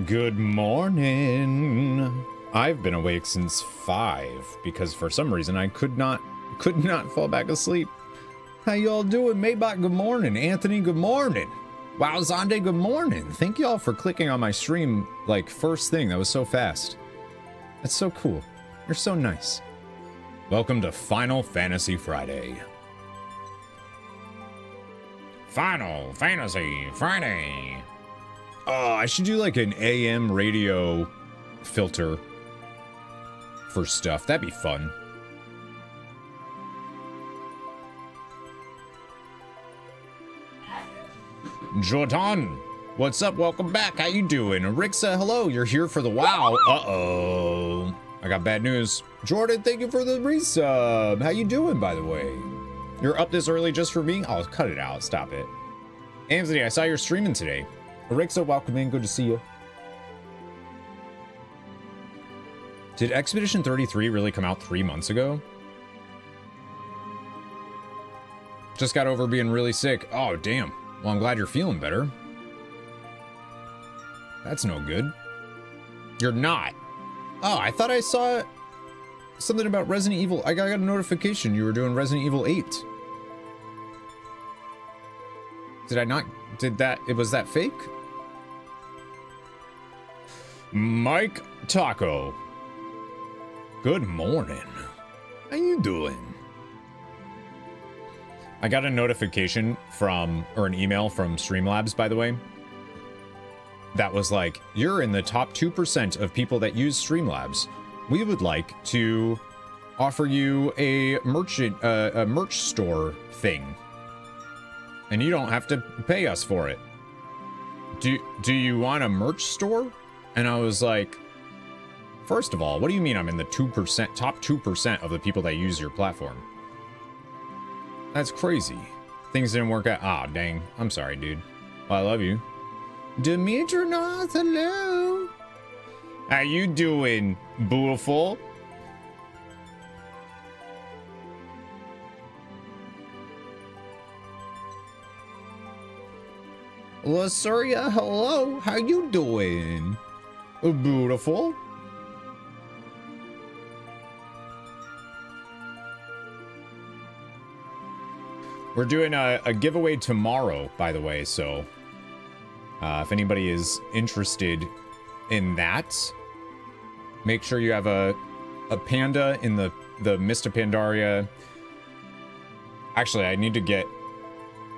Good morning. I've been awake since 5 because for some reason I could not fall back asleep. How y'all doing? Maybach, good morning. Anthony, good morning. Wow, Zonde, good morning. Thank y'all for clicking on my stream like first thing. That was so fast. That's so cool. You're so nice. Welcome to Final Fantasy Friday. Final Fantasy Friday. Oh, I should do like an AM radio filter for stuff. That'd be fun. Jordan, what's up? Welcome back. How you doing? Rixa, hello. You're here for the WoW. Uh-oh. I got bad news. Jordan, thank you for the resub. How you doing, by the way? You're up this early just for me? Oh, cut it out. Stop it. Anthony, I saw you're streaming today. Rixa, welcome in. Good to see you. Did Expedition 33 really come out 3 months ago? Just got over being really sick. Oh, damn. Well, I'm glad you're feeling better. That's no good. You're not. Oh, I thought I saw something about Resident Evil. I got a notification you were doing Resident Evil 8. Did I not? Was that fake? Mike Taco. Good morning. How you doing? I got a notification from, or an email from Streamlabs, by the way, that was like, you're in the top 2% of people that use Streamlabs. We would like to offer you a merch store thing, and you don't have to pay us for it. Do you want a merch store? And I was like, first of all, what do you mean I'm in the top 2% of the people that use your platform? That's crazy. Things didn't work out. Ah, dang. I'm sorry, dude. Well, I love you. Dimitrinos, hello. How you doing, beautiful? Lasuria, hello. How you doing? Beautiful. We're doing a giveaway tomorrow, by the way, so if anybody is interested in that, make sure you have a panda in the Mista Pandaria. Actually, I need to get,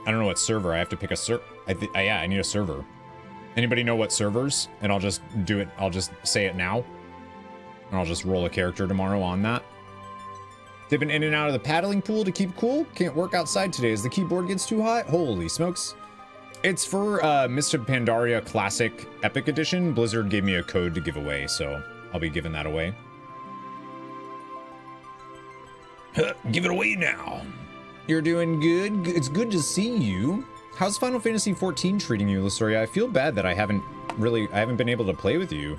I don't know what server. I have to pick a yeah, I need a server. Anybody know what servers? And I'll just do it. I'll just say it now. And I'll just roll a character tomorrow on that. Dipping in and out of the paddling pool to keep cool. Can't work outside today as the keyboard gets too hot. Holy smokes. It's for Mr. Pandaria Classic Epic Edition. Blizzard gave me a code to give away, so I'll be giving that away. Give it away now. You're doing good. It's good to see you. How's Final Fantasy XIV treating you, Lasuria? I feel bad that I haven't been able to play with you.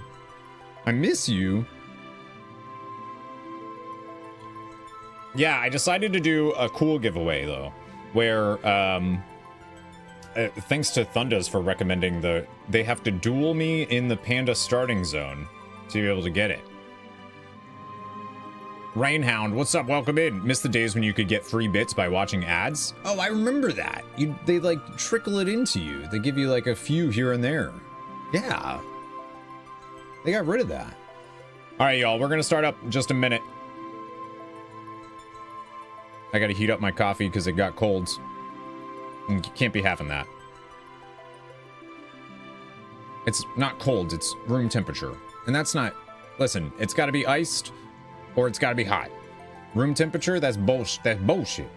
I miss you. Yeah, I decided to do a cool giveaway, though, where, thanks to Thundas for recommending they have to duel me in the Panda starting zone to be able to get it. Rainhound, what's up? Welcome in. Missed the days when you could get free bits by watching ads? Oh, I remember that. They, like, trickle it into you. They give you, like, a few here and there. Yeah. They got rid of that. All right, y'all, we're gonna start up in just a minute. I gotta heat up my coffee because it got cold. And you can't be having that. It's not cold, it's room temperature. And that's not... Listen, it's gotta be iced or it's gotta be hot. Room temperature, that's bullshit. That's bullshit.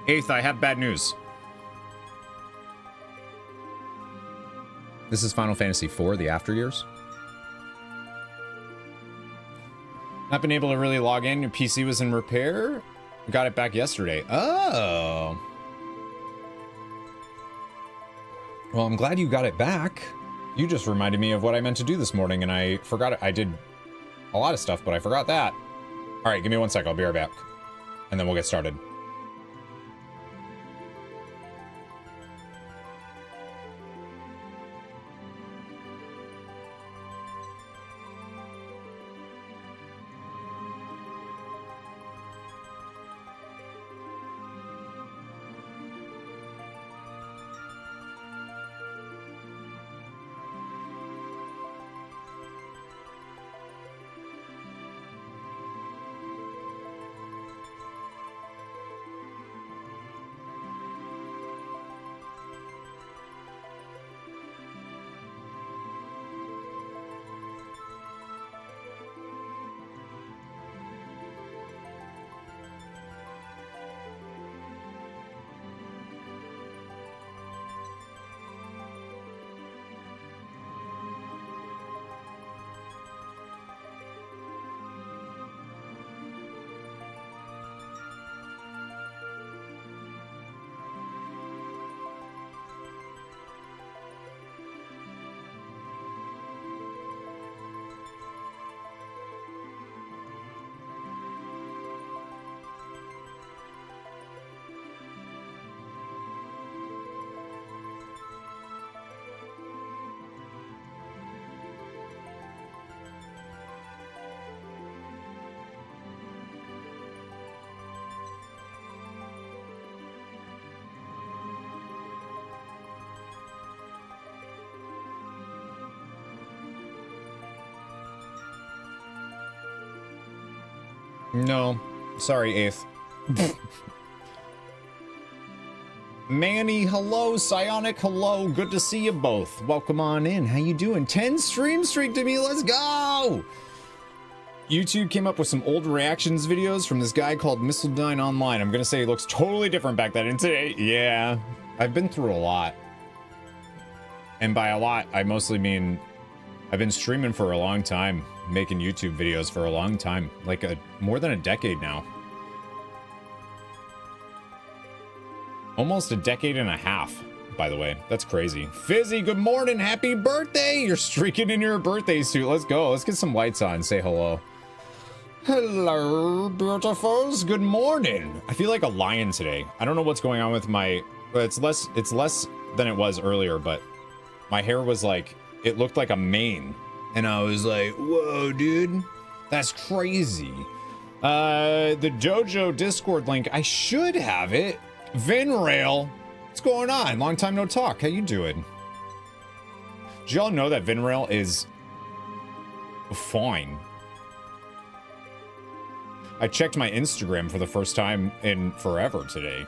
Eighth, I have bad news. This is Final Fantasy IV, the After Years. Not been able to really log in. Your PC was in repair. Got it back yesterday. Oh. Well, I'm glad you got it back. You just reminded me of what I meant to do this morning, and I forgot it. I did a lot of stuff, but I forgot that. All right, give me 1 sec. I'll be right back, and then we'll get started. No. Sorry, 8th. Manny, hello. Psionic, hello. Good to see you both. Welcome on in. How you doing? 10 stream streak to me. Let's go. YouTube came up with some old reactions videos from this guy called MissildineOnline. I'm going to say he looks totally different back then. And today, yeah, I've been through a lot. And by a lot, I mostly mean I've been streaming for a long time, making YouTube videos for a long time, like more than a decade now. Almost a decade and a half, by the way. That's crazy. Fizzy, good morning. Happy birthday. You're streaking in your birthday suit. Let's go. Let's get some lights on. Say hello. Hello, beautifuls. Good morning. I feel like a lion today. I don't know what's going on with my... It's less than it was earlier, but my hair was like... It looked like a mane. And I was like, whoa, dude. That's crazy. The Dojo Discord link. I should have it. Vinrail, what's going on? Long time no talk. How you doing? Did y'all know that Vinrail is fine? I checked my Instagram for the first time in forever today.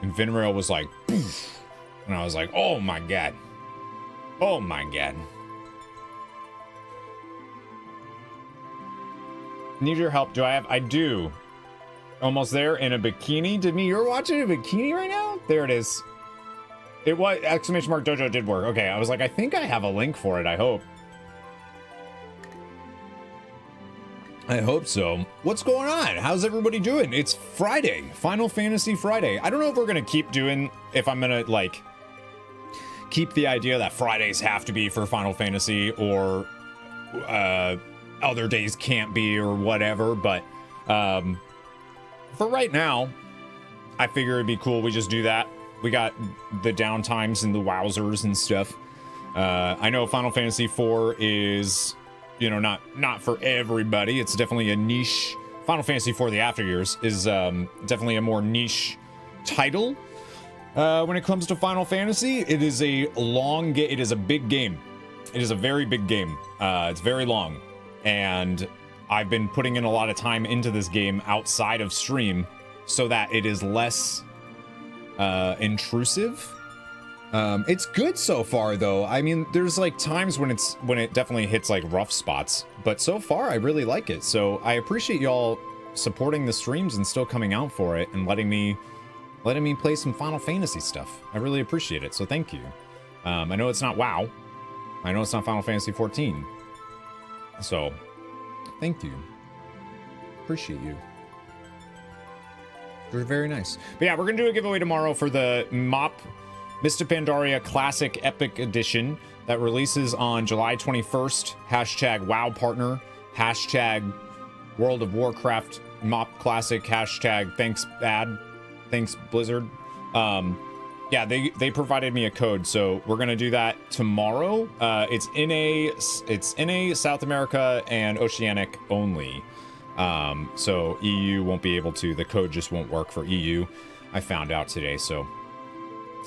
And Vinrail was like, poof. And I was like, oh my god. Oh my god. Need your help. I do. Almost there in a bikini. Did me, you're watching a bikini right now? There it is. It was, exclamation mark dojo did work. Okay, I was like, I think I have a link for it, I hope. I hope so. What's going on? How's everybody doing? It's Friday. Final Fantasy Friday. I don't know if we're gonna keep doing, if I'm gonna, like, keep the idea that Fridays have to be for Final Fantasy or, other days can't be or whatever, but, for right now, I figure it'd be cool we just do that. We got the downtimes and the wowzers and stuff. I know Final Fantasy IV is, you know, not for everybody. It's definitely a niche. Final Fantasy IV: The After Years is definitely a more niche title. When it comes to Final Fantasy, it is a long game. It is a big game. It is a very big game. It's very long, and I've been putting in a lot of time into this game outside of stream so that it is less intrusive. It's good so far though. I mean, there's like times when it definitely hits like rough spots, but so far I really like it. So I appreciate y'all supporting the streams and still coming out for it and letting me play some Final Fantasy stuff. I really appreciate it. So thank you. I know it's not WoW. I know it's not Final Fantasy 14. So thank you. Appreciate you. You're very nice. But yeah, we're gonna do a giveaway tomorrow for the MoP Mista Pandaria Classic Epic Edition that releases on July 21st. Hashtag WoW Partner. Hashtag World of Warcraft MoP Classic. Hashtag Thanks Bad. Thanks Blizzard. Yeah, they provided me a code, so we're gonna do that tomorrow. It's NA, South America, and Oceanic only. So EU won't be able to. The code just won't work for EU. I found out today, so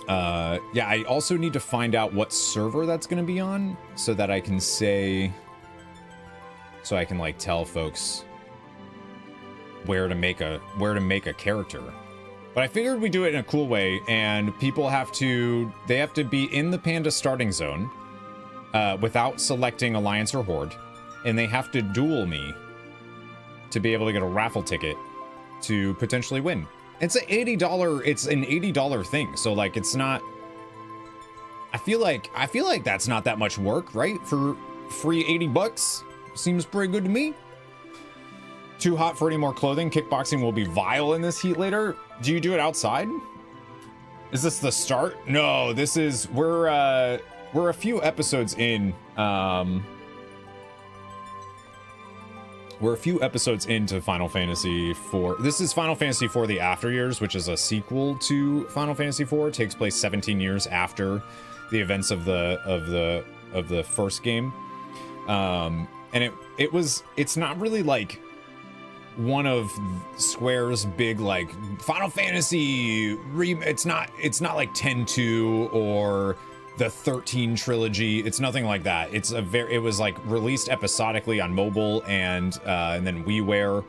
yeah, I also need to find out what server that's gonna be on so that I can say, so I can like tell folks where to make a character. But I figured we do it in a cool way, and people have to be in the Panda starting zone without selecting Alliance or Horde, and they have to duel me to be able to get a raffle ticket to potentially win. It's an $80 thing, so like it's not. I feel like that's not that much work, right? For free $80, seems pretty good to me. Too hot for any more clothing. Kickboxing will be vile in this heat later. Do you do it outside? Is this the start? No, this is we're a few episodes in. We're a few episodes into Final Fantasy IV. This is Final Fantasy IV: The After Years, which is a sequel to Final Fantasy IV. It takes place 17 years after the events of the first game. And it's not really like one of Square's big like Final Fantasy it's not like 10-2 or the 13 trilogy. It's nothing like that. It was like released episodically on mobile and then WiiWare.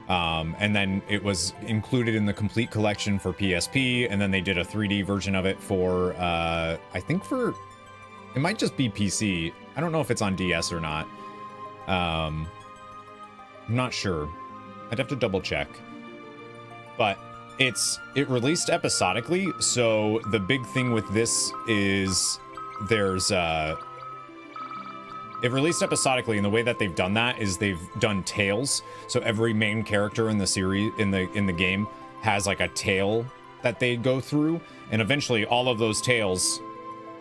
And then it was included in the complete collection for PSP, and then they did a 3D version of it for, I think it might just be PC. I don't know if it's on DS or not. I'm not sure. I'd have to double check. But it released episodically, so the big thing with this is it released episodically, and the way that they've done that is they've done tales. So every main character in the series, in the game, has like a tale that they go through, and eventually all of those tales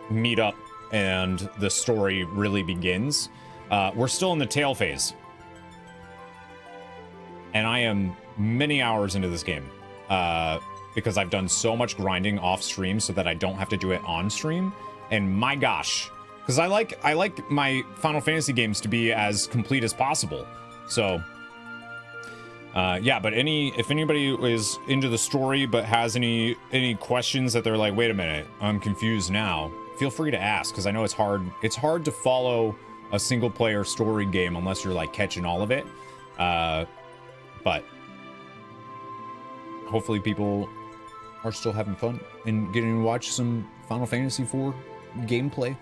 meet up and the story really begins. We're still in the tale phase, and I am many hours into this game because I've done so much grinding off stream so that I don't have to do it on stream. And my gosh, because I like my Final Fantasy games to be as complete as possible. So yeah, but if anybody is into the story but has any questions that they're like, wait a minute, I'm confused now, feel free to ask, because I know it's hard to follow a single player story game unless you're like catching all of it. But hopefully people are still having fun and getting to watch some Final Fantasy IV gameplay.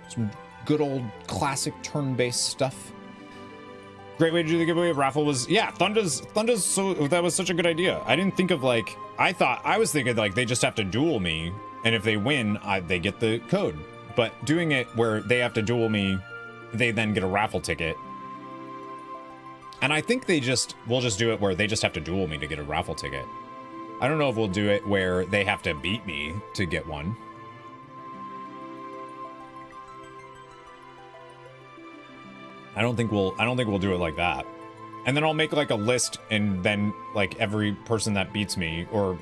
Some good old classic turn-based stuff. Great way to do the giveaway. Raffle was, yeah, Thunda's, so that was such a good idea. I didn't think of like, I was thinking like they just have to duel me, and if they win, they get the code. But doing it where they have to duel me, they then get a raffle ticket. And I think we'll just do it where they just have to duel me to get a raffle ticket. I don't know if we'll do it where they have to beat me to get one. I don't think we'll do it like that. And then I'll make like a list, and then like every person that beats me or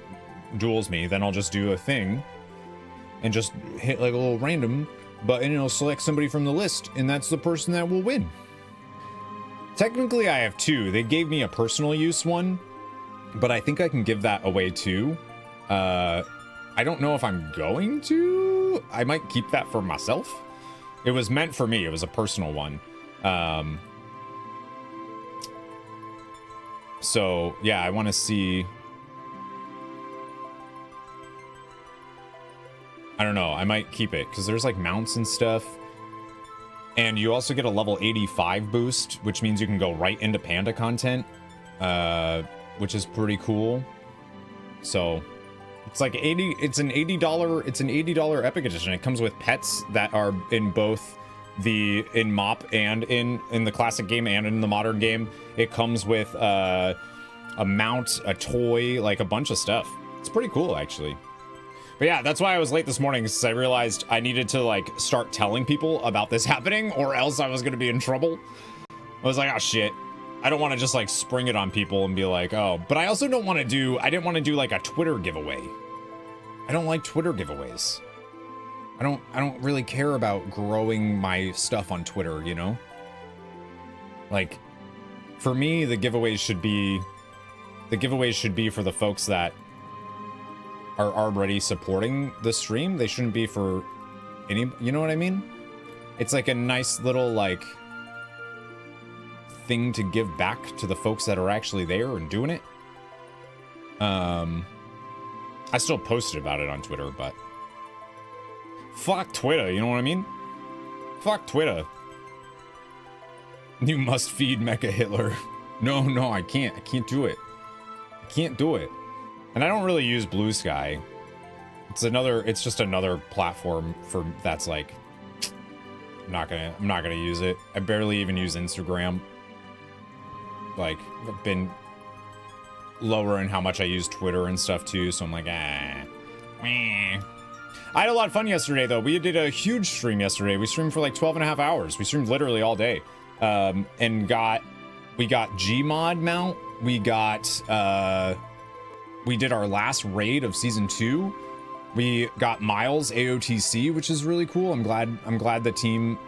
duels me, then I'll just do a thing and just hit like a little random button, and it'll select somebody from the list, and that's the person that will win. Technically I have two. They gave me a personal use one, but I think I can give that away too. I don't know if I'm going to. I might keep that for myself. It was meant for me. It was a personal one. So yeah, I want to see. I don't know. I might keep it because there's like mounts and stuff. And you also get a level 85 boost, which means you can go right into Panda content, which is pretty cool. So it's like it's an $80 Epic Edition. It comes with pets that are in both in MOP and in the classic game and in the modern game. It comes with a mount, a toy, like a bunch of stuff. It's pretty cool, actually. But yeah, that's why I was late this morning, because I realized I needed to like start telling people about this happening, or else I was gonna be in trouble. I was like, oh shit, I don't want to just like spring it on people and be like, oh. But I also don't want to do. I didn't want to do like a Twitter giveaway. I don't like Twitter giveaways. I don't really care about growing my stuff on Twitter, you know? Like, for me, the giveaways should be for the folks that are already supporting the stream. They shouldn't be for any, you know what I mean? It's like a nice little like thing to give back to the folks that are actually there and doing it. I still posted about it on Twitter, but fuck Twitter, you know what I mean? Fuck Twitter. You must feed Mecha Hitler. No, I can't. I can't do it. I can't do it. And I don't really use Blue Sky. It's just another platform for that's like I'm not gonna use it. I barely even use Instagram. Like, I've been lowering how much I use Twitter and stuff too, so I'm like, meh. I had a lot of fun yesterday, though. We did a huge stream yesterday. We streamed for like 12 and a half hours. We streamed literally all day. And we got Gmod mount. We did our last raid of season 2. We got Miles AOTC, which is really cool. I'm glad the team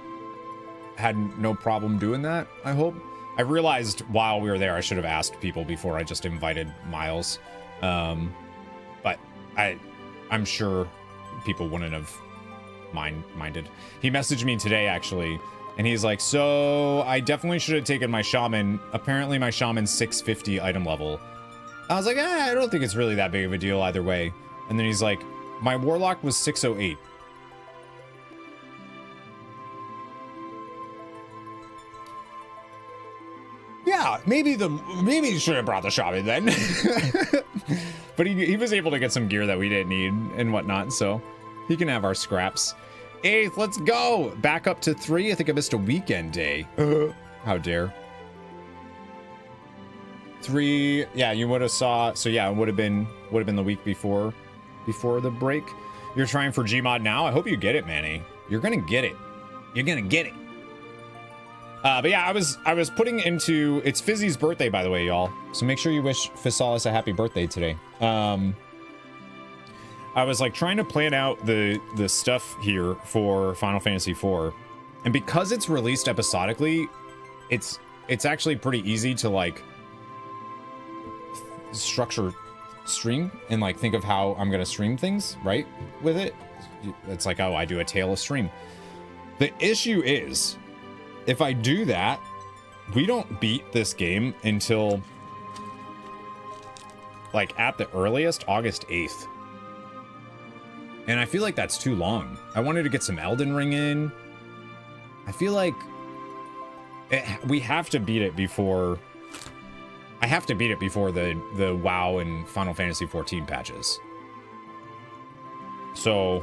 had no problem doing that, I hope. I realized while we were there, I should have asked people before I just invited Miles. But I'm sure people wouldn't have minded. He messaged me today, actually, and he's like, so I definitely should have taken my shaman. Apparently my shaman's 650 item level. I was like, I don't think it's really that big of a deal either way. And then he's like, my warlock was 608. Yeah, maybe you should have brought the shaman then. But he was able to get some gear that we didn't need and whatnot, so he can have our scraps. 8th, let's go! Back up to 3. I think I missed a weekend day. How dare. 3, yeah, you would have saw, so yeah, it would have been the week before the break. You're trying for Gmod now? I hope you get it, Manny. You're gonna get it. You're gonna get it. But yeah, I was putting into, it's Fizzy's birthday, by the way, y'all. So make sure you wish Physalis a happy birthday today. I was like trying to plan out the stuff here for Final Fantasy IV, and because it's released episodically, it's actually pretty easy to like structure stream and like think of how I'm gonna stream things, right? With it, it's like, oh, I do a tale of stream. The issue is, if I do that, we don't beat this game until like at the earliest August 8th. And I feel like that's too long. I wanted to get some Elden Ring in. I feel like we have to beat it before. I have to beat it before the WoW and Final Fantasy 14 patches. So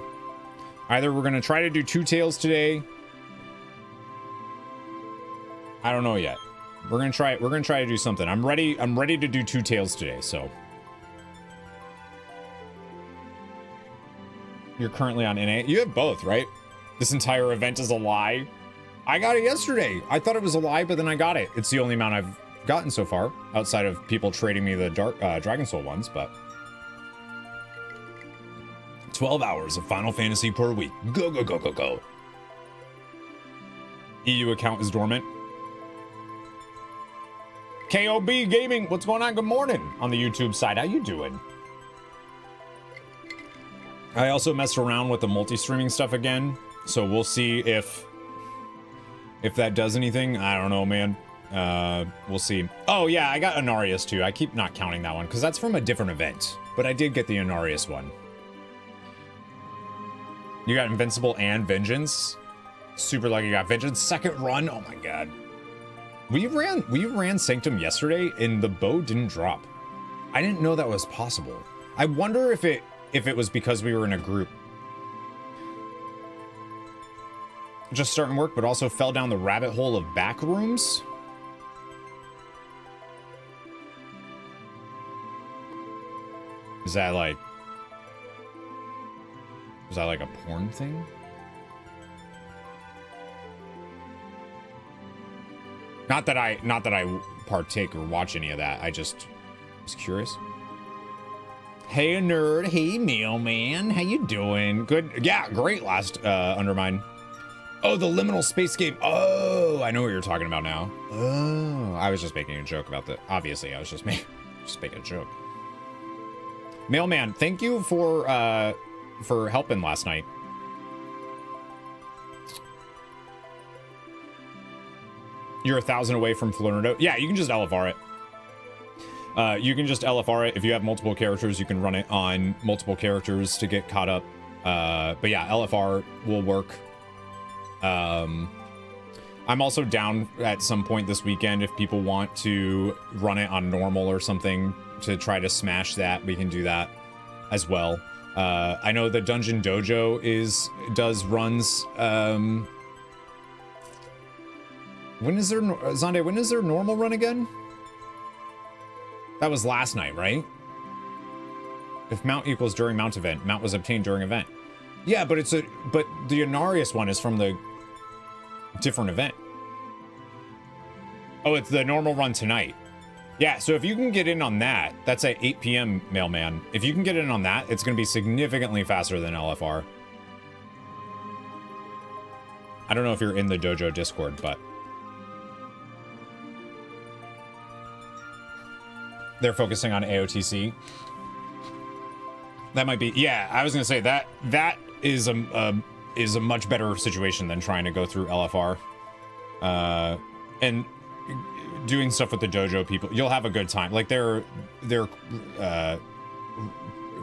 either we're gonna try to do 2 tales today. I don't know yet. We're gonna try to do something. I'm ready to do 2 tales today, so. You're currently on NA. You have both, right? This entire event is a lie. I got it yesterday. I thought it was a lie, but then I got it. It's the only amount I've gotten so far, outside of people trading me the Dragon Soul ones, but 12 hours of Final Fantasy per week. Go, go, go, go, go. EU account is dormant. KOB Gaming, what's going on? Good morning on the YouTube side. How you doing? I also messed around with the multi-streaming stuff again, so we'll see if that does anything. I don't know, man. We'll see. Oh yeah, I got Anarius too. I keep not counting that one because that's from a different event, but I did get the Anarius one. You got Invincible and Vengeance. Super lucky you got Vengeance. Second run. Oh my god. We ran Sanctum yesterday and the bow didn't drop. I didn't know that was possible. I wonder if it was because we were in a group. Just starting work, but also fell down the rabbit hole of back rooms. Is that like a porn thing? Not that I partake or watch any of that. I just was curious. Hey nerd, hey mailman, how you doing? Good, yeah, great last Undermine. Oh, the liminal space game. Oh, I know what you're talking about now. Oh, I was just making a joke about that. Obviously, I was just making a joke. Mailman, thank you for helping last night. You're 1,000 away from Florida. Yeah, you can just LFR it. You can just LFR it. If you have multiple characters, you can run it on multiple characters to get caught up. But yeah, LFR will work. I'm also down at some point this weekend if people want to run it on normal or something to try to smash that. We can do that as well. I know the Dungeon Dojo does runs. When is their Zonde? When is their normal run again? That was last night, right? If mount equals during mount event, mount was obtained during event. Yeah, but but the Anarius one is from the different event. Oh, it's the normal run tonight. Yeah, so if you can get in on that, that's at 8 p.m. mailman. If you can get in on that, it's going to be significantly faster than LFR. I don't know if you're in the dojo Discord, but they're focusing on AOTC. That might be, yeah, I was gonna say that is is a much better situation than trying to go through LFR. And doing stuff with the dojo people, you'll have a good time. Like they're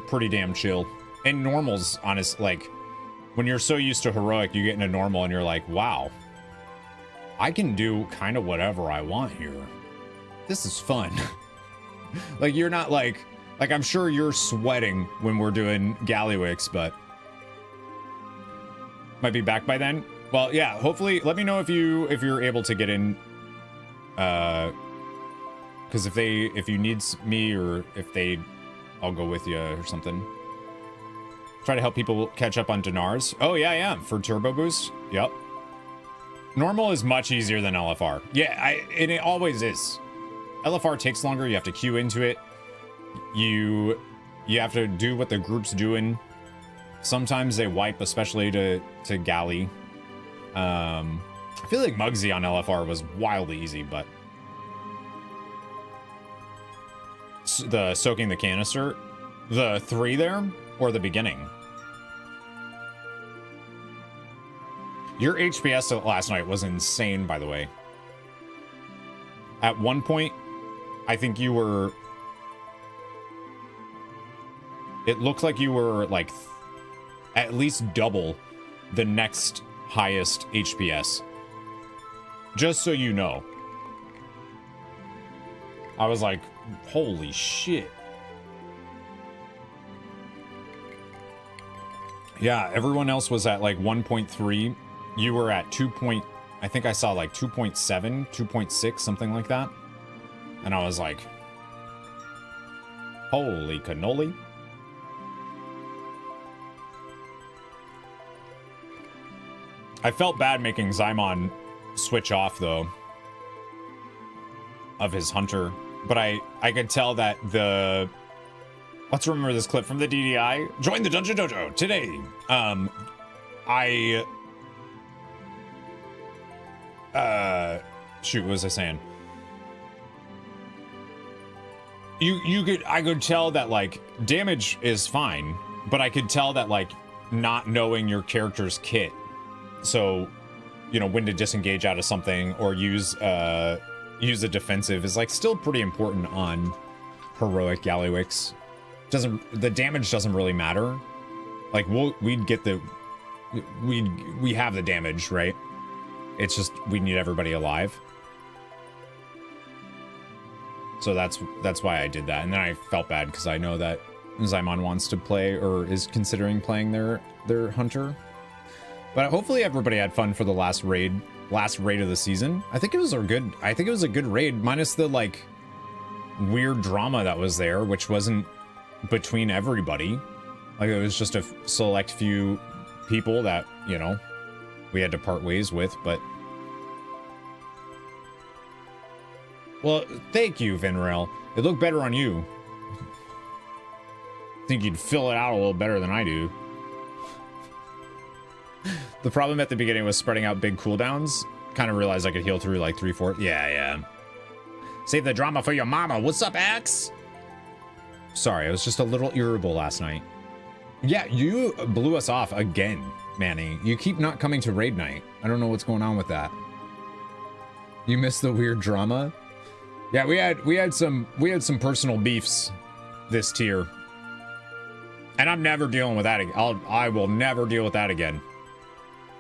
pretty damn chill. And normal's honest, like when you're so used to heroic, you get into normal and you're like, wow, I can do kind of whatever I want here. This is fun. Like you're not like I'm sure you're sweating when we're doing Gallywix, but might be back by then. Well, yeah, hopefully let me know if you're able to get in, because if you need me, or I'll go with you or something. Try to help people catch up on dinars. Oh yeah, I am for turbo boost. Yep. Normal is much easier than LFR. Yeah, and it always is. LFR takes longer. You have to queue into it. You have to do what the group's doing. Sometimes they wipe, especially to galley. I feel like Muggsy on LFR was wildly easy, but the soaking the canister, the 3 there, or the beginning. Your HPS last night was insane, by the way. At one point, I think you were... It looked like you were, like, at least double the next highest HPS. Just so you know. I was like, holy shit. Yeah, everyone else was at, like, 1.3. You were at 2. I think I saw like 2.7, 2.6, something like that. And I was like, holy cannoli. I felt bad making Xymon switch off, though, of his hunter. But I could tell that the... Let's remember this clip from the DDI. Join the Dungeon Dojo today. Shoot, what was I saying? I could tell that, like, damage is fine, but I could tell that, like, not knowing your character's kit, so, you know, when to disengage out of something or use a defensive is, like, still pretty important on heroic Gallywix. The damage doesn't really matter. Like, we have the damage, right? It's just we need everybody alive. So that's why I did that. And then I felt bad because I know that Xymon wants to play or is considering playing their hunter. But hopefully everybody had fun for the last raid of the season. I think it was a good raid, minus the, like, weird drama that was there, which wasn't between everybody. Like, it was just a select few people that, you know, we had to part ways with, but... Well, thank you, Vinrail. It looked better on you. I think you'd fill it out a little better than I do. The problem at the beginning was spreading out big cooldowns. Kind of realized I could heal through like 3-4. Yeah. Save the drama for your mama. What's up, Axe? Sorry, I was just a little irritable last night. Yeah, you blew us off again, Manny. You keep not coming to raid night. I don't know what's going on with that. You missed the weird drama? Yeah, we had some personal beefs this tier. And I'm never dealing with that again. I will never deal with that again.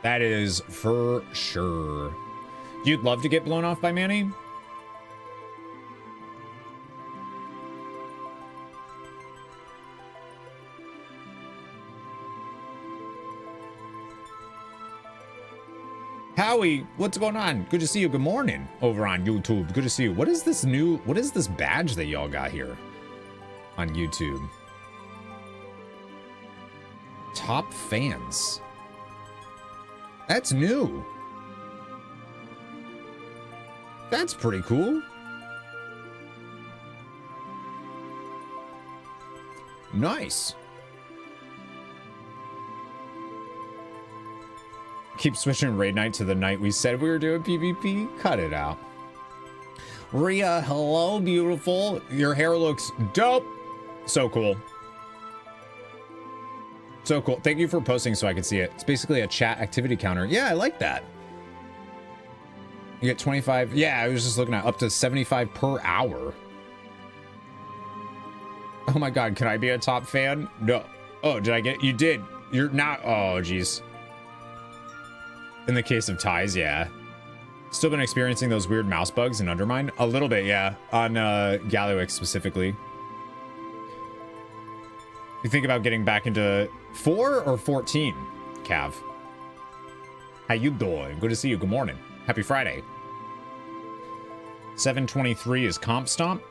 That is for sure. You'd love to get blown off by Manny? Howie, what's going on? Good to see you. Good morning over on YouTube. Good to see you. What is this badge that y'all got here on YouTube? Top fans. That's new. That's pretty cool. Nice. Keep switching raid night to the night we said we were doing PvP. Cut it out. Rhea, hello, beautiful. Your hair looks dope. So cool. So cool. Thank you for posting so I can see it. It's basically a chat activity counter. Yeah, I like that. You get 25. Yeah, I was just looking at up to 75 per hour. Oh my God, can I be a top fan? No. Oh, did I get, you did. You're not, oh geez. In the case of ties, yeah. Still been experiencing those weird mouse bugs in Undermine? A little bit, yeah. On Galliwix specifically. You think about getting back into 4 or 14, Cav? How you doing? Good to see you. Good morning. Happy Friday. 723 is Comp Stomp.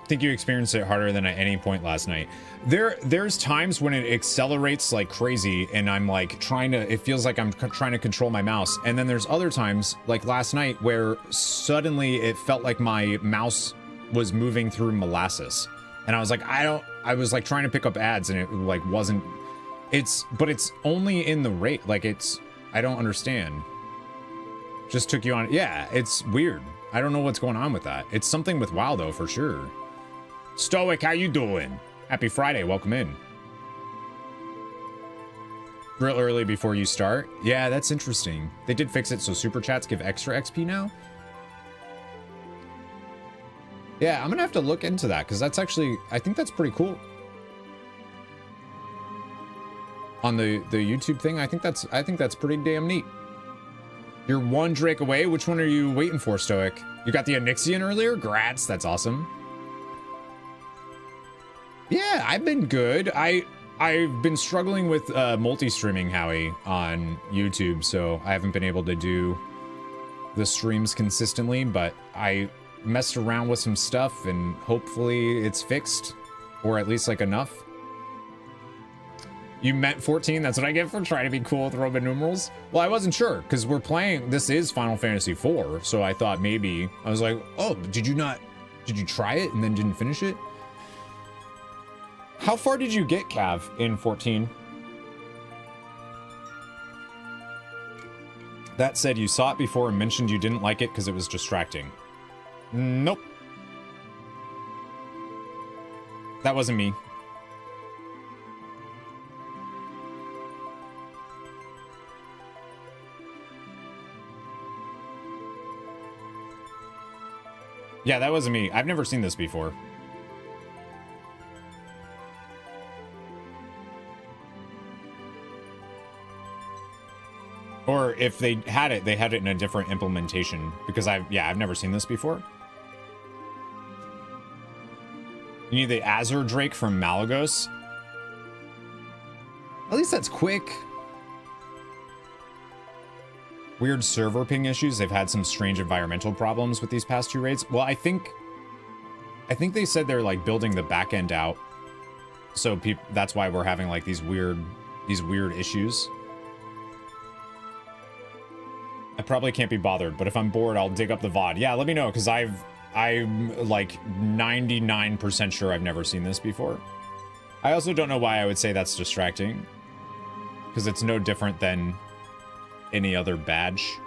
Think you experienced it harder than at any point last night. There's times when it accelerates like crazy and I'm like it feels like I'm trying to control my mouse. And then there's other times like last night where suddenly it felt like my mouse was moving through molasses. And I was like, I was like trying to pick up ads and it like wasn't, but it's only in the rate. Like I don't understand. Just took you on. Yeah, it's weird. I don't know what's going on with that. It's something with WoW though, for sure. Stoic, how you doing? Happy Friday, welcome in. Real early before you start. Yeah, that's interesting. They did fix it so super chats give extra XP now. Yeah, I'm gonna have to look into that because that's actually, I think that's pretty cool. On the YouTube thing, I think that's pretty damn neat. You're one Drake away. Which one are you waiting for, Stoic? You got the Onyxian earlier? Grats, that's awesome. Yeah, I've been good. I've been struggling with multi-streaming, Howie, on YouTube, so I haven't been able to do the streams consistently, but I messed around with some stuff and hopefully it's fixed, or at least like enough. You meant 14? That's what I get for trying to be cool with Roman numerals? Well, I wasn't sure, because we're playing, this is Final Fantasy IV, so I thought maybe, I was like, oh, did you try it and then didn't finish it? How far did you get, Cav, in 14? That said, you saw it before and mentioned you didn't like it because it was distracting. Nope. That wasn't me. Yeah, that wasn't me. I've never seen this before. Or if they had it in a different implementation, because I've never seen this before. You need the Azure Drake from Malagos. At least that's quick. Weird server ping issues. They've had some strange environmental problems with these past 2 raids. Well, I think they said they're like building the back end out. So that's why we're having like these weird issues. I probably can't be bothered, but if I'm bored, I'll dig up the VOD. Yeah, let me know, because I'm like 99% sure I've never seen this before. I also don't know why I would say that's distracting, because it's no different than any other badge.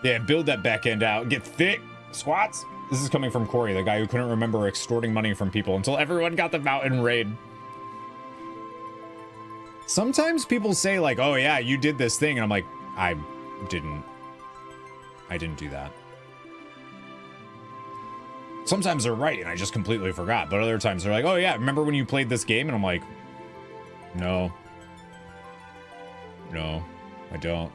Yeah, build that back end out. Get thick, squats. This is coming from Corey, the guy who couldn't remember extorting money from people until everyone got the mountain raid. Sometimes people say like, oh yeah, you did this thing. And I'm like, I didn't do that. Sometimes they're right and I just completely forgot. But other times they're like, oh yeah, remember when you played this game? And I'm like, no, I don't.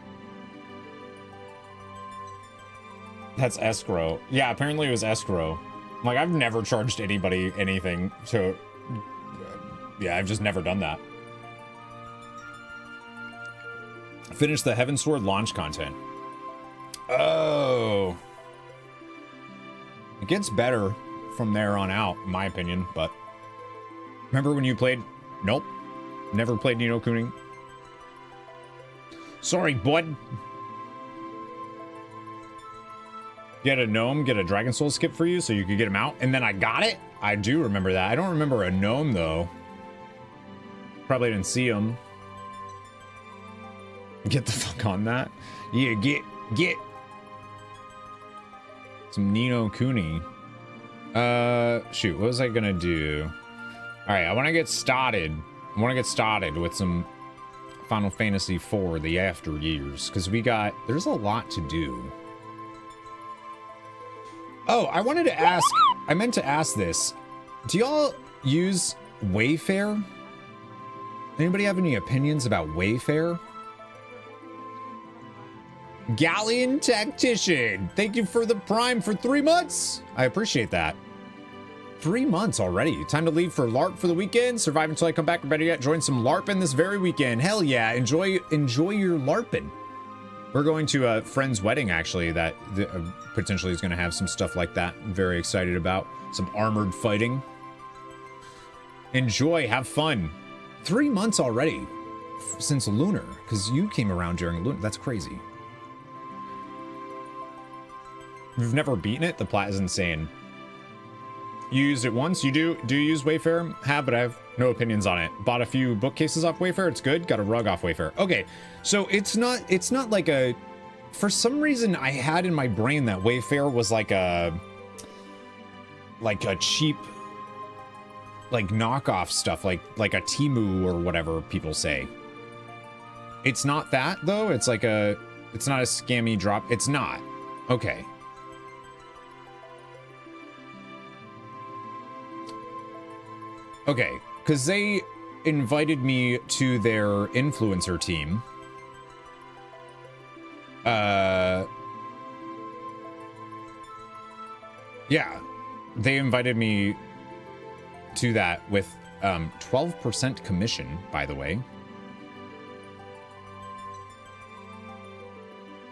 That's escrow. Yeah, apparently it was escrow. Like, I've never charged anybody anything to... Yeah, I've just never done that. Finish the Heavensward launch content. Oh. It gets better from there on out, in my opinion, but... Remember when you played... Nope. Never played Ni no Kuni. Sorry, bud. Get a gnome, get a Dragon Soul skip for you so you could get him out, and then I got it? I do remember that. I don't remember a gnome, though. Probably didn't see him. Get the fuck on that. Yeah, get some Ni no Kuni. Shoot, what was I gonna do? Alright, I want to get started. I want to get started with some Final Fantasy IV, the After Years, because there's a lot to do. Oh, I wanted to ask, I meant to ask this. Do y'all use Wayfair? Anybody have any opinions about Wayfair? Galleon Tactician, thank you for the Prime for 3 months. I appreciate that. 3 months already. Time to leave for LARP for the weekend. Survive until I come back, or better yet, join some LARPing this very weekend. Hell yeah, enjoy your LARPing. We're going to a friend's wedding, actually, that potentially is going to have some stuff like that. I'm very excited about. Some armored fighting. Enjoy, have fun. 3 months already since Lunar, because you came around during Lunar. That's crazy. You've never beaten it? The plat is insane. You used it once? You do you use Wayfair? Have, but I have no opinions on it. Bought a few bookcases off Wayfair. It's good. Got a rug off Wayfair. Okay, so it's not like a... For some reason, I had in my brain that Wayfair was like a cheap, like knockoff stuff, like a Temu or whatever people say. It's not that though. It's not a scammy drop. It's not. Okay. Okay, because they invited me to their influencer team. Yeah, they invited me to that with 12% commission, by the way.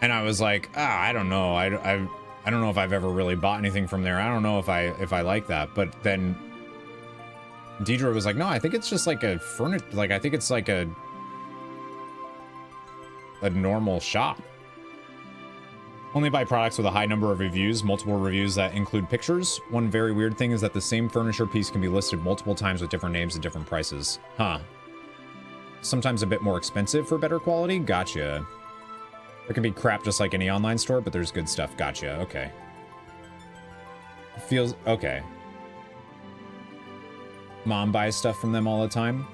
And I was like, I don't know. I don't know if I've ever really bought anything from there. I don't know if I like that. But then Deidre was like, no, I think it's just like a furniture, like I think it's like a normal shop. Only buy products with a high number of reviews, multiple reviews that include pictures. One very weird thing is that the same furniture piece can be listed multiple times with different names and different prices. Huh. Sometimes a bit more expensive for better quality. Gotcha. There can be crap just like any online store, but there's good stuff. Gotcha. Okay. Feels okay. Mom buys stuff from them all the time.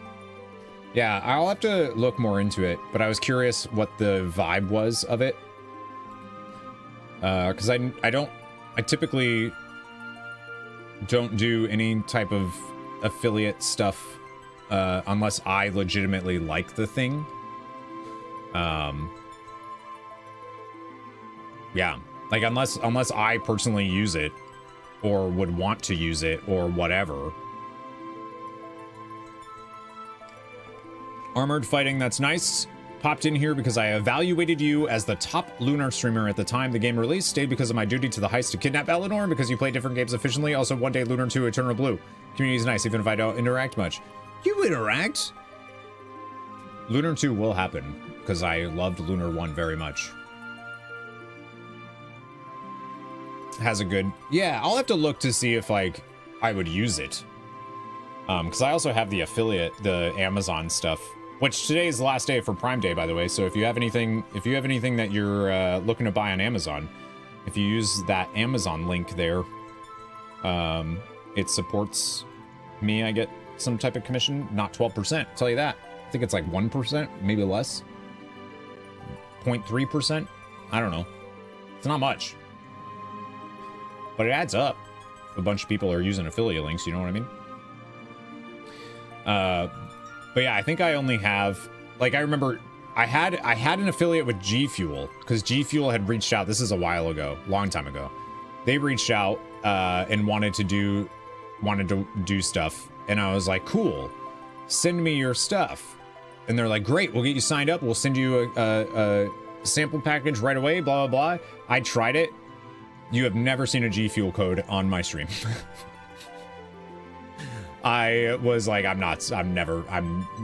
Yeah, I'll have to look more into it, but I was curious what the vibe was of it. Because I typically don't do any type of affiliate stuff unless I legitimately like the thing. Yeah, like unless I personally use it or would want to use it or whatever. Armored fighting, that's nice. Popped in here because I evaluated you as the top Lunar streamer at the time the game released. Stayed because of my duty to the heist to kidnap Eleanor, and because you play different games efficiently. Also, one day Lunar 2, Eternal Blue. Community is nice, even if I don't interact much. You interact? Lunar 2 will happen, because I loved Lunar 1 very much. Has a good... Yeah, I'll have to look to see if, like, I would use it. Because I also have the affiliate, the Amazon stuff. Which today is the last day for Prime Day, by the way. So if you have anything that you're looking to buy on Amazon, if you use that Amazon link there, it supports me. I get some type of commission, not 12%. I'll tell you that. I think it's like 1%, maybe less. 0.3%. I don't know. It's not much, but it adds up. A bunch of people are using affiliate links. You know what I mean? But yeah, I think I only have, like, I remember I had an affiliate with G Fuel because G Fuel had reached out. This is a while ago, long time ago. They reached out and wanted to do stuff, and I was like, cool, send me your stuff. And they're like, great, we'll get you signed up. We'll send you a sample package right away. Blah blah blah. I tried it. You have never seen a G Fuel code on my stream. I was like, I'm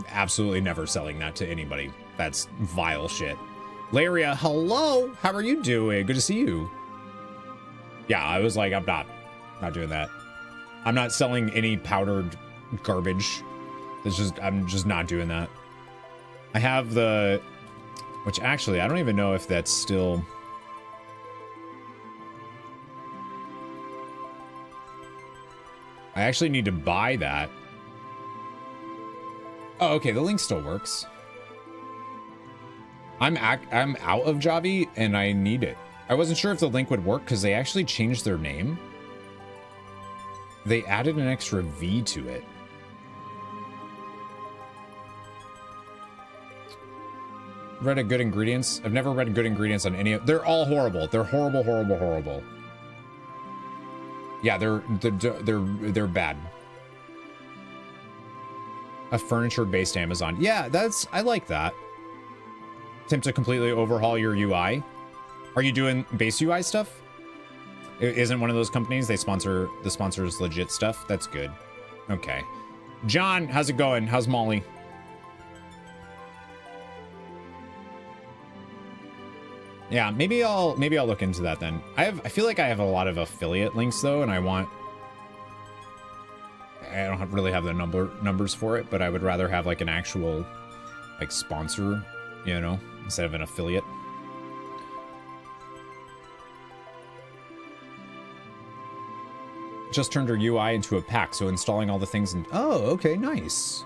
absolutely never selling that to anybody. That's vile shit. Laria, hello, how are you doing? Good to see you. Yeah, I was like, I'm not doing that. I'm not selling any powdered garbage. I'm just not doing that. I have which actually, I don't even know if that's still... I actually need to buy that. Oh, okay, the link still works. I'm out of Javi and I need it. I wasn't sure if the link would work because they actually changed their name. They added an extra V to it. Read a good ingredients. I've never read good ingredients on any of. They're all horrible. They're horrible, horrible, horrible. Yeah, they're bad. A furniture-based Amazon. Yeah, I like that. Attempt to completely overhaul your UI. Are you doing base UI stuff? It isn't one of those companies. The sponsors legit stuff. That's good. Okay. John, how's it going? How's Molly? Yeah, maybe I'll look into that then. I feel like I have a lot of affiliate links though, and I don't really have the numbers for it, but I would rather have like an actual like sponsor, you know, instead of an affiliate. Just turned her UI into a pack, so installing all the things and oh, okay, nice.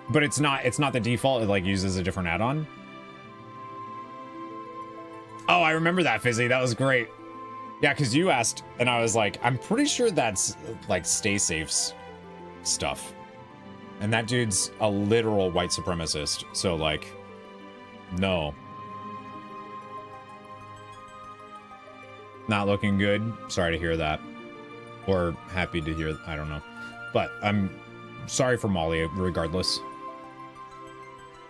But it's not the default, it like uses a different add-on. Oh, I remember that, Fizzy. That was great. Yeah, because you asked, and I was like, I'm pretty sure that's like Stay Safe's stuff. And that dude's a literal white supremacist. So like, no. Not looking good. Sorry to hear that. Or happy to hear, I don't know. But I'm sorry for Molly regardless.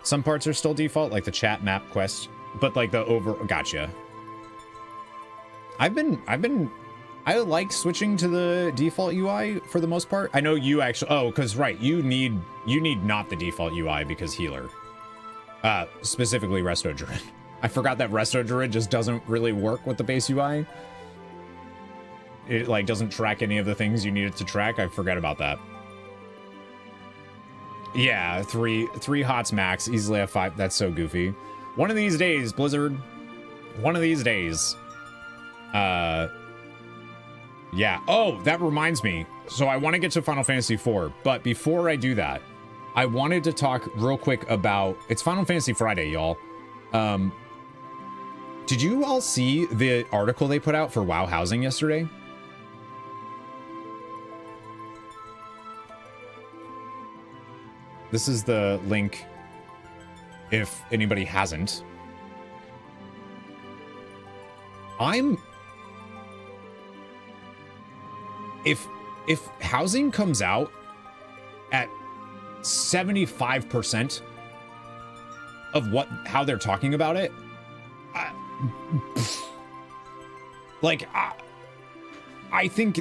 Some parts are still default, like the chat map quest. But like gotcha. I like switching to the default UI for the most part. I know you actually, oh, cause right, you need not the default UI because healer. Specifically Resto Druid. I forgot that Resto Druid just doesn't really work with the base UI. It like doesn't track any of the things you need it to track. I forget about that. Yeah, three hots max, easily have 5. That's so goofy. One of these days, Blizzard. One of these days. Yeah. Oh, that reminds me. So I want to get to Final Fantasy IV, but before I do that, I wanted to talk real quick about... It's Final Fantasy Friday, y'all. Did you all see the article they put out for WoW Housing yesterday? This is the link... if anybody hasn't. If housing comes out at 75% of how they're talking about it, I think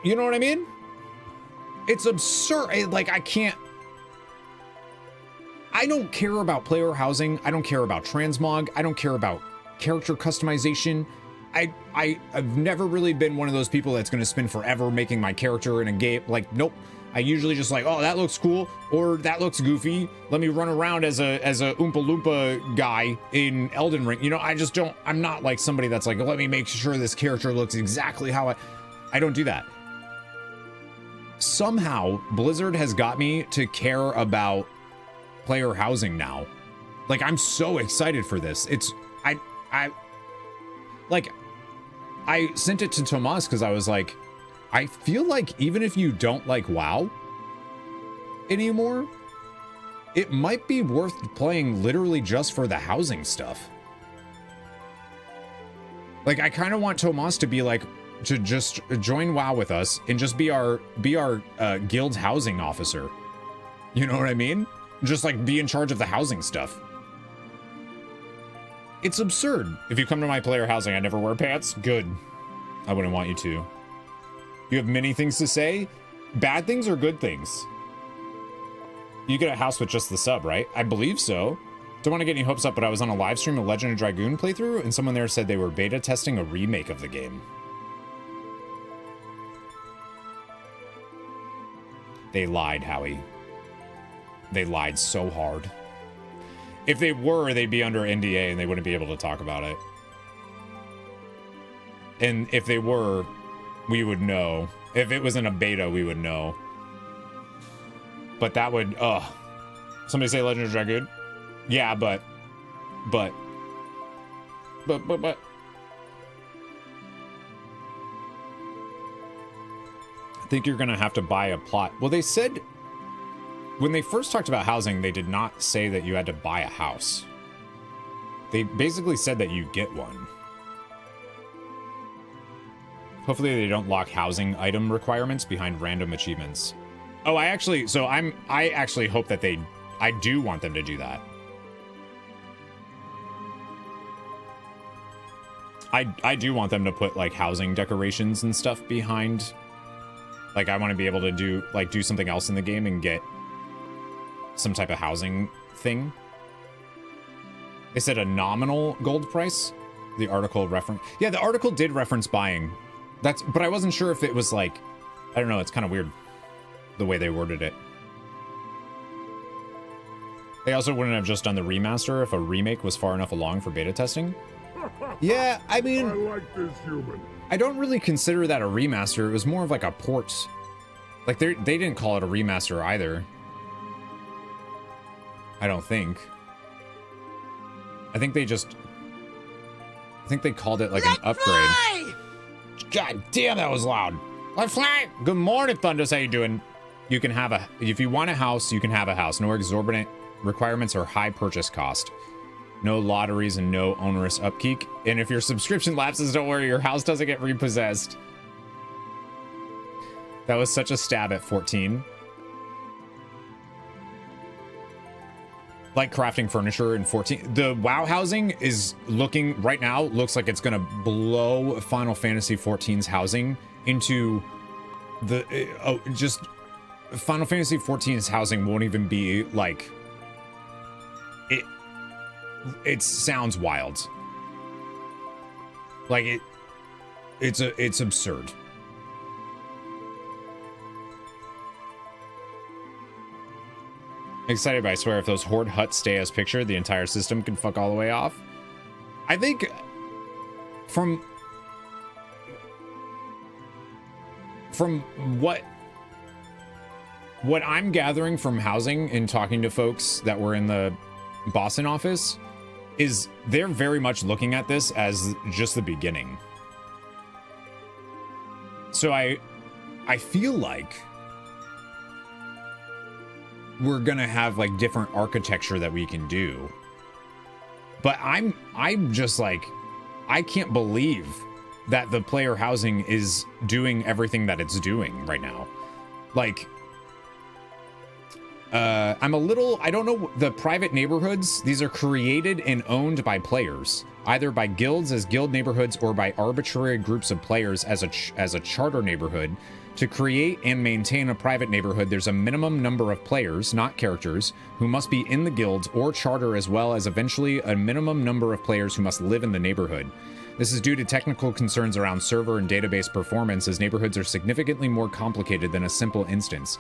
you know what I mean? It's absurd. Like, I don't care about player housing. I don't care about transmog. I don't care about character customization. I've never really been one of those people that's going to spend forever making my character in a game. Like, nope. I usually just like, oh, that looks cool, or that looks goofy. Let me run around as a Oompa Loompa guy in Elden Ring. You know, I'm not like somebody that's like, let me make sure this character looks exactly how I don't do that. Somehow, Blizzard has got me to care about player housing now. Like, I'm so excited for this. I sent it to Tomas because I was like, I feel like even if you don't like WoW anymore, it might be worth playing literally just for the housing stuff. Like, I kind of want Tomas to be like, to just join WoW with us and just be our guild's housing officer. You know what I mean? Just like be in charge of the housing stuff. It's absurd. If you come to my player housing, I never wear pants. Good. I wouldn't want you to. You have many things to say. Bad things or good things? You get a house with just the sub, right? I believe so. Don't want to get any hopes up, but I was on a live stream of Legend of Dragoon playthrough, and someone there said they were beta testing a remake of the game. They lied, Howie. They lied so hard. If they were, they'd be under NDA and they wouldn't be able to talk about it. And if they were, we would know. If it was in a beta, we would know. But that would, somebody say Legend of Dragoon? Yeah, but. I think you're gonna have to buy a plot. Well, they said, when they first talked about housing, they did not say that you had to buy a house. They basically said that you get one. Hopefully they don't lock housing item requirements behind random achievements. Oh, I actually hope that I do want them to do that. I do want them to put like housing decorations and stuff behind. Like I want to be able to do something else in the game and get some type of housing thing. They said a nominal gold price. The article reference. Yeah, the article did reference buying. But I wasn't sure if it was like, I don't know, it's kind of weird the way they worded it. They also wouldn't have just done the remaster if a remake was far enough along for beta testing. Yeah, I mean, I like this human. I don't really consider that a remaster. It was more of like a port. Like they didn't call it a remaster either. I don't think. I think they called it like an upgrade. Fly! God damn, that was loud. Let's fly! Good morning, Thunders. How you doing? You can have if you want a house, you can have a house. No exorbitant requirements or high purchase cost. No lotteries and no onerous upkeep. And if your subscription lapses, don't worry, your house doesn't get repossessed. That was such a stab at 14. Like crafting furniture in 14. The WoW housing is looking, right now, looks like it's gonna blow Final Fantasy 14's housing into the, just, Final Fantasy 14's housing won't even be like, it sounds wild. Like it's absurd. Excited, but I swear if those horde huts stay as pictured, the entire system can fuck all the way off. I think from what I'm gathering from housing and talking to folks that were in the Boston office is they're very much looking at this as just the beginning. So I feel like we're gonna have like different architecture that we can do. But I'm just like, I can't believe that the player housing is doing everything that it's doing right now. Like, I don't know, the private neighborhoods, these are created and owned by players, either by guilds as guild neighborhoods or by arbitrary groups of players as a charter neighborhood. To create and maintain a private neighborhood, there's a minimum number of players, not characters, who must be in the guild or charter, as well as eventually a minimum number of players who must live in the neighborhood. This is due to technical concerns around server and database performance, as neighborhoods are significantly more complicated than a simple instance.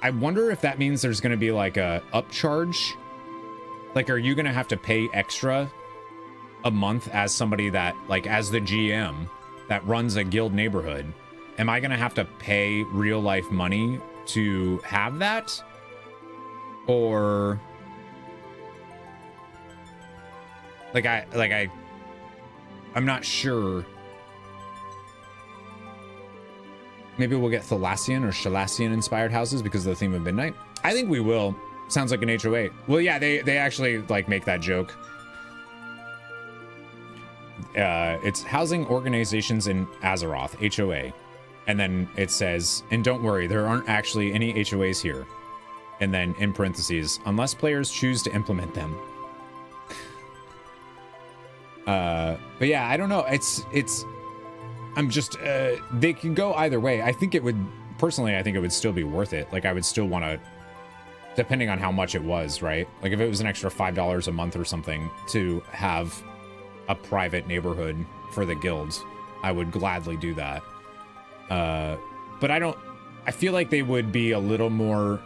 I wonder if that means there's going to be like a upcharge. Like, are you going to have to pay extra a month as somebody that, like, as the GM that runs a guild neighborhood? Am I going to have to pay real life money to have that? Or I'm not sure. Maybe we'll get Thalassian or Shalassian inspired houses because of the theme of midnight. I think we will. Sounds like an HOA. Well, yeah, they actually like make that joke. It's housing organizations in Azeroth, HOA. And then it says, and don't worry, there aren't actually any HOAs here. And then in parentheses, unless players choose to implement them. But yeah, I don't know. I'm just, they can go either way. I think it would, personally, I think it would still be worth it. Like, I would still want to, depending on how much it was, right? Like, if it was an extra $5 a month or something to have a private neighborhood for the guilds, I would gladly do that. But I feel like they would be a little more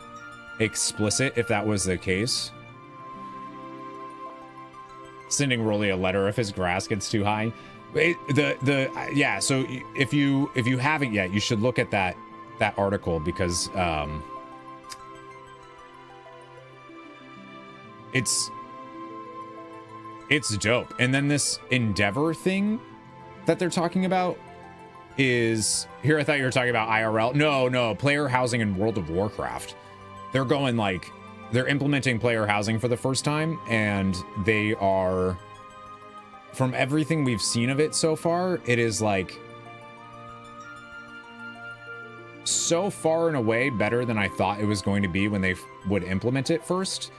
explicit if that was the case. Sending Rolly a letter if his grass gets too high. Yeah, so if you haven't yet, you should look at that article, because it's dope. And then this Endeavor thing that they're talking about is here. I thought you were talking about IRL. No, player housing in World of Warcraft. They're going like, they're implementing player housing for the first time, and they are, from everything we've seen of it so far, it is like so far and away better than I thought it was going to be when they would implement it first.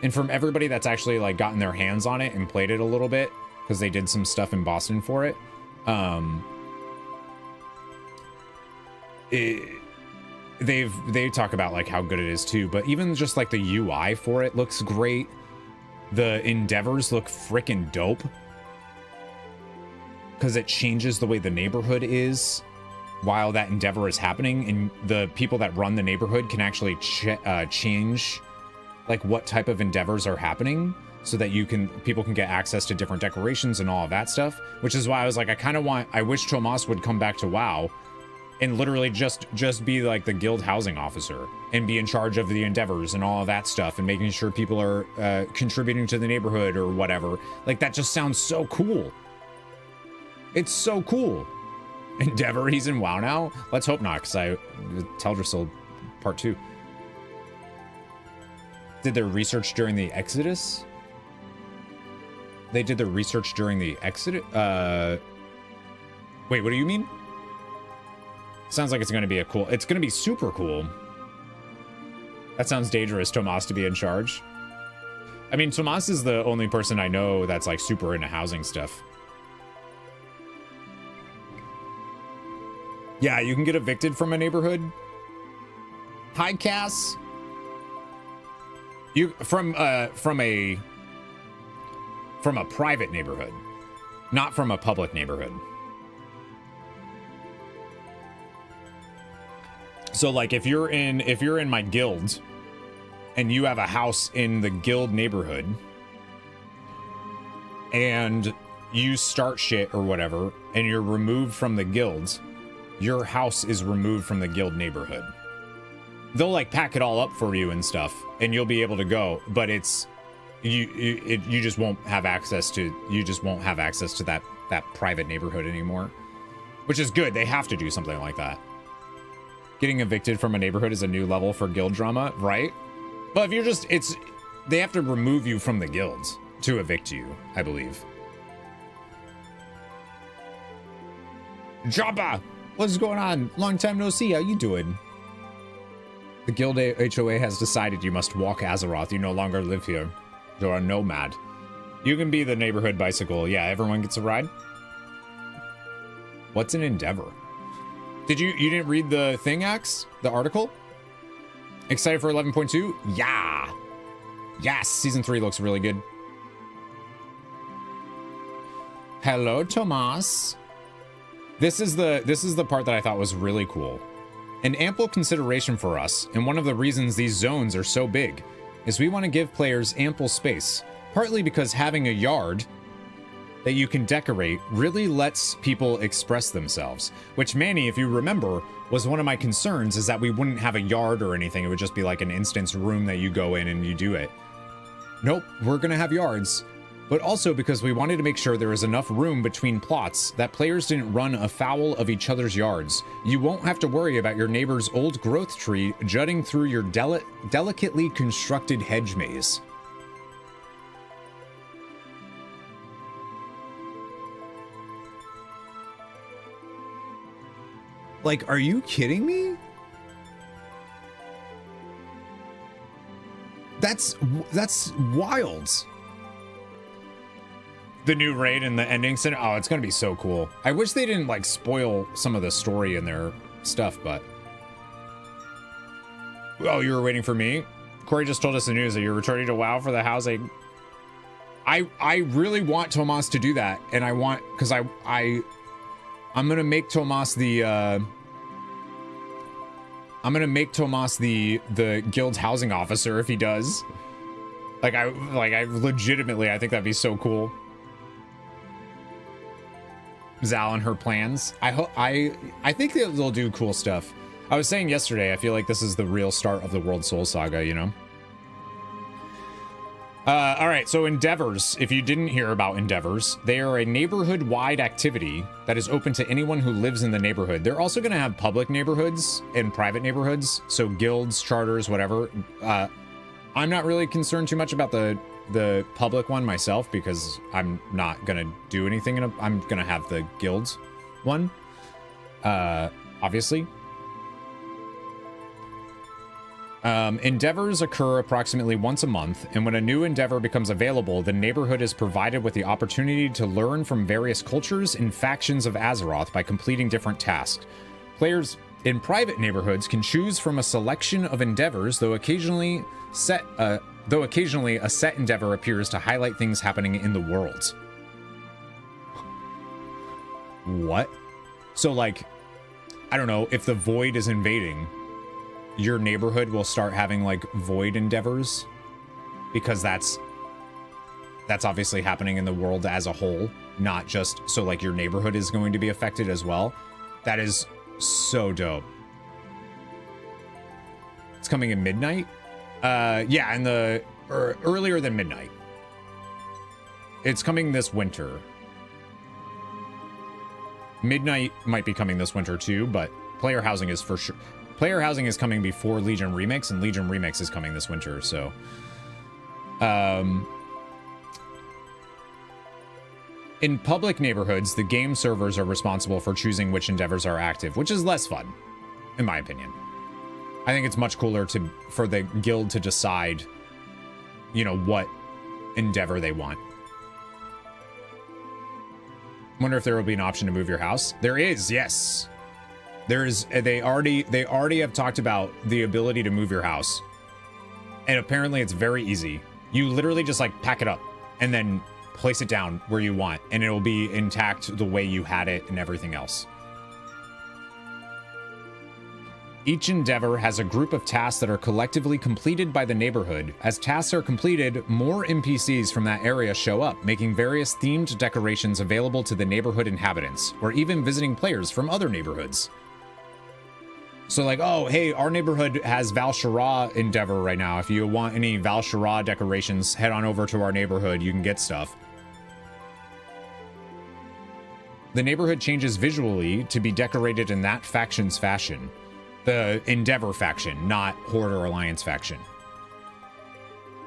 And from everybody that's actually like gotten their hands on it and played it a little bit, because they did some stuff in Boston for it, they talk about like how good it is too. But even just like the UI for it looks great. The endeavors look freaking dope, because it changes the way the neighborhood is while that endeavor is happening, and the people that run the neighborhood can actually change like what type of endeavors are happening, so that people can get access to different decorations and all of that stuff. Which is why I was like, I wish Tomas would come back to WoW and literally just be like the guild housing officer and be in charge of the endeavors and all of that stuff, and making sure people are contributing to the neighborhood or whatever. Like, that just sounds so cool. It's so cool. Endeavor, he's in WoW now? Let's hope not, because Teldrassil Part 2. Did their research during the Exodus? They did their research during the Exodus? Wait, what do you mean? Sounds like it's going to be it's going to be super cool. That sounds dangerous, Tomas to be in charge. I mean, Tomas is the only person I know that's like super into housing stuff. Yeah, you can get evicted from a neighborhood. Hi, Cass. You from a private neighborhood, not from a public neighborhood. So like if you're in my guild and you have a house in the guild neighborhood and you start shit or whatever and you're removed from the guild, your house is removed from the guild neighborhood. They'll like pack it all up for you and stuff, and you'll be able to go, but it's you just won't have access to that private neighborhood anymore, which is good. They have to do something like that. Getting evicted from a neighborhood is a new level for guild drama, right? But if they have to remove you from the guilds to evict you, I believe. Jabba, what's going on? Long time no see. How you doing? The guild HOA has decided you must walk Azeroth. You no longer live here. You're a nomad. You can be the neighborhood bicycle. Yeah, everyone gets a ride. What's an endeavor? You didn't read the thing, Axe? The article? Excited for 11.2? Yeah. Yes, season 3 looks really good. Hello, Tomas. This is the part that I thought was really cool. An ample consideration for us, and one of the reasons these zones are so big, is we want to give players ample space, partly because having a yard that you can decorate really lets people express themselves, which, Manny, if you remember, was one of my concerns, is that we wouldn't have a yard or anything. It would just be like an instance room that you go in and you do it. Nope, we're gonna have yards, but also because we wanted to make sure there is enough room between plots that players didn't run afoul of each other's yards. You won't have to worry about your neighbor's old growth tree jutting through your delicately constructed hedge maze. Like, are you kidding me? That's wild. The new raid and the ending center. Oh, it's gonna be so cool. I wish they didn't like spoil some of the story in their stuff, but. Oh, you were waiting for me? Corey just told us the news that you're returning to WoW for the housing. I really want Tomas to do that, and I want, because I'm gonna make Tomas the the guild housing officer if he does. I legitimately, I think that'd be so cool. Zal and her plans. I think they'll do cool stuff. I was saying yesterday, I feel like this is the real start of the World Soul Saga, you know? All right, so Endeavors, if you didn't hear about Endeavors, they are a neighborhood-wide activity that is open to anyone who lives in the neighborhood. They're also going to have public neighborhoods and private neighborhoods, so guilds, charters, whatever. I'm not really concerned too much about the public one myself because I'm not going to do anything. I'm going to have the guilds one, obviously. Endeavors occur approximately once a month, and when a new endeavor becomes available, the neighborhood is provided with the opportunity to learn from various cultures and factions of Azeroth by completing different tasks. Players in private neighborhoods can choose from a selection of endeavors, though occasionally a set endeavor appears to highlight things happening in the world. What? So, like, I don't know, if the Void is invading, your neighborhood will start having like void endeavors because that's obviously happening in the world as a whole, not just so like your neighborhood is going to be affected as well. That is so dope. It's coming in midnight. Yeah, in the earlier than midnight. It's coming this winter. Midnight might be coming this winter too, but player housing is for sure. Player housing is coming before Legion Remix, and Legion Remix is coming this winter, so... in public neighborhoods, the game servers are responsible for choosing which endeavors are active, which is less fun, in my opinion. I think it's much cooler for the guild to decide, you know, what endeavor they want. Wonder if there will be an option to move your house. There is, yes. There is. They already have talked about the ability to move your house, and apparently it's very easy. You literally just like pack it up and then place it down where you want, and it will be intact the way you had it and everything else. Each endeavor has a group of tasks that are collectively completed by the neighborhood. As tasks are completed, more NPCs from that area show up, making various themed decorations available to the neighborhood inhabitants, or even visiting players from other neighborhoods. So like, oh, hey, our neighborhood has Val'Sharah endeavor right now. If you want any Val'Sharah decorations, head on over to our neighborhood. You can get stuff. The neighborhood changes visually to be decorated in that faction's fashion. The Endeavor faction, not Horde or Alliance faction.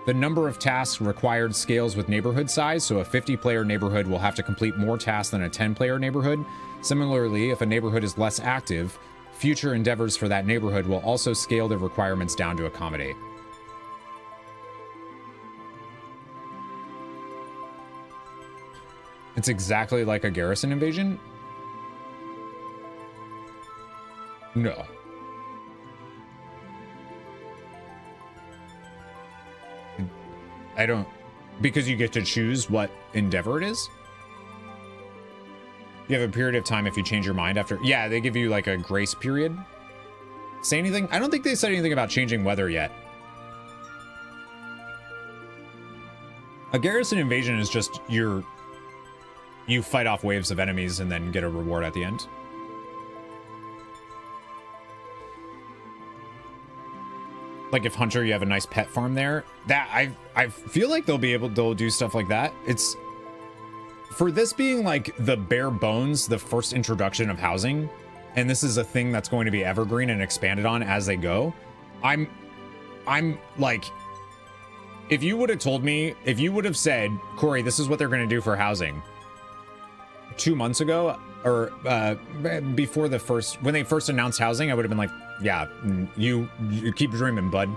The number of tasks required scales with neighborhood size, so a 50-player neighborhood will have to complete more tasks than a 10-player neighborhood. Similarly, if a neighborhood is less active, future endeavors for that neighborhood will also scale their requirements down to accommodate. It's exactly like a garrison invasion? No. I don't... Because you get to choose what endeavor it is? You have a period of time if you change your mind after... Yeah, they give you like a grace period. Say anything? I don't think they said anything about changing weather yet. A garrison invasion is just you fight off waves of enemies and then get a reward at the end. Like if Hunter, you have a nice pet farm there. That I feel like they'll do stuff like that. It's for this being like the bare bones, the first introduction of housing, and this is a thing that's going to be evergreen and expanded on as they go. I'm like, if you would have told me, if you would have said, Corey, this is what they're going to do for housing 2 months ago, or before when they first announced housing, I would have been like, yeah, you keep dreaming, bud.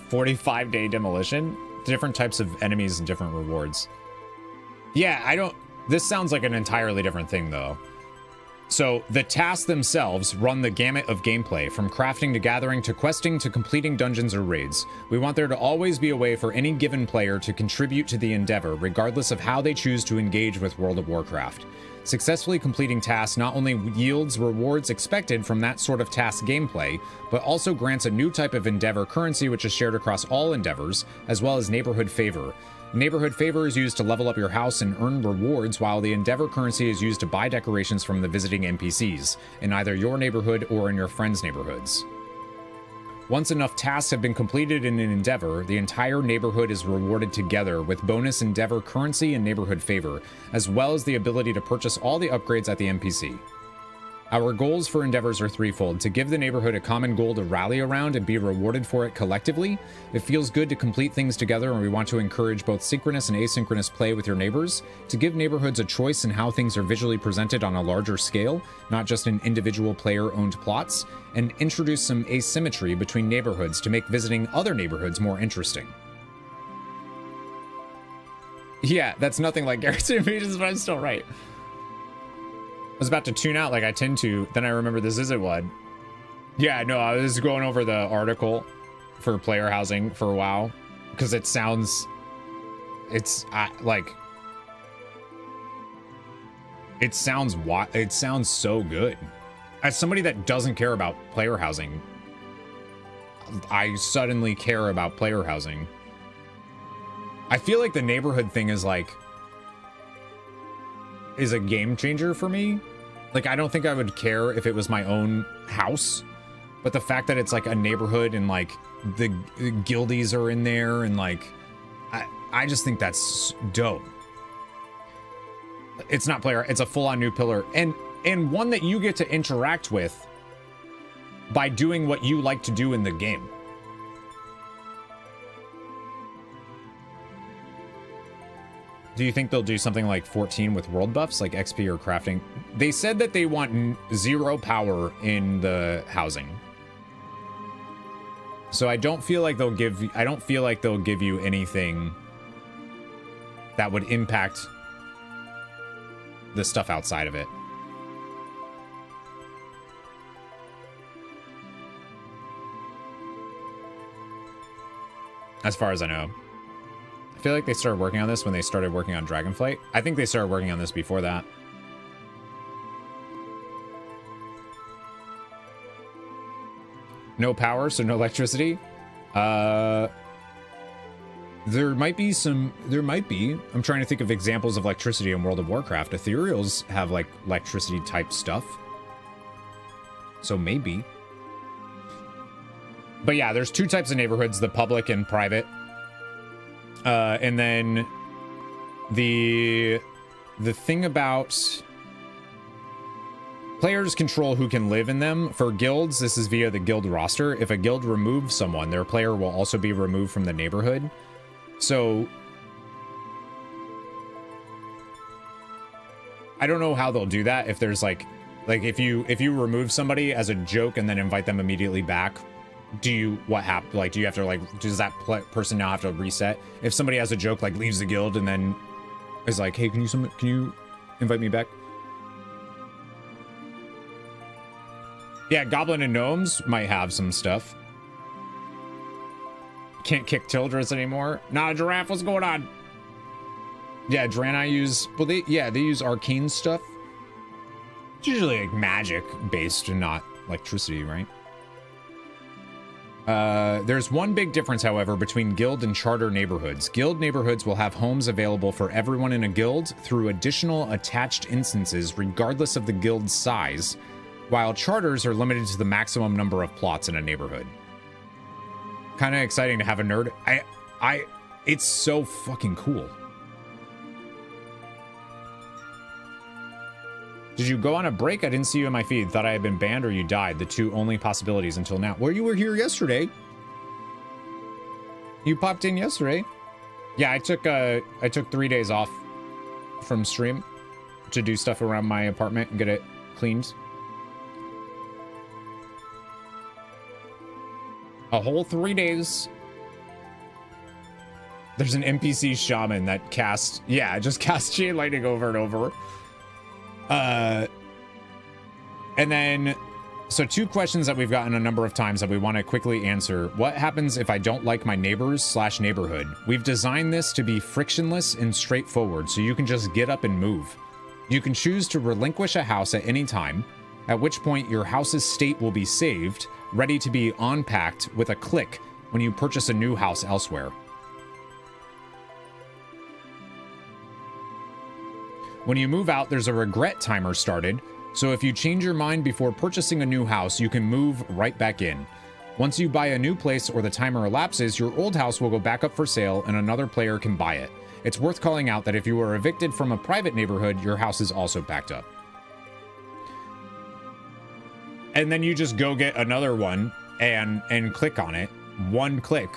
45-day demolition, different types of enemies and different rewards. Yeah, this sounds like an entirely different thing though. So the tasks themselves run the gamut of gameplay, from crafting to gathering to questing to completing dungeons or raids. We want there to always be a way for any given player to contribute to the endeavor, regardless of how they choose to engage with World of Warcraft. Successfully completing tasks not only yields rewards expected from that sort of task gameplay, but also grants a new type of endeavor currency which is shared across all endeavors, as well as neighborhood favor. Neighborhood favor is used to level up your house and earn rewards, while the endeavor currency is used to buy decorations from the visiting NPCs in either your neighborhood or in your friends' neighborhoods. Once enough tasks have been completed in an endeavor, the entire neighborhood is rewarded together with bonus endeavor currency and neighborhood favor, as well as the ability to purchase all the upgrades at the NPC. Our goals for endeavors are threefold: to give the neighborhood a common goal to rally around and be rewarded for it collectively. It feels good to complete things together, and we want to encourage both synchronous and asynchronous play with your neighbors, to give neighborhoods a choice in how things are visually presented on a larger scale, not just in individual player-owned plots, and introduce some asymmetry between neighborhoods to make visiting other neighborhoods more interesting. Yeah, that's nothing like Garrett's Invasions, but I'm still right. I was about to tune out like I tend to, then I remember this isn't one. Yeah, no, I was going over the article for player housing for WoW because it sounds, it sounds so good. As somebody that doesn't care about player housing, I suddenly care about player housing. I feel like the neighborhood thing is like, is a game changer for me. Like, I don't think I would care if it was my own house, but the fact that it's like a neighborhood and like the guildies are in there and like, I just think that's dope. It's not player, it's a full-on new pillar and one that you get to interact with by doing what you like to do in the game. Do you think they'll do something like 14 with world buffs, like XP or crafting? They said that they want 0 power in the housing. So I don't feel like they'll give you anything that would impact the stuff outside of it. As far as I know. I feel like they started working on this when they started working on Dragonflight. I think they started working on this before that. No power, so no electricity. There might be. I'm trying to think of examples of electricity in World of Warcraft. Ethereals have like electricity type stuff. So maybe. But yeah, there's 2 types of neighborhoods, the public and private. And then the thing about players control who can live in them. For guilds, this is via the guild roster. If a guild removes someone, their player will also be removed from the neighborhood. So I don't know how they'll do that. If there's like if you remove somebody as a joke and then invite them immediately back, do you have to like, does that person now have to reset? If somebody has a joke, like leaves the guild and then is like, hey, can you invite me back? Yeah, Goblin and Gnomes might have some stuff. Can't kick Tildress anymore. Not a giraffe, what's going on? Yeah, Draenei use, well, they use arcane stuff. It's usually like magic based and not electricity, right? There's one big difference, however, between guild and charter neighborhoods. Guild neighborhoods will have homes available for everyone in a guild through additional attached instances, regardless of the guild's size, while charters are limited to the maximum number of plots in a neighborhood. Kind of exciting to have a nerd. It's so fucking cool. Did you go on a break? I didn't see you in my feed. Thought I had been banned or you died. The 2 only possibilities until now. Well, you were here yesterday. You popped in yesterday. Yeah, I took 3 days off from stream to do stuff around my apartment and get it cleaned. A whole 3 days. There's an NPC shaman that casts, just casts chain lightning over and over. And then, so 2 questions that we've gotten a number of times that we want to quickly answer. What happens if I don't like my neighbors/neighborhood? We've designed this to be frictionless and straightforward, so you can just get up and move. You can choose to relinquish a house at any time, at which point your house's state will be saved, ready to be unpacked with a click when you purchase a new house elsewhere. When you move out, there's a regret timer started, so if you change your mind before purchasing a new house, you can move right back in. Once you buy a new place or the timer elapses, your old house will go back up for sale and another player can buy it. It's worth calling out that if you were evicted from a private neighborhood, your house is also packed up. And then you just go get another one and click on it. One click,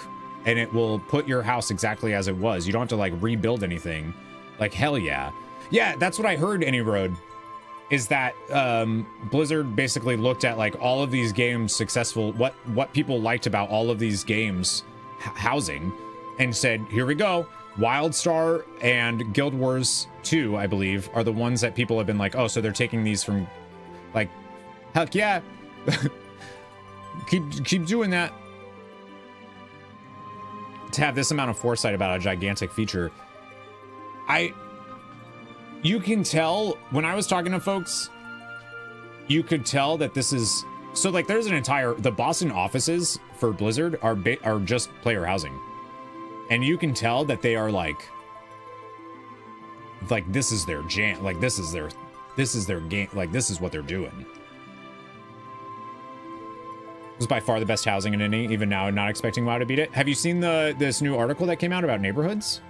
and it will put your house exactly as it was. You don't have to like rebuild anything. Like, hell yeah. Yeah, that's what I heard, Any Road, is that Blizzard basically looked at like all of these games successful, what people liked about all of these games housing, and said, here we go. Wildstar and Guild Wars 2, I believe, are the ones that people have been like, oh, so they're taking these from, like, heck yeah. keep doing that. To have this amount of foresight about a gigantic feature. You can tell, when I was talking to folks, you could tell that this is, so like there's an entire, the Boston offices for Blizzard are just player housing. And you can tell that they are like this is their jam, like this is their game, like this is what they're doing. This is by far the best housing in any, even now not expecting WoW to beat it. Have you seen this new article that came out about neighborhoods?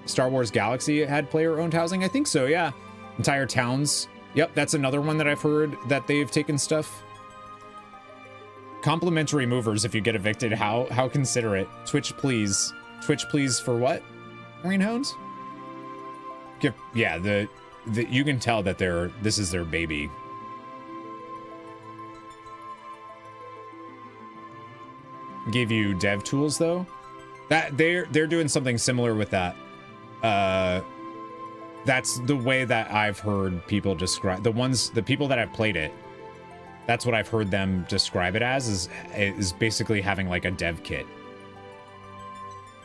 Star Wars Galaxy had player-owned housing? I think so, yeah. Entire towns. Yep, that's another one that I've heard that they've taken stuff. Complimentary movers if you get evicted. How considerate. Twitch, please. Twitch, please for what? Greenhounds? Yeah, you can tell that this is their baby. Gave you dev tools though? That they're doing something similar with that. That's the way that I've heard people describe the people that have played it. That's what I've heard them describe it as, is basically having like a dev kit.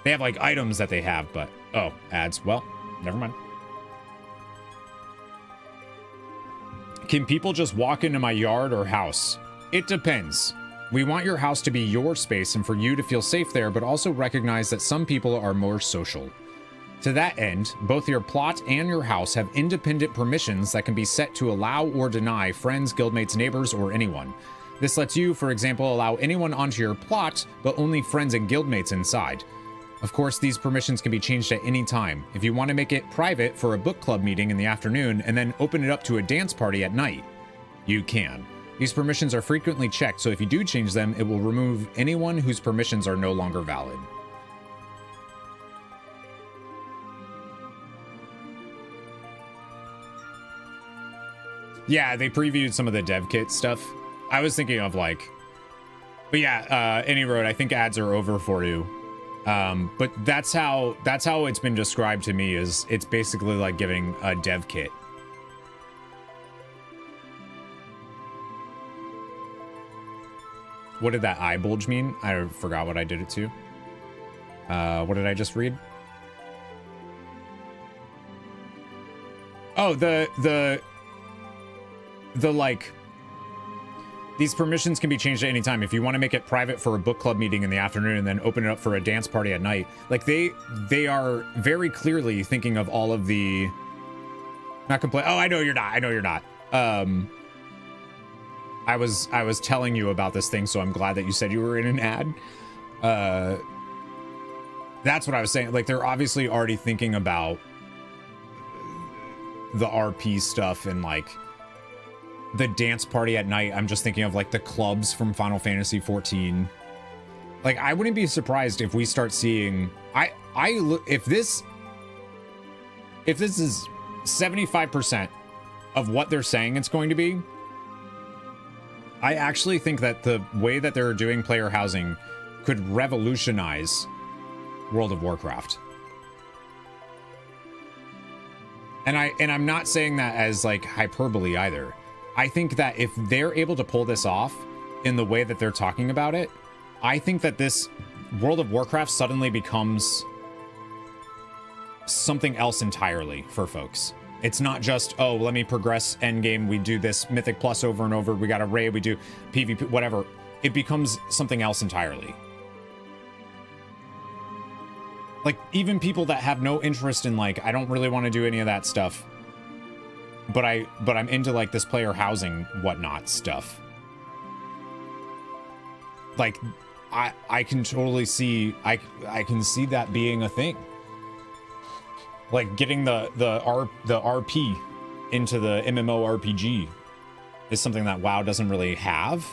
They have like items that they have, but oh, ads. Well, never mind. Can people just walk into my yard or house? It depends. We want your house to be your space and for you to feel safe there, but also recognize that some people are more social. To that end, both your plot and your house have independent permissions that can be set to allow or deny friends, guildmates, neighbors, or anyone. This lets you, for example, allow anyone onto your plot, but only friends and guildmates inside. Of course, these permissions can be changed at any time. If you want to make it private for a book club meeting in the afternoon and then open it up to a dance party at night, you can. These permissions are frequently checked, so if you do change them, it will remove anyone whose permissions are no longer valid. Yeah, they previewed some of the dev kit stuff. I was thinking of like, but yeah, Any Road, I think ads are over for you. But that's how it's been described to me, is it's basically like giving a dev kit. What did that eye bulge mean? I forgot what I did it to. What did I just read? Oh, the like, these permissions can be changed at any time. If you want to make it private for a book club meeting in the afternoon and then open it up for a dance party at night, like they are very clearly thinking of all of the, not complain. Oh, I know you're not. I know you're not. I was telling you about this thing, so I'm glad that you said you were in an ad. That's what I was saying. Like, they're obviously already thinking about the RP stuff and like the dance party at night. I'm just thinking of like the clubs from Final Fantasy 14. Like, I wouldn't be surprised if we start seeing, if this is 75% of what they're saying it's going to be, I actually think that the way that they're doing player housing could revolutionize World of Warcraft. And I'm not saying that as like hyperbole either. I think that if they're able to pull this off in the way that they're talking about it, I think that this World of Warcraft suddenly becomes something else entirely for folks. It's not just, oh, let me progress endgame, we do this Mythic Plus over and over, we got a raid, we do PvP, whatever. It becomes something else entirely. Like, even people that have no interest in, like, I don't really want to do any of that stuff, but I'm into, like, this player housing whatnot stuff. Like, I can totally see, I can see that being a thing. Like, getting the RP into the MMORPG is something that WoW doesn't really have.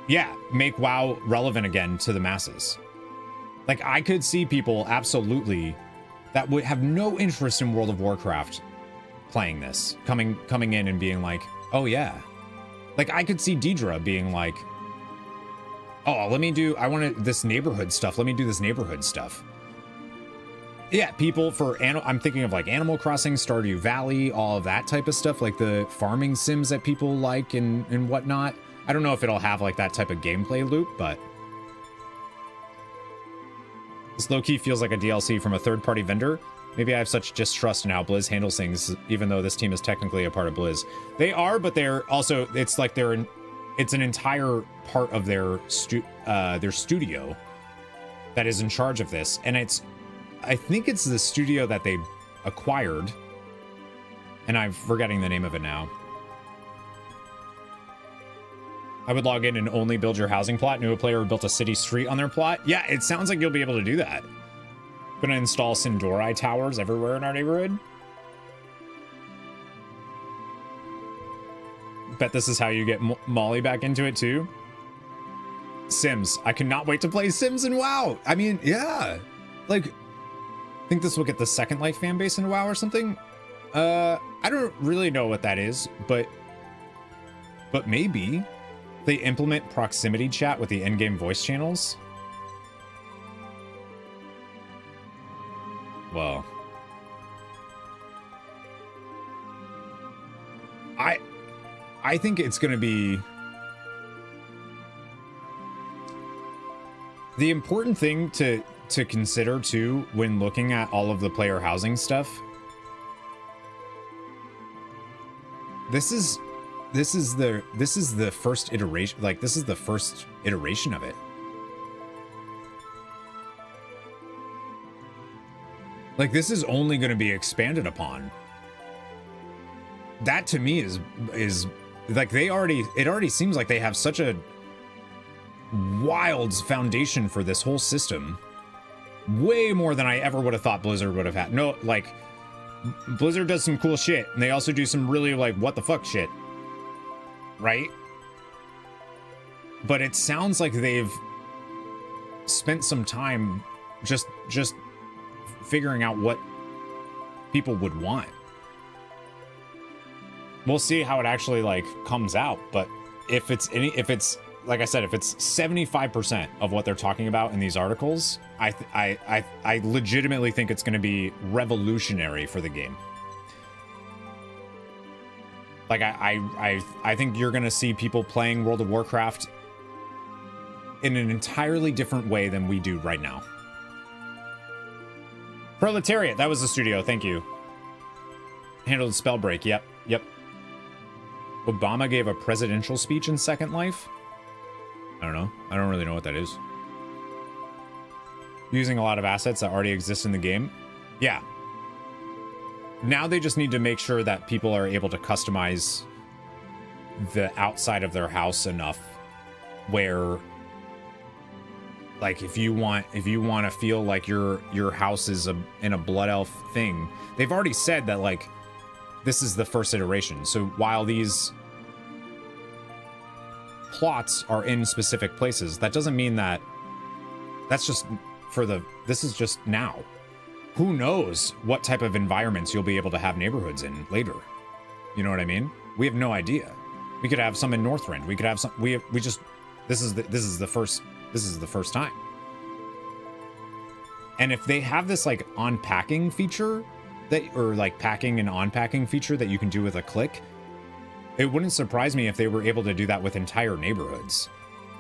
Yeah, make WoW relevant again to the masses. Like, I could see people absolutely that would have no interest in World of Warcraft playing this, coming in and being like, oh yeah. Like, I could see Deidre being like, oh, I want this neighborhood stuff. Let me do this neighborhood stuff. Yeah, people for, I'm thinking of like Animal Crossing, Stardew Valley, all of that type of stuff, like the farming sims that people like and whatnot. I don't know if it'll have like that type of gameplay loop, but this low-key feels like a DLC from a third-party vendor. Maybe I have such distrust in how Blizz handles things, even though this team is technically a part of Blizz. They are, but they're also, it's like it's an entire part of their studio that is in charge of this. And I think it's the studio that they acquired, and I'm forgetting the name of it now. I would log in and only build your housing plot. Knew a player who built a city street on their plot. Yeah, it sounds like you'll be able to do that. Gonna install Sindori towers everywhere in our neighborhood. Bet this is how you get Molly back into it too. Sims. I cannot wait to play Sims and WoW. I mean, yeah. Like, I think this will get the Second Life fan base into WoW or something. I don't really know what that is, but maybe they implement proximity chat with the endgame voice channels. Well, I think it's going to be the important thing to consider too when looking at all of the player housing stuff. This is the first iteration, like this is the first iteration of it. Like, this is only going to be expanded upon. That to me is like it already seems like they have such a wild foundation for this whole system. Way more than I ever would have thought Blizzard would have had. No, like, Blizzard does some cool shit, and they also do some really, like, what the fuck shit. Right? But it sounds like they've spent some time just figuring out what people would want. We'll see how it actually, like, comes out, but if it's like I said, if it's 75% of what they're talking about in these articles, I legitimately think it's going to be revolutionary for the game. Like, I think you're going to see people playing World of Warcraft in an entirely different way than we do right now. Proletariat, that was the studio, thank you. Handled spell break, yep. Obama gave a presidential speech in Second Life? I don't know. I don't really know what that is. Using a lot of assets that already exist in the game? Yeah. Now they just need to make sure that people are able to customize the outside of their house enough where, like, if you want to feel like your house is in a blood elf thing, they've already said that, like, this is the first iteration. So while these plots are in specific places, that doesn't mean that that's just this is just now. Who knows what type of environments you'll be able to have neighborhoods in later. You know what I mean? We have no idea. We could have some in Northrend. We could have some, this is the first time. And if they have this, like, unpacking feature or like packing and unpacking feature that you can do with a click, it wouldn't surprise me if they were able to do that with entire neighborhoods.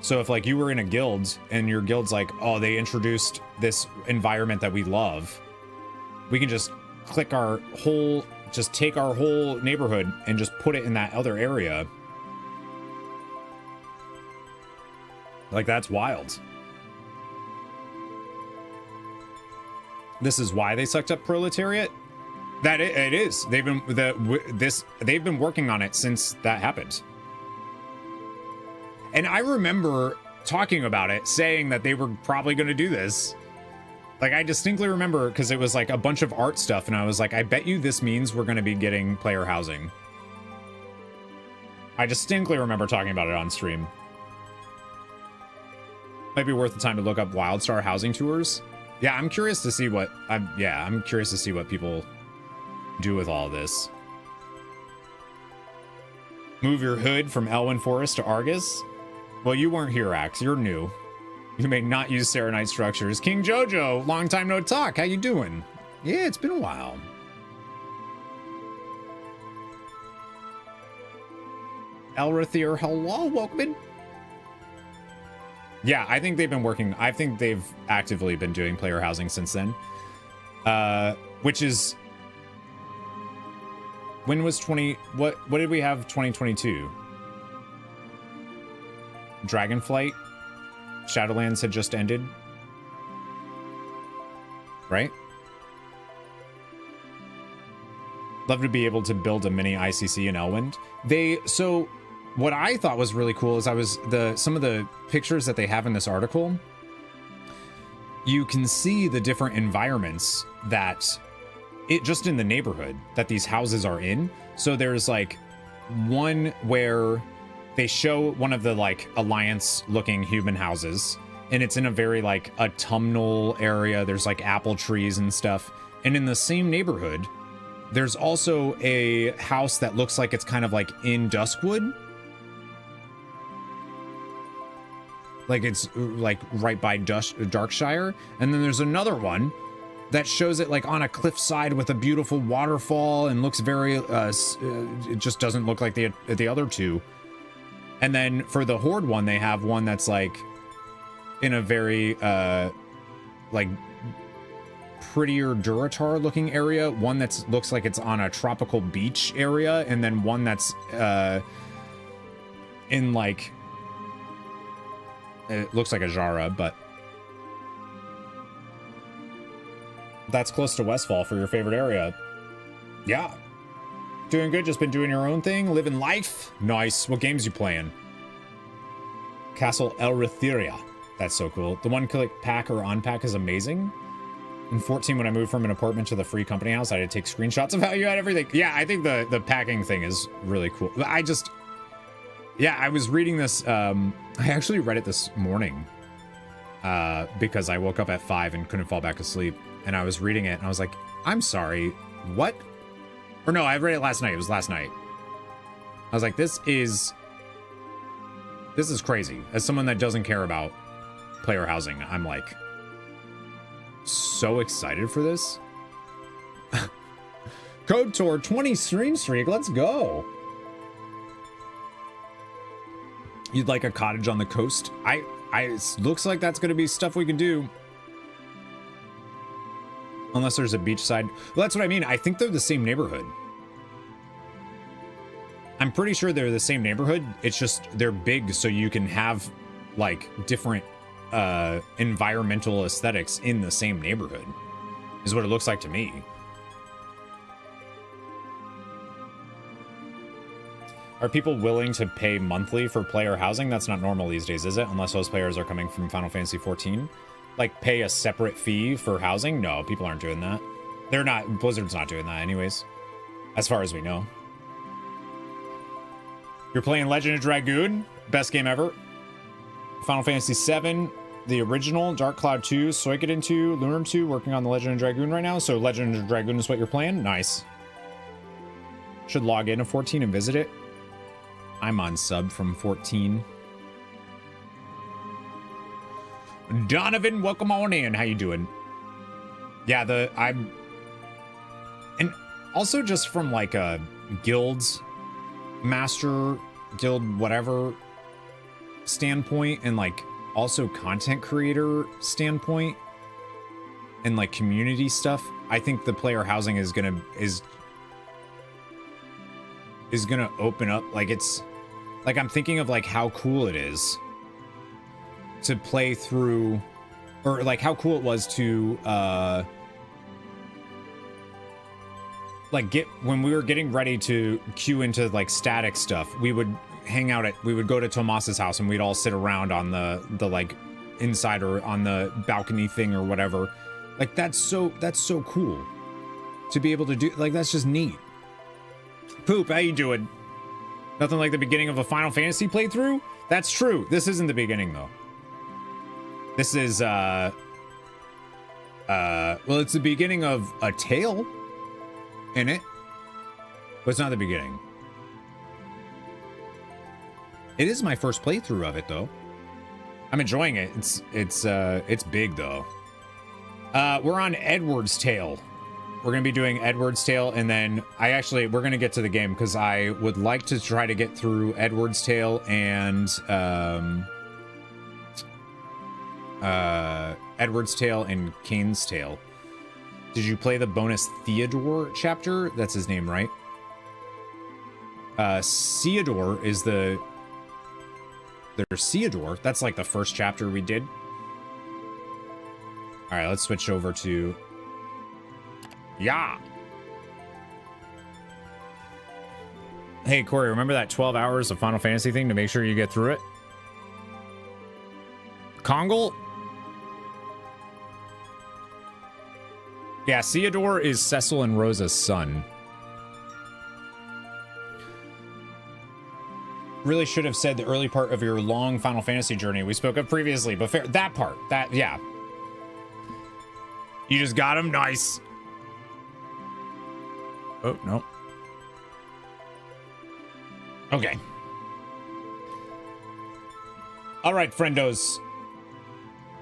So if, like, you were in a guild and your guild's like, oh, they introduced this environment that we love, we can just take our whole neighborhood and just put it in that other area. Like, that's wild. this is why they sucked up proletariat. That it is. They've been working on it since that happened. And I remember talking about it, saying that they were probably going to do this. Like, I distinctly remember, because it was like a bunch of art stuff, and I was like, I bet you this means we're going to be getting player housing. I distinctly remember talking about it on stream. Might be worth the time to look up WildStar housing tours. Yeah, I'm curious to see what I'm curious to see what people do with all this. Move your hood from Elwyn Forest to Argus. Well, you weren't here, Axe. You're new. You may not use Serenite structures. King Jojo, long time no talk. How you doing? Yeah, it's been a while. Elrathir, hello, welcome in. Yeah, I think they've been working. I think they've actively been doing player housing since then. Which is... When was what did we have 2022? Dragonflight? Shadowlands had just ended. Right? Love to be able to build a mini ICC in Elwind. So what I thought was really cool is some of the pictures that they have in this article, you can see the different environments that just in the neighborhood that these houses are in. So there's like one where they show one of the like Alliance looking human houses, and it's in a very like autumnal area. There's like apple trees and stuff. And in the same neighborhood, there's also a house that looks like it's kind of like in Duskwood. Like it's like right by Darkshire. And then there's another one that shows it like on a cliffside with a beautiful waterfall and looks very, it just doesn't look like the other two. And then for the Horde one, they have one that's like in a very, like prettier Duratar looking area. One that looks like it's on a tropical beach area. And then one that's, in like, it looks like a Jara, but that's close to Westfall for your favorite area. Yeah. Doing good, just been doing your own thing, living life. Nice. What games you playing? Castle Elratheria. That's so cool. The one-click pack or unpack is amazing. In 14, when I moved from an apartment to the free company house, I had to take screenshots of how you had everything. Yeah, I think the packing thing is really cool. Yeah, I was reading this. I actually read it this morning because I woke up at 5 and couldn't fall back asleep. And I was reading it and I was like, I'm sorry, what? Or no, I read it last night. It was last night. I was like, this is crazy. As someone that doesn't care about player housing, I'm like so excited for this. Code Tour 20 stream streak. Let's go. You'd like a cottage on the coast? It looks like that's going to be stuff we can do. Unless there's a beachside. Well, that's what I mean. I think they're the same neighborhood. I'm pretty sure they're the same neighborhood. It's just they're big, so you can have like different environmental aesthetics in the same neighborhood, is what it looks like to me. Are people willing to pay monthly for player housing? That's not normal these days, is it? Unless those players are coming from Final Fantasy 14. Like, pay a separate fee for housing? No, people aren't doing that. They're not, Blizzard's not doing that anyways. As far as we know. You're playing Legend of Dragoon? Best game ever. Final Fantasy 7, the original, Dark Cloud 2, Suikoden 2, Lunar 2, working on the Legend of Dragoon right now. So Legend of Dragoon is what you're playing? Nice. Should log into 14 and visit it. I'm on sub from 14. Donovan, welcome on in. How you doing? Yeah, and also just from like a guilds master guild whatever standpoint, and like also content creator standpoint and like community stuff, I think the player housing is gonna open up. Like, it's like, I'm thinking of like how cool it is to play through, or like how cool it was to like when we were getting ready to queue into like static stuff, we would we would go to Tomas's house and we'd all sit around on the like inside or on the balcony thing or whatever. Like that's so cool to be able to do. Like that's just neat. Poop, how you doing? Nothing like the beginning of a Final Fantasy playthrough? That's true. This isn't the beginning though. This is well, it's the beginning of a tale in it, but it's not the beginning. It is my first playthrough of it though. I'm enjoying it. It's big though. We're on Edward's Tale. We're gonna be doing Edward's Tale, and then we're gonna get to the game because I would like to try to get through Edward's Tale and Edward's Tale and Cain's Tale. Did you play the bonus Theodore chapter? That's his name, right? Theodore is there's Theodore. That's like the first chapter we did. All right, let's switch over to Hey, Corey, remember that 12 hours of Final Fantasy thing to make sure you get through it? Kongle? Yeah, Theodore is Cecil and Rosa's son. Really should have said the early part of your long Final Fantasy journey we spoke of previously, but fair. That part, yeah. You just got him? Nice. Oh, no. Okay. All right, friendos.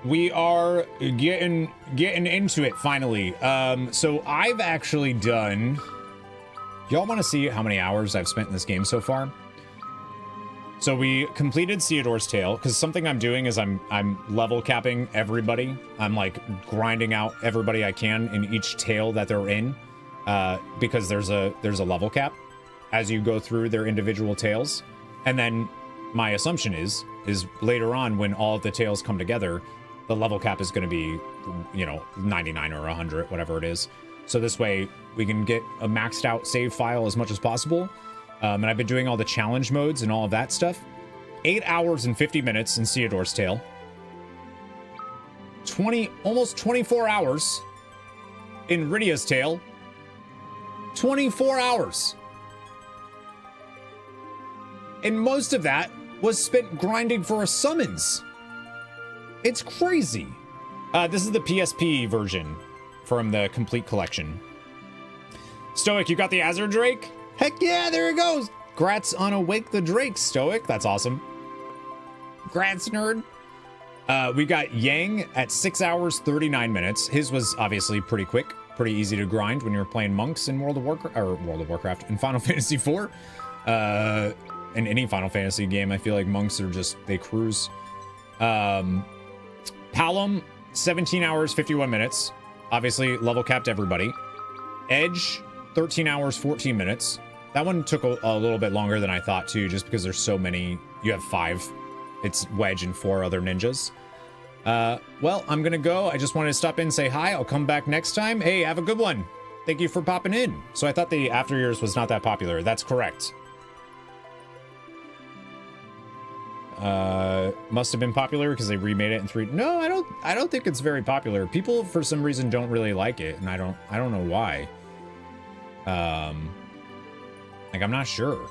We are getting into it finally. So I've actually done... Y'all want to see how many hours I've spent in this game so far? So we completed Theodore's Tale, because something I'm doing is I'm level capping everybody. I'm like grinding out everybody I can in each tale that they're in, because there's a level cap as you go through their individual tales. And then my assumption is later on when all of the tales come together, the level cap is going to be, 99 or 100, whatever it is. So this way we can get a maxed out save file as much as possible. And I've been doing all the challenge modes and all of that stuff. 8 hours and 50 minutes in Theodore's Tale. Almost 24 hours in Rydia's Tale. 24 hours. And most of that was spent grinding for a summons. It's crazy. This is the PSP version from the Complete Collection. Stoic, you got the Azure Drake? Heck yeah, there it goes. Grats on Awake the Drake, Stoic. That's awesome. Grats, nerd. We got Yang at 6 hours, 39 minutes. His was obviously pretty quick, pretty easy to grind when you're playing monks in World of Warcraft, in Final Fantasy IV. In any Final Fantasy game, I feel like monks are they cruise. Palom, 17 hours, 51 minutes. Obviously, level capped everybody. Edge, 13 hours, 14 minutes. That one took a little bit longer than I thought, too, just because there's so many. You have 5. It's Wedge and 4 other ninjas. Well, I'm gonna go. I just wanted to stop in and say hi. I'll come back next time. Hey, have a good one. Thank you for popping in. So I thought the After Years was not that popular. That's correct. Must have been popular because they remade it in 3. No, I don't think it's very popular. People, for some reason, don't really like it, and I don't know why. Like, I'm not sure.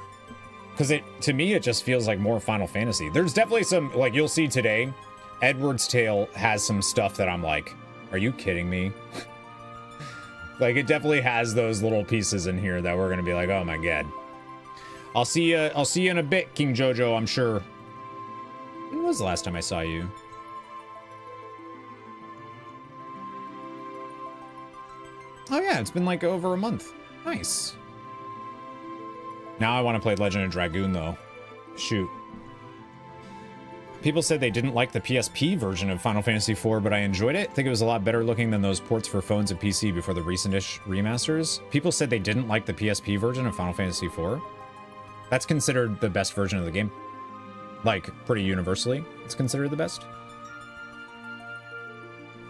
Because to me, it just feels like more Final Fantasy. There's definitely some, like, you'll see today, Edward's Tale has some stuff that I'm like, are you kidding me? Like, it definitely has those little pieces in here that we're gonna be like, oh my god. I'll see you in a bit, King Jojo, I'm sure. When was the last time I saw you? Oh yeah, it's been like over a month. Nice. Now I want to play Legend of Dragoon, though. Shoot. People said they didn't like the PSP version of Final Fantasy IV, but I enjoyed it. I think it was a lot better looking than those ports for phones and PC before the recent-ish remasters. People said they didn't like the PSP version of Final Fantasy IV. That's considered the best version of the game. Like, pretty universally, it's considered the best.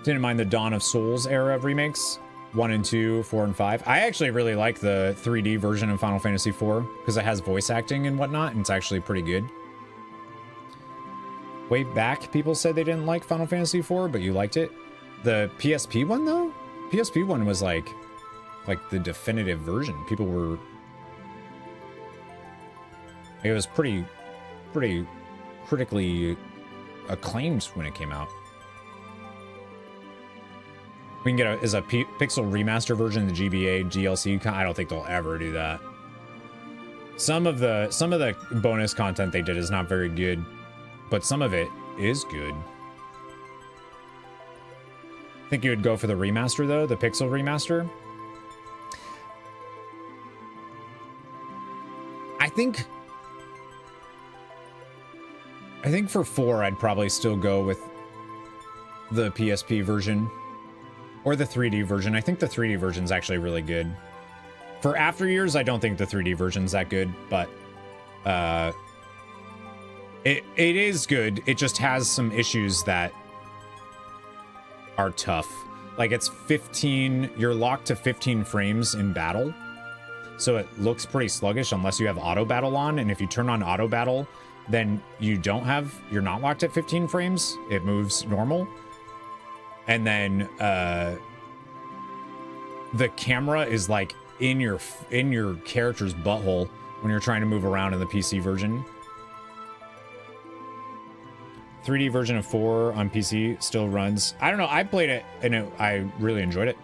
Didn't mind the Dawn of Souls era of remakes. 1 and 2, 4 and 5. I actually really like the 3D version of Final Fantasy IV because it has voice acting and whatnot, and it's actually pretty good. Way back, people said they didn't like Final Fantasy IV, but you liked it. The PSP one, though? PSP one was like the definitive version. People were... It was pretty critically acclaimed when it came out. We can get a pixel remaster version of the GBA DLC. I don't think they'll ever do that. Some of the bonus content they did is not very good, but some of it is good. Think you would go for the remaster though, the pixel remaster? I think for 4 I'd probably still go with the PSP version. Or the 3D version. I think the 3D version's actually really good. For After Years, I don't think the 3D version's that good, but it is good. It just has some issues that are tough. Like it's 15, you're locked to 15 frames in battle. So it looks pretty sluggish unless you have auto battle on, and if you turn on auto battle, then you're not locked at 15 frames. It moves normal. And then the camera is like in your character's butthole when you're trying to move around in the PC version. 3D version of 4 on PC still runs. I don't know. I played it and I really enjoyed it.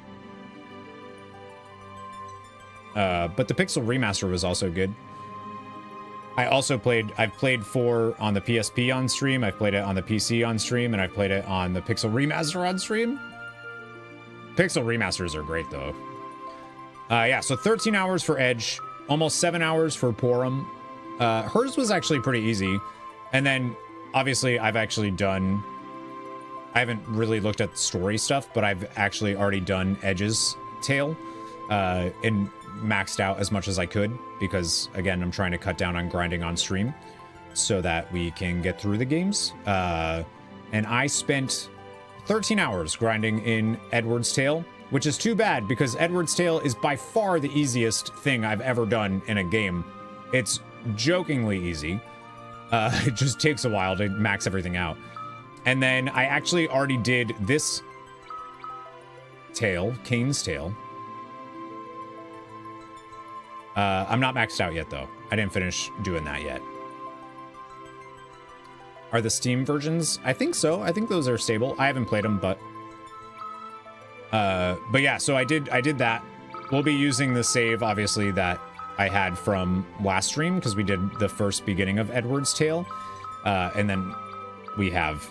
But the Pixel remaster was also good. I've played 4 on the PSP on stream, I've played it on the PC on stream, and I've played it on the Pixel Remaster on stream. Pixel Remasters are great, though. Yeah, so 13 hours for Edge, almost 7 hours for Porum. Hers was actually pretty easy. And then, obviously, I haven't really looked at the story stuff, but I've actually already done Edge's tale, and maxed out as much as I could because, again, I'm trying to cut down on grinding on stream so that we can get through the games. And I spent 13 hours grinding in Edward's Tale, which is too bad because Edward's Tale is by far the easiest thing I've ever done in a game. It's jokingly easy. It just takes a while to max everything out. And then I actually already did this tale, Kane's Tale. I'm not maxed out yet, though. I didn't finish doing that yet. Are the Steam versions? I think so. I think those are stable. I haven't played them, but yeah, so I did that. We'll be using the save, obviously, that I had from last stream, because we did the first beginning of Edward's Tale. And then we have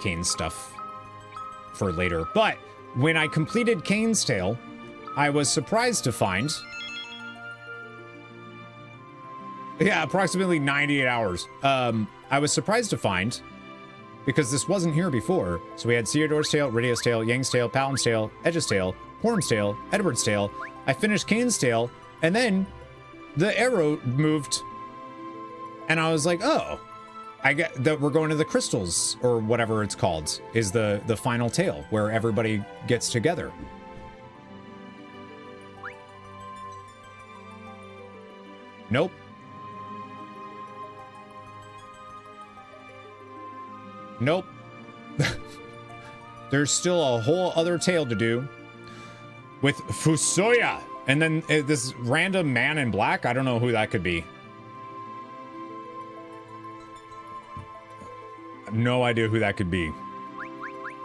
Kane's stuff for later. But when I completed Kane's Tale, I was surprised to find... Yeah, approximately 98 hours. I was surprised to find, because this wasn't here before. So we had Theodore's Tale, Rydia's Tale, Yang's Tale, Paladin's Tale, Edge's Tale, Horn's Tale, Edward's Tale. I finished Kane's Tale, and then the arrow moved, and I was like, oh, I get that we're going to the crystals, or whatever it's called, is the final tale, where everybody gets together. Nope. Nope. There's still a whole other tale to do with Fusoya, and then this random man in black. I don't know who that could be. No idea who that could be.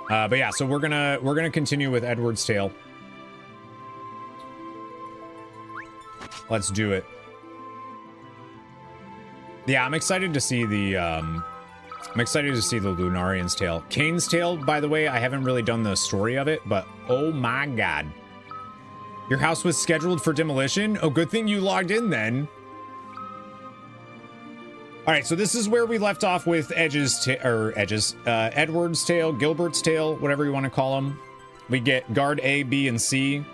But yeah, so we're gonna continue with Edward's Tale. Let's do it. Yeah, I'm excited to see the Lunarian's Tale. Kane's Tale, by the way, I haven't really done the story of it, but oh my god. Your house was scheduled for demolition? Oh, good thing you logged in then. Alright, so this is where we left off with Edward's Tale, Gilbert's Tale, whatever you want to call them. We get guard A, B, and C.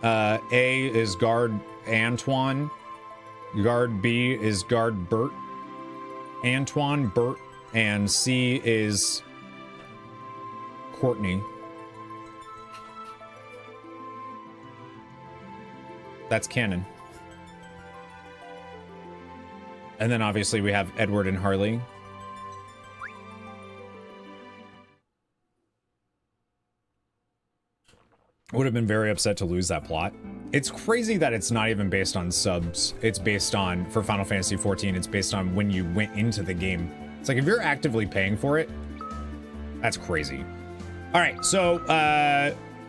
A is guard Antoine. Guard B is guard Bert. Antoine, Bert, and C is Courtney. That's canon. And then obviously we have Edward and Harley. Would have been very upset to lose that plot. It's crazy that it's not even based on subs. It's based on, for Final Fantasy XIV, it's based on when you went into the game. It's like if you're actively paying for it, that's crazy. All right, so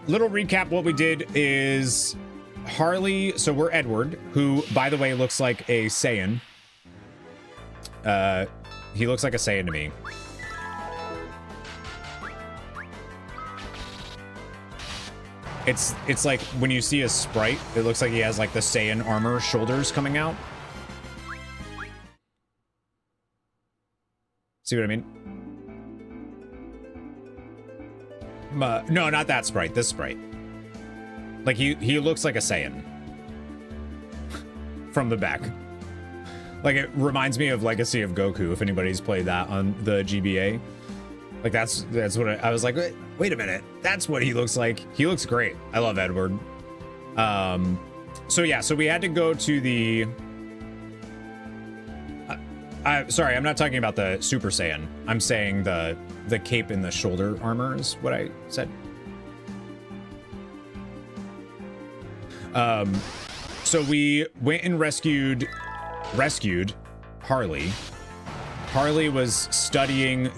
little recap. What we did is Harley, so we're Edward, who, by the way, looks like a Saiyan. He looks like a Saiyan to me. It's like when you see a sprite, it looks like he has like the Saiyan armor shoulders coming out. See what I mean? No, not that sprite. This sprite. Like he looks like a Saiyan from the back. Like it reminds me of Legacy of Goku. If anybody's played that on the GBA. Like that's what I was like, wait a minute, that's what he looks like. He looks great. I love Edward. So yeah, so we had to go to the sorry, I'm not talking about the Super Saiyan. I'm saying the cape and the shoulder armor is what I said. So we went and rescued Harley. Harley was studying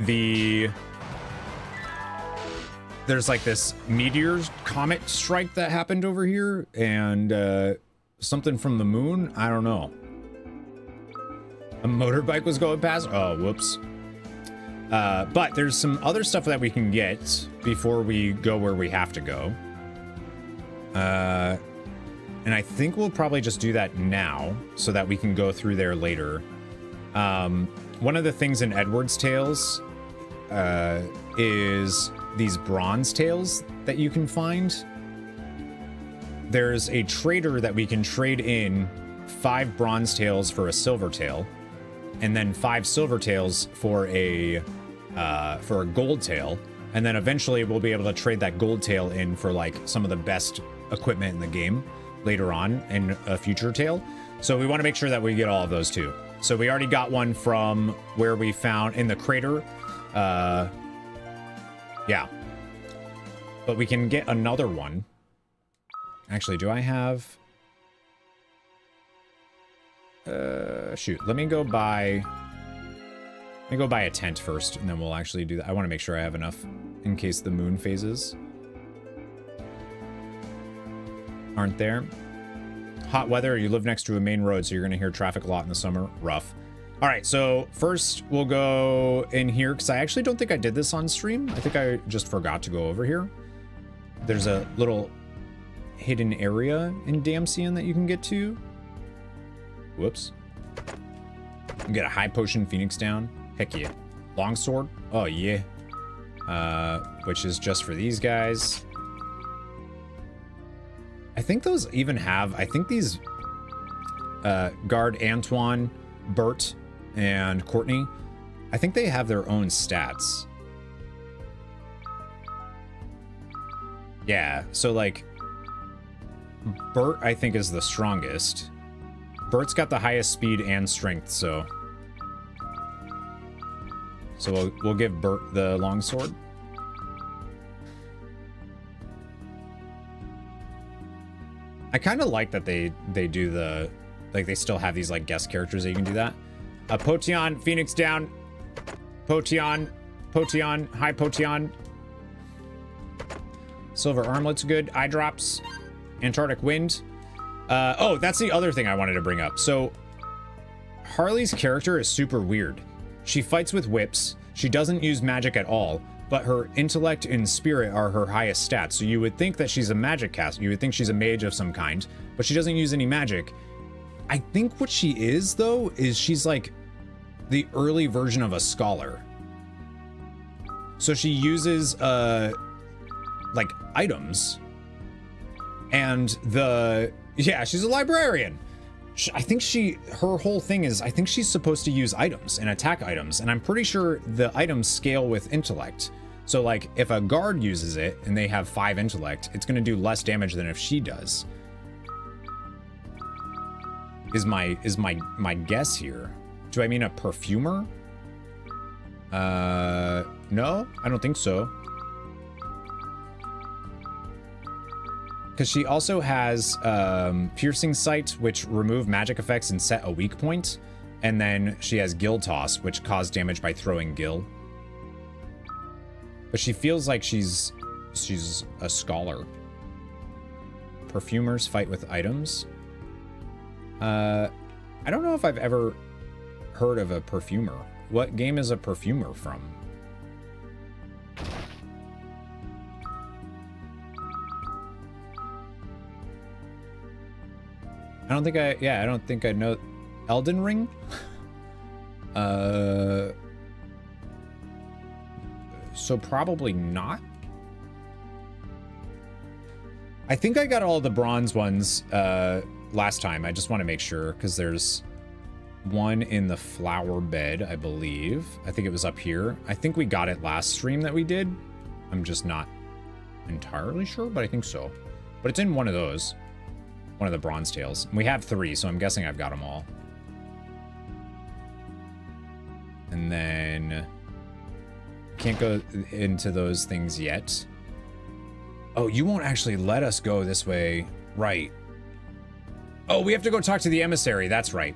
there's like this meteor comet strike that happened over here, and something from the moon. I don't know. A motorbike was going past. Oh, whoops. But there's some other stuff that we can get before we go where we have to go. And I think we'll probably just do that now so that we can go through there later. One of the things in Edward's Tales is these bronze tails that you can find. There's a trader that we can trade in 5 bronze tails for a silver tail, and then 5 silver tails for a gold tail, and then eventually we'll be able to trade that gold tail in for like some of the best equipment in the game later on in a future tail. So we want to make sure that we get all of those too. So we already got one from where we found in the crater. Yeah. But we can get another one. Actually, do I have... shoot. Let me go buy a tent first, and then we'll actually do that. I want to make sure I have enough in case the moon phases aren't there. Hot weather. You live next to a main road, so you're going to hear traffic a lot in the summer. Rough. All right, so first we'll go in here, because I actually don't think I did this on stream. I think I just forgot to go over here. There's a little hidden area in Damsian that you can get to. Whoops. You get a high potion Phoenix down. Heck yeah. Longsword. Oh yeah. Which is just for these guys. I think those even have, I think these guard Antoine, Bert, and Courtney, I think they have their own stats. Yeah, so like Bert I think is the strongest. Bert's got the highest speed and strength, so we'll give Bert the longsword. I kind of like that they do the, like, they still have these like guest characters that you can do that. Potion, Phoenix down. Potion, high Potion. Silver armlet's good. Eye drops. Antarctic wind. Oh, that's the other thing I wanted to bring up. So Harley's character is super weird. She fights with whips. She doesn't use magic at all, but her intellect and spirit are her highest stats. So you would think that she's a magic caster. You would think she's a mage of some kind, but she doesn't use any magic. I think what she is, though, is she's like the early version of a scholar. So she uses like items, and yeah, she's a librarian. I think her whole thing is, I think she's supposed to use items and attack items, and I'm pretty sure the items scale with intellect. So like if a guard uses it and they have 5 intellect, it's going to do less damage than if she does. is my guess here. Do I mean a perfumer? No, I don't think so. Because she also has piercing sight, which remove magic effects and set a weak point. And then she has gill toss, which cause damage by throwing gill. But she feels like she's a scholar. Perfumers fight with items. I don't know if I've ever heard of a perfumer. What game is a perfumer from? I don't think I know. Elden Ring? So probably not. I think I got all the bronze ones last time. I just want to make sure, because there's one in the flower bed, I believe. I think it was up here. I think we got it last stream that we did. I'm just not entirely sure, but I think so. But it's in one of those. One of the bronze tails. We have 3, so I'm guessing I've got them all. And then can't go into those things yet. Oh, you won't actually let us go this way. Right. Oh, we have to go talk to the emissary. That's right.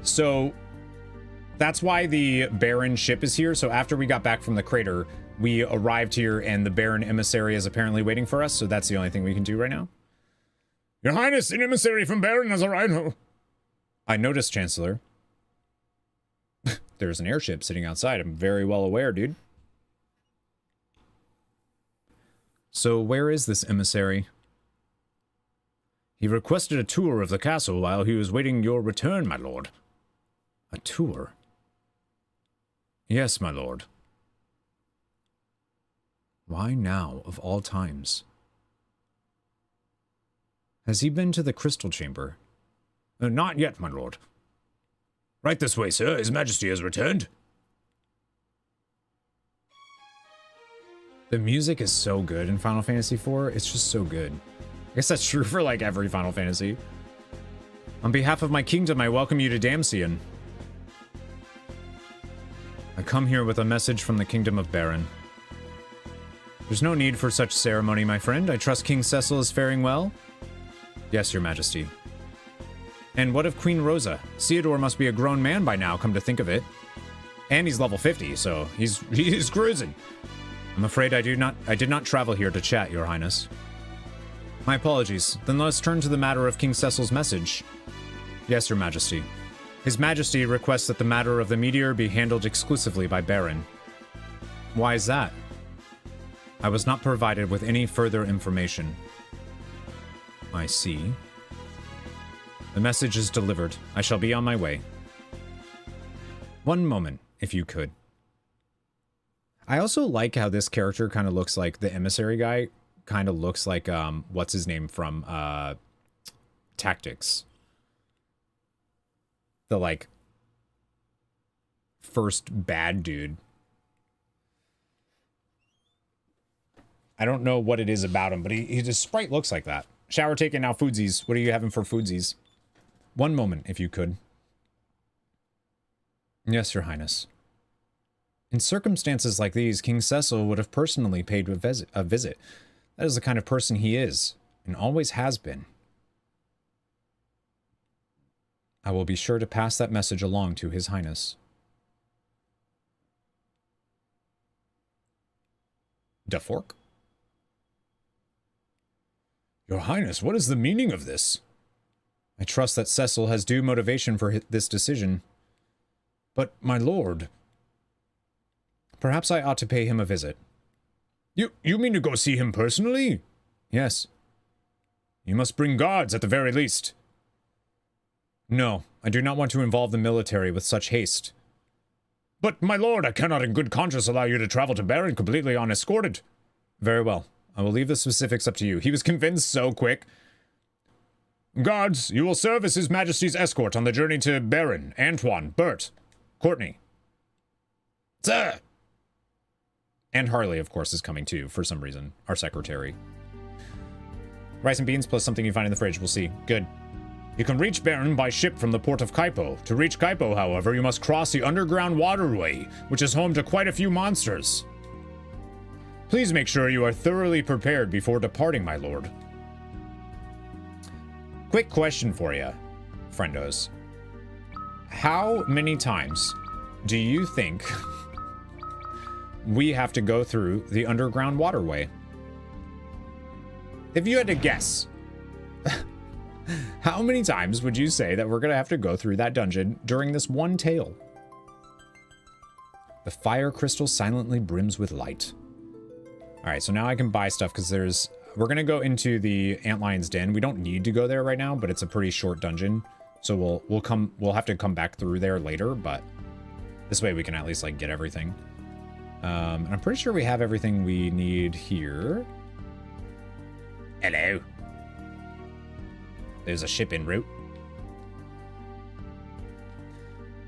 So that's why the Baron ship is here. So after we got back from the crater, we arrived here and the Baron emissary is apparently waiting for us. So that's the only thing we can do right now. Your Highness, an emissary from Baron has arrived. I noticed, Chancellor. There's an airship sitting outside. I'm very well aware, dude. So where is this emissary? He requested a tour of the castle while he was waiting your return, my lord. A tour? Yes, my lord. Why now, of all times? Has he been to the crystal chamber? Not yet, my lord. Right this way, sir. His Majesty has returned. The music is so good in Final Fantasy IV. It's just so good. I guess that's true for, like, every Final Fantasy. On behalf of my kingdom, I welcome you to Damcian. I come here with a message from the Kingdom of Baron. There's no need for such ceremony, my friend. I trust King Cecil is faring well? Yes, your Majesty. And what of Queen Rosa? Theodore must be a grown man by now, come to think of it. And he's level 50, so he's cruising. I'm afraid I did not travel here to chat, your highness. My apologies. Then let's turn to the matter of King Cecil's message. Yes, your majesty. His majesty requests that the matter of the meteor be handled exclusively by Baron. Why is that? I was not provided with any further information. I see. The message is delivered. I shall be on my way. One moment, if you could. I also like how this character kind of looks like the emissary guy. Kind of looks like, what's his name from, Tactics. The, like, first bad dude. I don't know what it is about him, but his sprite looks like that. Shower taken, now foodsies. What are you having for foodsies? One moment, if you could. Yes, your highness. In circumstances like these, King Cecil would have personally paid a visit. That is the kind of person he is, and always has been. I will be sure to pass that message along to His Highness. Da fork? Your Highness, what is the meaning of this? I trust that Cecil has due motivation for this decision. But, my lord... Perhaps I ought to pay him a visit. You mean to go see him personally? Yes. You must bring guards at the very least. No, I do not want to involve the military with such haste. But, my lord, I cannot in good conscience allow you to travel to Baron completely unescorted. Very well. I will leave the specifics up to you. He was convinced so quick. Guards, you will serve as His Majesty's escort on the journey to Baron, Antoine, Bert, Courtney. Sir! And Harley, of course, is coming too, for some reason. Our secretary. Rice and beans plus something you find in the fridge. We'll see. Good. You can reach Baron by ship from the port of Kaipo. To reach Kaipo, however, you must cross the underground waterway, which is home to quite a few monsters. Please make sure you are thoroughly prepared before departing, my lord. Quick question for you, friendos. How many times do you think we have to go through the underground waterway? If you had to guess, how many times would you say that we're going to have to go through that dungeon during this one tale? The fire crystal silently brims with light. All right, so now I can buy stuff because we're going to go into the Antlion's Den. We don't need to go there right now, but it's a pretty short dungeon. So we'll have to come back through there later, but this way we can at least like get everything. And I'm pretty sure we have everything we need here. Hello. There's a ship en route.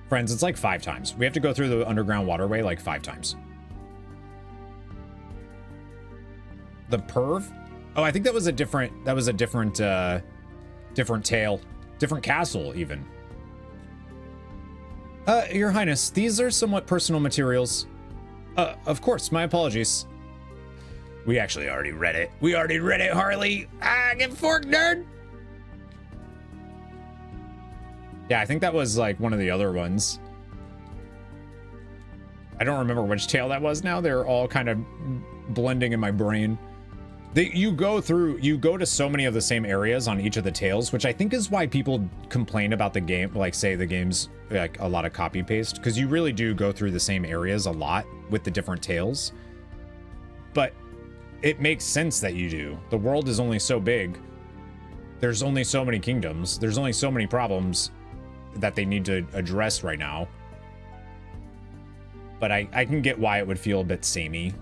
Friends, it's like 5 times. We have to go through the underground waterway like 5 times. The Perv? Oh, I think that was a different different tale. Different castle, even. Your Highness, these are somewhat personal materials. Of course, my apologies. We actually already read it. We already read it, Harley. Get forked, nerd! Yeah, I think that was like one of the other ones. I don't remember which tale that was now. They're all kind of blending in my brain. You go to so many of the same areas on each of the tales, which I think is why people complain about the game, like say the game's like a lot of copy paste, because you really do go through the same areas a lot with the different tales. But it makes sense that you do. The world is only so big. There's only so many kingdoms. There's only so many problems that they need to address right now. But I can get why it would feel a bit samey.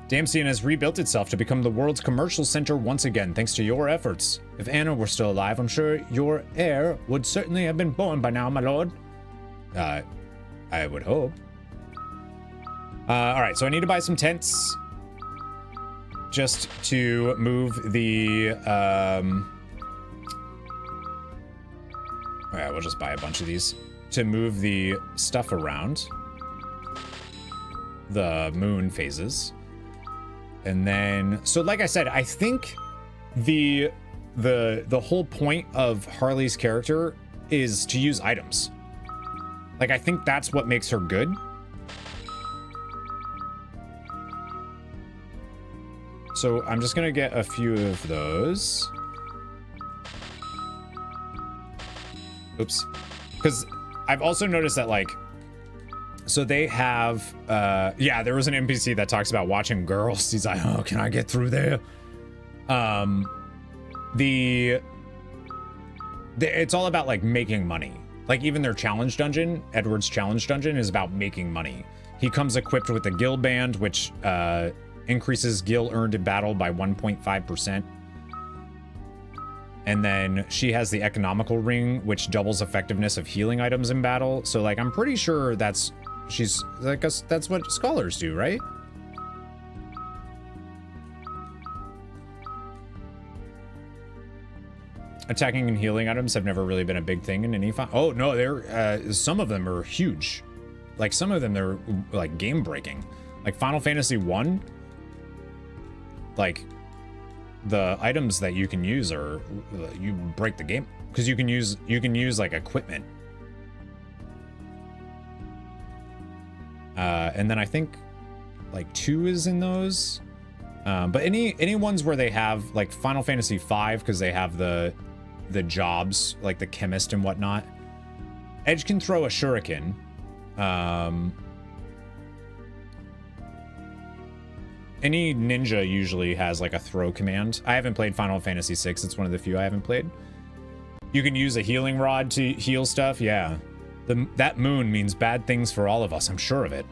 Damsian has rebuilt itself to become the world's commercial center once again, thanks to your efforts. If Anna were still alive, I'm sure your heir would certainly have been born by now, my lord. I would hope. Alright, so I need to buy some tents. Just to move the, Alright, we'll just buy a bunch of these. To move the stuff around. The moon phases. And then, so like I said, I think the whole point of Harley's character is to use items. Like, I think that's what makes her good. So I'm just gonna get a few of those. Oops. Because I've also noticed that, like, so they have, yeah, there was an NPC that talks about watching girls. He's like, oh, can I get through there? It's all about, like, making money. Like, even their challenge dungeon, Edward's challenge dungeon, is about making money. He comes equipped with a gil band, which increases gil earned in battle by 1.5%. And then she has the economical ring, which doubles effectiveness of healing items in battle. So, like, I'm pretty sure that's that's what scholars do, right? Attacking and healing items have never really been a big thing in any fight. Oh no, they're some of them are huge. Like, some of them they're like game breaking. Like Final Fantasy 1, like the items that you can use are you break the game because you can use like equipment. And then I think like 2 is in those. But any ones where they have like Final Fantasy 5 because they have the jobs like the chemist and whatnot. Edge can throw a shuriken. Any ninja usually has like a throw command. I haven't played Final Fantasy 6. It's one of the few I haven't played. You can use a healing rod to heal stuff. Yeah. That moon means bad things for all of us. I'm sure of it.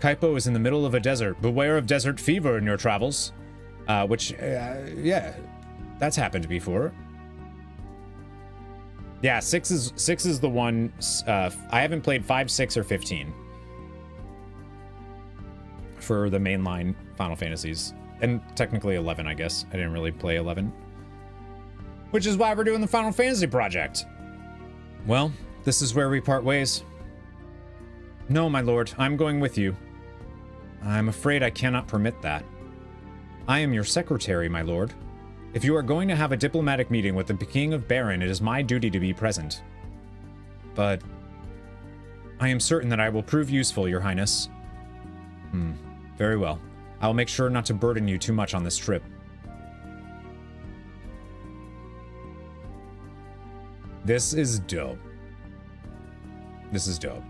Kaipo is in the middle of a desert. Beware of desert fever in your travels. Yeah, that's happened before. Yeah, 6 is the one. I haven't played 5, 6, or 15 for the mainline Final Fantasies, and technically 11. I guess I didn't really play 11. Which is why we're doing the Final Fantasy project. Well, this is where we part ways. No, my lord, I'm going with you. I'm afraid I cannot permit that. I am your secretary, my lord. If you are going to have a diplomatic meeting with the King of Baron, it is my duty to be present. But I am certain that I will prove useful, your highness. Very well. I will make sure not to burden you too much on this trip. This is dope. This is dope.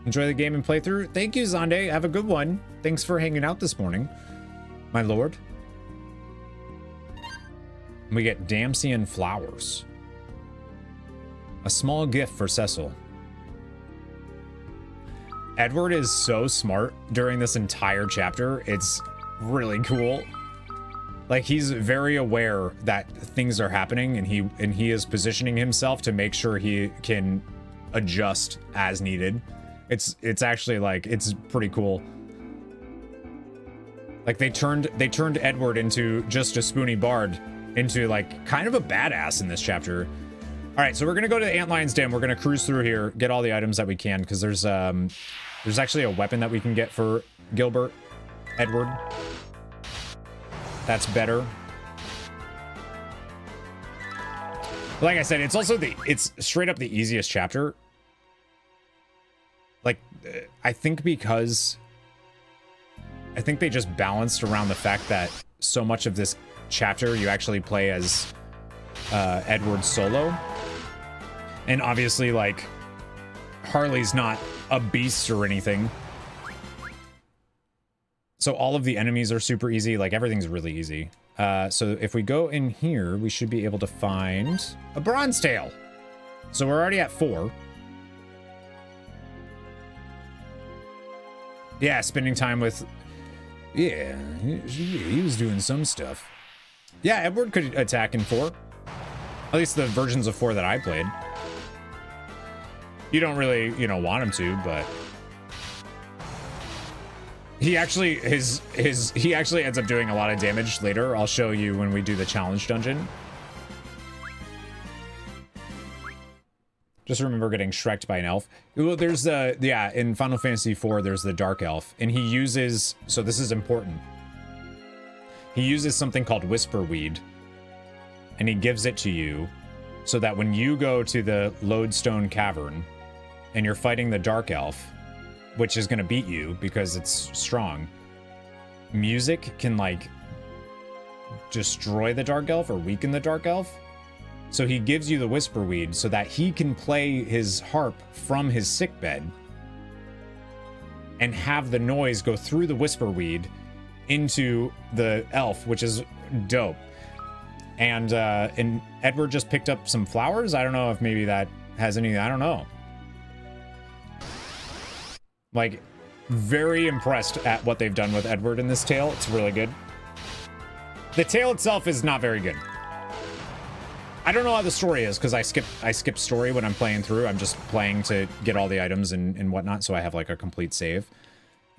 Enjoy the game and playthrough. Thank you, Zonde. Have a good one. Thanks for hanging out this morning, my lord. We get Damsian flowers. A small gift for Cecil. Edward is so smart during this entire chapter. It's really cool. Like, he's very aware that things are happening, and he is positioning himself to make sure he can adjust as needed. It's actually, like, it's pretty cool. Like, they turned Edward into just a spoony bard into, like, kind of a badass in this chapter. All right, so we're gonna go to the Antlion's Den. We're gonna cruise through here, get all the items that we can, because there's actually a weapon that we can get for Edward. That's better. Like I said, it's also it's straight up the easiest chapter. Like, I think because I think they just balanced around the fact that so much of this chapter you actually play as Edward solo. And obviously, like, Harley's not a beast or anything. So all of the enemies are super easy. Like, everything's really easy. So if we go in here, we should be able to find a bronze tail. So we're already at 4. Yeah, spending time with... Yeah, he was doing some stuff. Yeah, Edward could attack in 4. At least the versions of 4 that I played. You don't really, you know, want him to, but... He actually, he actually ends up doing a lot of damage later. I'll show you when we do the challenge dungeon. Just remember getting shreked by an elf. Well, there's the, yeah, in Final Fantasy IV, there's the Dark Elf. And he uses, so this is important. He uses something called Whisperweed. And he gives it to you so that when you go to the Lodestone Cavern and you're fighting the Dark Elf, which is going to beat you because it's strong, music can, like, destroy the Dark Elf or weaken the Dark Elf. So he gives you the Whisperweed so that he can play his harp from his sickbed and have the noise go through the Whisperweed into the elf, which is dope. And Edward just picked up some flowers. I don't know if maybe that has any, I don't know. Like, very impressed at what they've done with Edward in this tale. It's really good. The tale itself is not very good. I don't know how the story is because I skip story when I'm playing through. I'm just playing to get all the items and whatnot, so I have, like, a complete save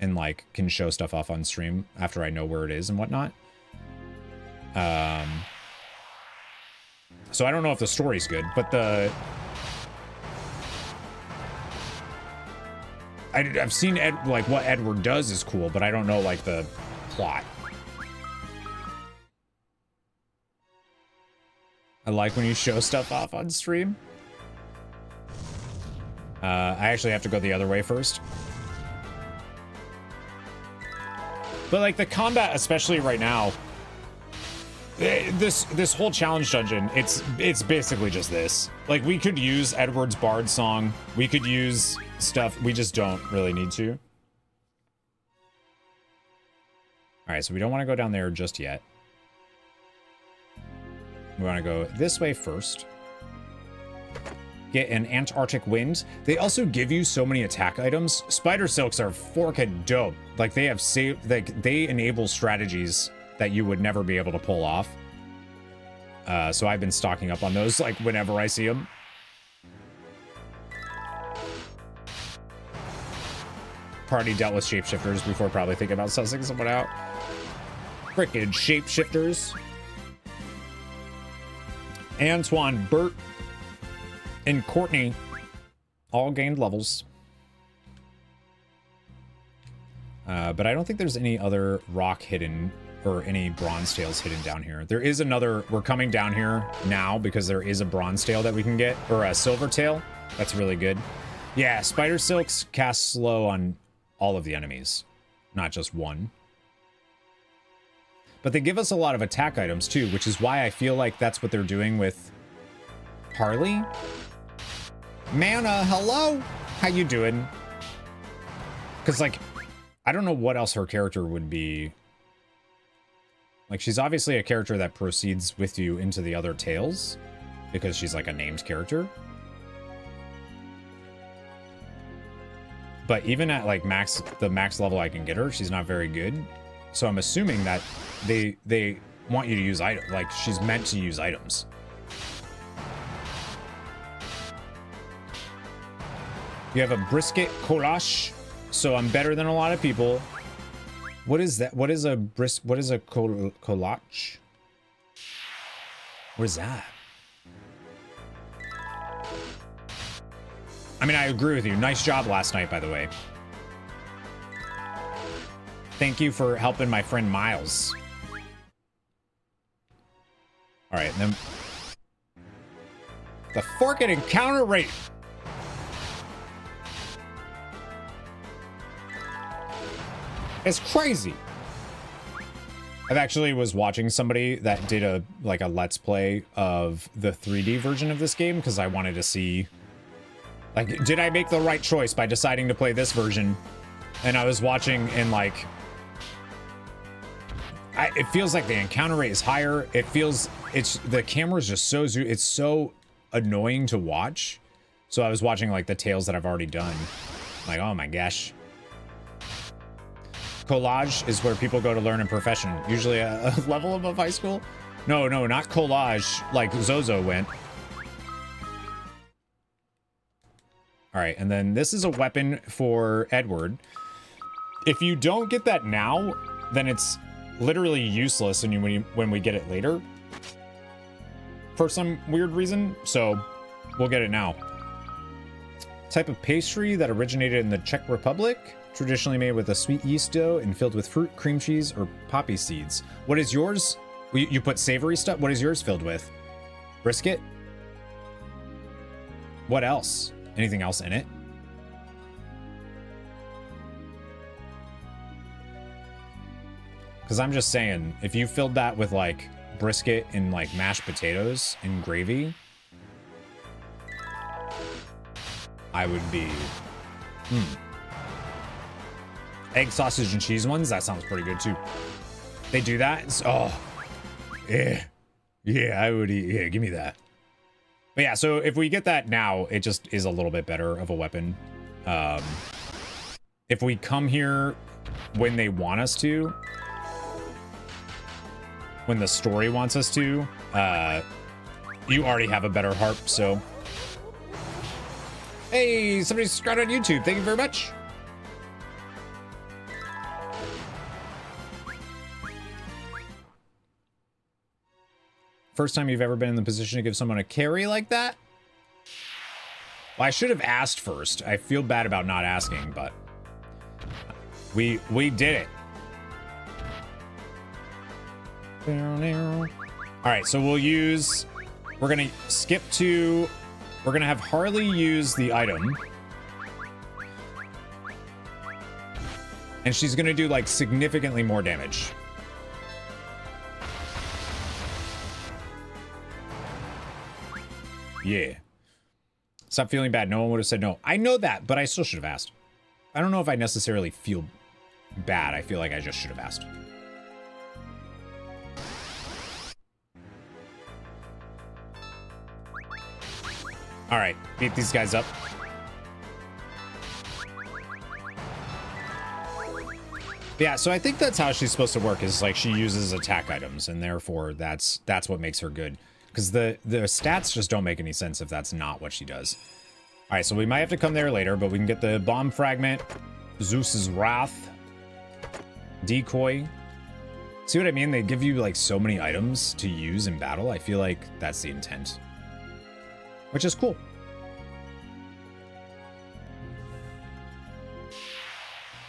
and, like, can show stuff off on stream after I know where it is and whatnot. So I don't know if the story's good, but I've seen like what Edward does is cool, but I don't know, like, the plot. I like when you show stuff off on stream. I actually have to go the other way first. But, like, the combat, especially right now, this whole challenge dungeon, it's basically just this. Like, we could use Edward's Bard song. We could use stuff. We just don't really need to. All right, so we don't want to go down there just yet. We want to go this way first. Get an Antarctic Wind. They also give you so many attack items. Spider Silks are forking dope. Like, they have saved, like, they enable strategies that you would never be able to pull off. So I've been stocking up on those, like, whenever I see them. Party dealt with shapeshifters before probably thinking about sussing someone out. Frickin' shapeshifters. Antoine, Bert, and Courtney all gained levels. But I don't think there's any other rock hidden or any bronze tails hidden down here. There is another, we're coming down here now because there is a bronze tail that we can get, or a silver tail. That's really good. Yeah, spider silks cast slow on all of the enemies, not just one. But they give us a lot of attack items too, which is why I feel like that's what they're doing with Harley. Mana, hello? How you doing? Because, like, I don't know what else her character would be. Like, she's obviously a character that proceeds with you into the other tales because she's like a named character. But even at like the max level I can get her, she's not very good. So I'm assuming that they want you to use items, like she's meant to use items. You have a brisket collage, so I'm better than a lot of people. What is that? What is a collage? What is that? I mean, I agree with you. Nice job last night, by the way. Thank you for helping my friend Miles. All right, and then the fork and encounter rate. It's crazy. I've actually was watching somebody that did a let's play of the 3D version of this game because I wanted to see, like, did I make the right choice by deciding to play this version? And I was watching and like, it feels like the encounter rate is higher. It feels, the camera's just so it's so annoying to watch. So I was watching like the tales that I've already done. Like, oh my gosh. Collage is where people go to learn a profession, usually a level above high school. No, not collage like Zozo went. All right, and then this is a weapon for Edward. If you don't get that now, then it's literally useless when we get it later for some weird reason. So we'll get it now. Type of pastry that originated in the Czech Republic. Traditionally made with a sweet yeast dough and filled with fruit, cream cheese, or poppy seeds. What is yours? You put savory stuff? What is yours filled with? Brisket? What else? Anything else in it? Because I'm just saying, if you filled that with like brisket and like mashed potatoes and gravy, I would be... Egg, sausage, and cheese ones? That sounds pretty good, too. They do that? Oh. Yeah. Yeah, I would eat. Yeah, give me that. But yeah, so if we get that now, it just is a little bit better of a weapon. If we come here when they want us to, when the story wants us to, you already have a better harp, so... Hey, somebody subscribed on YouTube. Thank you very much. First time you've ever been in the position to give someone a carry like that? Well, I should have asked first. I feel bad about not asking, but we did it. All right, so we're gonna skip to, we're gonna have Harley use the item. And she's gonna do like significantly more damage. Yeah. Stop feeling bad. No one would have said no. I know that, but I still should have asked. I don't know if I necessarily feel bad. I feel like I just should have asked. All right, beat these guys up. Yeah, so I think that's how she's supposed to work, is like she uses attack items, and therefore that's what makes her good. Because the stats just don't make any sense if that's not what she does. All right, so we might have to come there later, but we can get the bomb fragment, Zeus's Wrath, decoy, See what I mean? They give you like so many items to use in battle. I feel like that's the intent, which is cool.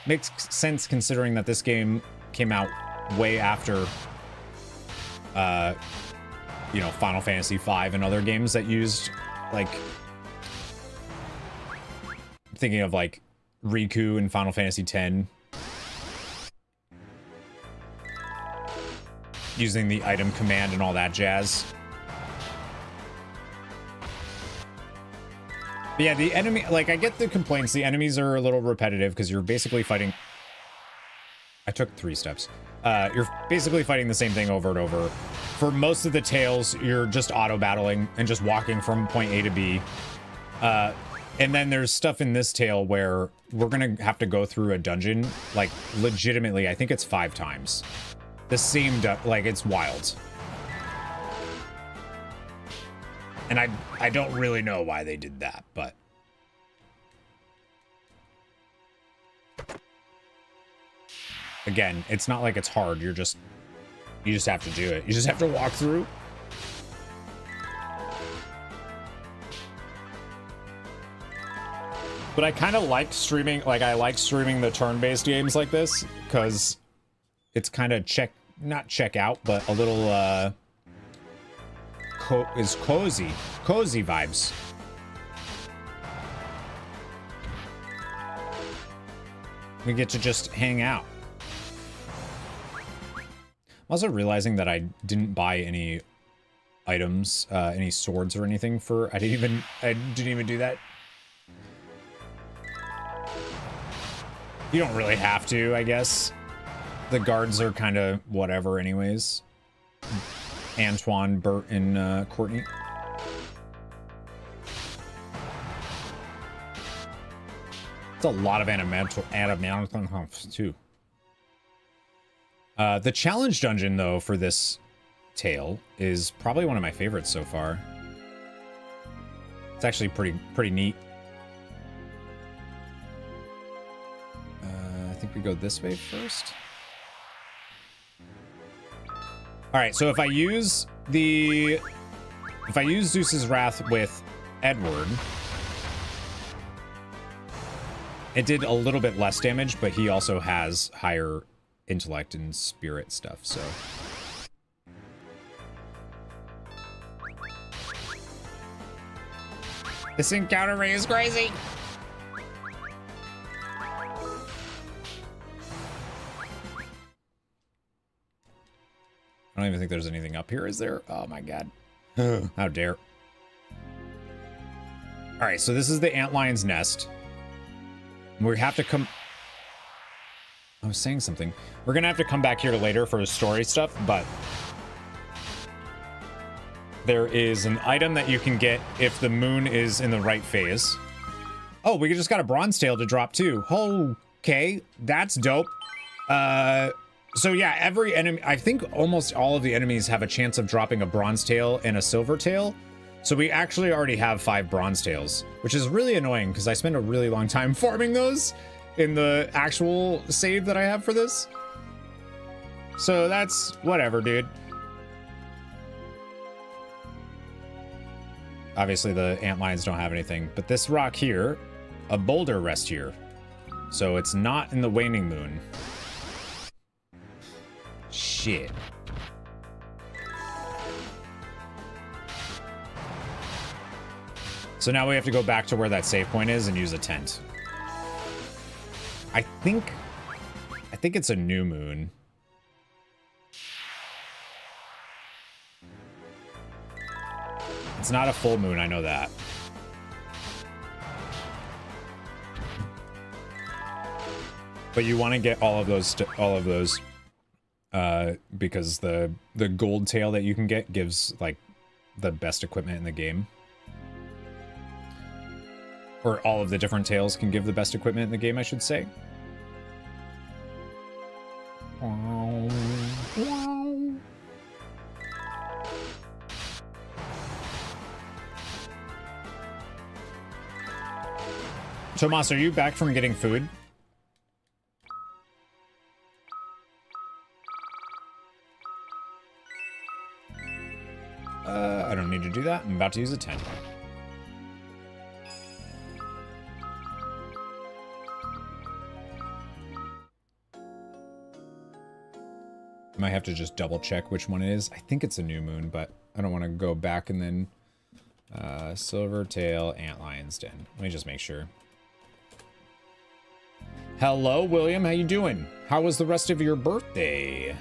Makes sense considering that this game came out way after, you know, Final Fantasy V and other games that used, like, thinking of like Riku in Final Fantasy X. Using the item command and all that jazz. But yeah, the enemy, like, I get the complaints. The enemies are a little repetitive because you're basically fighting. I took 3 steps. You're basically fighting the same thing over and over. For most of the tails, you're just auto battling and just walking from point A to B. And then there's stuff in this tail where we're gonna have to go through a dungeon, like, legitimately, I think it's 5 times. The same, like, it's wild. And I don't really know why they did that, but... Again, it's not like it's hard, you just have to do it. You just have to walk through. But I kind of like streaming, like, I like streaming the turn-based games like this, because it's kind of not check out, but a little, cozy vibes. We get to just hang out. I'm also realizing that I didn't buy any items, any swords or anything for, I didn't even do that. You don't really have to, I guess. The guards are kind of whatever anyways. Antoine, Bert, and Courtney. It's a lot of animatic too. The challenge dungeon, though, for this tale is probably one of my favorites so far. It's actually pretty neat. I think we go this way first. All right, so if I use Zeus's Wrath with Edward, it did a little bit less damage, but he also has higher intellect and spirit stuff, so. This encounter ring is crazy. I don't even think there's anything up here, is there? Oh my god. How dare. Alright, so this is the antlion's nest. We have to come... I was saying something. We're gonna have to come back here later for the story stuff, but... there is an item that you can get if the moon is in the right phase. Oh, we just got a bronze tail to drop too. Okay, that's dope. So yeah, every enemy, I think almost all of the enemies have a chance of dropping a bronze tail and a silver tail. So we actually already have 5 bronze tails, which is really annoying because I spent a really long time farming those in the actual save that I have for this. So that's whatever, dude. Obviously the antlions don't have anything, but this rock here, a boulder rests here. So it's not in the waning moon. Shit. So now we have to go back to where that save point is and use a tent. I think it's a new moon. It's not a full moon, I know that. But you want to get all of those because the gold tail that you can get gives like the best equipment in the game. Or all of the different tails can give the best equipment in the game, I should say. Tomas, are you back from getting food? to do that. I'm about to use a 10. I might have to just double check which one it is. I think it's a new moon, but I don't want to go back and then Silvertail Antlion's Den. Let me just make sure. Hello, William. How you doing? How was the rest of your birthday?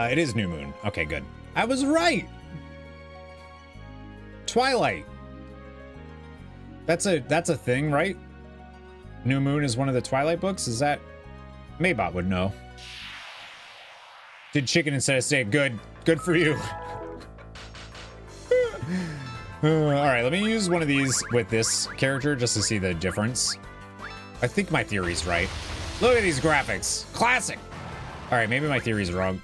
It is new moon. Okay, good. I was right. Twilight. That's a thing, right? New Moon is one of the Twilight books. Is that? Maybot would know. Did chicken instead of steak. Good. Good for you. All right, let me use one of these with this character just to see the difference. I think my theory's right. Look at these graphics. Classic. All right, maybe my theory's wrong.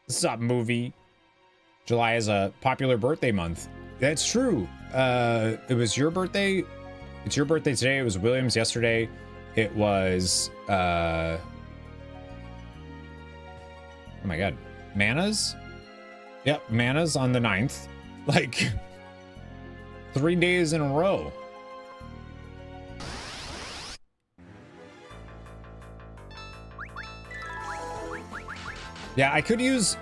What's up, movie? July is a popular birthday month. That's true. It was your birthday. It's your birthday today. It was William's yesterday. It was, oh my God. Mana's? Yep, Mana's on the 9th. Like, 3 days in a row. Yeah, I could use...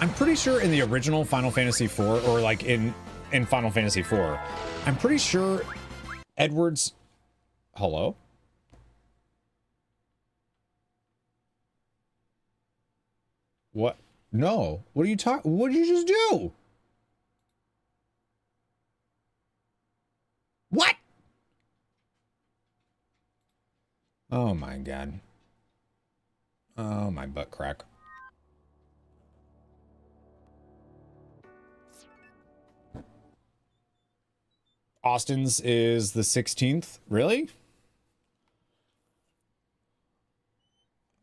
I'm pretty sure in the original Final Fantasy IV, or like in Final Fantasy IV, I'm pretty sure Edward's... Hello? What? No. What are you talking... What did you just do? What? Oh my God. Oh, my butt crack. Austin's is the 16th. Really?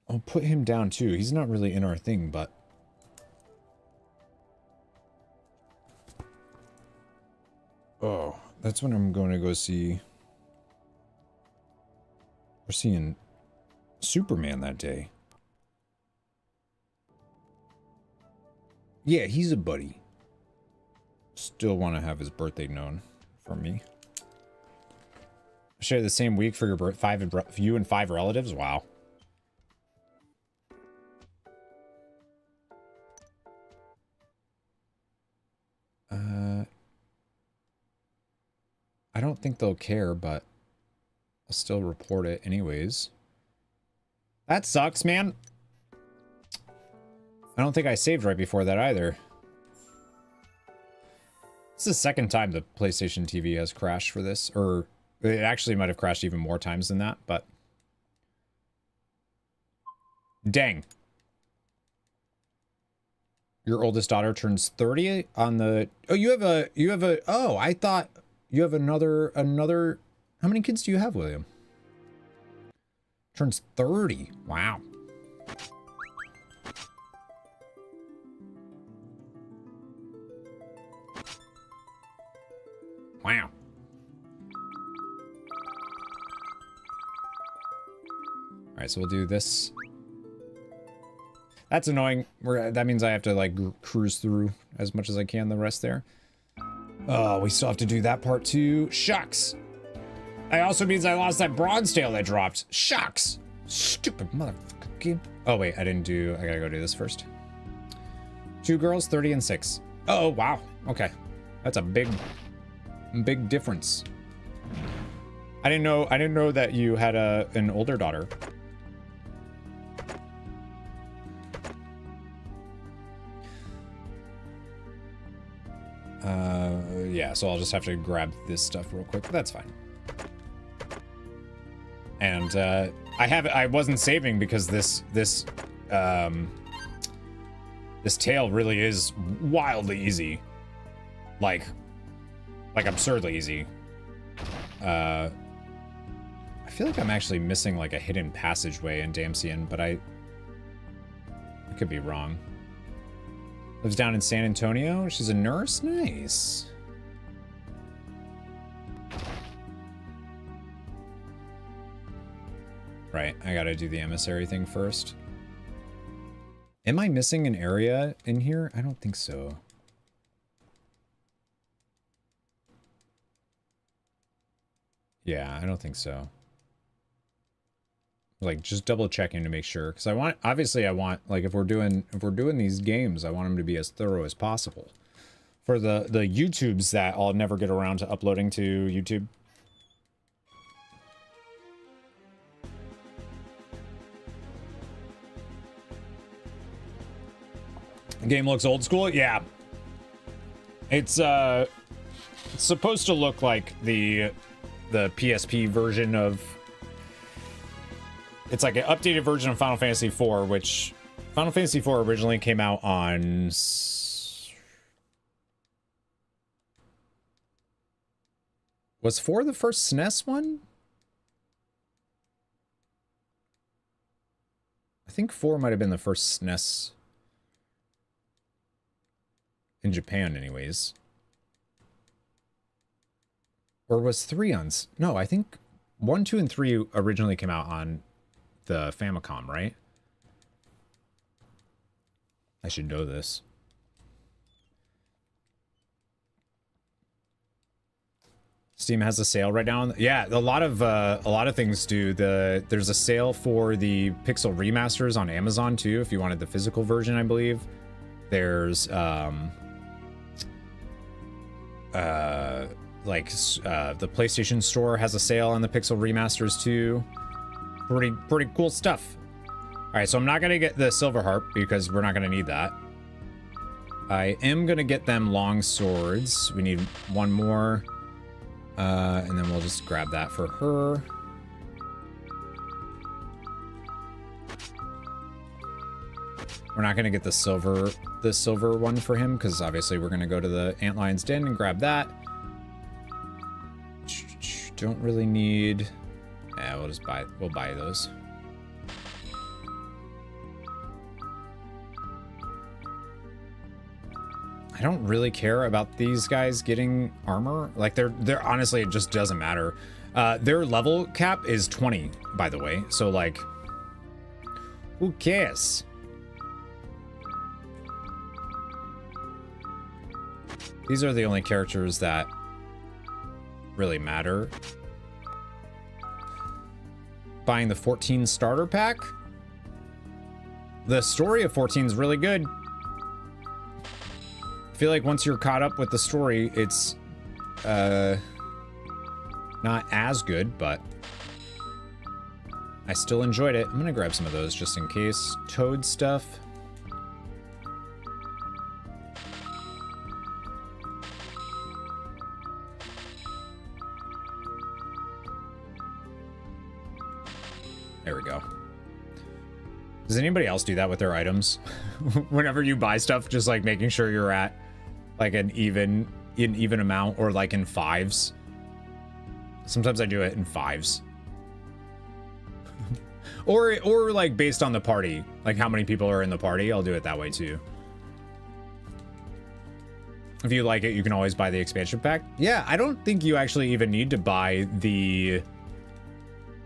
I'll put him down too. He's not really in our thing, but... Oh, that's when I'm going to go see... We're seeing Superman that day. Yeah, he's a buddy. Still want to have his birthday known from me. Share the same week for your birth. You and 5 relatives? Wow. I don't think they'll care, but I'll still report it anyways. That sucks, man. I don't think I saved right before that either. It's the second time the PlayStation TV has crashed for this, or it actually might have crashed even more times than that, but... Dang. Your oldest daughter turns 30 on the... Oh, you have a... Oh, I thought you have another... How many kids do you have, William? Turns 30. Wow. Wow. All right, so we'll do this. That's annoying. That means I have to, like, cruise through as much as I can the rest there. Oh, we still have to do that part too. Shucks. That also means I lost that bronze tail that dropped. Shucks. Stupid motherfucker game. Oh, wait, I didn't do... I gotta go do this first. 2 girls, 30 and 6. Oh, wow. Okay. That's a big difference. I didn't know that you had an older daughter. Yeah, so I'll just have to grab this stuff real quick. That's fine. And I wasn't saving because this tail really is wildly easy. Like absurdly easy. I feel like I'm actually missing like a hidden passageway in Damsian, but I could be wrong. Lives down in San Antonio. She's a nurse? Nice. Right, I gotta do the emissary thing first. Am I missing an area in here? I don't think so. Yeah, I don't think so. Like, just double checking to make sure, because I want, obviously I want, like, if we're doing these games, I want them to be as thorough as possible. For the YouTubes that I'll never get around to uploading to YouTube. The game looks old school? Yeah. It's supposed to look like the PSP version of... It's like an updated version of Final Fantasy IV, which Final Fantasy IV originally came out on... Was 4 the first SNES one? I think 4 might have been the first SNES in Japan anyways. Or was 3 on... No, I think 1, 2, and 3 originally came out on the Famicom, right? I should know this. Steam has a sale right now. Yeah, a lot of things do. There's a sale for the Pixel remasters on Amazon too, if you wanted the physical version, I believe. There's the PlayStation Store has a sale on the Pixel remasters too. Pretty cool stuff. All right, so I'm not gonna get the silver harp because we're not gonna need that. I am gonna get them long swords. We need one more, and then we'll just grab that for her. We're not gonna get the silver one for him because obviously we're gonna go to the Antlion's Den and grab that. Don't really need. Yeah, we'll buy those. I don't really care about these guys getting armor. Like they're honestly, it just doesn't matter. Their level cap is 20, by the way. So like, who cares? These are the only characters that really matter. Buying the 14 starter pack. The story of 14 is really good. I feel like once you're caught up with the story, it's not as good, but I still enjoyed it. I'm gonna grab some of those just in case. Toad stuff. There we go. Does anybody else do that with their items? Whenever you buy stuff, just like making sure you're at like an even amount or like in 5s. Sometimes I do it in 5s. or like based on the party, like how many people are in the party, I'll do it that way too. If you like it, you can always buy the expansion pack. Yeah, I don't think you actually even need to buy the...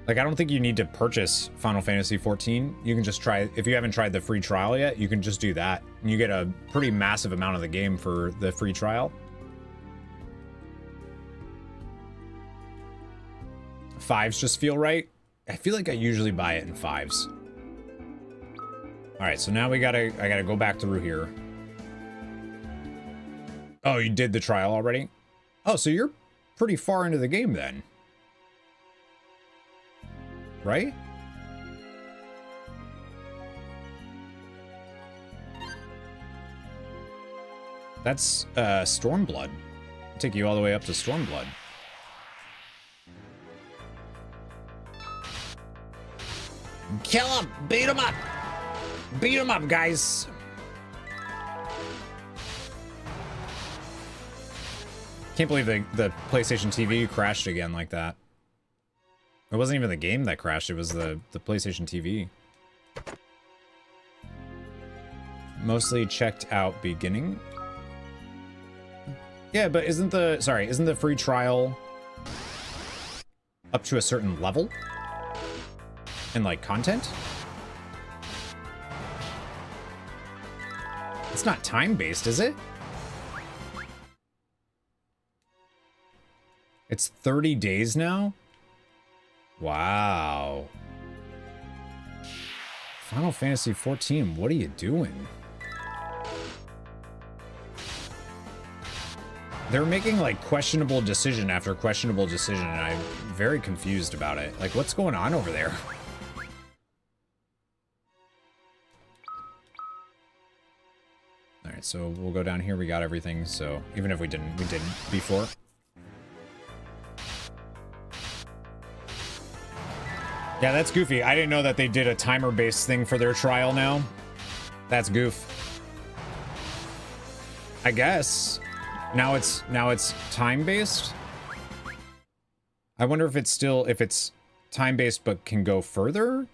Like, I don't think you need to purchase Final Fantasy XIV. You can just try, if you haven't tried the free trial yet, you can just do that. And you get a pretty massive amount of the game for the free trial. 5s just feel right. I feel like I usually buy it in 5s. All right, so now I gotta go back through here. Oh, you did the trial already? Oh, so you're pretty far into the game then. Right? That's Stormblood. I'll take you all the way up to Stormblood. Kill him! Beat him up! Beat him up, guys! Can't believe the PlayStation TV crashed again like that. It wasn't even the game that crashed, it was the PlayStation TV. Mostly checked out beginning. Yeah, but isn't the free trial up to a certain level? And like content? It's not time-based, is it? It's 30 days now? Wow. Final Fantasy 14, what are you doing? They're making like questionable decision after questionable decision, and I'm very confused about it. Like, what's going on over there? All right, so we'll go down here. We got everything. So even if we didn't before. Yeah, that's goofy. I didn't know that they did a timer-based thing for their trial now. That's goof. I guess. Now it's time-based? I wonder if it's time-based but can go further?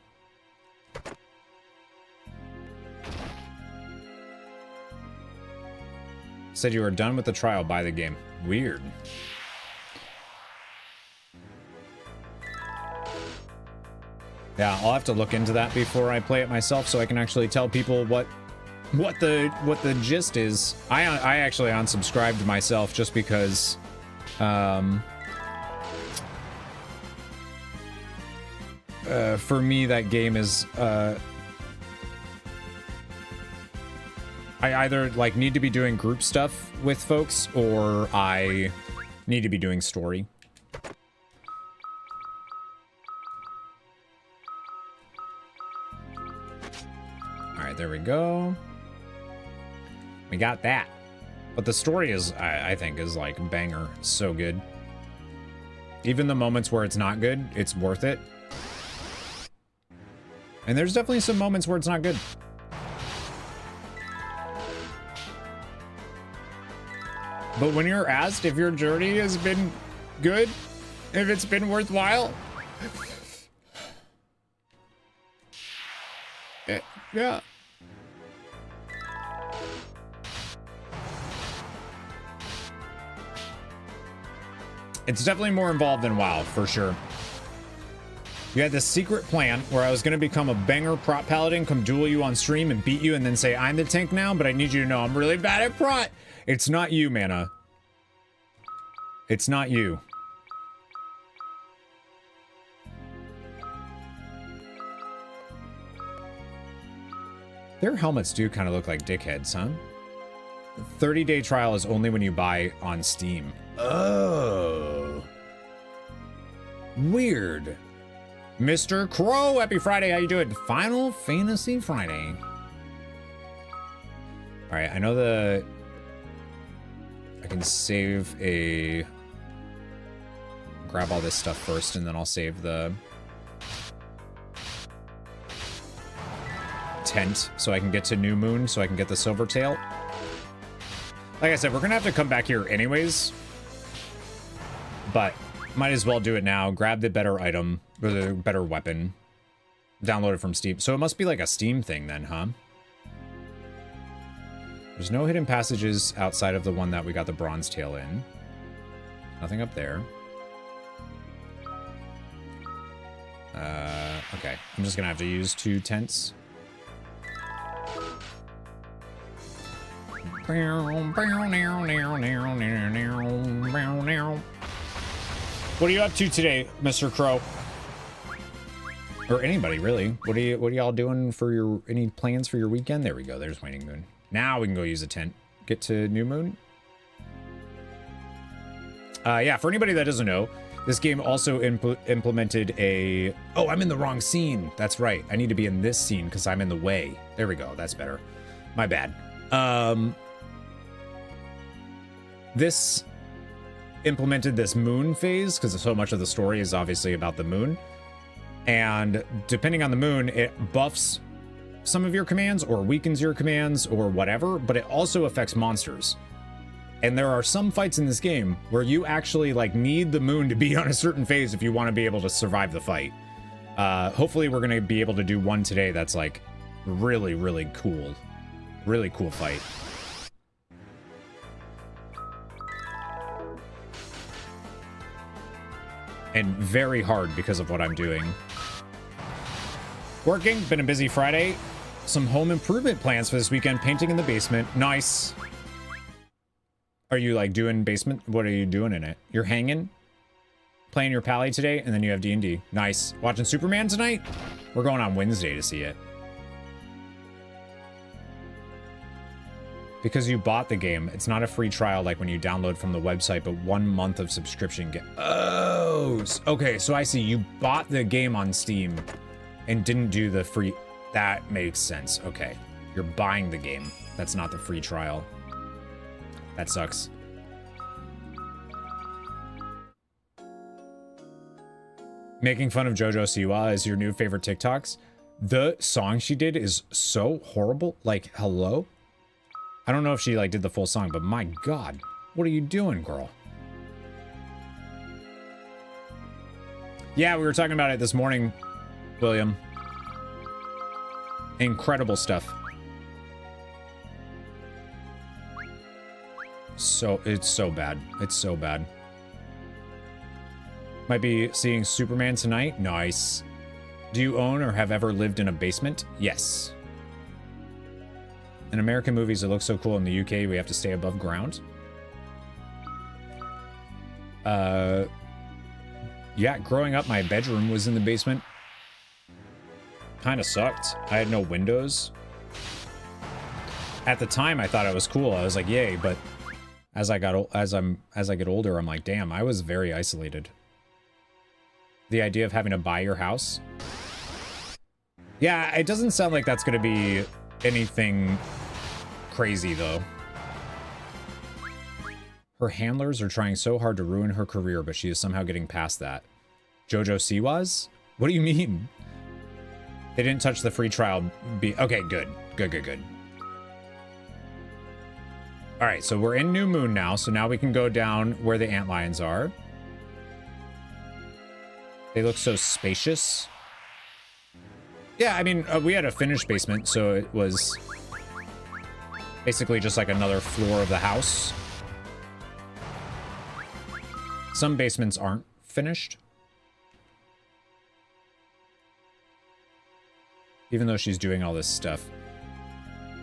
Said you were done with the trial, buy the game. Weird. Yeah, I'll have to look into that before I play it myself so I can actually tell people what the gist is. I actually unsubscribed myself just because for me that game is I either like need to be doing group stuff with folks or I need to be doing story. Alright, there we go. We got that. But the story is, I think, is like banger. So good. Even the moments where it's not good, it's worth it. And there's definitely some moments where it's not good. But when you're asked if your journey has been good, if it's been worthwhile, yeah. It's definitely more involved than WoW, for sure. You had this secret plan where I was going to become a banger prot paladin, come duel you on stream and beat you and then say, I'm the tank now, but I need you to know I'm really bad at prot. It's not you, Mana. It's not you. Their helmets do kind of look like dickheads, huh? The 30-day trial is only when you buy on Steam. Oh. Weird. Mr. Crow, happy Friday. How you doing? Final Fantasy Friday. All right, I know I can save a... Grab all this stuff first, and then I'll save the tent so I can get to New Moon, so I can get the Silvertail. Like I said, we're gonna have to come back here anyways, but might as well do it now. Grab the better item, or the better weapon. Download it from Steam. So it must be like a Steam thing then, huh? There's no hidden passages outside of the one that we got the bronze tail in. Nothing up there. Okay. I'm just gonna have to use 2 tents. What are you up to today, Mr. Crow? Or anybody, really. What are y'all doing for any plans for your weekend? There we go. There's Waning Moon. Now we can go use a tent. Get to New Moon. Yeah, for anybody that doesn't know, this game also implemented a... Oh, I'm in the wrong scene. That's right. I need to be in this scene because I'm in the way. There we go. That's better. My bad. This implemented this moon phase because so much of the story is obviously about the moon. And depending on the moon, it buffs some of your commands or weakens your commands or whatever, but it also affects monsters. And there are some fights in this game where you actually like need the moon to be on a certain phase if you want to be able to survive the fight. Hopefully we're going to be able to do one today that's like really, really cool. Really cool fight. And very hard because of what I'm doing. Working, been a busy Friday. Some home improvement plans for this weekend. Painting in the basement. Nice. Are you like doing basement? What are you doing in it? You're hanging? Playing your Pally today, and then you have D&D. Nice. Watching Superman tonight? We're going on Wednesday to see it. Because you bought the game, it's not a free trial like when you download from the website, but 1 month of subscription. Oh, okay, so I see. You bought the game on Steam and didn't do the free... That makes sense. Okay. You're buying the game. That's not the free trial. That sucks. Making fun of JoJo Siwa is your new favorite TikToks. The song she did is so horrible. Like, hello? I don't know if she like did the full song, but my God, what are you doing, girl? Yeah, we were talking about it this morning, William. Incredible stuff. So, it's so bad. It's so bad. Might be seeing Superman tonight. Nice. Do you own or have ever lived in a basement? Yes. In American movies, it looks so cool. In the UK, we have to stay above ground. Yeah, growing up, my bedroom was in the basement. Kind of sucked. I had no windows. At the time, I thought it was cool. I was like, yay, but as I get older, I'm like, damn, I was very isolated. The idea of having to buy your house. Yeah, it doesn't sound like that's going to be anything crazy, though. Her handlers are trying so hard to ruin her career, but she is somehow getting past that. JoJo Siwa's? What do you mean? They didn't touch the free trial. Okay, good. Good. All right, so we're in New Moon now, so now we can go down where the antlions are. They look so spacious. Yeah, I mean, we had a finished basement, so it was basically just like another floor of the house. Some basements aren't finished. Even though she's doing all this stuff.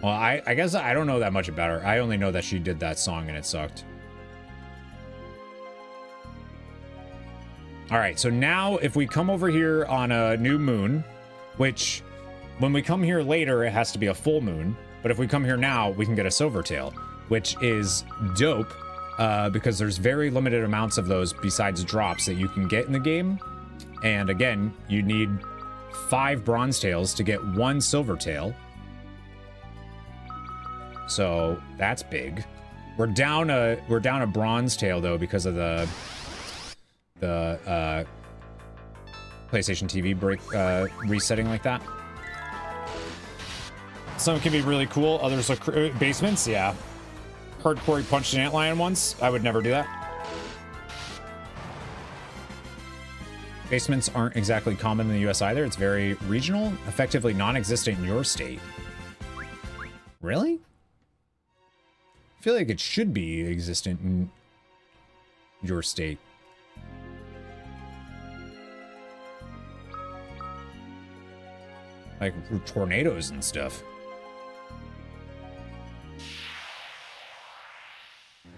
Well, I guess I don't know that much about her. I only know that she did that song and it sucked. All right, so now if we come over here on a new moon, which when we come here later, it has to be a full moon. But if we come here now, we can get a silvertail, which is dope because there's very limited amounts of those besides drops that you can get in the game. And again, you need 5 bronze tails to get 1 silvertail. So that's big. We're down a bronze tail though because of the PlayStation TV break resetting like that. Some can be really cool, others look basements, yeah. Heard Corey punched an antlion once. I would never do that. Basements aren't exactly common in the US either. It's very regional, effectively non-existent in your state. Really? I feel like it should be existent in your state. Like tornadoes and stuff.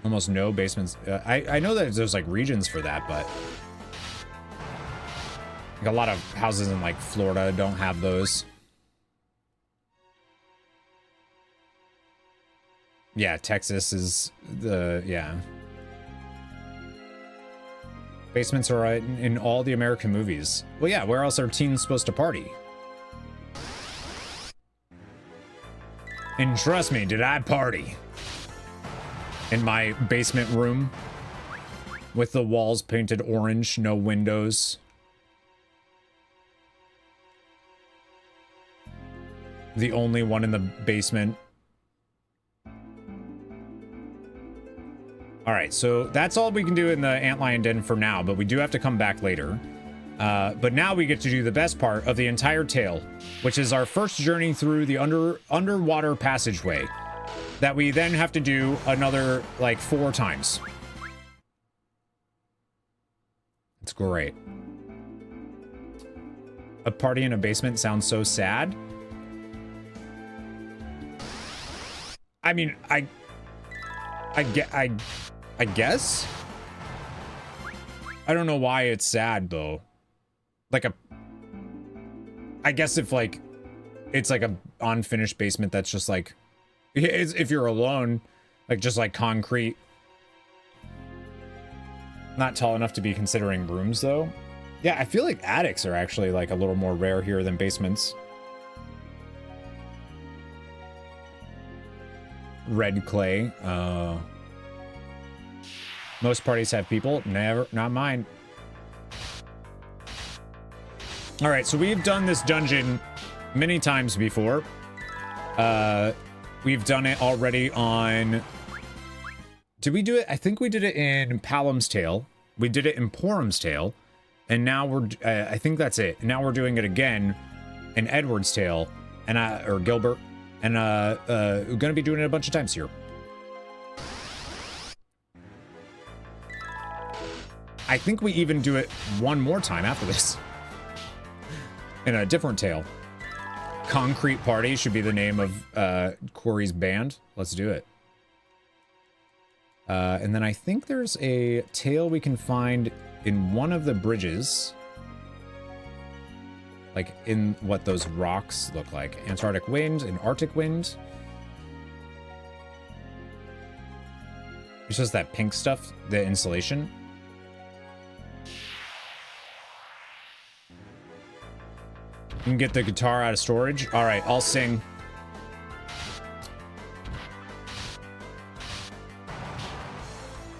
Almost no basements. I know that there's like regions for that, but like a lot of houses in like Florida don't have those. Yeah, Texas is yeah. Basements are in all the American movies. Well, yeah, where else are teens supposed to party? And trust me, did I party? In my basement room with the walls painted orange, no windows. The only one in the basement. All right, so that's all we can do in the antlion den for now, but we do have to come back later. But now we get to do the best part of the entire tale, which is our first journey through the underwater passageway that we then have to do another, like, 4 times. It's great. A party in a basement sounds so sad. I mean, I guess. I don't know why it's sad though. Like I guess if like it's like a unfinished basement that's just like, if you're alone, like just like concrete. Not tall enough to be considering rooms though. Yeah, I feel like attics are actually like a little more rare here than basements. Red clay. Most parties have people. Never, not mine. All right, so we've done this dungeon many times before. We've done it already on... Did we do it? I think we did it in Palom's Tale. We did it in Porum's Tale. And now we're... I think that's it. Now we're doing it again in Edward's Tale. And or Gilbert. And we're going to be doing it a bunch of times here. I think we even do it one more time after this. In a different tale. Concrete Party should be the name of Corey's band. Let's do it. And then I think there's a tale we can find in one of the bridges. Like in what those rocks look like. Antarctic wind and Arctic wind. It's just that pink stuff, the insulation. You can get the guitar out of storage. All right, I'll sing.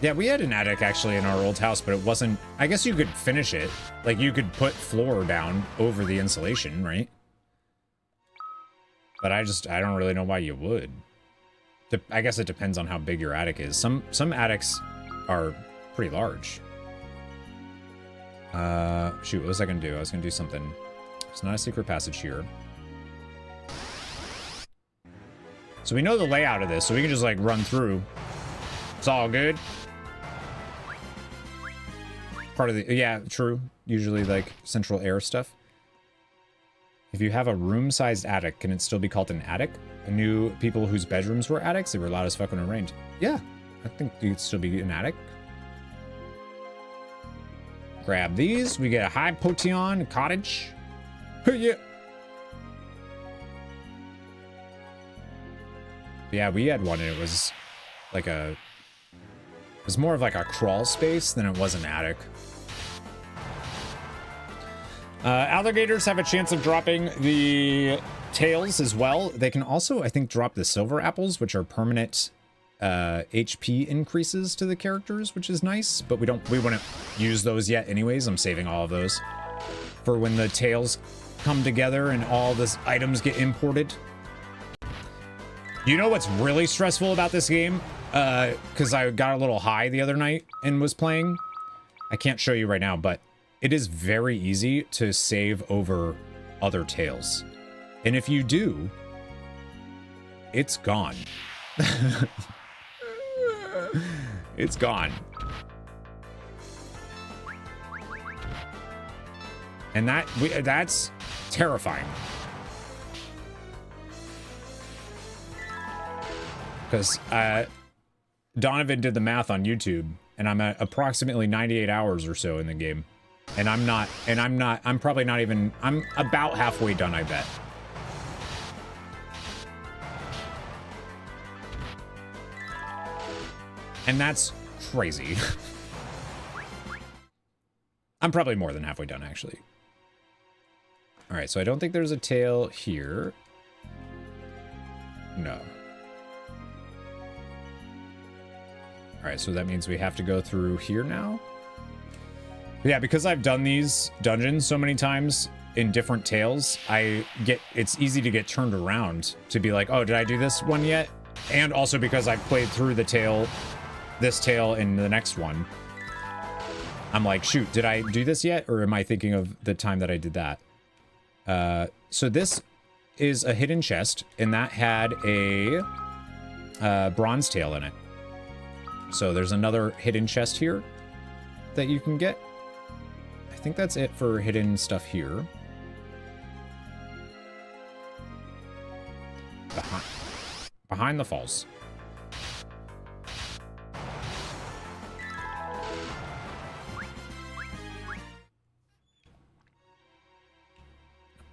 Yeah, we had an attic actually in our old house, but it wasn't... I guess you could finish it. Like, you could put floor down over the insulation, right? But I don't really know why you would. I guess it depends on how big your attic is. Some attics are pretty large. Shoot, what was I gonna do? I was gonna do something. It's not a secret passage here. So we know the layout of this, so we can just, like, run through. It's all good. Part of the... Yeah, true. Usually, like, central air stuff. If you have a room-sized attic, can it still be called an attic? I knew people whose bedrooms were attics. They were loud as fuck when it rained. Yeah, I think it could still be an attic. Grab these. We get a high potion cottage. Yeah. Yeah, we had one and it was like a... It was more of like a crawl space than it was an attic. Alligators have a chance of dropping the tails as well. They can also, I think, drop the silver apples, which are permanent HP increases to the characters, which is nice. But we wouldn't use those yet anyways. I'm saving all of those for when the tails come together and all the items get imported. You know what's really stressful about this game? Because I got a little high the other night and was playing. I can't show you right now, but it is very easy to save over other tales. And if you do, it's gone. It's gone. And that's terrifying. Because Donovan did the math on YouTube, and I'm at approximately 98 hours or so in the game. And I'm probably not even, I'm about halfway done, I bet. And that's crazy. I'm probably more than halfway done, actually. All right, so I don't think there's a tail here. No. All right, so that means we have to go through here now. Yeah, because I've done these dungeons so many times in different tales, it's easy to get turned around to be like, oh, did I do this one yet? And also because I've played through the tale, this tale in the next one. I'm like, shoot, did I do this yet? Or am I thinking of the time that I did that? So this is a hidden chest, and that had a bronze tail in it. So there's another hidden chest here that you can get. I think that's it for hidden stuff here. Behind the falls.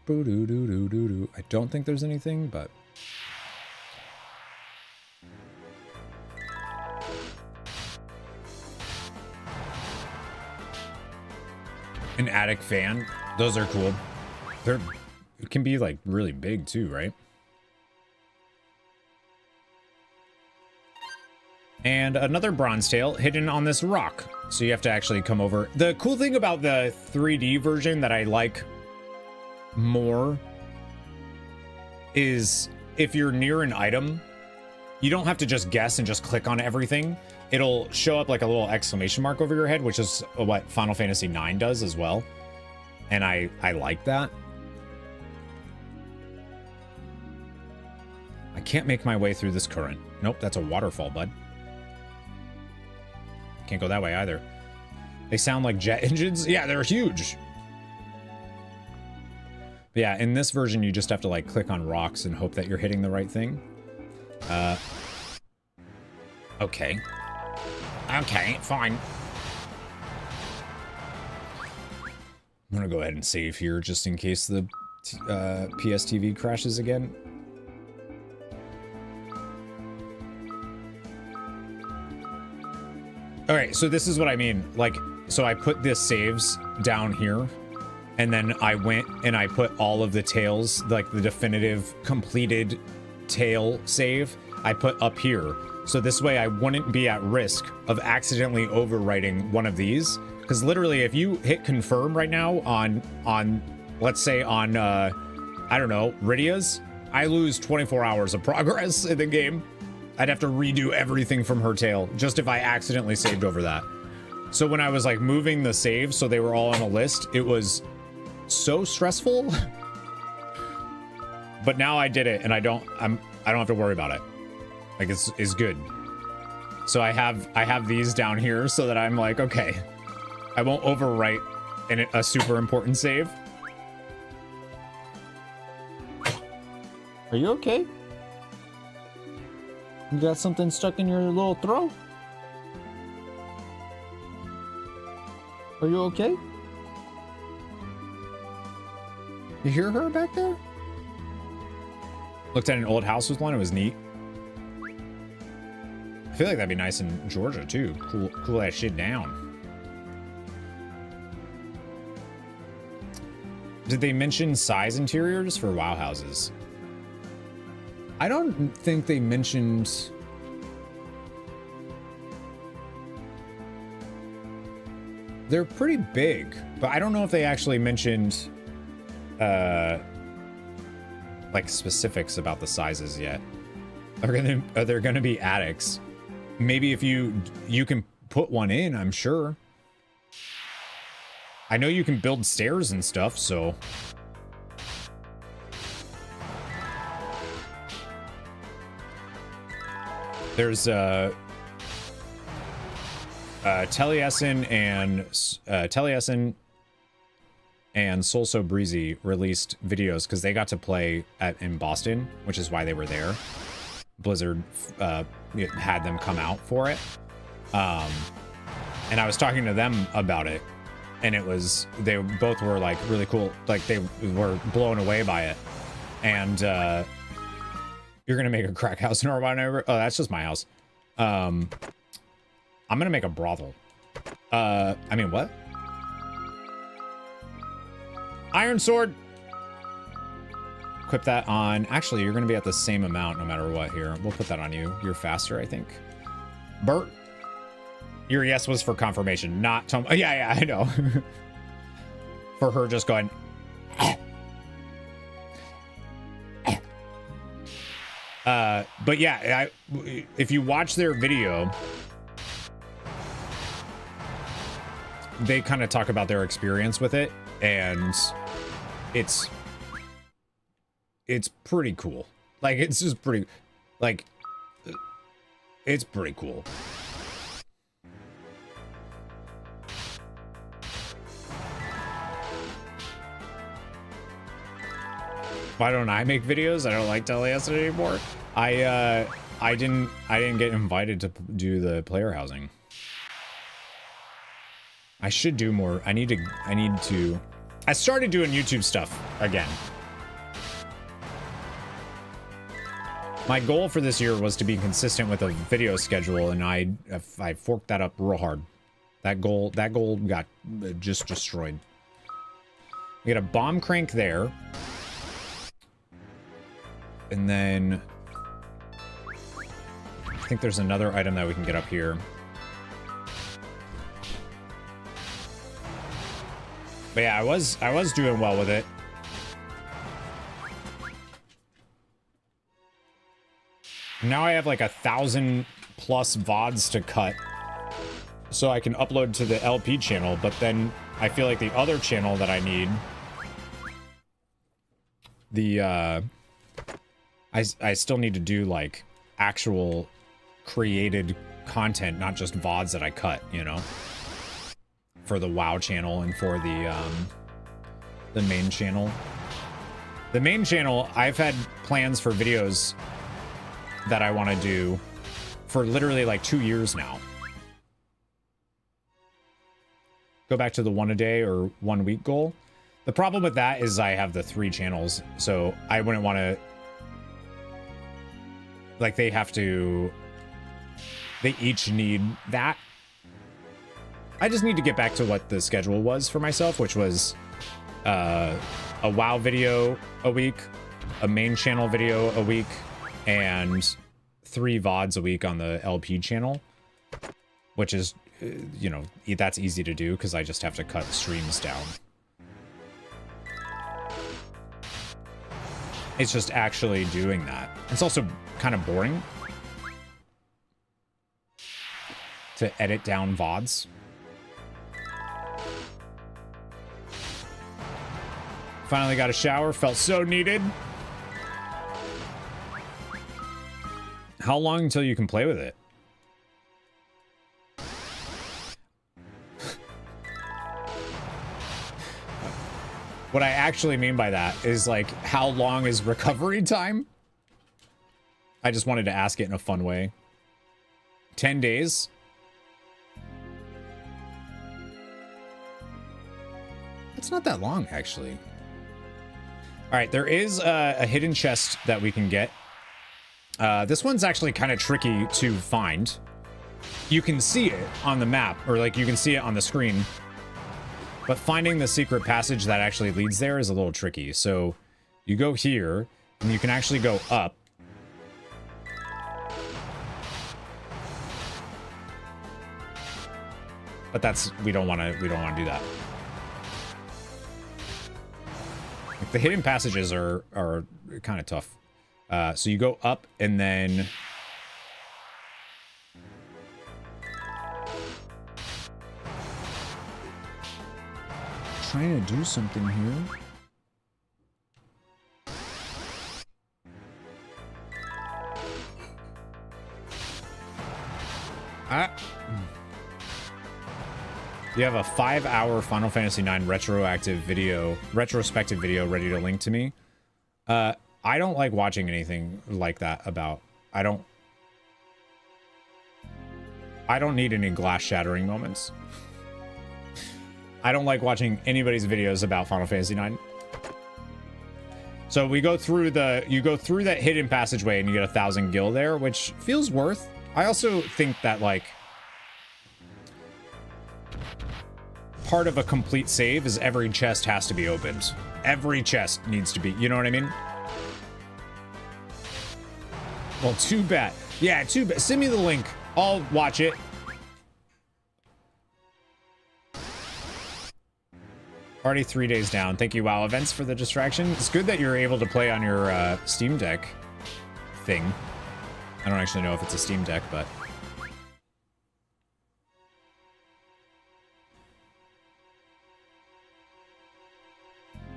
Boo-doo-doo-doo-doo-doo. I don't think there's anything, but... An attic fan. Those are cool. It can be, like, really big, too, right? And another bronze tail hidden on this rock. So you have to actually come over. The cool thing about the 3D version that I like more is if you're near an item, you don't have to just guess and just click on everything. It'll show up like a little exclamation mark over your head, which is what Final Fantasy IX does as well. And I like that. I can't make my way through this current. Nope, that's a waterfall, bud. Can't go that way either. They sound like jet engines. Yeah, they're huge. But yeah, in this version, you just have to like click on rocks and hope that you're hitting the right thing. Okay. Okay, fine. I'm gonna go ahead and save here just in case the PSTV crashes again. Alright, so this is what I mean. Like, so I put this saves down here, and then I went and I put all of the tails, like the definitive completed tail save, I put up here. So this way I wouldn't be at risk of accidentally overwriting one of these. Because literally, if you hit confirm right now on let's say on, I don't know, Rydia's, I lose 24 hours of progress in the game. I'd have to redo everything from her tail, just if I accidentally saved over that. So when I was like moving the saves so they were all on a list, it was so stressful. But now I did it and I don't have to worry about it. Like it's good. So I have these down here so that I'm like, okay, I won't overwrite a super important save. Are you okay? You got something stuck in your little throat? Are you okay? You hear her back there? Looked at an old house with one. It was neat. I feel like that'd be nice in Georgia too. Cool that shit down. Did they mention size interiors for WoW houses? I don't think they mentioned... They're pretty big, but I don't know if they actually mentioned like specifics about the sizes yet. Are there gonna be attics? Maybe if you can put one in, I'm sure. I know you can build stairs and stuff, so... There's Taliesin and Solso Breezy released videos because they got to play in Boston, which is why they were there. Blizzard had them come out for it, and I was talking to them about it, and they both were like really cool, like they were blown away by it. And you're gonna make a crack house in Irvine? Oh, that's just my house. I'm gonna make a brothel. I mean, what? Iron sword. Equip that on. Actually, you're gonna be at the same amount no matter what here. We'll put that on you. You're faster, I think. Bert, your yes was for confirmation, not Tom. Oh, yeah, I know. For her just going. But yeah, if you watch their video, they kind of talk about their experience with it, and it's pretty cool. Like, it's just pretty, like, it's pretty cool. Why don't I make videos? I don't like Taliesin anymore. I didn't get invited to do the player housing. I should do more. I started doing YouTube stuff again. My goal for this year was to be consistent with a video schedule, and I forked that up real hard. That goal got just destroyed. We got a bomb crank there. And then I think there's another item that we can get up here. But yeah, I was doing well with it. Now I have like 1,000+ VODs to cut so I can upload to the LP channel, but then I feel like the other channel that I need, I still need to do like actual created content, not just VODs that I cut, you know, for the WoW channel and for the main channel. The main channel, I've had plans for videos that I want to do for literally like 2 years now. Go back to the 1 a day or 1 week goal. The problem with that is I have the 3 channels, so I wouldn't want to, like, they each need that. I just need to get back to what the schedule was for myself, which was a WoW video a week, a main channel video a week, and 3 VODs a week on the LP channel, which is, you know, that's easy to do because I just have to cut streams down. It's just actually doing that. It's also kind of boring to edit down VODs. Finally got a shower, felt so needed. How long until you can play with it? What I actually mean by that is, like, how long is recovery time? I just wanted to ask it in a fun way. 10 days? It's not that long, actually. All right, there is a hidden chest that we can get. This one's actually kind of tricky to find. You can see it on the map, or like you can see it on the screen. But finding the secret passage that actually leads there is a little tricky. So you go here, and you can actually go up. But that's, we don't want to do that. Like, the hidden passages are kind of tough. So you go up and then trying to do something here. You have a 5-hour Final Fantasy IX retrospective video ready to link to me. I don't like watching anything like that about... I don't need any glass shattering moments. I don't like watching anybody's videos about Final Fantasy IX. So we go through you go through that hidden passageway and you get 1,000 gil there, which feels worth. I also think that, like, part of a complete save is every chest has to be opened. Every chest needs to be, you know what I mean? Well, too bad. Yeah, too bad. Send me the link. I'll watch it. Already 3 days down. Thank you, WoW Events, for the distraction. It's good that you're able to play on your Steam Deck thing. I don't actually know if it's a Steam Deck, but...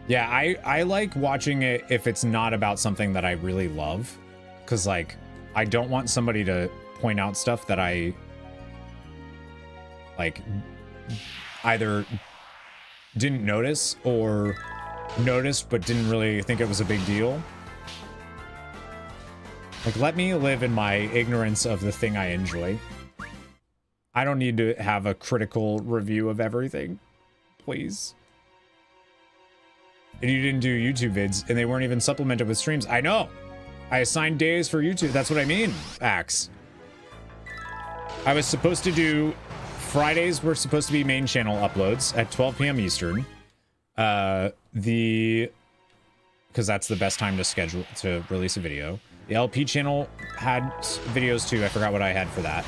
Yeah, I like watching it if it's not about something that I really love. Because, like, I don't want somebody to point out stuff that I, like, either didn't notice or noticed but didn't really think it was a big deal. Like, let me live in my ignorance of the thing I enjoy. I don't need to have a critical review of everything. Please. And you didn't do YouTube vids, and they weren't even supplemented with streams. I know. I assigned days for YouTube. That's what I mean, Axe. I was supposed to do... Fridays were supposed to be main channel uploads at 12 p.m. Eastern. Because that's the best time to schedule to release a video. The LP channel had videos too. I forgot what I had for that.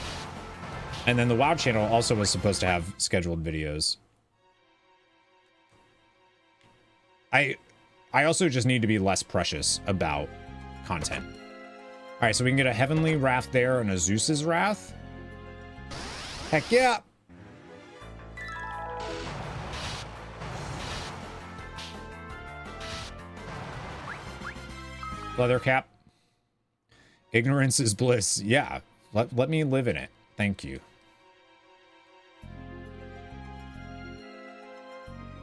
And then the WoW channel also was supposed to have scheduled videos. I also just need to be less precious about content. All right, so we can get a Heavenly Wrath there and a Zeus's Wrath. Heck yeah! Leather cap. Ignorance is bliss. Yeah, let me live in it. Thank you.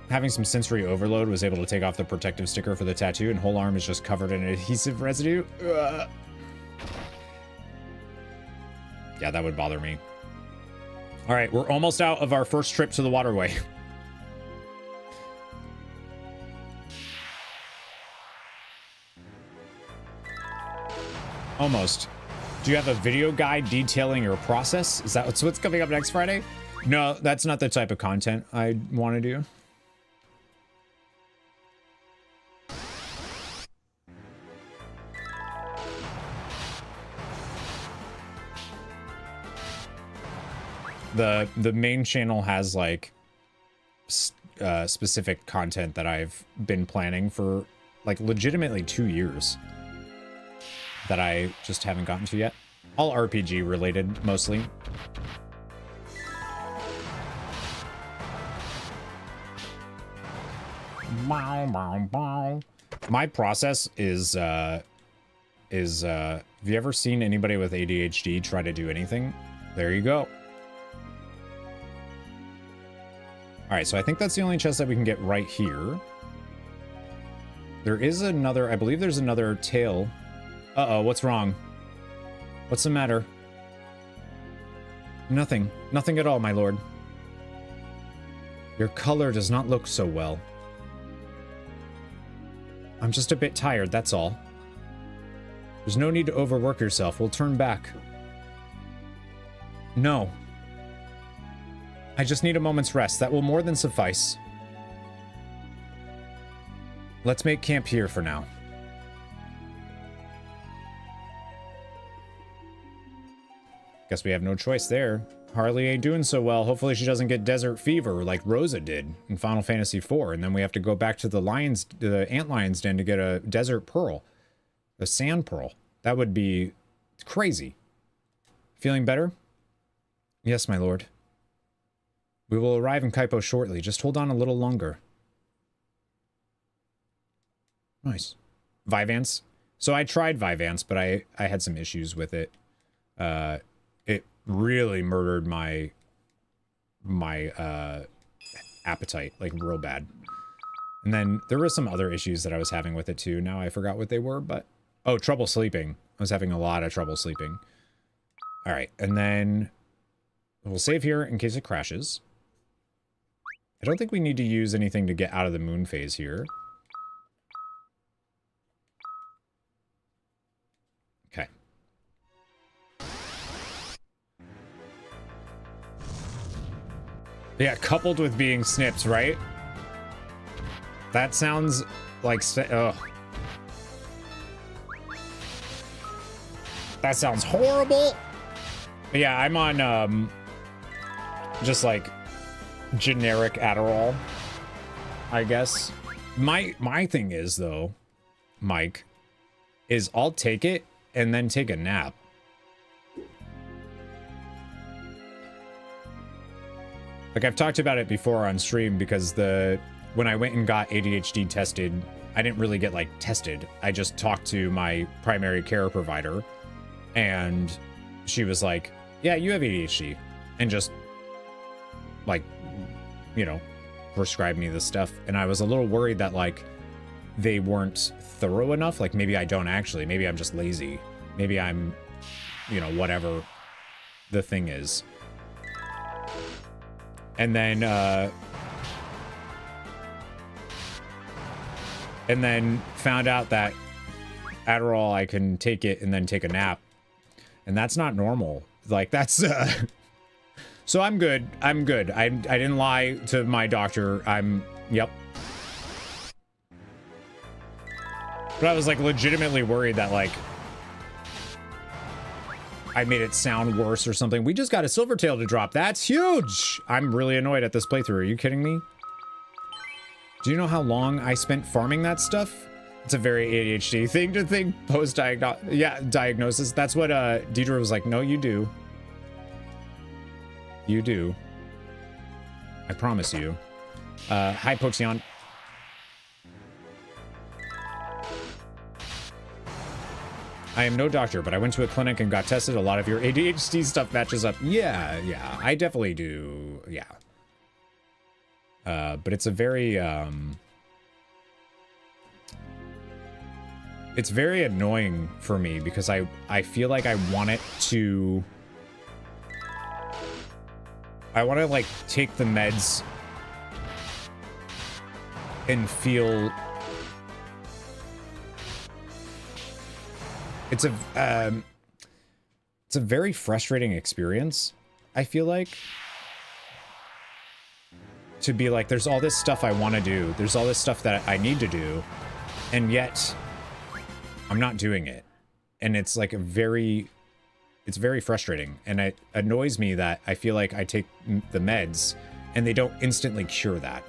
Having some sensory overload, was able to take off the protective sticker for the tattoo, and whole arm is just covered in adhesive residue. Ugh. Yeah, that would bother me. All right, we're almost out of our first trip to the waterway. Almost. Do you have a video guide detailing your process? Is that what's coming up next Friday? No, that's not the type of content I want to do. The main channel has like specific content that I've been planning for like legitimately 2 years that I just haven't gotten to yet. All RPG related mostly. My process is have you ever seen anybody with ADHD try to do anything? There you go. All right, so I think that's the only chest that we can get right here. There is another, I believe there's another tail. Uh-oh, what's wrong? What's the matter? Nothing. Nothing at all, my lord. Your color does not look so well. I'm just a bit tired, that's all. There's no need to overwork yourself. We'll turn back. No. I just need a moment's rest. That will more than suffice. Let's make camp here for now. Guess we have no choice there. Harley ain't doing so well. Hopefully she doesn't get desert fever like Rosa did in Final Fantasy IV, and then we have to go back to the Antlion's Den to get a desert pearl. A sand pearl. That would be crazy. Feeling better? Yes, my lord. We will arrive in Kaipo shortly. Just hold on a little longer. Nice. Vyvanse. So I tried Vyvanse, but I had some issues with it. It really murdered my appetite, like real bad. And then there were some other issues that I was having with it too. Now I forgot what they were, but... Oh, trouble sleeping. I was having a lot of trouble sleeping. All right, and then we'll save here in case it crashes. I don't think we need to use anything to get out of the moon phase here. Okay. Yeah, coupled with being snipped, right? That sounds like... Ugh. That sounds horrible! But yeah, I'm on, just like... generic Adderall, I guess. My thing is, though, Mike, is I'll take it and then take a nap. Like, I've talked about it before on stream because when I went and got ADHD tested, I didn't really get like tested. I just talked to my primary care provider and she was like, yeah, you have ADHD, and just like, you know, prescribed me this stuff. And I was a little worried that like they weren't thorough enough. Like maybe I don't actually, maybe I'm just lazy. Maybe I'm, you know, whatever the thing is. And then found out that Adderall, I can take it and then take a nap. And that's not normal. Like that's, so I'm good. I'm good. I didn't lie to my doctor. Yep. But I was like legitimately worried that like I made it sound worse or something. We just got a Silvertail to drop. That's huge. I'm really annoyed at this playthrough. Are you kidding me? Do you know how long I spent farming that stuff? It's a very ADHD thing to think diagnosis. That's what Deidre was like, no, you do. You do. I promise you. Hi, Poxion. I am no doctor, but I went to a clinic and got tested. A lot of your ADHD stuff matches up. Yeah, I definitely do. Yeah. But it's a very, it's very annoying for me because I feel like I want to like take the meds and feel it's a very frustrating experience, I feel like. To be like, there's all this stuff I want to do. There's all this stuff that I need to do. And yet, I'm not doing it. And it's like it's very frustrating. And it annoys me that I feel like I take the meds and they don't instantly cure that.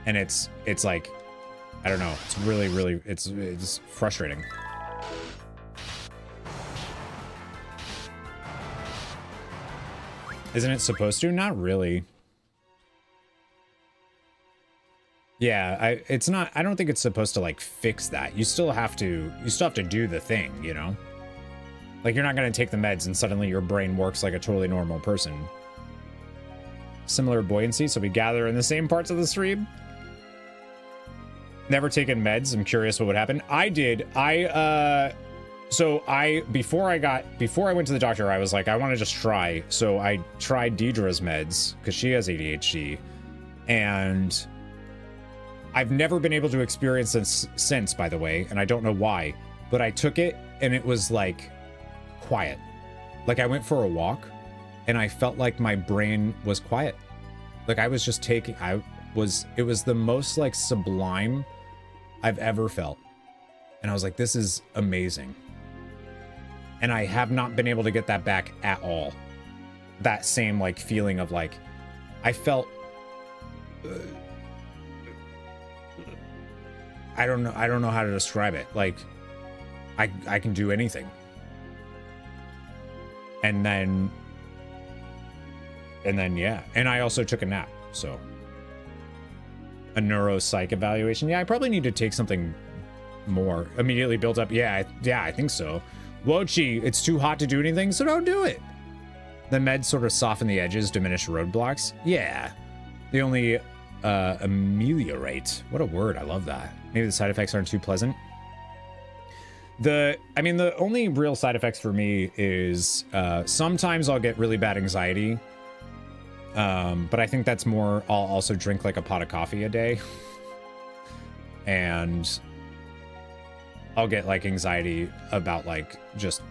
And it's like, I don't know. It's really, it's frustrating. Isn't it supposed to? Not really. Yeah, it's not, I don't think it's supposed to like fix that. You still have to do the thing, you know? Like you're not going to take the meds and suddenly your brain works like a totally normal person. Similar buoyancy, so we gather in the same parts of the stream. Never taken meds. I'm curious what would happen. I did. Before I went to the doctor, I was like, I want to just try. So I tried Deidre's meds because she has ADHD, and I've never been able to experience this since, by the way, and I don't know why, but I took it and it was like quiet. Like I went for a walk and I felt like my brain was quiet. Like I was just it was the most like sublime I've ever felt. And I was like, this is amazing. And I have not been able to get that back at all. That same like feeling of like, I felt, I don't know how to describe it. Like, I can do anything. And then, yeah. And I also took a nap, so. A neuropsych evaluation. Yeah, I probably need to take something more. Immediately built up. Yeah, I think so. Wochi, it's too hot to do anything, so don't do it. The meds sort of soften the edges, diminish roadblocks. Yeah. They only ameliorate. What a word. I love that. Maybe the side effects aren't too pleasant. The only real side effects for me is sometimes I'll get really bad anxiety. But I think that's more, I'll also drink like a pot of coffee a day. And I'll get like anxiety about like just,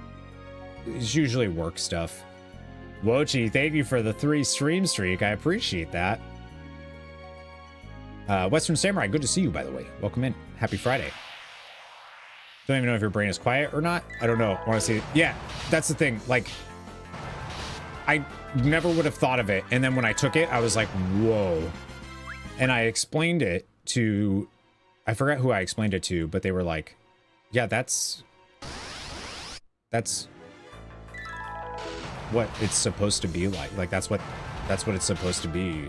it's usually work stuff. Wochi, thank you for the 3 stream streak. I appreciate that. Western Samurai, good to see you, by the way. Welcome in. Happy Friday. Don't even know if your brain is quiet or not. I don't know. Want to see it? Yeah, that's the thing. Like, I never would have thought of it. And then when I took it, I was like, whoa. And I explained it to, I forgot who I explained it to, but they were like, yeah, that's what it's supposed to be like. Like that's what it's supposed to be.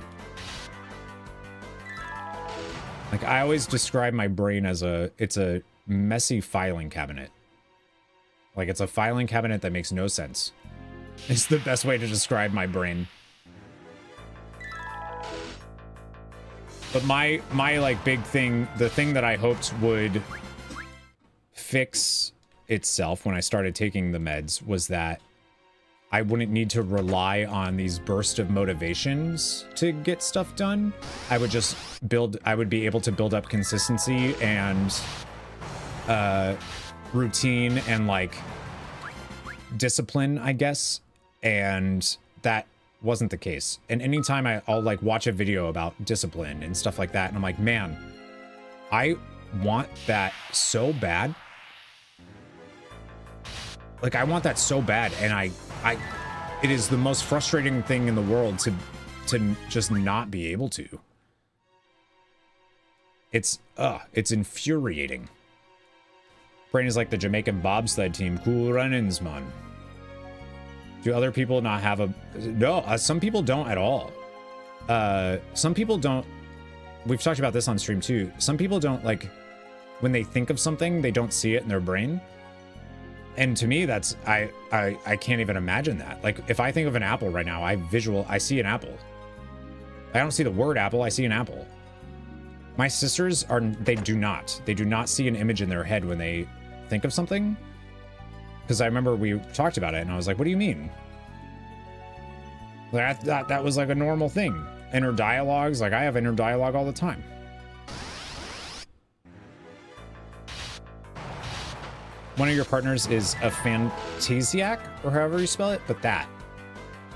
Like I always describe my brain as it's a messy filing cabinet. Like it's a filing cabinet that makes no sense. It's the best way to describe my brain. But my like big thing, the thing that I hoped would fix itself when I started taking the meds was that I wouldn't need to rely on these bursts of motivations to get stuff done. I would just I would be able to build up consistency and routine and like discipline, I guess. And that wasn't the case. And anytime I'll like watch a video about discipline and stuff like that, and I'm like, man, I want that so bad. Like I want that so bad, and it is the most frustrating thing in the world to just not be able to. It's infuriating. Brain is like the Jamaican bobsled team. Cool run-ins, man. Do other people not have a... No, some people don't at all. Some people don't... We've talked about this on stream too. Some people don't, like, when they think of something, they don't see it in their brain. And to me, that's... I can't even imagine that. Like, if I think of an apple right now, I see an apple. I don't see the word apple, I see an apple. My sisters they do not see an image in their head when they think of something. Because I remember we talked about it, and I was like, what do you mean? Like, that was like a normal thing. Inner dialogues, like I have inner dialogue all the time. One of your partners is a fantasiac, or however you spell it, but that.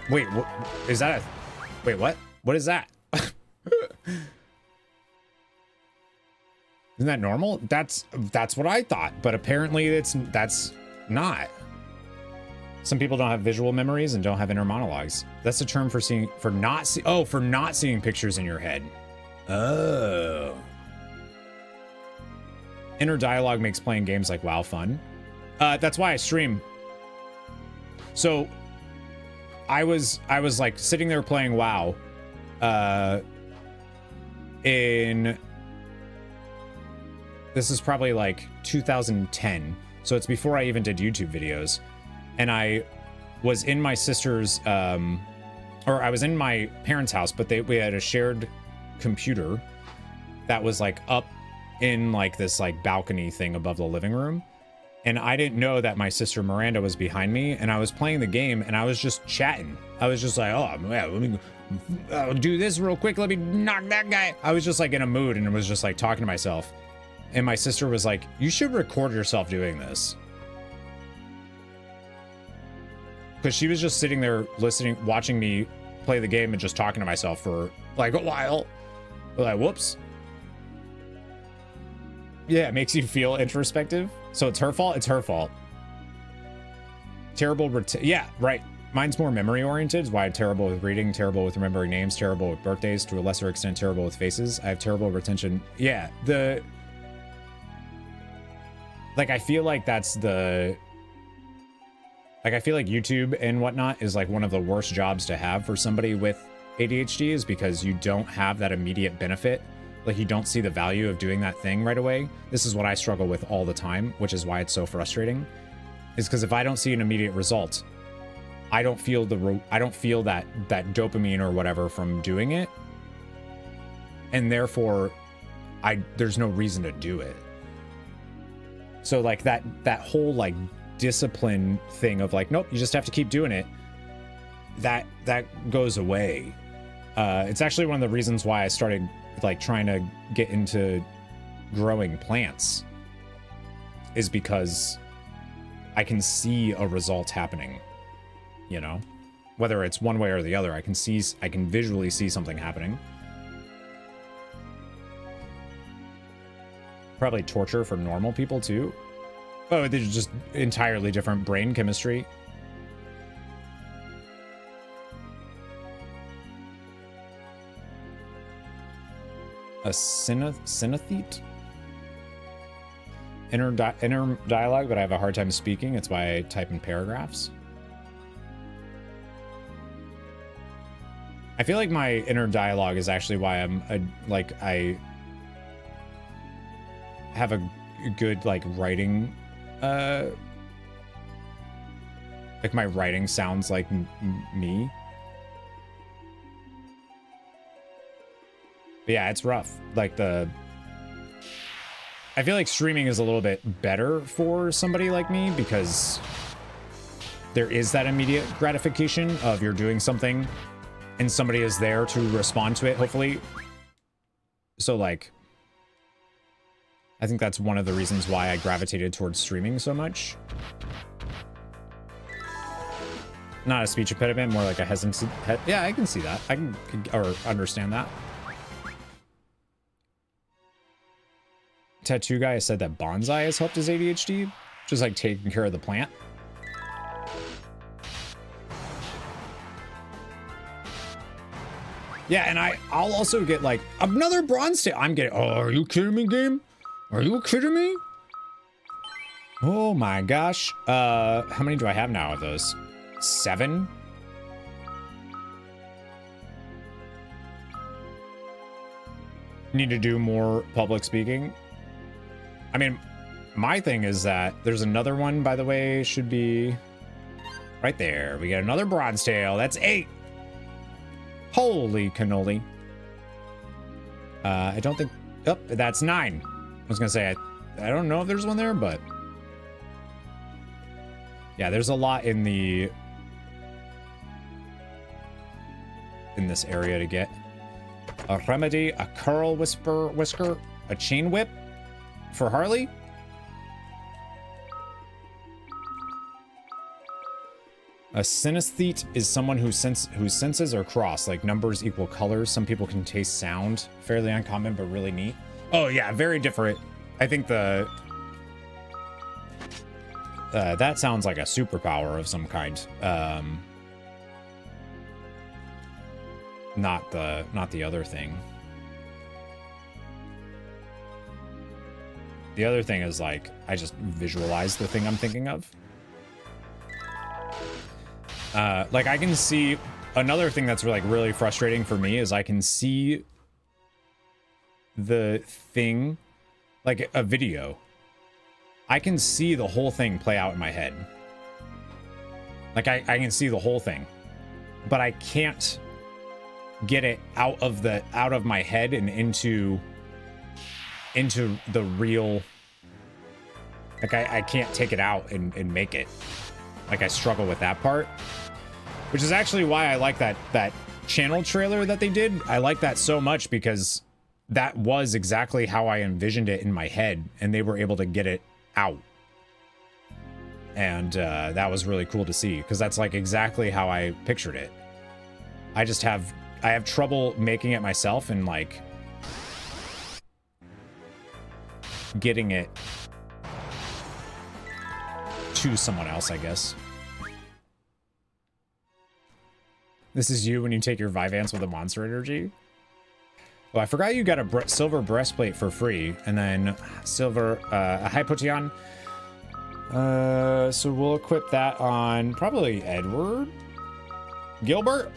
Wait, what is that? Wait, what? What is that? Isn't that normal? That's what I thought, but apparently that's not. Some people don't have visual memories and don't have inner monologues. That's a term for not seeing pictures in your head. Oh. Inner dialogue makes playing games like WoW fun. That's why I stream. So I was like sitting there playing WoW this is probably like 2010. So it's before I even did YouTube videos. And I was in my sister's, or I was in my parents' house, but we had a shared computer that was like up in like this like balcony thing above the living room. And I didn't know that my sister Miranda was behind me, and I was playing the game and I was just chatting. I was just like, oh, yeah, I'll do this real quick. Let me knock that guy. I was just like in a mood and was just like talking to myself. And my sister was like, you should record yourself doing this. Because she was just sitting there listening, watching me play the game and just talking to myself for like a while. Like, whoops. Yeah, it makes you feel introspective. So it's her fault? It's her fault. Terrible, yeah, right. Mine's more memory oriented, is why I'm terrible with reading, terrible with remembering names, terrible with birthdays, to a lesser extent, terrible with faces. I have terrible retention. Yeah, like, I feel like that's the... Like, I feel like YouTube and whatnot is like one of the worst jobs to have for somebody with ADHD, is because you don't have that immediate benefit. Like, you don't see the value of doing that thing right away. This is what I struggle with all the time, which is why it's so frustrating. Is because if I don't see an immediate result, I don't feel that dopamine or whatever from doing it. And therefore, there's no reason to do it. So like that whole like discipline thing of like, nope, you just have to keep doing it. That goes away. It's actually one of the reasons why I started like trying to get into growing plants, is because I can see a result happening, you know, whether it's one way or the other. I can visually see something happening. Probably torture for normal people too. Oh, they're just entirely different brain chemistry. A synesthete? Inner dialogue, but I have a hard time speaking. It's why I type in paragraphs. I feel like my inner dialogue is actually why I'm I have a good like writing, like my writing sounds like me. But yeah, it's rough. Like I feel like streaming is a little bit better for somebody like me because there is that immediate gratification of you're doing something and somebody is there to respond to it, hopefully. So like, I think that's one of the reasons why I gravitated towards streaming so much. Not a speech impediment, more like a hesitancy. Yeah, I can see that. I can or understand that. Tattoo guy said that bonsai has helped his ADHD, just like taking care of the plant. Yeah, and I'll also get like another bronze tail. I'm getting. Oh, are you kidding me, game? Are you kidding me? Oh my gosh. How many do I have now of those? 7. Need to do more public speaking. I mean, my thing is that there's another one, by the way, should be right there. We get another bronze tail. That's 8. Holy cannoli. I don't think, oh, that's 9. I was gonna say, I don't know if there's one there, but yeah, there's a lot in this area to get. A remedy, a curl whisker, a chain whip for Harley. A synesthete is someone whose senses are crossed, like numbers equal colors. Some people can taste sound. Fairly uncommon, but really neat. Oh yeah, very different. I think that sounds like a superpower of some kind. Not the other thing. The other thing is like, I just visualize the thing I'm thinking of. Like I can see, another thing that's like really frustrating for me is I can see the thing, like a video. I can see the whole thing play out in my head. Like I can see the whole thing, but I can't get it out of my head and into the real, like I can't take it out and make it. Like I struggle with that part, which is actually why I like that channel trailer that they did. I like that so much because that was exactly how I envisioned it in my head, and they were able to get it out. And that was really cool to see, because that's like exactly how I pictured it. I have trouble making it myself and like getting it to someone else, I guess. This is you when you take your Vyvanse with a monster energy. Oh, I forgot you got a silver breastplate for free, and then silver, a Hypotion. So we'll equip that on probably Edward? Gilbert?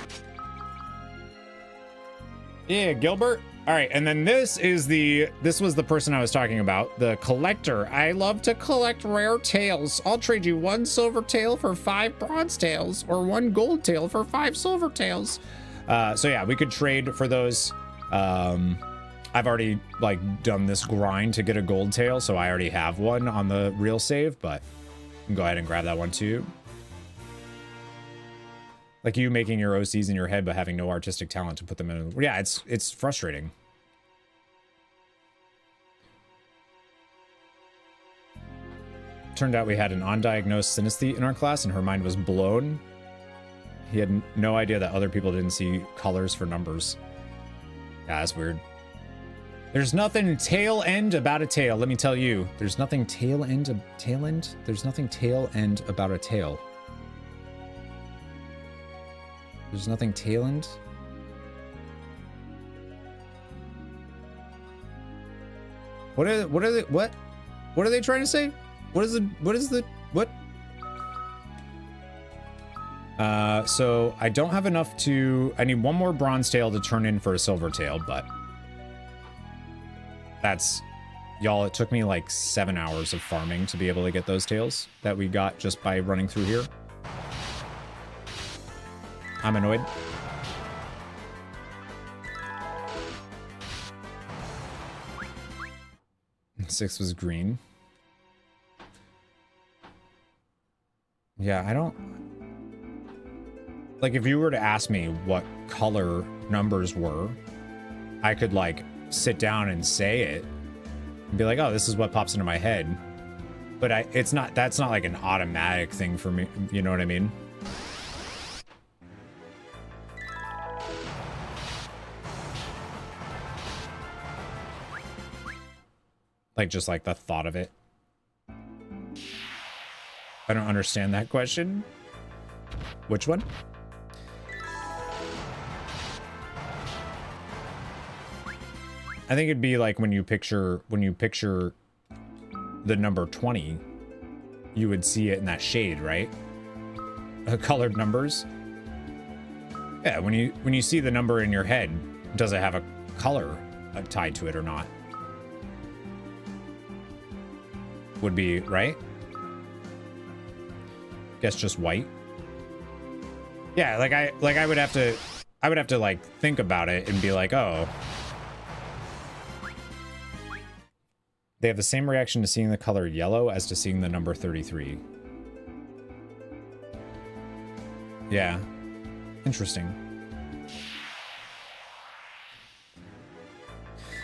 Yeah, Gilbert. All right, and then this was the person I was talking about, the collector. I love to collect rare tails. I'll trade you 1 silver tail for 5 bronze tails, or 1 gold tail for 5 silver tails. So yeah, we could trade for those. I've already like done this grind to get a gold tail, so I already have one on the real save, but you can go ahead and grab that one too. Like you making your OCs in your head, but having no artistic talent to put them in. Yeah, it's frustrating. Turned out we had an undiagnosed synesthete in our class, and her mind was blown. He had no idea that other people didn't see colors for numbers. Yeah, that's weird. There's nothing tail end about a tail, let me tell you. There's nothing tail end? There's nothing tail end about a tail. There's nothing tail end? What are they trying to say? What? So I don't have enough to... I need one more bronze tail to turn in for a silver tail, but... That's... Y'all, it took me like 7 hours of farming to be able to get those tails that we got just by running through here. I'm annoyed. Six was green. Yeah, I don't... Like, if you were to ask me what color numbers were, I could, like, sit down and say it. And be like, oh, this is what pops into my head. But it's not... That's not, like, an automatic thing for me. You know what I mean? Like, just, like, the thought of it. I don't understand that question. Which one? I think it'd be like when you picture the number 20, you would see it in that shade, right? Colored numbers. Yeah, when you see the number in your head, does it have a color tied to it or not? Would be, right? Guess just white. Yeah, I would have to like think about it and be like, oh, they have the same reaction to seeing the color yellow as to seeing the number 33. Yeah, interesting.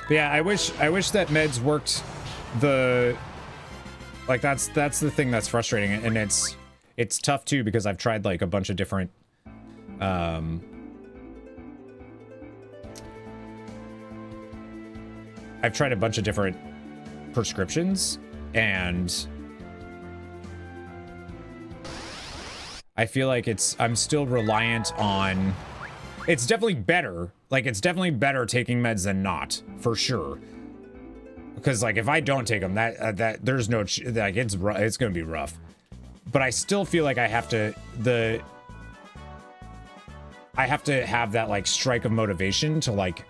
But yeah, I wish that meds worked the, like, that's the thing that's frustrating, and it's tough too because I've tried like a bunch of different I've tried a bunch of different prescriptions, and I feel like I'm still reliant on, it's definitely better. Like, it's definitely better taking meds than not, for sure. Because, like, if I don't take them, that there's no, like, it's gonna be rough. But I still feel like I have to have that, like, strike of motivation to, like,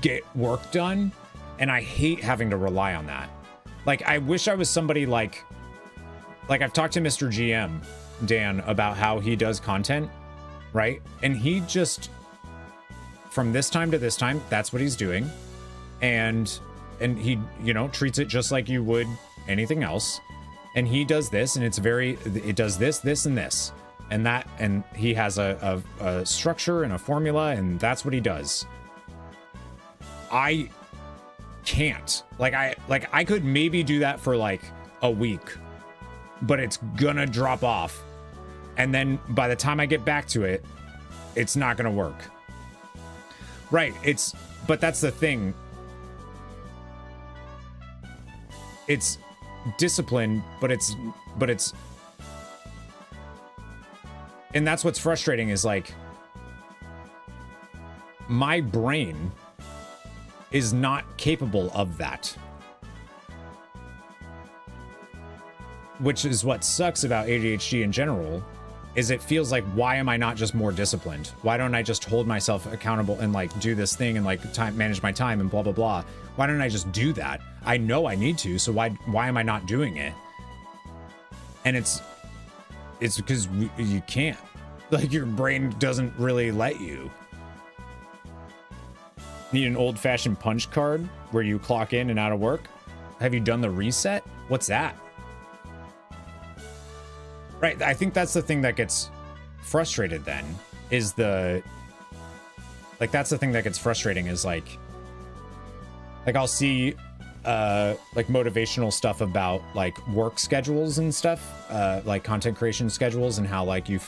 get work done. And I hate having to rely on that. Like, I wish I was somebody like I've talked to Mr. GM, Dan, about how he does content, right? And he just, from this time to this time, that's what he's doing. And he, you know, treats it just like you would anything else. And he does this, and it does this, and this. And that, and he has a structure and a formula, and that's what he does. I can't. I could maybe do that for like a week, but it's gonna drop off. And then by the time I get back to it, it's not gonna work. Right, but that's the thing. It's discipline, but it's and that's what's frustrating is like my brain is not capable of that. Which is what sucks about ADHD in general, is it feels like, why am I not just more disciplined? Why don't I just hold myself accountable and like do this thing and like manage my time and blah, blah, blah. Why don't I just do that? I know I need to, so why am I not doing it? And it's because you can't. Like, your brain doesn't really let you. Need an old-fashioned punch card where you clock in and out of work? Have you done the reset? What's that? Right, I think that's the thing that gets frustrated then, is the... Like, that's the thing that gets frustrating is, like I'll see, like, motivational stuff about, like, work schedules and stuff, like, content creation schedules, and how, like, you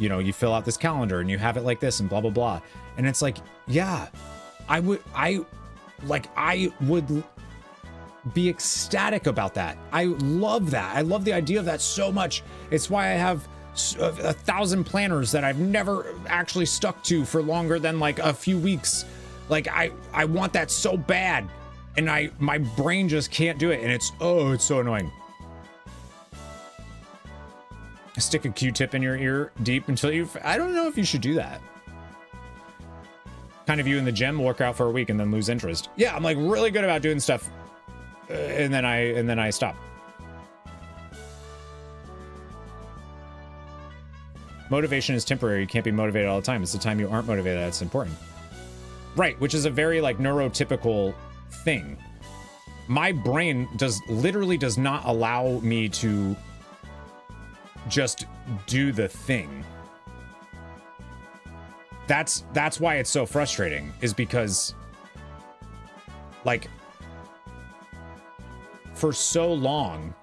know, you fill out this calendar, and you have it like this, and blah, blah, blah. And it's like, yeah... I would be ecstatic about that. I love that. I love the idea of that so much. It's why I have 1,000 planners that I've never actually stuck to for longer than like a few weeks. Like, I want that so bad, and my brain just can't do it, and it's so annoying. Stick a Q-tip in your ear deep until you... I don't know if you should do that. Kind of you in the gym, work out for a week and then lose interest. Yeah, I'm like really good about doing stuff. And then I stop. Motivation is temporary. You can't be motivated all the time. It's the time you aren't motivated that's important. Right, which is a very like neurotypical thing. My brain literally does not allow me to just do the thing. That's why it's so frustrating, is because like for so long,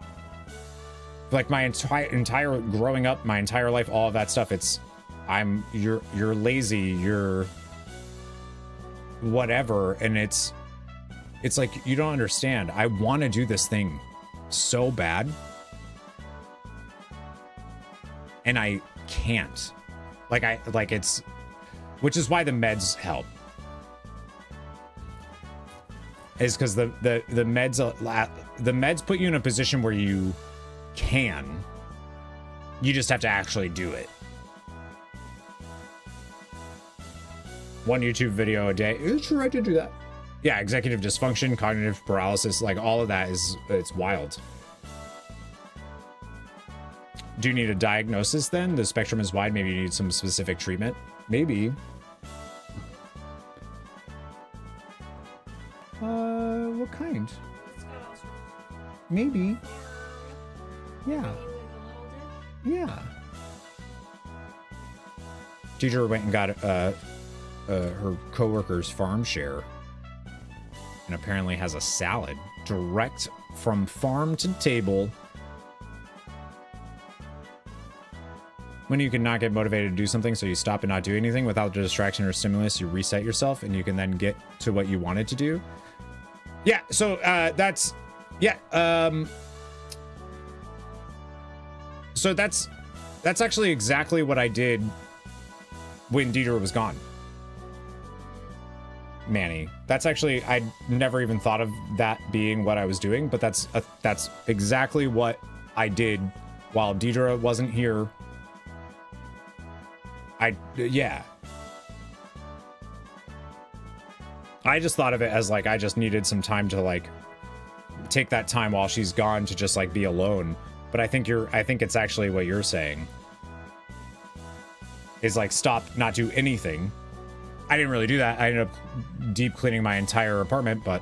like my entire growing up, my entire life, all of that stuff, you're lazy, you're whatever, and it's like you don't understand. I want to do this thing so bad and I can't. Which is why the meds help. Is because the meds put you in a position where you can. You just have to actually do it. One YouTube video a day. It's right to do that. Yeah, executive dysfunction, cognitive paralysis, like all of that it's wild. Do you need a diagnosis then? The spectrum is wide. Maybe you need some specific treatment. Maybe. What kind? Maybe. Yeah. Yeah. Teacher went and got her coworker's farm share, and apparently has a salad direct from farm to table. When you can not get motivated to do something, so you stop and not do anything without the distraction or stimulus, you reset yourself and you can then get to what you wanted to do. Yeah, so that's, yeah. So that's actually exactly what I did when Deidre was gone. Manny, that's actually, I'd never even thought of that being what I was doing, but that's exactly what I did while Deidre wasn't here. Yeah. I just thought of it as like, I just needed some time to like take that time while she's gone to just like be alone. But I think it's actually what you're saying is like, stop, not do anything. I didn't really do that. I ended up deep cleaning my entire apartment, but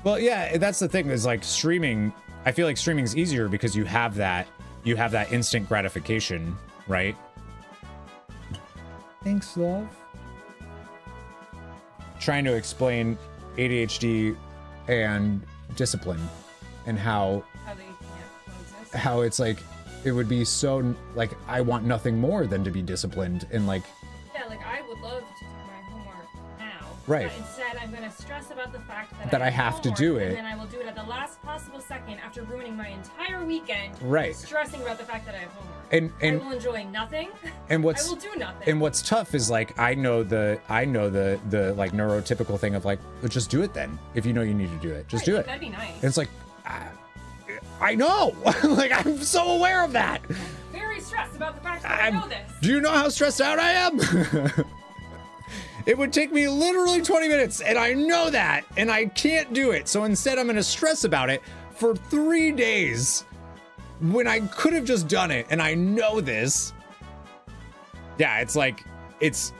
well, yeah, that's the thing is like streaming. I feel like streaming's easier because you have that instant gratification, right? Thanks, love. Trying to explain ADHD and discipline and how they can't coexist. How it's like, it would be so like, I want nothing more than to be disciplined and like, yeah, like I would love to do my homework now. Right. But instead, I'm going to stress about the fact that I have to do it. And then I will do it at the last possible second after ruining my entire weekend. Right. Stressing about the fact that I have homework. And I will enjoy nothing. And I will do nothing. And what's tough is like, I know the like neurotypical thing of like, well, just do it then. If you know you need to do it, just do it. That'd be nice. And it's like, I know. Like, I'm so aware of that. I'm very stressed about the fact that I know this. Do you know how stressed out I am? It would take me literally 20 minutes, and I know that, and I can't do it. So instead, I'm going to stress about it for 3 days when I could have just done it, and I know this. Yeah, it's like, it's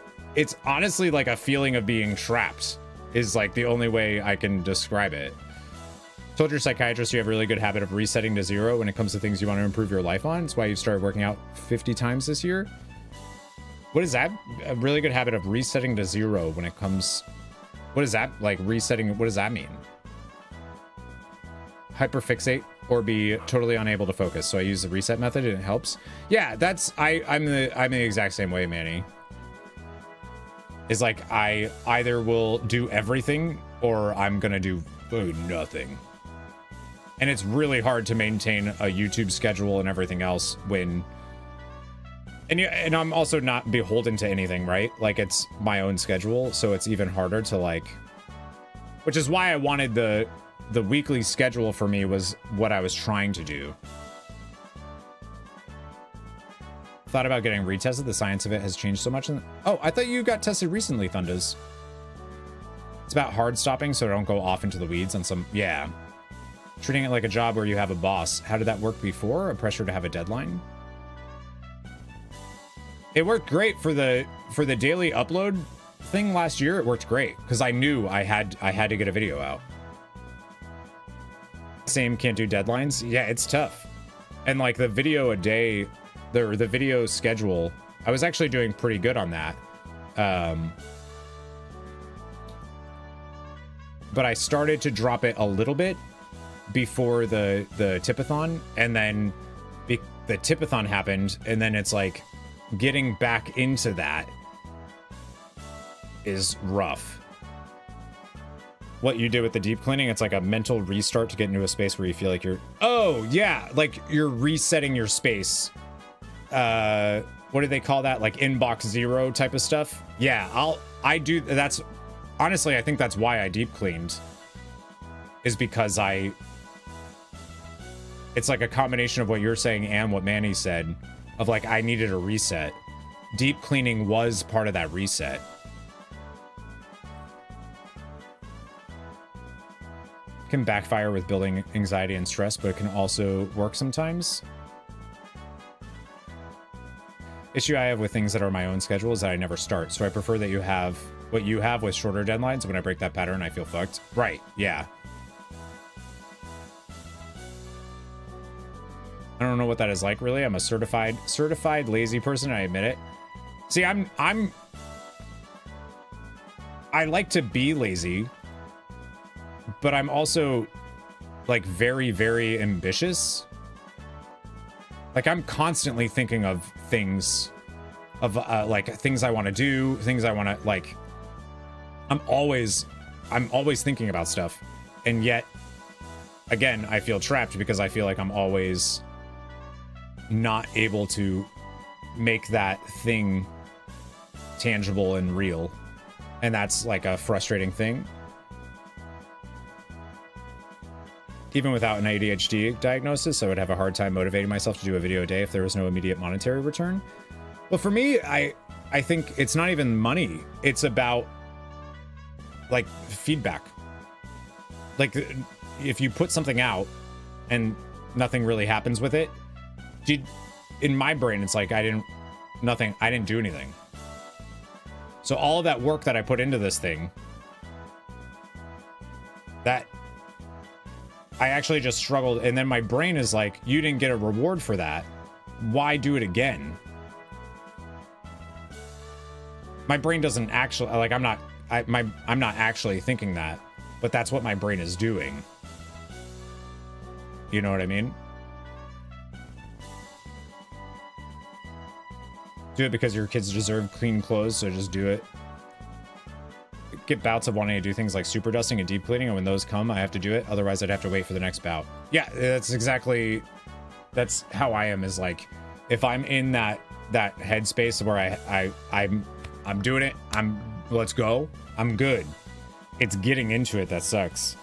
honestly like a feeling of being trapped is like the only way I can describe it. Told your psychiatrist you have a really good habit of resetting to 0 when it comes to things you want to improve your life on. It's why you've started working out 50 times this year. What is that? A really good habit of resetting to 0 when it comes... What is that? Like resetting, what does that mean? Hyperfixate or be totally unable to focus. So I use the reset method and it helps. Yeah, that's... I'm the exact same way, Manny. It's like I either will do everything or I'm gonna do nothing. And it's really hard to maintain a YouTube schedule and everything else when... And I'm also not beholden to anything, right? Like, it's my own schedule, so it's even harder to, like... Which is why I wanted the the weekly schedule for me was what I was trying to do. Thought about getting retested. The science of it has changed so much. Oh, I thought you got tested recently, Thundas. It's about hard stopping so don't go off into the weeds on some... Yeah. Treating it like a job where you have a boss. How did that work before? A pressure to have a deadline? It worked great for the daily upload thing last year. It worked great because I knew I had to get a video out. Same, can't do deadlines. Yeah, it's tough. And like the video a day, the video schedule, I was actually doing pretty good on that. But I started to drop it a little bit before the tipathon, and then the tipathon happened, and then it's like getting back into that is rough. What you did with the deep cleaning, it's like a mental restart to get into a space where you feel like you're... Oh, yeah, like you're resetting your space. What do they call that? Like inbox zero type of stuff? Yeah, I do... That's... Honestly, I think that's why I deep cleaned. Is because it's like a combination of what you're saying and what Manny said. Of like, I needed a reset. Deep cleaning was part of that reset. Can backfire with building anxiety and stress, but it can also work sometimes. Issue I have with things that are my own schedule is that I never start. So I prefer that you have what you have with shorter deadlines. When I break that pattern, I feel fucked. Right, yeah. I don't know what that is like, really. I'm a certified lazy person, I admit it. See, I like to be lazy, but I'm also like very, very ambitious. Like I'm constantly thinking of things, like things I want to do, things I want to like. I'm always thinking about stuff, and yet, again, I feel trapped because I feel like I'm always not able to make that thing tangible and real, and that's like a frustrating thing. Even without an ADHD diagnosis, I would have a hard time motivating myself to do a video a day if there was no immediate monetary return. Well, for me, I think it's not even money. It's about like feedback. Like if you put something out and nothing really happens with it, in my brain, it's like I didn't do anything. So all of that work that I put into this thing, that I actually just struggled. And then my brain is like, you didn't get a reward for that. Why do it again? My brain doesn't actually, like, I'm not actually thinking that, but that's what my brain is doing. You know what I mean? Do it because your kids deserve clean clothes, so just do it. Get bouts of wanting to do things like super dusting and deep cleaning, and when those come, I have to do it. Otherwise, I'd have to wait for the next bout. Yeah, that's how I am, is like, if I'm in that headspace where I'm doing it, let's go, I'm good. It's getting into it that sucks.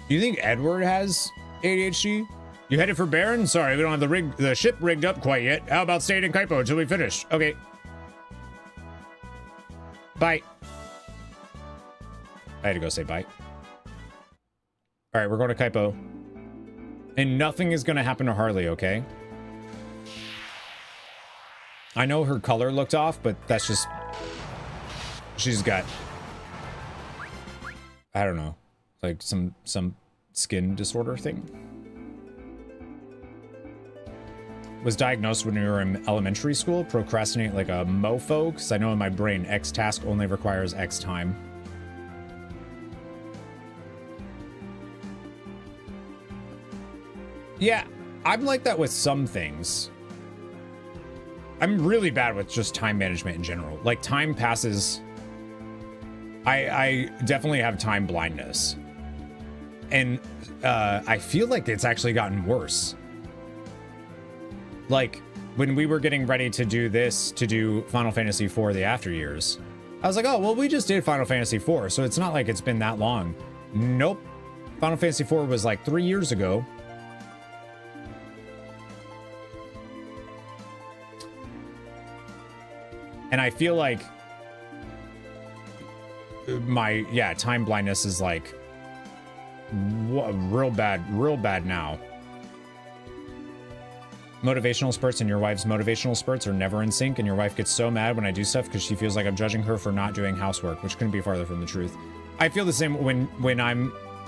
You think Edward has ADHD? You headed for Baron? Sorry, we don't have the ship rigged up quite yet. How about staying in Kaipo until we finish? Okay. Bye. I had to go say bye. All right, we're going to Kaipo. And nothing is going to happen to Harley, okay? I know her color looked off, but that's just... She's got... I don't know. Like some skin disorder thing. Was diagnosed when we were in elementary school. Procrastinate like a mofo, because I know in my brain X task only requires X time. Yeah, I'm like that with some things. I'm really bad with just time management in general. Like time passes. I definitely have time blindness. And I feel like it's actually gotten worse. Like, when we were getting ready to do Final Fantasy IV, the After Years, I was like, oh, well, we just did Final Fantasy IV, so it's not like it's been that long. Nope. Final Fantasy IV was like 3 years ago. And I feel like my, time blindness is like real bad now. Motivational spurts and your wife's motivational spurts are never in sync, and your wife gets so mad when I do stuff because she feels like I'm judging her for not doing housework, which couldn't be farther from the truth. I feel the same when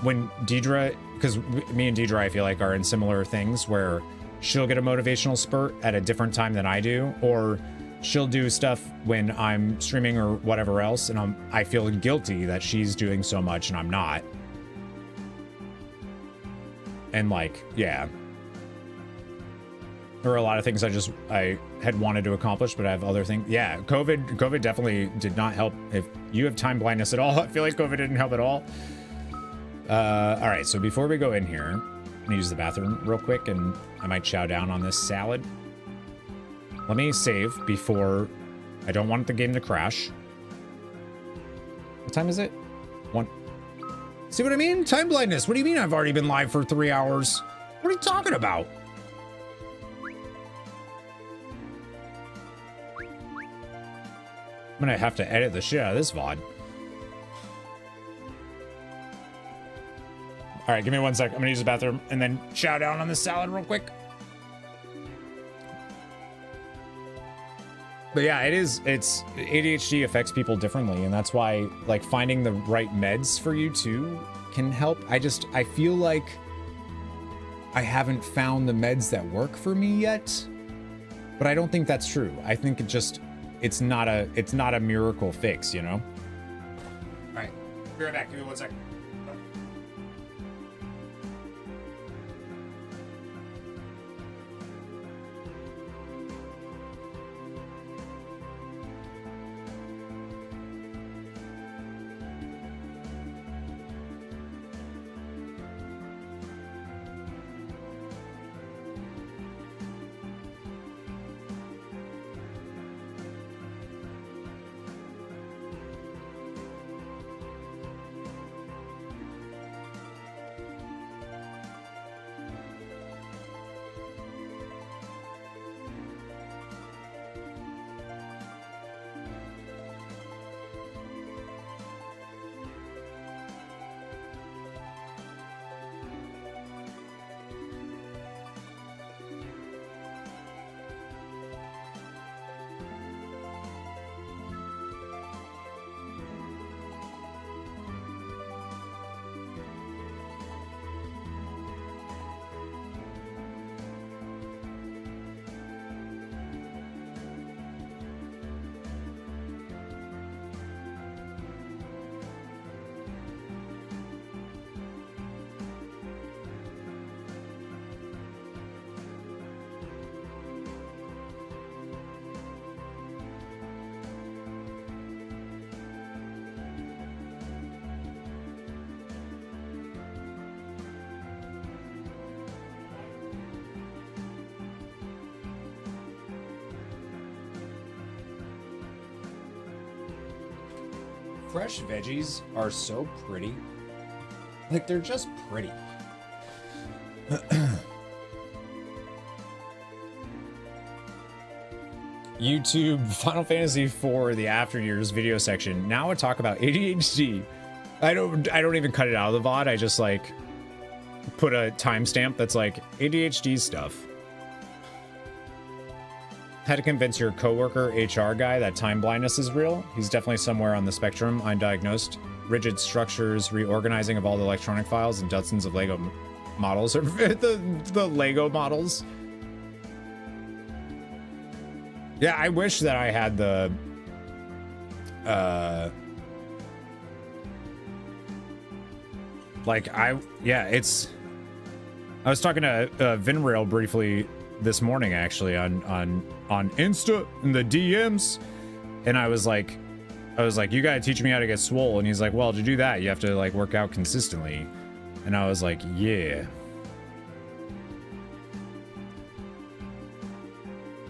Deidre, because me and Deidre, I feel like, are in similar things where she'll get a motivational spurt at a different time than I do, or she'll do stuff when I'm streaming or whatever else, and I feel guilty that she's doing so much and I'm not. And like, yeah. There were a lot of things I had wanted to accomplish, but I have other things. Yeah, COVID definitely did not help. If you have time blindness at all, I feel like COVID didn't help at all. All right, so before we go in here, I'm gonna use the bathroom real quick, and I might chow down on this salad. Let me save before, I don't want the game to crash. What time is it? 1. See what I mean? Time blindness. What do you mean I've already been live for 3 hours? What are you talking about? I'm gonna have to edit the shit out of this VOD. All right, give me 1 sec. I'm gonna use the bathroom and then chow down on this salad real quick. But yeah, it's ADHD affects people differently, and that's why like finding the right meds for you too can help. I feel like I haven't found the meds that work for me yet, but I don't think that's true. I think it's not a miracle fix, you know? All right, be right back. Give me 1 second. Fresh veggies are so pretty. Like, they're just pretty. YouTube, Final Fantasy IV, the After Years video section. Now I talk about ADHD. I don't even cut it out of the VOD. I just like put a timestamp that's like ADHD stuff. Had to convince your coworker HR guy that time blindness is real. He's definitely somewhere on the spectrum, undiagnosed. Rigid structures, reorganizing of all the electronic files, and dozens of Lego models. Or the Lego models. Yeah, I wish that I had the I was talking to Vinrail briefly this morning, actually, on Insta in the DMs, and I was like, you gotta teach me how to get swole. And he's like, well, to do that you have to like work out consistently. And I was like, yeah.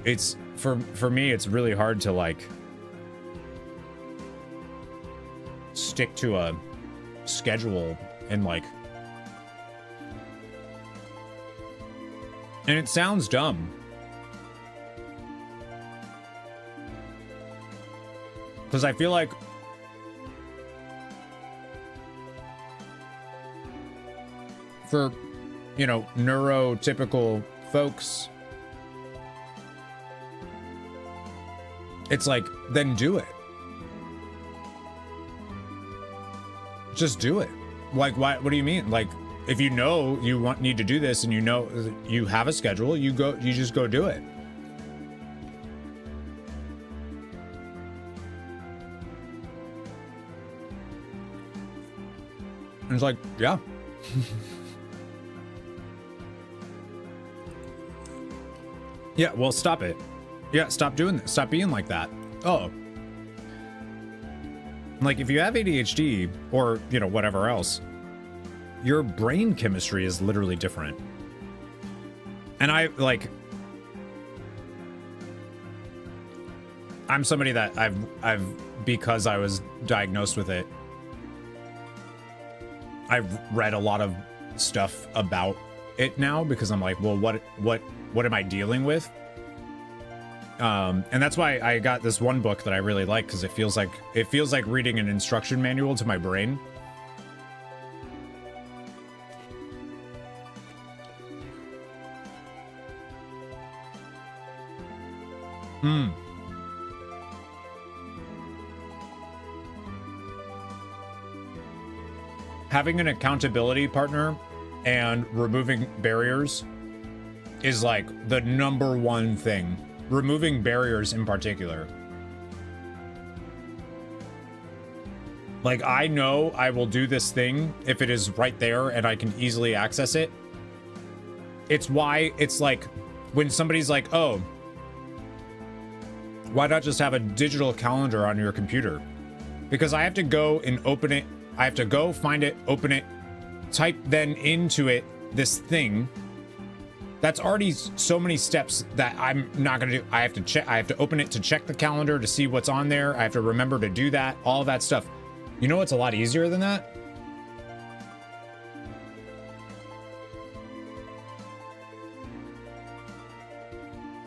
It's for me, it's really hard to like stick to a schedule and like, and it sounds dumb. Because I feel like for, you know, neurotypical folks, it's like, then do it. Just do it. Like, why? What do you mean? Like, if you know you need to do this and you know you have a schedule, you just go do it. And it's like, yeah. Yeah, well, stop it. Yeah, stop doing this. Stop being like that. Oh. Like, if you have ADHD or, you know, whatever else, your brain chemistry is literally different. And I'm somebody that I've because I was diagnosed with it, I've read a lot of stuff about it now because I'm like, well, what am I dealing with? And that's why I got this one book that I really like, because it feels like reading an instruction manual to my brain. Having an accountability partner and removing barriers is like the number one thing. Removing barriers in particular. Like, I know I will do this thing if it is right there and I can easily access it. It's why it's like when somebody's like, oh, why not just have a digital calendar on your computer? Because I have to go and open it. I have to go find it, open it, type then into it this thing. That's already so many steps that I'm not gonna do. I have to check. I have to open it to check the calendar to see what's on there. I have to remember to do that. All of that stuff. You know what's a lot easier than that?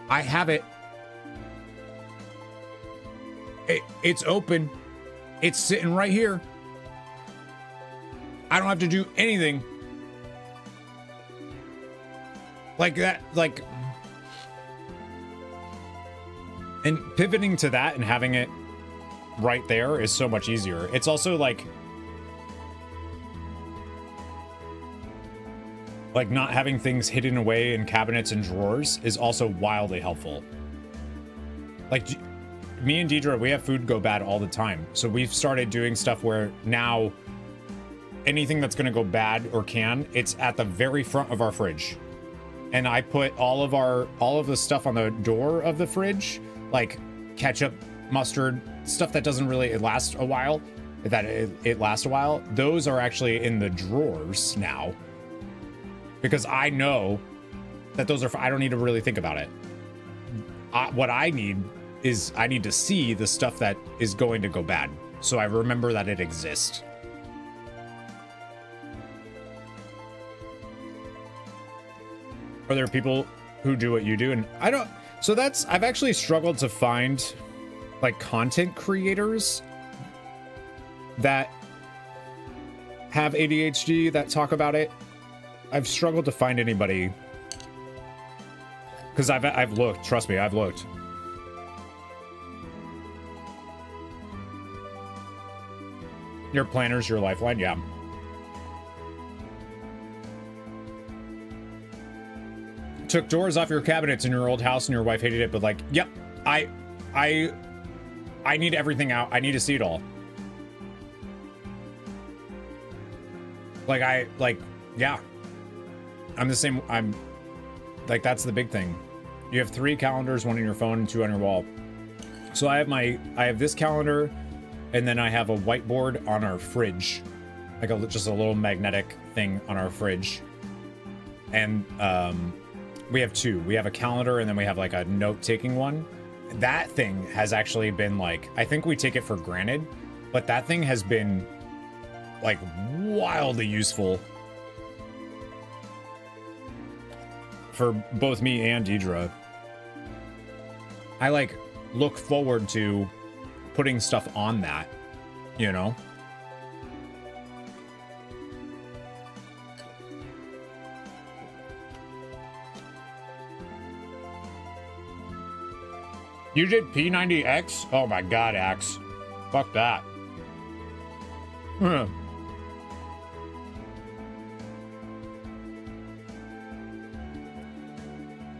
I have it. It's open. It's sitting right here. I don't have to do anything. Like that, like, and pivoting to that and having it right there is so much easier. It's also like not having things hidden away in cabinets and drawers is also wildly helpful. Like, me and Deidre, we have food go bad all the time. So we've started doing stuff where now anything that's going to go bad or it's at the very front of our fridge. And I put all of the stuff on the door of the fridge, like ketchup, mustard, stuff that doesn't really last a while, it lasts a while. Those are actually in the drawers now. Because I know that those are, I don't need to really think about it. What I need is I need to see the stuff that is going to go bad. So I remember that it exists. Are there people who do what you do? And I don't, so that's, I've actually struggled to find like content creators that have ADHD that talk about it. I've struggled to find anybody because I've looked, trust me, I've looked. Your planner's your lifeline, yeah. Took doors off your cabinets in your old house and your wife hated it, but like, yep, I need everything out. I need to see it all. Yeah. I'm the same. I'm like, that's the big thing. You have 3 calendars, 1 on your phone and 2 on your wall. So I have this calendar, and then I have a whiteboard on our fridge, like just a little magnetic thing on our fridge. And, we have 2. We have a calendar and then we have like a note-taking one. That thing has actually been like, I think we take it for granted, but that thing has been like wildly useful for both me and Deidre. I like look forward to putting stuff on that, you know? You did P90X? Oh my god, Axe. Fuck that. I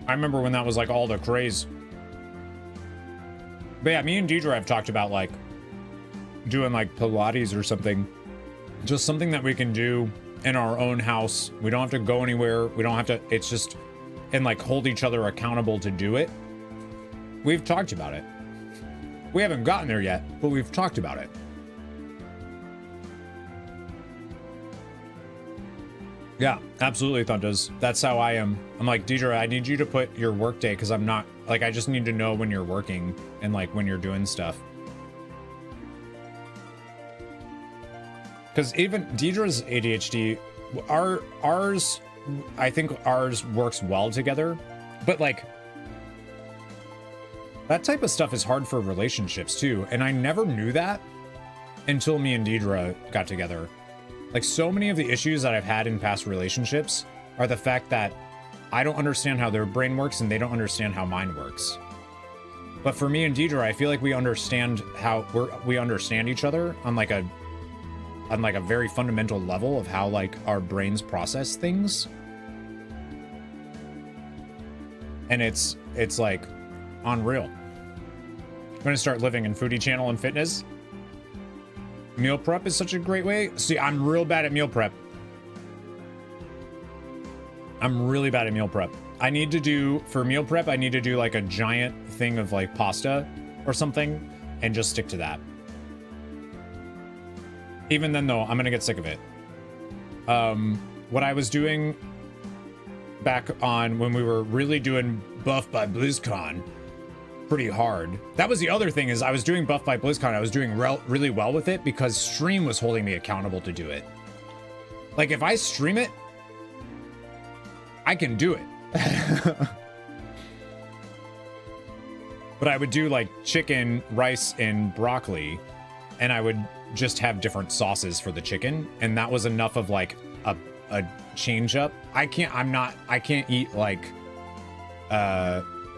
remember when that was like all the craze. But yeah, me and Deidre have talked about like doing like Pilates or something. Just something that we can do in our own house. We don't have to go anywhere. We don't have to, it's just, and like hold each other accountable to do it. We've talked about it. We haven't gotten there yet, but we've talked about it. Yeah, absolutely, Thundas. That's how I am. I'm like, Deidre, I need you to put your work day because I'm not, like, I just need to know when you're working and like when you're doing stuff. Because even Deidre's ADHD, ours, I think ours works well together, but like, that type of stuff is hard for relationships too. And I never knew that until me and Deidre got together. Like so many of the issues that I've had in past relationships are the fact that I don't understand how their brain works and they don't understand how mine works. But for me and Deidre, I feel like we understand how we understand each other on like a very fundamental level of how like our brains process things. And it's like unreal. I'm gonna start living in Foodie Channel and fitness. Meal prep is such a great way. See, I'm real bad at meal prep. I'm really bad at meal prep. I need to do, for meal prep, I need to do like a giant thing of like pasta or something and just stick to that. Even then though, I'm gonna get sick of it. What I was doing back on when we were really doing Buff by BlizzCon pretty hard. That was the other thing is I was doing Buff by BlizzCon. I was doing really well with it because Stream was holding me accountable to do it. Like if I stream it, I can do it. But I would do like chicken, rice, and broccoli, and I would just have different sauces for the chicken, and that was enough of like a change up. I can't eat like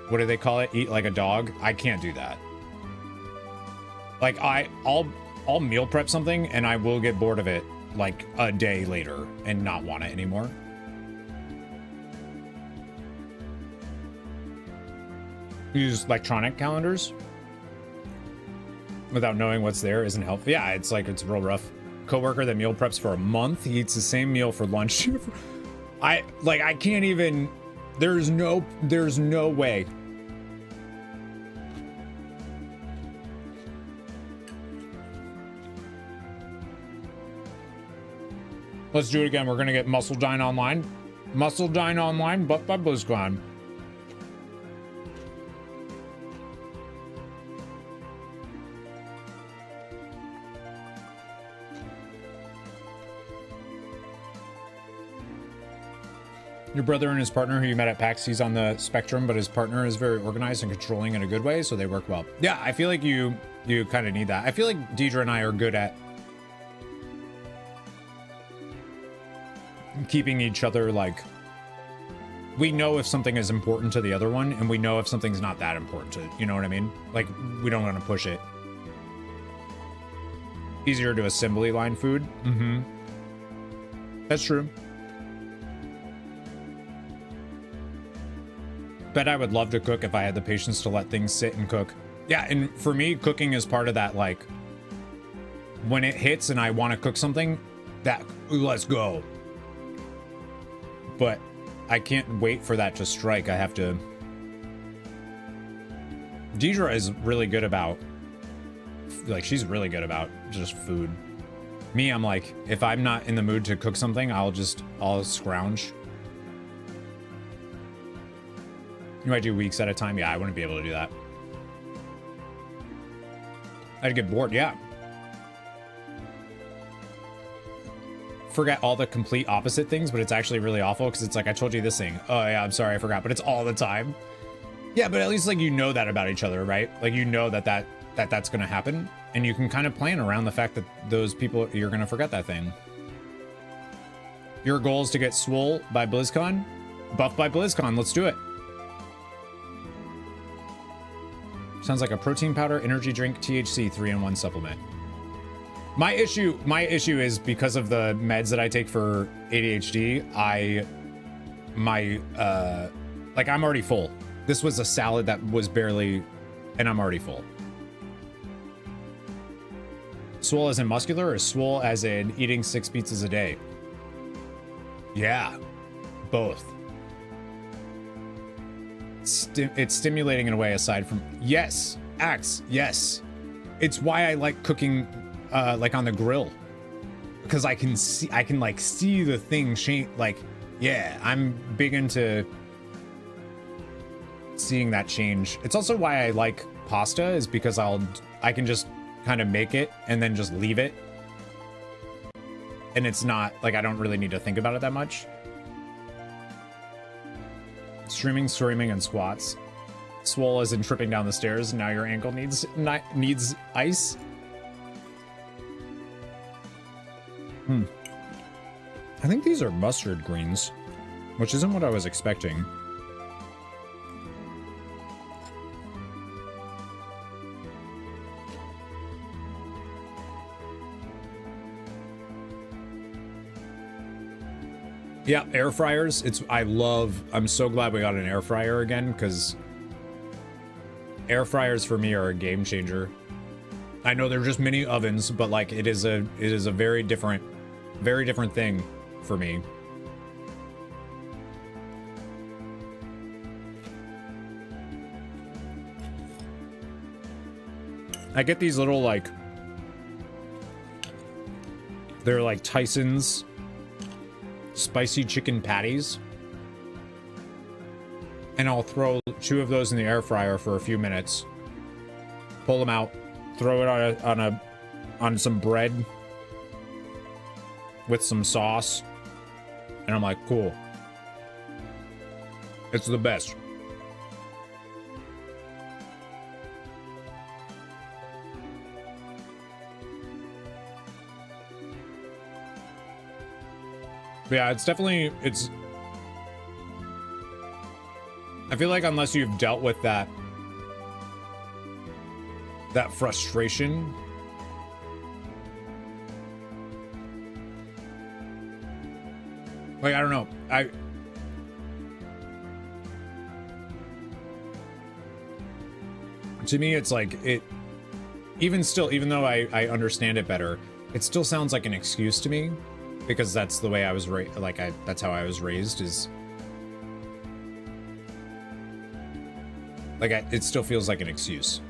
what do they call it? Eat like a dog? I can't do that. Like I'll meal prep something and I will get bored of it like a day later and not want it anymore. Use electronic calendars without knowing what's there isn't helpful. Yeah, it's real rough. Coworker that meal preps for a month, he eats the same meal for lunch. I can't even, there's no way. Let's do it again. We're gonna get Missildine online. Missildine online, but by BlizzCon. Your brother and his partner who you met at PAX, he's on the spectrum, but his partner is very organized and controlling in a good way, so they work well. Yeah, I feel like you kind of need that. I feel like Deidre and I are good at keeping each other like, we know if something is important to the other one, and we know if something's not that important to, you know what I mean? Like, we don't want to push it. Easier to assembly line food. Mm-hmm. That's true. Bet I would love to cook if I had the patience to let things sit and cook. Yeah, and for me, cooking is part of that, like, when it hits and I want to cook something, that, let's go. But I can't wait for that to strike. I have to... Deidre is really good about, like, she's really good about just food. Me, I'm like, if I'm not in the mood to cook something, I'll scrounge. You might do weeks at a time. Yeah, I wouldn't be able to do that. I'd get bored, yeah. forget all the complete opposite things, but it's actually really awful because it's like, I told you this thing. Oh yeah, I'm sorry, I forgot, but it's all the time. Yeah, but at least like you know that about each other, right? Like you know that's gonna happen, and you can kind of plan around the fact that those people, you're gonna forget that thing. Your goal is to get swole by BlizzCon? Buff by BlizzCon, let's do it. Sounds like a protein powder, energy drink, THC 3-in-1 supplement. My issue is because of the meds that I take for ADHD, like I'm already full. This was a salad that was barely, and I'm already full. Swole as in muscular, or swole as in eating 6 pizzas a day? Yeah, both. It's stimulating in a way aside from, yes, Axe, yes. It's why I like cooking like on the grill, because I can like see the thing change. Like, yeah, I'm big into seeing that change. It's also why I like pasta, is because I can just kind of make it and then just leave it, and it's not like I don't really need to think about it that much. Streaming, swimming, and squats. Swole as in tripping down the stairs. Now your ankle needs ice. I think these are mustard greens, which isn't what I was expecting. Yeah, air fryers. I'm so glad we got an air fryer again, because air fryers for me are a game changer. I know they're just mini ovens, but like it is a very different thing for me. I get these little like, they're like Tyson's spicy chicken patties, and I'll throw 2 of those in the air fryer for a few minutes, pull them out, throw it on some bread with some sauce, and I'm like, cool. It's the best. Yeah, it's definitely, I feel like unless you've dealt with that frustration, like, I don't know, to me, it's like, even though I understand it better, it still sounds like an excuse to me. Because that's the way I was raised, that's how I was raised, is like, it still feels like an excuse,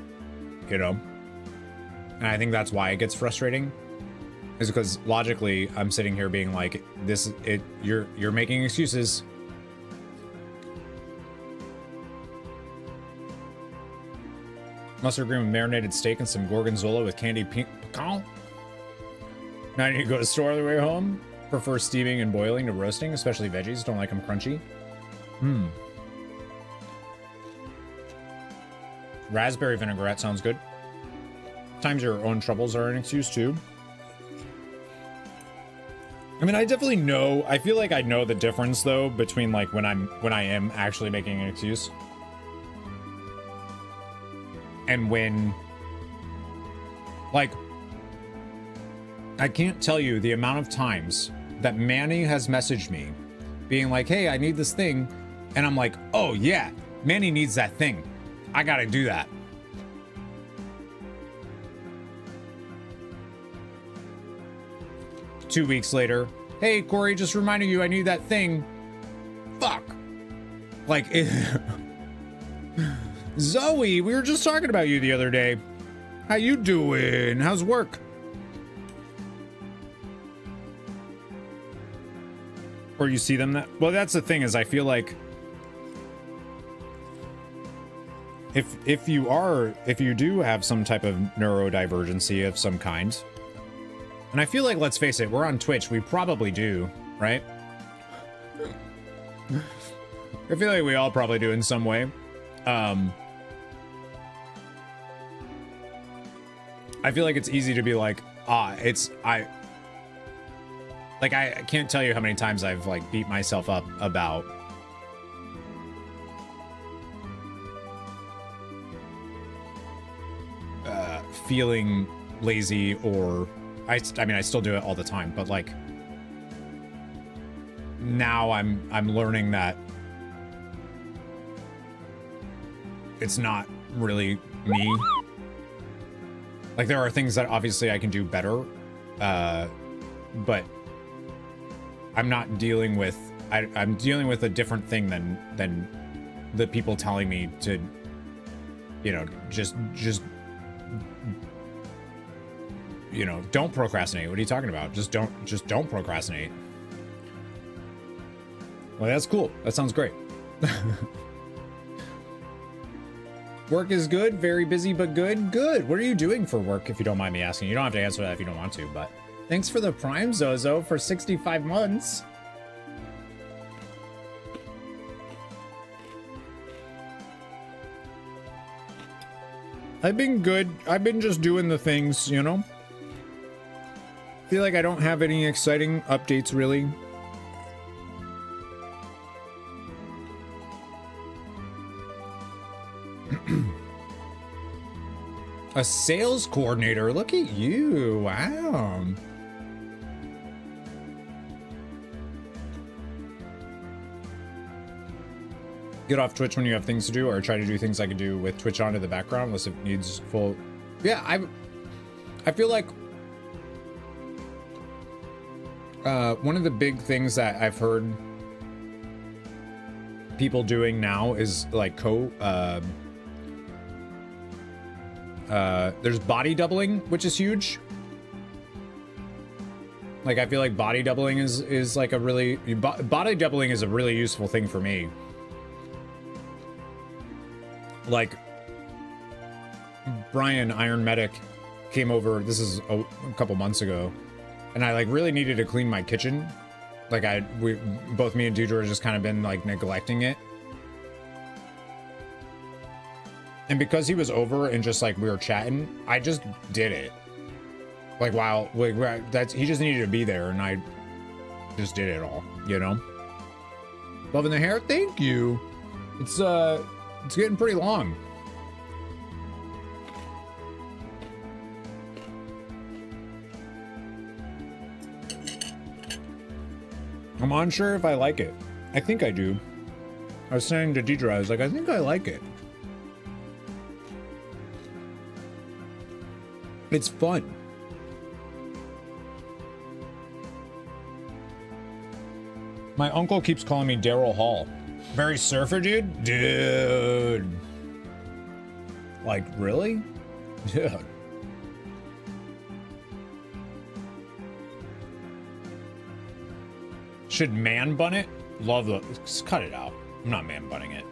you know? And I think that's why it gets frustrating, is because logically I'm sitting here being like, you're making excuses. Mustard green with marinated steak and some gorgonzola with candied pecan. Now I need to go to the store on the way home. Prefer steaming and boiling to roasting, especially veggies. Don't like them crunchy. Raspberry vinaigrette sounds good. Times your own troubles are an excuse too. I mean, I definitely know. I feel like I know the difference though between like when I am actually making an excuse, and when, like, I can't tell you the amount of times that Manny has messaged me being like, hey, I need this thing. And I'm like, oh yeah, Manny needs that thing. I gotta do that. Two weeks later, hey, Corey, just reminding you I need that thing. Fuck. Like, Zoe, we were just talking about you the other day. How you doing? How's work? Or you see them that, well, that's the thing, is I feel like if you do have some type of neurodivergency of some kind, And I feel like, let's face it, we're on Twitch. We probably do, right? I feel like we all probably do in some way. I feel like it's easy to be like, I can't tell you how many times I've like beat myself up about feeling lazy, or I mean, I still do it all the time, but like now I'm learning that it's not really me. Like, there are things that obviously I can do better, but I'm not dealing with, I'm dealing with a different thing than the people telling me to, you know, just, you know, don't procrastinate. What are you talking about? Just don't procrastinate. Well, that's cool. That sounds great. Work is good. Very busy, but good. Good. What are you doing for work, if you don't mind me asking? You don't have to answer that if you don't want to, but thanks for the Prime, Zozo, for 65 months. I've been good. I've been just doing the things, you know? Feel like I don't have any exciting updates, really. A sales coordinator. Look at you. Wow. Get off Twitch when you have things to do, or try to do things I can do with Twitch on in the background unless it needs full. Yeah, I feel like one of the big things that I've heard people doing now is like there's body doubling, which is huge. Like, I feel like body doubling is like a really body doubling is a really useful thing for me. Like, Brian Iron Medic came over, this is a couple months ago, and I like really needed to clean my kitchen. Like, both me and Deidre just kind of been like neglecting it. And because he was over and just like we were chatting, I just did it. Like, while like he just needed to be there, and I just did it all, you know? Loving the hair? Thank you. It's getting pretty long. I'm unsure if I like it. I think I do. I was saying to Deidre, I was like, I think I like it. It's fun. My uncle keeps calling me Daryl Hall. Very surfer, dude? Dude. Like, really? Dude. Should man bun it? Love the... Just cut it out. I'm not man bunning it.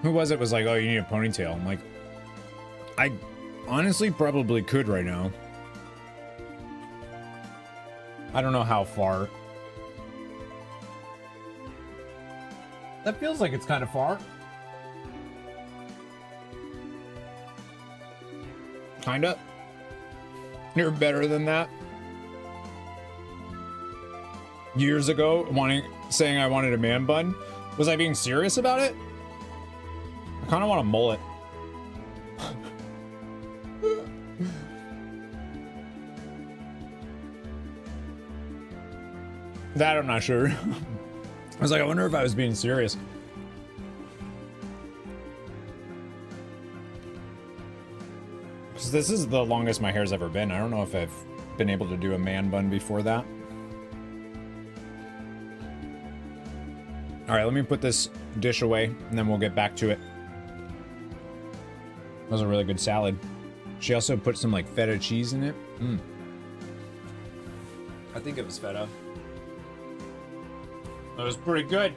Who was it was like, oh, you need a ponytail? I'm like, I honestly probably could right now. I don't know how far. That feels like it's kind of far. Kinda. You're better than that. Years ago, saying I wanted a man bun. Was I being serious about it? I kind of want a mullet. That I'm not sure. I was like, I wonder if I was being serious. Because this is the longest my hair's ever been. I don't know if I've been able to do a man bun before that. All right, let me put this dish away, and then we'll get back to it. That was a really good salad. She also put some, like, feta cheese in it. I think it was feta. That was pretty good.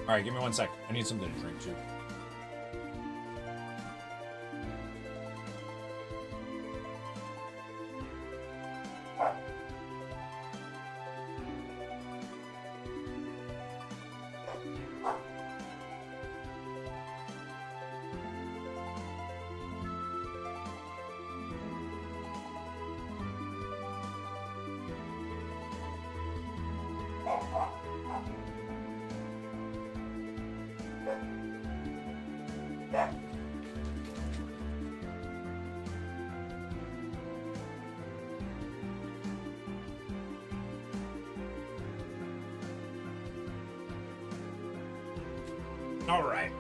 All right, give me 1 sec. I need something to drink, too. All right.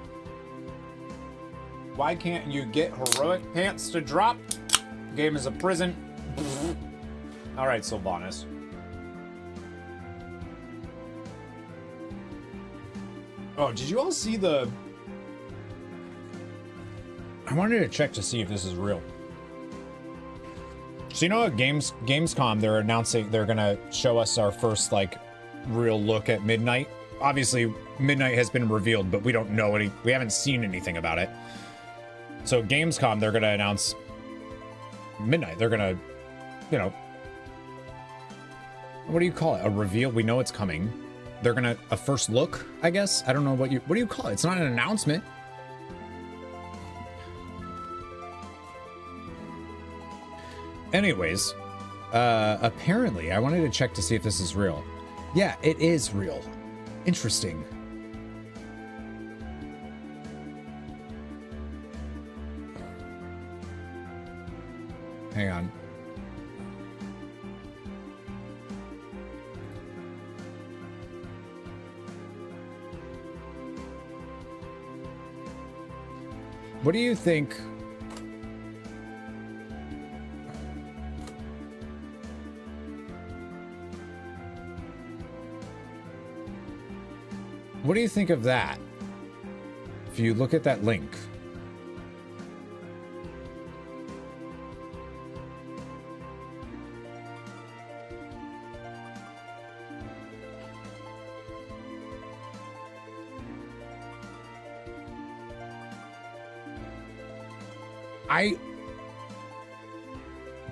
Why can't you get heroic pants to drop? Game is a prison. All right, Sylvanas. Oh, did you all see the... I wanted to check to see if this is real. So you know at Gamescom, they're announcing they're gonna show us our first, like, real look at Midnight. Obviously, Midnight has been revealed, but we don't know we haven't seen anything about it. So Gamescom, they're gonna announce Midnight. They're gonna, you know, what do you call it? A reveal? We know it's coming. They're gonna, a first look, I guess? I don't know what do you call it? It's not an announcement. Anyways, apparently, I wanted to check to see if this is real. Yeah, it is real. Interesting. Hang on. What do you think? What do you think of that? If you look at that link.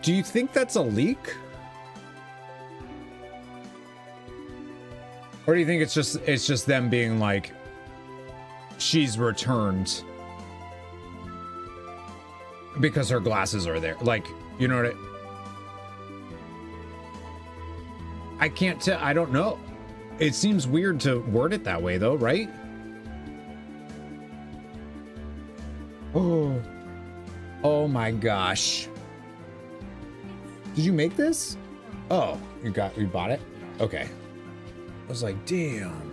Do you think that's a leak? Or do you think it's just them being like, she's returned because her glasses are there? Like, you know what I can't tell. I don't know. It seems weird to word it that way though, right? Oh my gosh. Did you make this? Oh, you bought it? Okay. I was like, damn.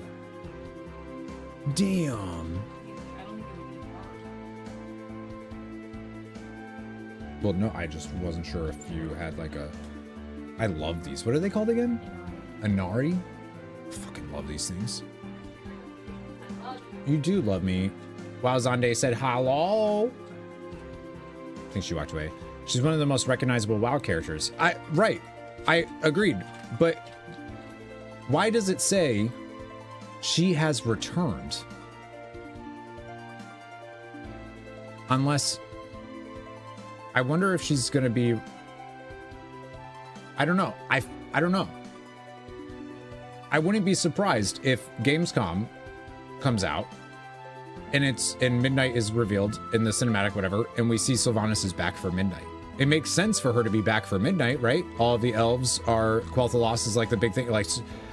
Damn. Well, no, I just wasn't sure if you had like a... I love these. What are they called again? Inari? I fucking love these things. You do love me. Wow, Zonde said hello. I think she walked away. She's one of the most recognizable WoW characters. Right. I agreed. But why does it say she has returned? Unless, I wonder if she's going to be, I don't know. I don't know. I wouldn't be surprised if Gamescom comes out and Midnight is revealed in the cinematic, whatever, and we see Sylvanas is back for Midnight. It makes sense for her to be back for Midnight, right? All of the elves are, Quel'Thalas is like the big thing. Like,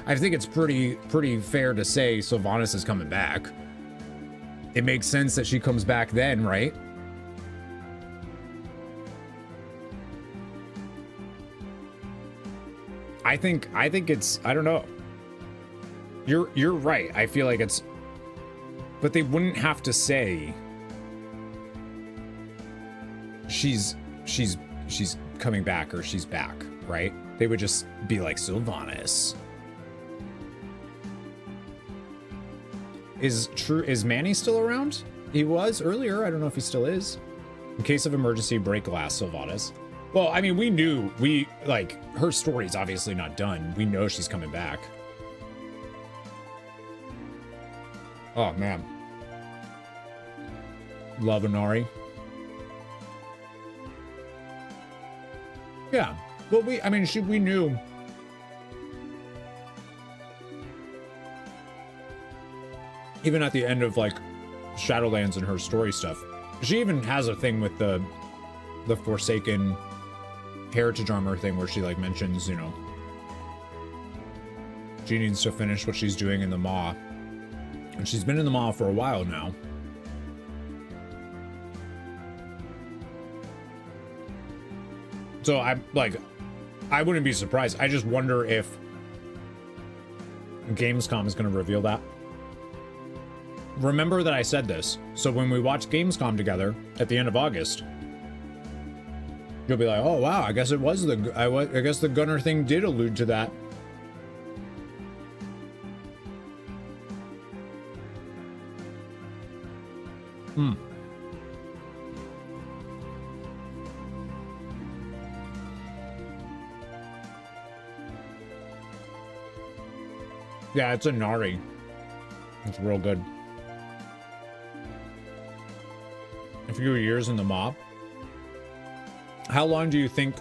I think it's pretty fair to say Sylvanas is coming back. It makes sense that she comes back then, right? I think it's, I don't know. You're right. I feel like it's, but they wouldn't have to say she's coming back or she's back, right? They would just be like, Sylvanas. Is Manny still around? He was earlier. I don't know if he still is. In case of emergency, break glass, Sylvanas. Well, I mean, her story's obviously not done. We know she's coming back. Oh, man. Love Inari. Yeah. Well, we knew. Even at the end of, like, Shadowlands and her story stuff, she even has a thing with the Forsaken heritage armor thing where she, like, mentions, you know, She needs to finish what she's doing in the Maw. And she's been in the Maw for a while now. So I wouldn't be surprised. I just wonder if Gamescom is going to reveal that. Remember that I said this. So when we watch Gamescom together at the end of August, you'll be like, "Oh wow, I guess it was I guess the Gunner thing did allude to that." Yeah, it's a Nari. It's real good. A few years in the mob. How long do you think?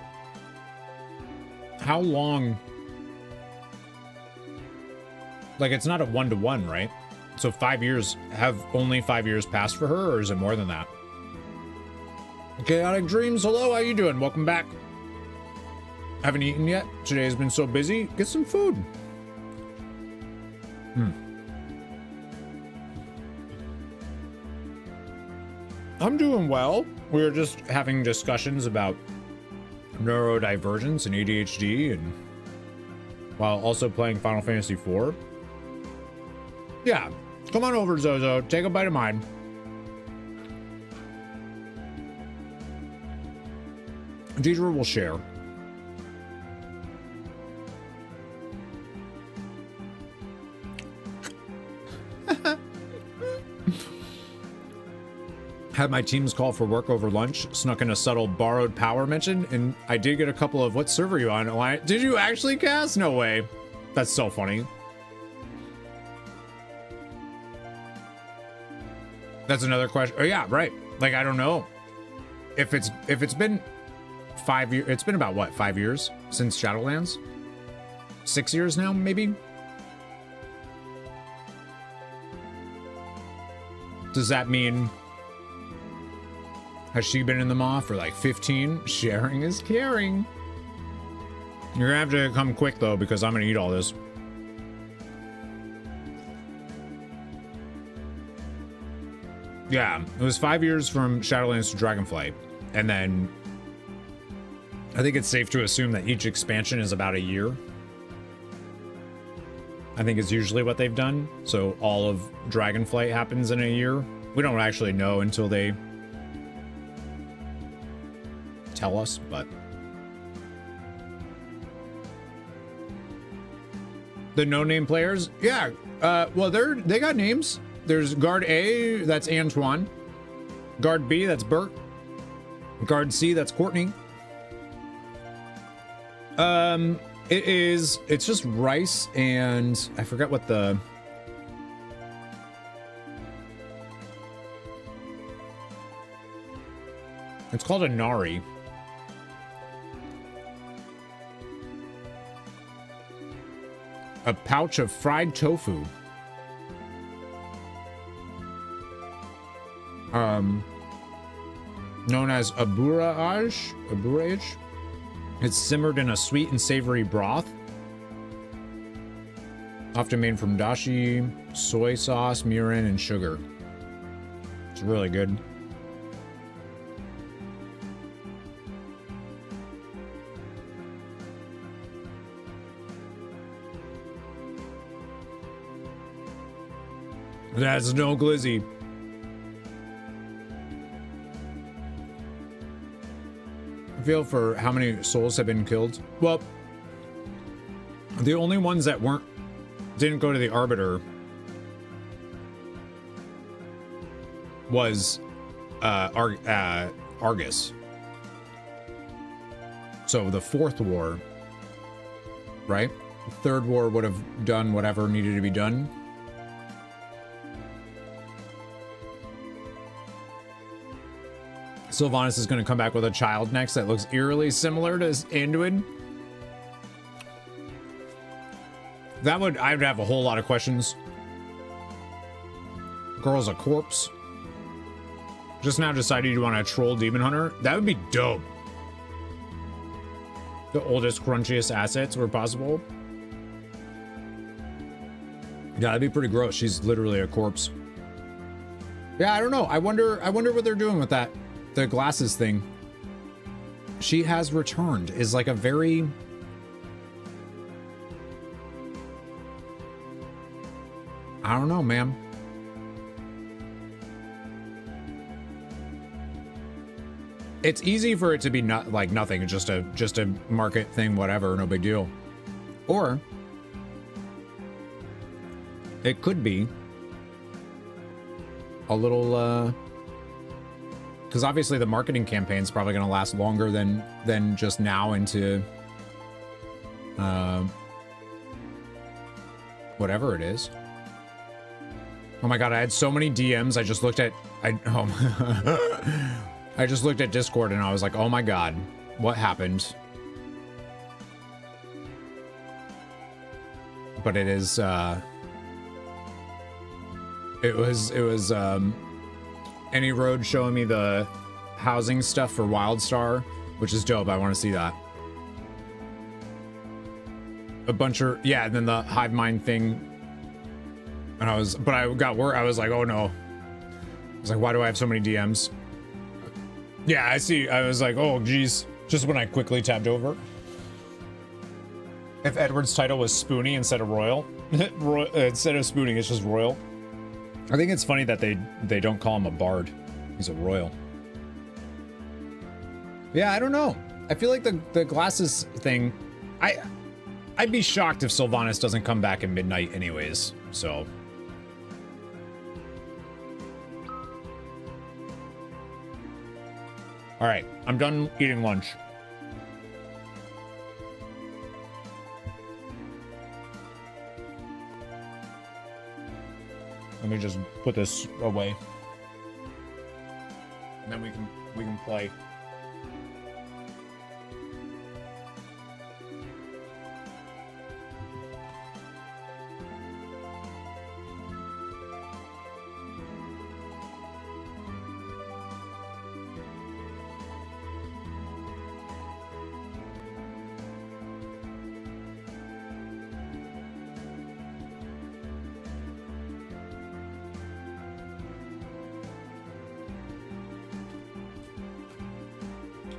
How long? Like, it's not a 1-to-1, right? So 5 years, have only 5 years passed for her, or is it more than that? Chaotic Dreams, hello, how you doing? Welcome back. Haven't eaten yet? Today's been so busy. Get some food. I'm doing well. We were just having discussions about neurodivergence and ADHD, and while also playing Final Fantasy IV. Yeah, come on over, Zozo. Take a bite of mine. Deidre will share. Had my team's call for work over lunch, snuck in a subtle borrowed power mention, and I did get a couple of what server you on? Did you actually cast? No way. That's so funny. That's another question. Oh yeah, right. Like, I don't know if it's been 5 years. It's been about what, 5 years since Shadowlands? 6 years now, maybe. Does that mean, has she been in the Maw for like 15? Sharing is caring. You're gonna have to come quick though, because I'm gonna eat all this. Yeah, it was 5 years from Shadowlands to Dragonflight. And then I think it's safe to assume that each expansion is about a year. I think it's usually what they've done. So all of Dragonflight happens in a year. We don't actually know until they tell us, but the no-name players, yeah. Well, they got names. There's Guard A, that's Antoine. Guard B, that's Bert. Guard C, that's Courtney. It's just Rice and I forget what the it's called a Nari. A pouch of fried tofu. Known as aburaage. It's simmered in a sweet and savory broth, often made from dashi, soy sauce, mirin, and sugar. It's really good. That's no glizzy. Feel for how many souls have been killed. Well, the only ones that didn't go to the Arbiter was Argus. So the fourth war, right? The third war would have done whatever needed to be done. Sylvanas is going to come back with a child next that looks eerily similar to Anduin. I would have a whole lot of questions. Girl's a corpse. Just now decided you want to troll Demon Hunter? That would be dope. The oldest, crunchiest assets were possible. Yeah, that'd be pretty gross. She's literally a corpse. Yeah, I don't know. I wonder what they're doing with that. The glasses thing. She has returned is like a very... I don't know, man. It's easy for it to be not like nothing, just a market thing, whatever, no big deal. Or it could be a little because obviously the marketing campaign is probably going to last longer than just now into whatever it is. Oh my god, I had so many DMs. I just looked at I just looked at Discord and I was like, oh my god, what happened? But it is it was Any Road showing me the housing stuff for Wildstar, which is dope. I want to see that. A bunch of, yeah, and then the hive mind thing. And I got worried. I was like, oh no. I was like, why do I have so many DMs? Yeah, I see. I was like, oh geez. Just when I quickly tabbed over. If Edward's title was Spoonie instead of Royal. Instead of Spooning, it's just Royal. I think it's funny that they don't call him a bard. He's a royal. Yeah, I don't know. I feel like the glasses thing, I'd be shocked if Sylvanas doesn't come back at midnight anyways, so. All right, I'm done eating lunch. Let me just put this away. And then we can play.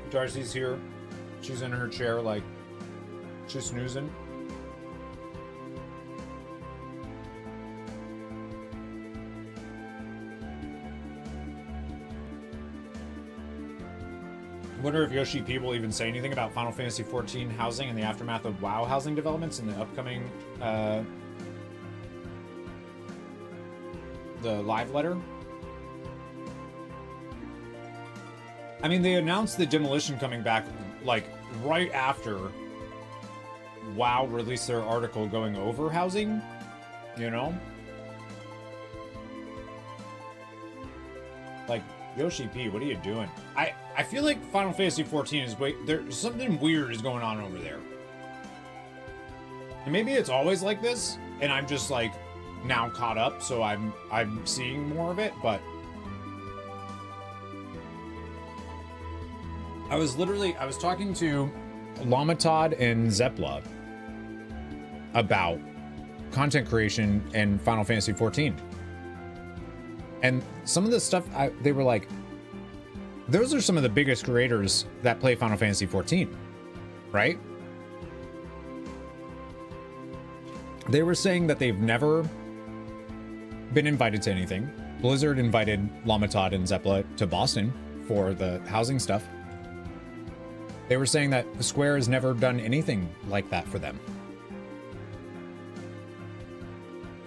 Darcy's here. She's in her chair, like, she's snoozing. I wonder if Yoshi P will even say anything about Final Fantasy XIV housing in the aftermath of WoW housing developments in the upcoming, the live letter. I mean, they announced the demolition coming back, like, right after WoW released their article going over housing, you know? Like, Yoshi P, what are you doing? I feel like Final Fantasy XIV is there's something weird is going on over there. And maybe it's always like this, and I'm just, like, now caught up, so I'm seeing more of it, but... I was talking to Lamatod and Zepla about content creation in Final Fantasy XIV. And some of the stuff, they were like, those are some of the biggest creators that play Final Fantasy XIV, right? They were saying that they've never been invited to anything. Blizzard invited Lamatod and Zepla to Boston for the housing stuff. They were saying that Square has never done anything like that for them.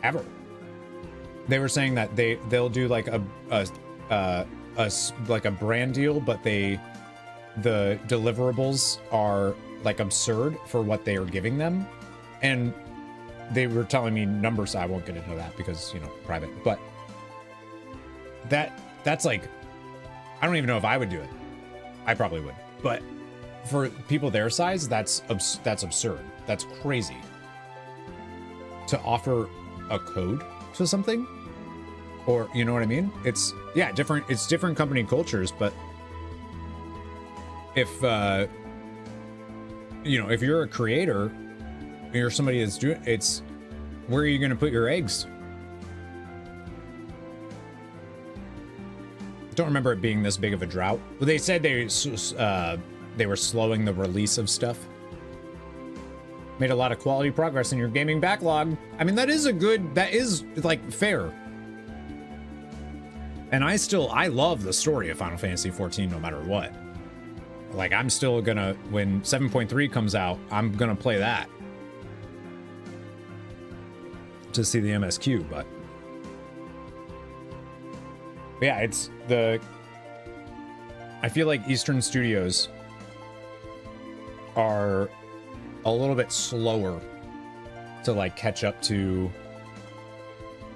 Ever. They were saying that they'll do like a brand deal, but the deliverables are like absurd for what they are giving them. And they were telling me numbers. I won't get into that because, you know, private, but that's like, I don't even know if I would do it. I probably would, but for people their size, that's absurd. That's crazy. To offer a code to something, or you know what I mean? It's different. It's different company cultures, but if you know, if you're a creator, you're somebody that's doing it's where are you going to put your eggs? Don't remember it being this big of a drought. Well, they said they were slowing the release of stuff. Made a lot of quality progress in your gaming backlog. I mean, that is like fair. And I love the story of Final Fantasy XIV no matter what. Like, I'm still gonna, when 7.3 comes out, I'm gonna play that to see the MSQ, but yeah, I feel like Eastern Studios are a little bit slower to like catch up to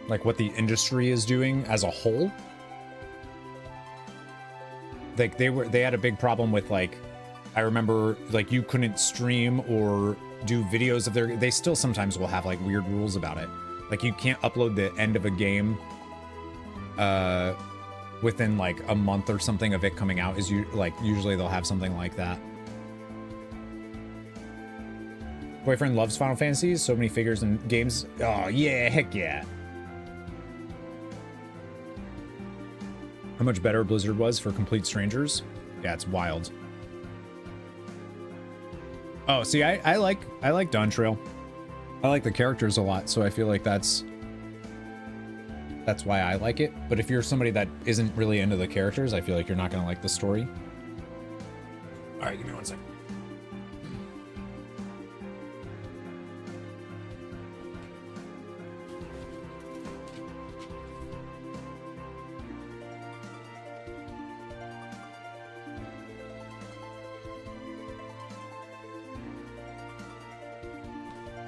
like what the industry is doing as a whole. Like they had a big problem with, like, I remember, like, you couldn't stream or do videos of they still sometimes will have like weird rules about it. Like, you can't upload the end of a game within like a month or something of it coming out. Usually they'll have something like that. Boyfriend loves Final Fantasy, so many figures and games. Oh yeah, heck yeah. How much better Blizzard was for Complete Strangers? Yeah, it's wild. Oh, see, I like Dawn Trail. I like the characters a lot, so I feel like that's why I like it. But if you're somebody that isn't really into the characters, I feel like you're not gonna like the story. All right, give me 1 second.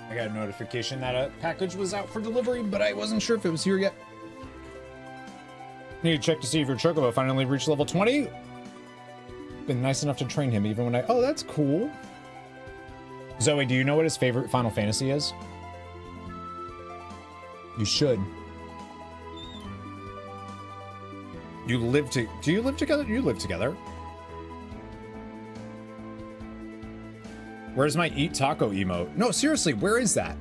I got a notification that a package was out for delivery, but I wasn't sure if it was here yet. Need to check to see if your Chocobo finally reached level 20. Been nice enough to train him even when oh, that's cool. Zoe, do you know what his favorite Final Fantasy is? You should. Do you live together? You live together. Where's my eat taco emote? No, seriously, where is that?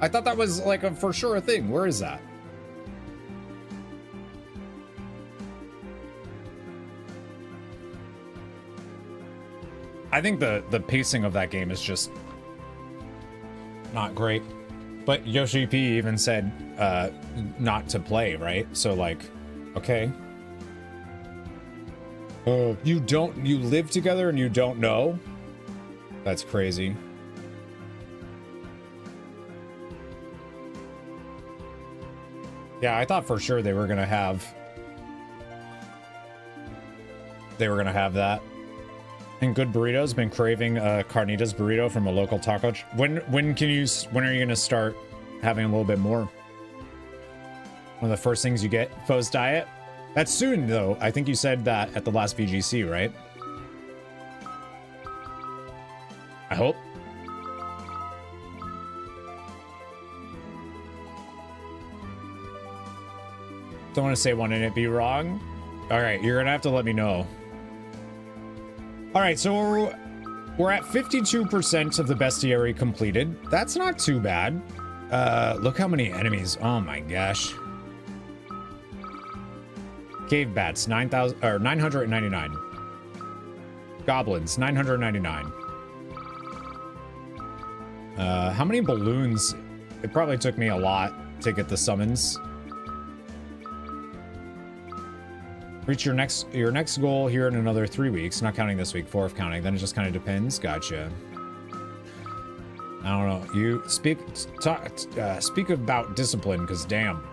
I thought that was like for sure a thing. Where is that? I think the pacing of that game is just not great. But Yoshi P even said not to play, right? So like, okay. You live together and you don't know? That's crazy. Yeah, I thought for sure they were gonna have that. And Good Burrito's been craving a carnitas burrito from a local taco. When are you gonna start having a little bit more? One of the first things you get post diet? That's soon though. I think you said that at the last VGC, right? I hope. Don't want to say one and it be wrong. All right, you're gonna have to let me know. All right, so we're at 52% of the bestiary completed. That's not too bad. Look how many enemies. Oh my gosh. Cave bats, 999. Goblins, 999. How many balloons? It probably took me a lot to get the summons. Reach your next goal here in another 3 weeks, not counting this week, 4 if counting. Then it just kind of depends. Gotcha. I don't know. You speak about discipline, because damn.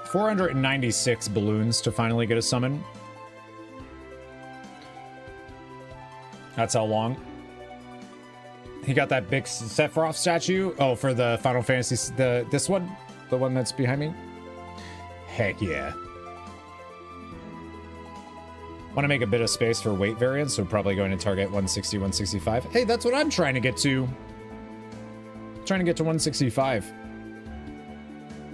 $496 balloons to finally get a summon. That's how long. He got that big Sephiroth statue. Oh, for the Final Fantasy, this one, the one that's behind me. Heck yeah. Want to make a bit of space for weight variance, so probably going to target 160, 165. Hey, that's what I'm trying to get to. Trying to get to 165.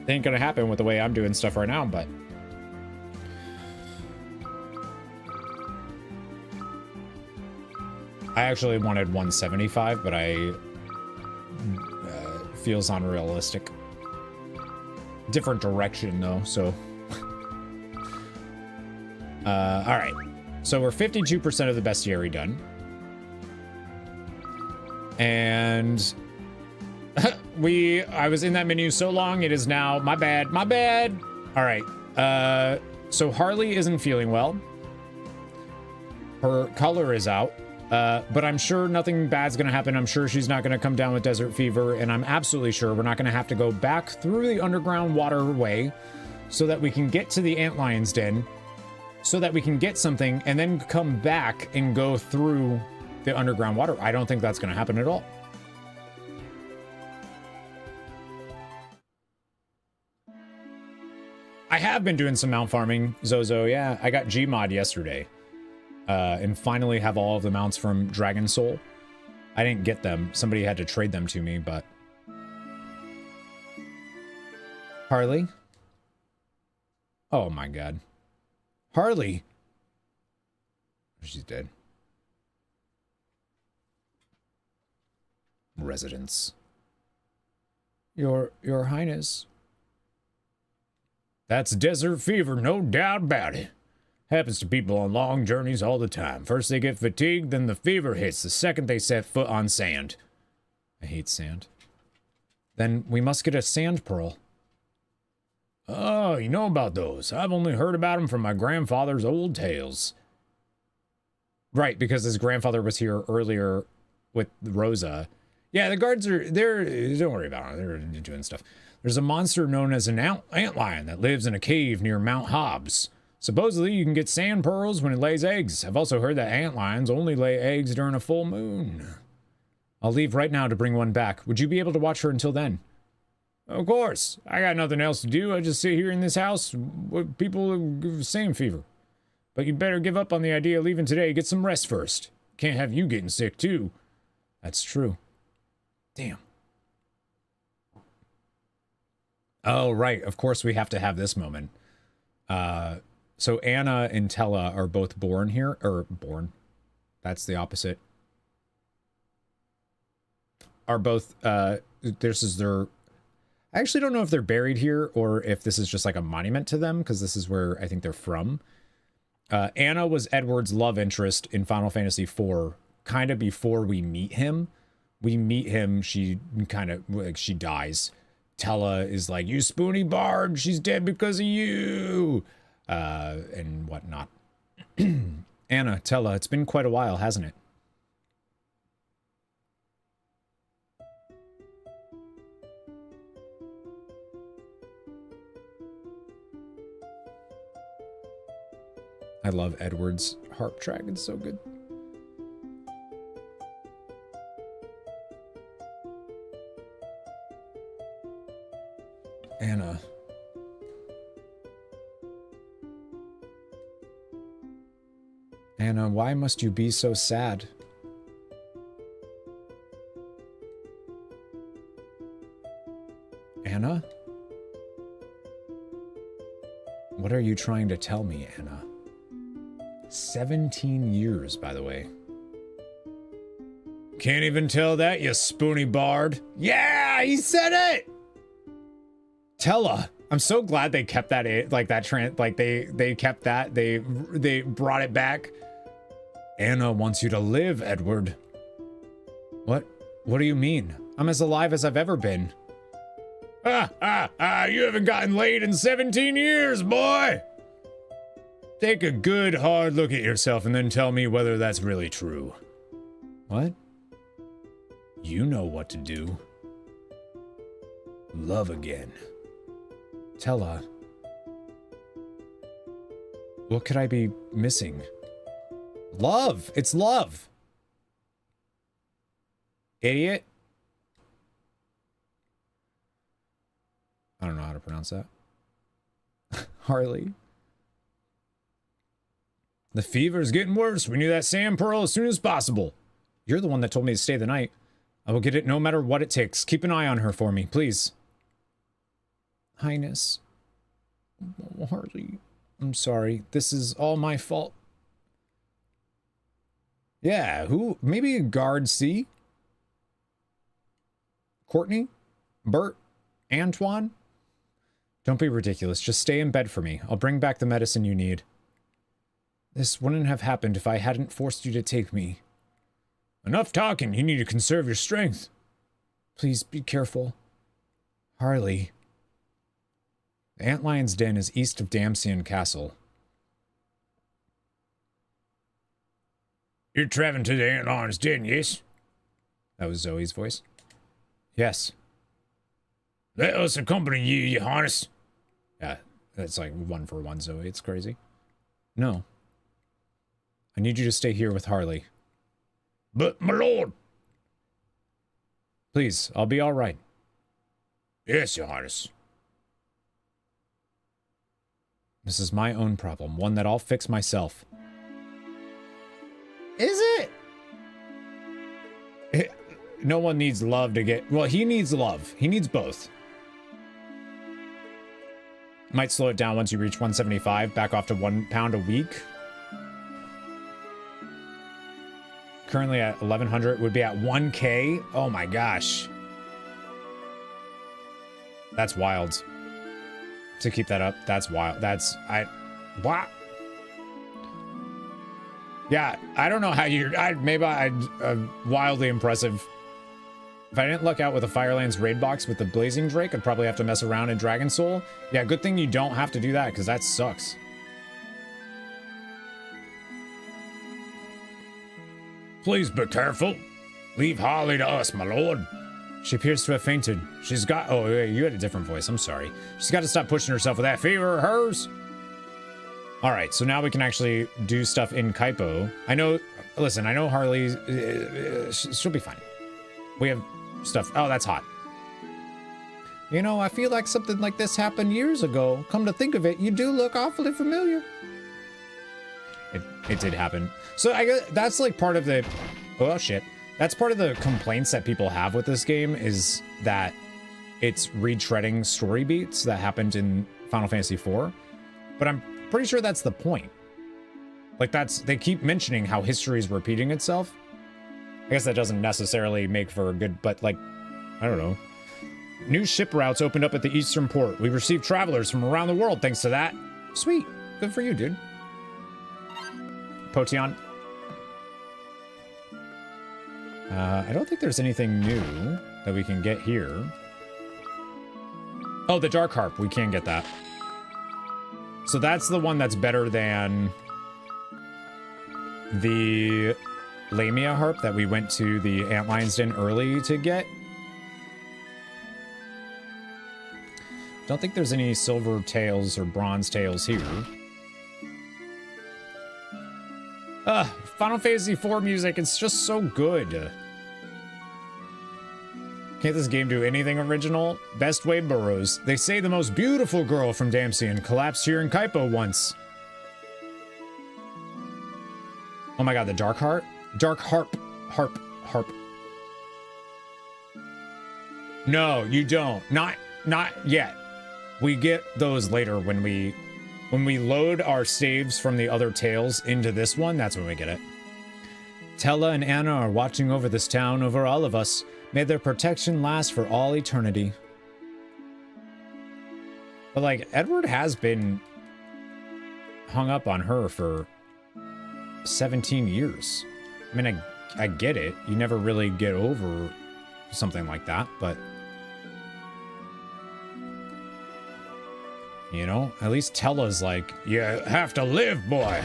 Ain't gonna happen with the way I'm doing stuff right now, but I actually wanted 175, but I feels unrealistic. Different direction though, so. All right. So we're 52% of the bestiary done. And I was in that menu so long, it is now, my bad. All right. So Harley isn't feeling well. Her color is out. But I'm sure nothing bad's gonna happen. I'm sure she's not gonna come down with desert fever, and I'm absolutely sure we're not gonna have to go back through the underground waterway so that we can get to the antlion's den, so that we can get something and then come back and go through the underground water. I don't think that's gonna happen at all. I have been doing some mount farming, Zozo. Yeah, I got Gmod yesterday. And finally have all of the mounts from Dragon Soul. I didn't get them. Somebody had to trade them to me, but... Harley? Oh my god. Harley! She's dead. Residence. Your Highness. That's desert fever, no doubt about it. Happens to people on long journeys all the time. First they get fatigued, then the fever hits the second they set foot on sand. I hate sand. Then we must get a sand pearl. Oh, you know about those. I've only heard about them from my grandfather's old tales. Right, because his grandfather was here earlier with Rosa. Yeah, the guards are, don't worry about it, they're doing stuff. There's a monster known as an antlion that lives in a cave near Mount Hobbs. Supposedly, you can get sand pearls when it lays eggs. I've also heard that antlions only lay eggs during a full moon. I'll leave right now to bring one back. Would you be able to watch her until then? Of course. I got nothing else to do. I just sit here in this house with people with sand fever. But you better give up on the idea of leaving today. Get some rest first. Can't have you getting sick, too. That's true. Damn. Oh, right. Of course, we have to have this moment. So Anna and Tella are both born here, or born. That's the opposite. Are both, this is their, I actually don't know if they're buried here or if this is just like a monument to them, because this is where I think they're from. Anna was Edward's love interest in Final Fantasy IV, kind of before we meet him. We meet him, she kind of, like, she dies. Tella is like, you spoony bard, she's dead because of you. And whatnot. Anna, Tella, it's been quite a while, hasn't it? I love Edward's harp track, it's so good. Anna. Anna, why must you be so sad? Anna? What are you trying to tell me, Anna? 17 years, by the way. Can't even tell that, you spoony bard. Yeah, he said it! Tella. I'm so glad they kept that, they kept that, they brought it back. Anna wants you to live, Edward. What do you mean? I'm as alive as I've ever been. You haven't gotten laid in 17 years, boy! Take a good, hard look at yourself and then tell me whether that's really true. What? You know what to do. Love again. Tella. What could I be missing? Love! It's love! Idiot. I don't know how to pronounce that. Harley. The fever's getting worse. We need that sand pearl as soon as possible. You're the one that told me to stay the night. I will get it no matter what it takes. Keep an eye on her for me, please. Highness. Harley. I'm sorry. This is all my fault. Yeah, who? Maybe guard C? Courtney? Bert? Antoine? Don't be ridiculous. Just stay in bed for me. I'll bring back the medicine you need. This wouldn't have happened if I hadn't forced you to take me. Enough talking. You need to conserve your strength. Please be careful. Harley. The Antlion's Den is east of Damsian Castle. You're traveling to the Antlion's Den, yes? That was Zoe's voice. Yes. Let us accompany you, your highness. Yeah, that's like 1-for-1, Zoe. It's crazy. No. I need you to stay here with Harley. But, my lord. Please, I'll be all right. Yes, your highness. This is my own problem, one that I'll fix myself. Is it? No one needs love to get... Well, he needs love. He needs both. Might slow it down once you reach 175, back off to £1 a week. Currently at 1100, would be at 1K. Oh my gosh. That's wild. To keep that up, that's wild. What? Yeah, I don't know how wildly impressive. If I didn't luck out with a Firelands raid box with the Blazing Drake, I'd probably have to mess around in Dragon Soul. Yeah, good thing you don't have to do that, because that sucks. Please be careful. Leave Harley to us, my lord. She appears to have fainted. She's got... Oh, wait, you had a different voice. I'm sorry. She's got to stop pushing herself with that fever of hers. All right, so now we can actually do stuff in Kaipo. I know... Listen, I know Harley... she'll be fine. We have stuff... Oh, that's hot. You know, I feel like something like this happened years ago. Come to think of it, you do look awfully familiar. It did happen. So I guess that's like part of the... Oh, shit. That's part of the complaints that people have with this game is that it's retreading story beats that happened in Final Fantasy IV. But I'm pretty sure that's the point. Like they keep mentioning how history is repeating itself. I guess that doesn't necessarily make for a good, but like, I don't know. New ship routes opened up at the eastern port. We've received travelers from around the world thanks to that. Sweet. Good for you, dude. Potion. I don't think there's anything new that we can get here. Oh, the Dark Harp. We can get that. So that's the one that's better than the Lamia Harp that we went to the Antlion's Den early to get. Don't think there's any silver tails or bronze tails here. Final Fantasy IV music, it's just so good. Can't this game do anything original? Best Way Burrows. They say the most beautiful girl from Damsian collapsed here in Kaipo once. Oh my god, the Dark Heart? Dark Harp. Harp. No, you don't. Not yet. We get those later when we load our saves from the other tales into this one, that's when we get it. Tella and Anna are watching over this town, over all of us. May their protection last for all eternity. But like, Edward has been hung up on her for 17 years. I mean, I get it. You never really get over something like that, but... You know, at least Tella's like, you have to live, boy.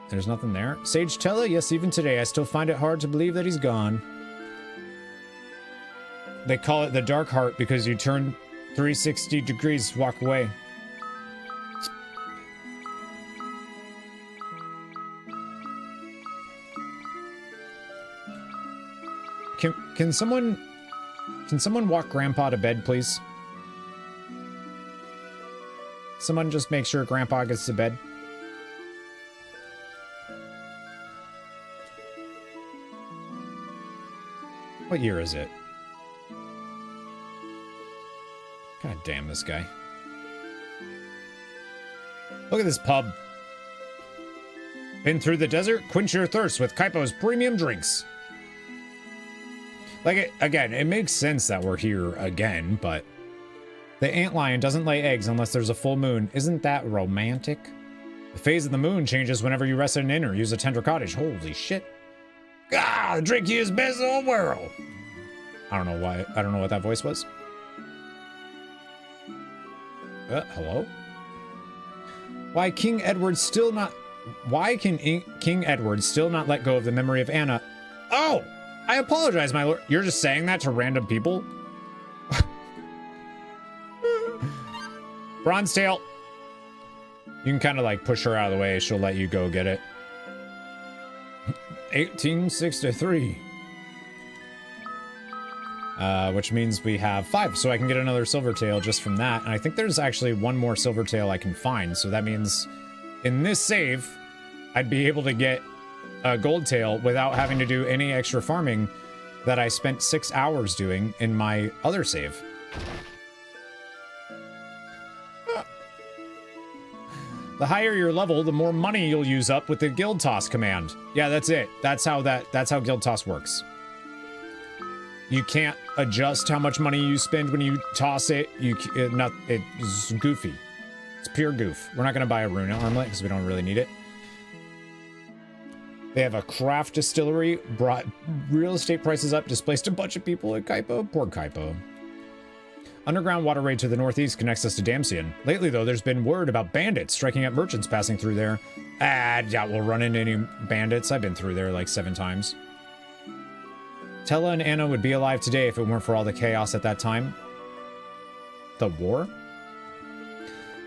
There's nothing there. Sage Tella? Yes, even today, I still find it hard to believe that he's gone. They call it the Dark Heart because you turn 360 degrees, walk away. Can someone walk Grandpa to bed, please? Someone just make sure Grandpa gets to bed. What year is it? God damn this guy. Look at this pub. Been through the desert? Quench your thirst with Kaipo's premium drinks. Like, again, it makes sense that we're here again, but... The antlion doesn't lay eggs unless there's a full moon. Isn't that romantic? The phase of the moon changes whenever you rest in an inn or use a tender cottage. Holy shit. Ah, the drink you is best in the whole world. I don't know why. I don't know what that voice was. Hello? Why King Edward still not... Why can King Edward still not let go of the memory of Anna? Oh! I apologize, my lord. You're just saying that to random people? Bronze tail. You can kind of like push her out of the way. She'll let you go get it. 1863. Which means we have 5. So I can get another silver tail just from that. And I think there's actually one more silver tail I can find. So that means in this save, I'd be able to get a gold tail without having to do any extra farming that I spent 6 hours doing in my other save. The higher your level, the more money you'll use up with the guild toss command. Yeah, that's it. That's how guild toss works. You can't adjust how much money you spend when you toss it. It's goofy. It's pure goof. We're not going to buy a rune armlet because we don't really need it. They have a craft distillery, brought real estate prices up, displaced a bunch of people at Kaipo. Poor Kaipo. Underground waterway to the northeast connects us to Damcian. Lately, though, there's been word about bandits striking at merchants passing through there. I doubt we'll run into any bandits. I've been through there like 7 times. Tella and Anna would be alive today if it weren't for all the chaos at that time. The war?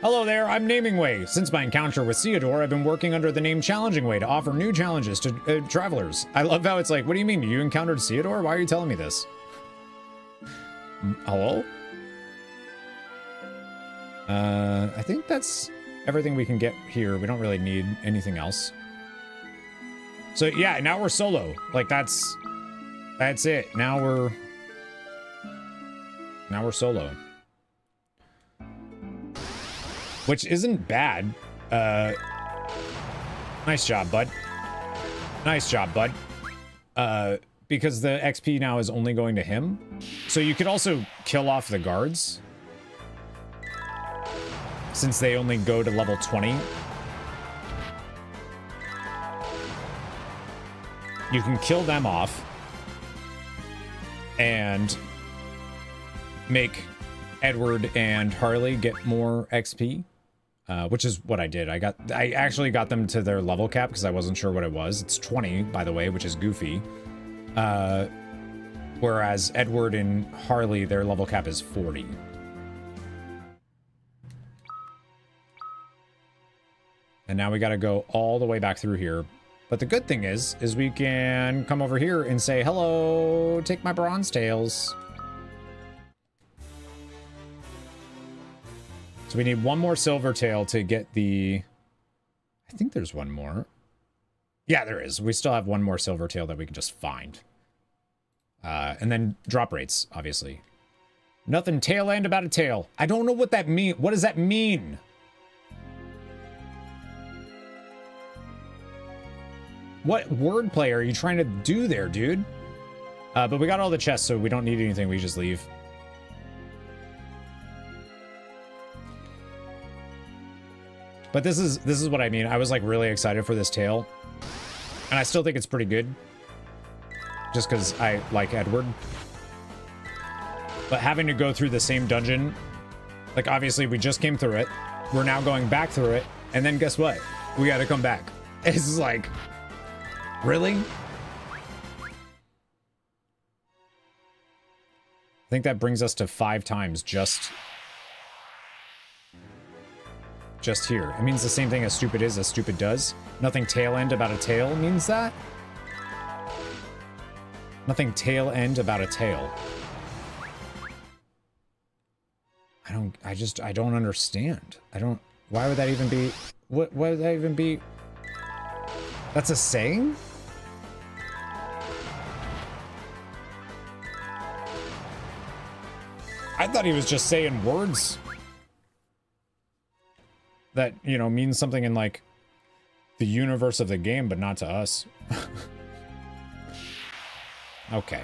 Hello there, I'm Naming Way. Since my encounter with Theodore, I've been working under the name Challenging Way to offer new challenges to travelers. I love how it's like, what do you mean? You encountered Theodore? Why are you telling me this? Hello? I think that's everything we can get here. We don't really need anything else. So yeah, now we're solo. Like that's it. Now we're solo. Which isn't bad. Nice job, bud. Nice job, bud. Because the XP now is only going to him. So you could also kill off the guards. Since they only go to level 20. You can kill them off. And make Edward and Harley get more XP. Which is what I did. I actually got them to their level cap because I wasn't sure what it was. It's 20, by the way, which is goofy. Whereas Edward and Harley, their level cap is 40. And now we got to go all the way back through here. But the good thing is we can come over here and say, hello, take my bronze tails. So we need one more silver tail to get the... I think there's one more. Yeah, there is. We still have one more silver tail that we can just find. And then drop rates, obviously. Nothing tail end about a tail. I don't know what that means. What does that mean? What wordplay are you trying to do there, dude? But we got all the chests, so we don't need anything. We just leave. But this is what I mean. I was like really excited for this tale. And I still think it's pretty good. Just because I like Edward. But having to go through the same dungeon, like obviously we just came through it. We're now going back through it. And then guess what? We got to come back. It's like, really? I think that brings us to 5 times just here. It means the same thing as stupid is as stupid does. Nothing tail end about a tail means that. Nothing tail end about a tail. I don't understand. Why would that even be, what would that even be? That's a saying? I thought he was just saying words. that, you know, means something in like the universe of the game, but not to us. Okay.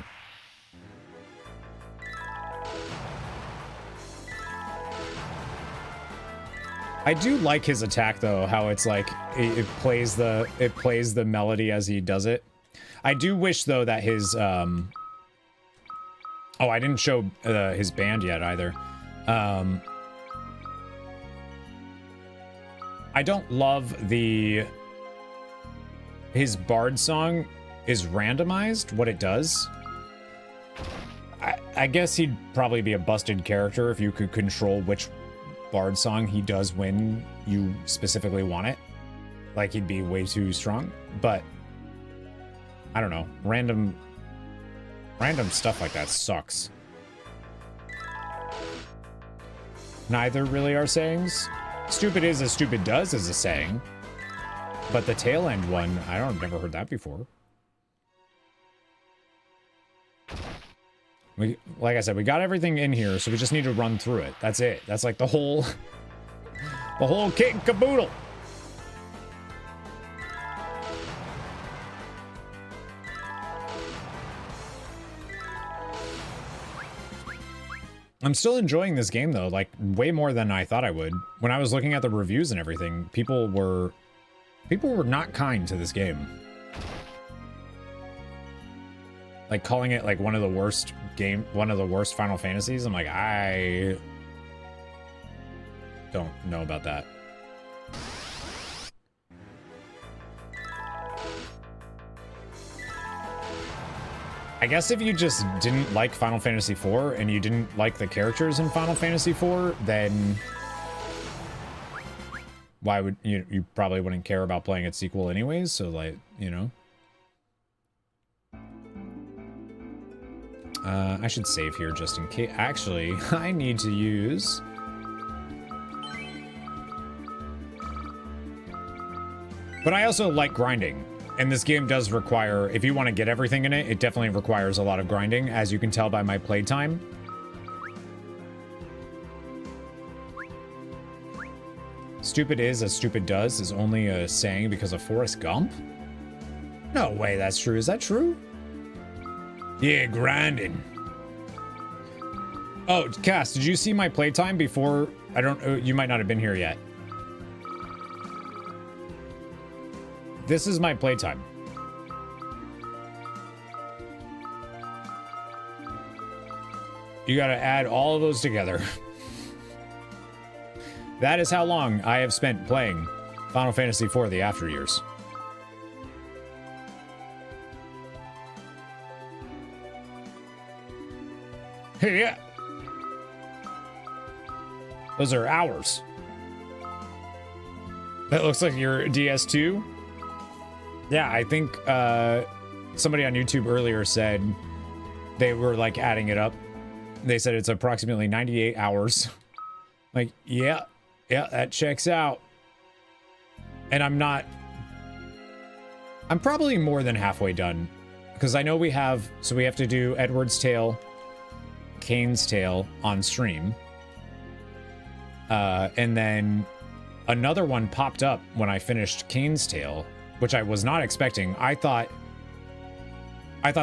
I do like his attack though, how it's like it plays the melody as he does it. I do wish though that his oh, I didn't show his band yet either. I don't love his bard song is randomized, what it does. I guess he'd probably be a busted character if you could control which bard song he does when you specifically want it. Like, he'd be way too strong, but I don't know. Random stuff like that sucks. Neither really are sayings. Stupid is as stupid does is a saying, but the tail end one, I've never heard that before. Like I said, we got everything in here, so we just need to run through it. That's it. That's like the whole kit and caboodle. I'm still enjoying this game though, like way more than I thought I would. When I was looking at the reviews and everything, people were not kind to this game. Like calling it like one of the worst Final Fantasies. I'm like, I don't know about that. I guess if you just didn't like Final Fantasy IV and you didn't like the characters in Final Fantasy IV, then why would you probably wouldn't care about playing its sequel anyways, so like, you know. I should save here just in case. Actually, I need to use... But I also like grinding. And this game does require, if you want to get everything in it, it definitely requires a lot of grinding, as you can tell by my playtime. Stupid is as stupid does is only a saying because of Forrest Gump? No way that's true. Is that true? Yeah, grinding. Oh, Cass, did you see my playtime before? I don't, you might not have been here yet. This is my playtime. You gotta add all of those together. That is how long I have spent playing Final Fantasy IV: The After Years. Hey, yeah. Those are hours. That looks like your DS2. Yeah, I think somebody on YouTube earlier said they were like adding it up. They said it's approximately 98 hours. Like, yeah, that checks out. And I'm probably more than halfway done. Because I know we have to do Edward's Tale, Kane's Tale on stream. And then another one popped up when I finished Kane's Tale, which I was not expecting. I thought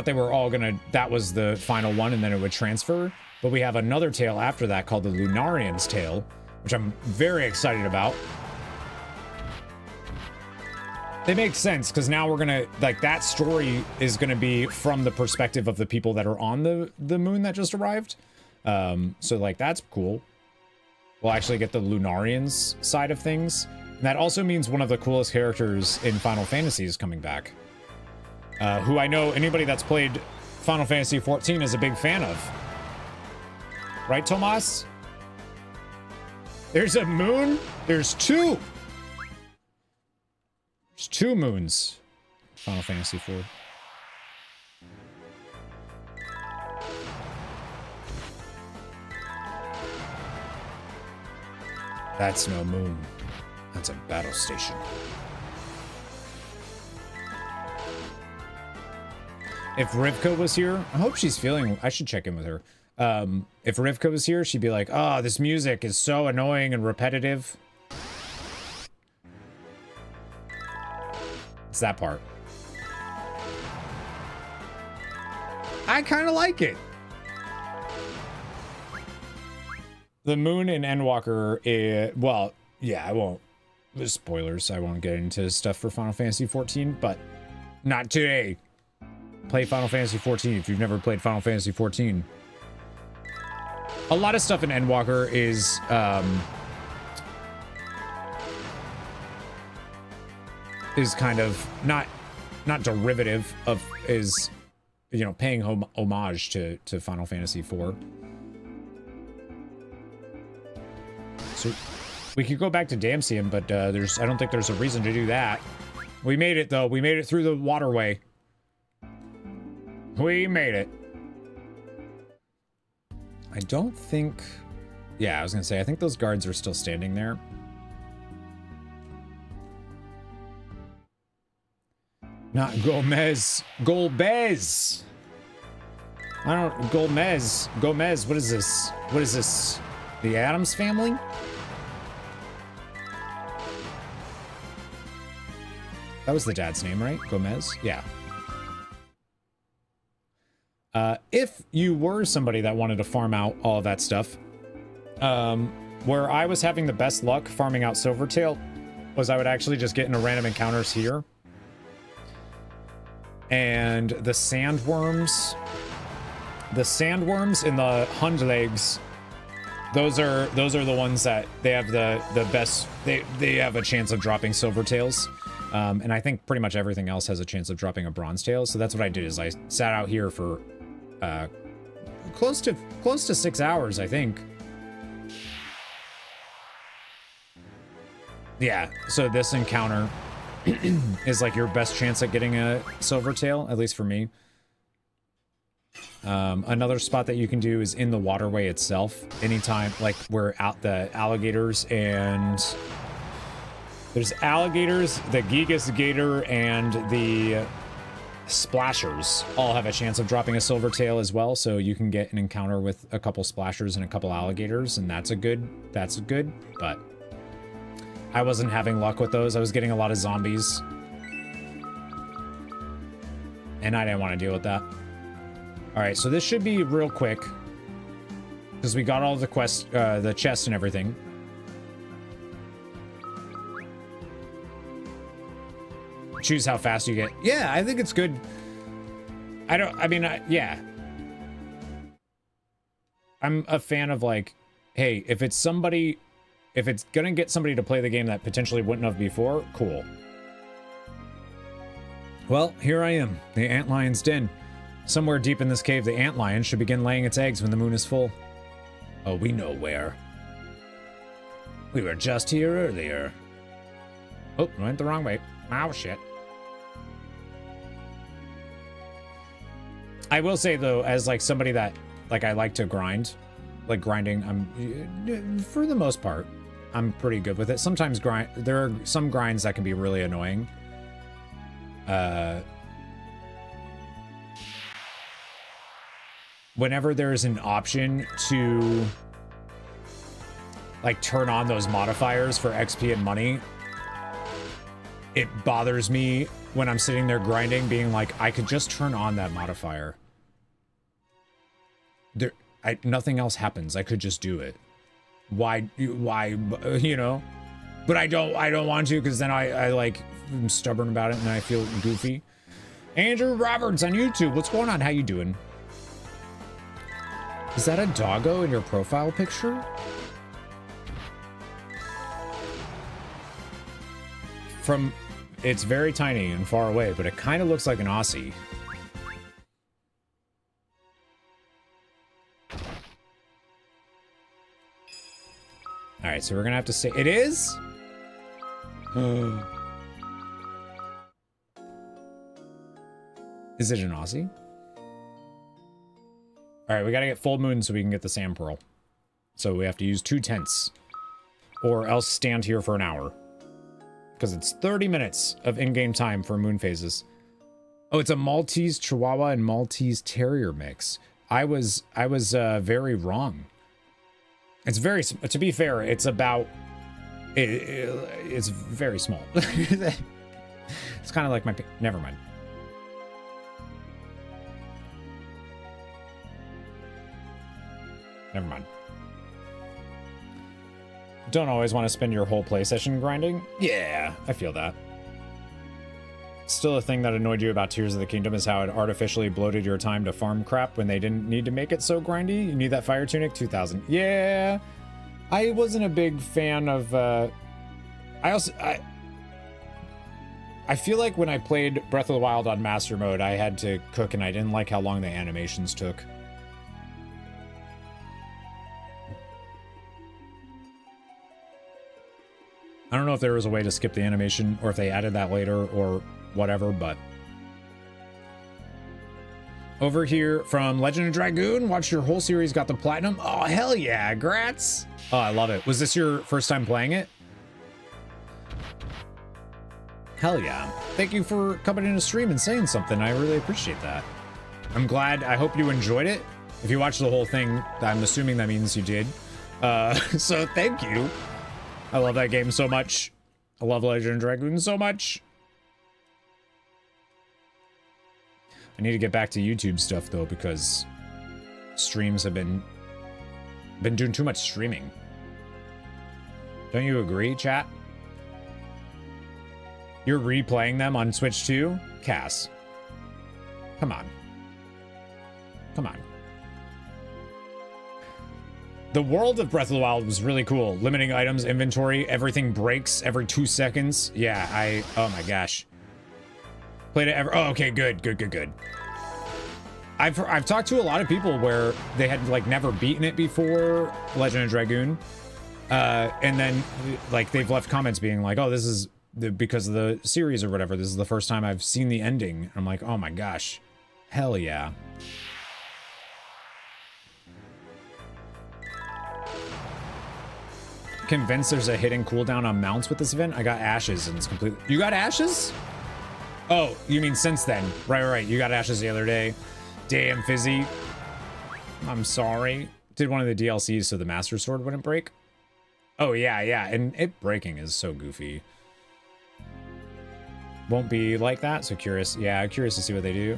they were all that was the final one and then it would transfer. But we have another tale after that called the Lunarian's Tale, which I'm very excited about. They make sense because now we're gonna, like, that story is gonna be from the perspective of the people that are on the moon that just arrived. So like, that's cool. We'll actually get the Lunarians side of things. And that also means one of the coolest characters in Final Fantasy is coming back. Who I know anybody that's played Final Fantasy XIV is a big fan of. Right, Tomas? There's a moon? There's two! There's two moons. Final Fantasy IV. That's no moon. That's a battle station. If Rivka was here, I hope she's feeling... I should check in with her. If Rivka was here, she'd be like, oh, this music is so annoying and repetitive. It's that part. I kind of like it. The moon in Endwalker, well, yeah, I won't. There's spoilers. I won't get into stuff for Final Fantasy 14, but not today. Play Final Fantasy 14 if you've never played Final Fantasy 14. A lot of stuff in Endwalker is kind of not derivative of, is, you know, paying homage to Final Fantasy 4. So we could go back to Damsian, but I don't think there's a reason to do that. We made it though. We made it through the waterway. We made it. I don't think... Yeah, I was gonna say, I think those guards are still standing there. Not Gomez. Golbez! I don't... Gomez. Gomez, what is this? What is this? The Addams family? That was the dad's name, right? Gomez? Yeah. If you were somebody that wanted to farm out all of that stuff, where I was having the best luck farming out Silvertail was I would actually just get into random encounters here. And the sandworms in the Hundlegs, those are the ones that they have the best, they have a chance of dropping Silvertails. And I think pretty much everything else has a chance of dropping a Bronze Tail. So that's what I did, is I sat out here for close to 6 hours, I think. Yeah, so this encounter is like your best chance at getting a Silvertail, at least for me. Another spot that you can do is in the waterway itself. Anytime, like, we're out the alligators, and there's alligators, the Gigas Gator, and the Splashers all have a chance of dropping a Silvertail as well, so you can get an encounter with a couple Splashers and a couple alligators, and that's good, but I wasn't having luck with those. I was getting a lot of zombies, and I didn't want to deal with that. All right, so this should be real quick, because we got all the quest, the chests and everything. Choose how fast you get. Yeah, I think it's good. Yeah. I'm a fan of, like, hey, if it's gonna get somebody to play the game that potentially wouldn't have before, cool. Well, here I am, the Antlion's den. Somewhere deep in this cave, the antlion should begin laying its eggs when the moon is full. Oh, we know where. We were just here earlier. Oh, went the wrong way. Oh, shit. I will say, though, as, like, somebody that, like, I like to grind, like, grinding, for the most part, I'm pretty good with it. Sometimes there are some grinds that can be really annoying. Whenever there's an option to, like, turn on those modifiers for XP and money, it bothers me when I'm sitting there grinding, being like, I could just turn on that modifier. Nothing else happens. I could just do it. Why, you know? But I don't want to, because then I like, I'm stubborn about it and I feel goofy. Andrew Roberts on YouTube. What's going on? How you doing? Is that a doggo in your profile picture? It's very tiny and far away, but it kind of looks like an Aussie. All right, so we're gonna have to say it is. Is it an Aussie? All right, we gotta get full moon so we can get the sand pearl. So we have to use 2 tents, or else stand here for an hour. Because it's 30 minutes of in-game time for moon phases. Oh, it's a Maltese Chihuahua and Maltese Terrier mix. I was very wrong. It's very, to be fair, it's about, it's very small. It's kind of like my... Never mind. Never mind. Don't always want to spend your whole play session grinding? Yeah, I feel that. Still, a thing that annoyed you about Tears of the Kingdom is how it artificially bloated your time to farm crap when they didn't need to make it so grindy. You need that fire tunic? 2000. Yeah, I wasn't a big fan of... I feel like when I played Breath of the Wild on Master Mode, I had to cook, and I didn't like how long the animations took. I don't know if there was a way to skip the animation, or if they added that later, or whatever, but... Over here from Legend of Dragoon, watched your whole series, got the platinum. Oh, hell yeah, grats! Oh, I love it. Was this your first time playing it? Hell yeah. Thank you for coming in to stream and saying something. I really appreciate that. I'm glad. I hope you enjoyed it. If you watched the whole thing, I'm assuming that means you did. So thank you. I love that game so much. I love Legend of Dragoon so much. I need to get back to YouTube stuff though, because streams have been doing too much streaming. Don't you agree, chat? You're replaying them on Switch too? Cass. Come on. Come on. The world of Breath of the Wild was really cool. Limiting items, inventory, everything breaks every 2 seconds. Yeah, oh my gosh. Played it ever. Oh, okay, good. I've talked to a lot of people where they had like never beaten it before, Legend of Dragoon. And then like they've left comments being like, oh, this is because of the series or whatever. This is the first time I've seen the ending. I'm like, oh my gosh. Hell yeah. Convinced there's a hidden cooldown on mounts with this event. I got ashes and it's completely... You got ashes? Oh, you mean since then. Right. You got ashes the other day. Damn, Fizzy. I'm sorry. Did one of the DLCs so the Master Sword wouldn't break? Oh, yeah. And it breaking is so goofy. Won't be like that, so curious. Yeah, curious to see what they do.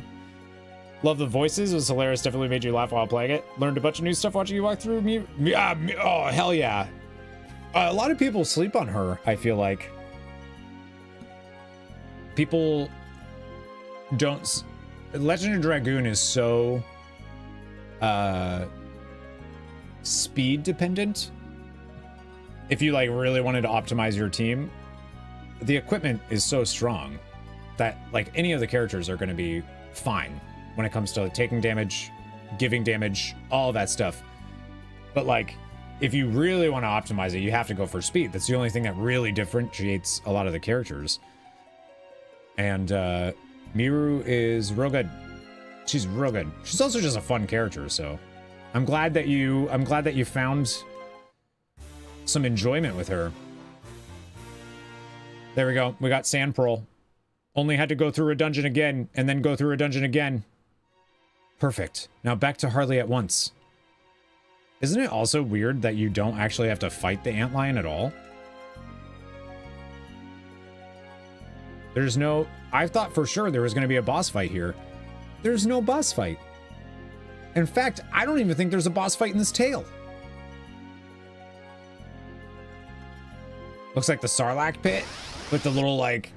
Love the voices. It was hilarious. Definitely made you laugh while playing it. Learned a bunch of new stuff watching you walk through me. Oh, hell yeah. A lot of people sleep on her, I feel like. People don't... Legend of Dragoon is so... speed dependent. If you, like, really wanted to optimize your team, the equipment is so strong that, like, any of the characters are going to be fine when it comes to taking damage, giving damage, all that stuff. But, like... If you really want to optimize it, you have to go for speed. That's the only thing that really differentiates a lot of the characters. And Miru is real good. She's real good. She's also just a fun character, so I'm glad that you found some enjoyment with her. There we go. We got Sand Pearl. Only had to go through a dungeon again and then go through a dungeon again. Perfect. Now back to Harley at once. Isn't it also weird that you don't actually have to fight the antlion at all? There's no... I thought for sure there was going to be a boss fight here. There's no boss fight. In fact, I don't even think there's a boss fight in this tale. Looks like the Sarlacc pit with the little, like...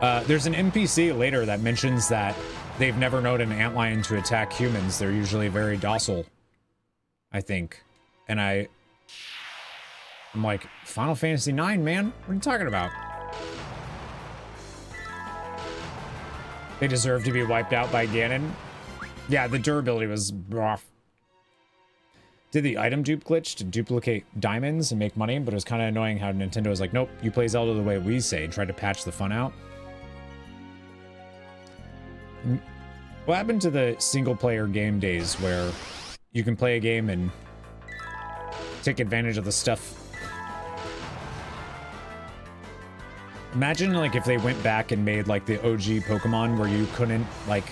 there's an NPC later that mentions that they've never known an antlion to attack humans. They're usually very docile, I think. And I'm like, Final Fantasy IX, man? What are you talking about? They deserve to be wiped out by Ganon. Yeah, the durability was rough. Did the item dupe glitch to duplicate diamonds and make money, but it was kind of annoying how Nintendo was like, nope, you play Zelda the way we say, and tried to patch the fun out. What happened to the single-player game days where you can play a game and take advantage of the stuff? Imagine, like, if they went back and made, like, the OG Pokemon where you couldn't, like,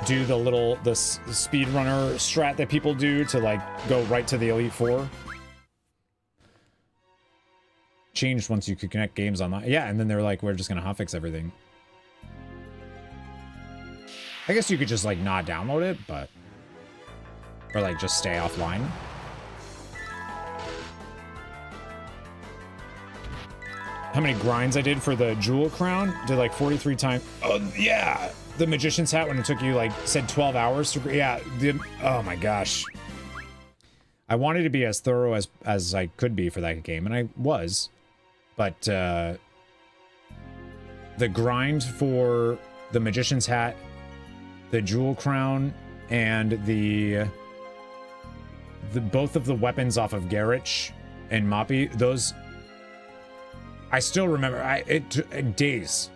do the speedrunner strat that people do to, like, go right to the Elite Four. changed once you could connect games online. Yeah, and then they're like, we're just gonna hotfix everything. I guess you could just like not download it, but or like just stay offline. How many grinds I did for the jewel crown? Did like 43 times. Oh yeah, the magician's hat when it took you like said 12 hours to. Yeah, oh my gosh. I wanted to be as thorough as I could be for that game, and I was, but the grind for the magician's hat, the jewel crown, and the both of the weapons off of Garich and Moppy, those I still remember. Days,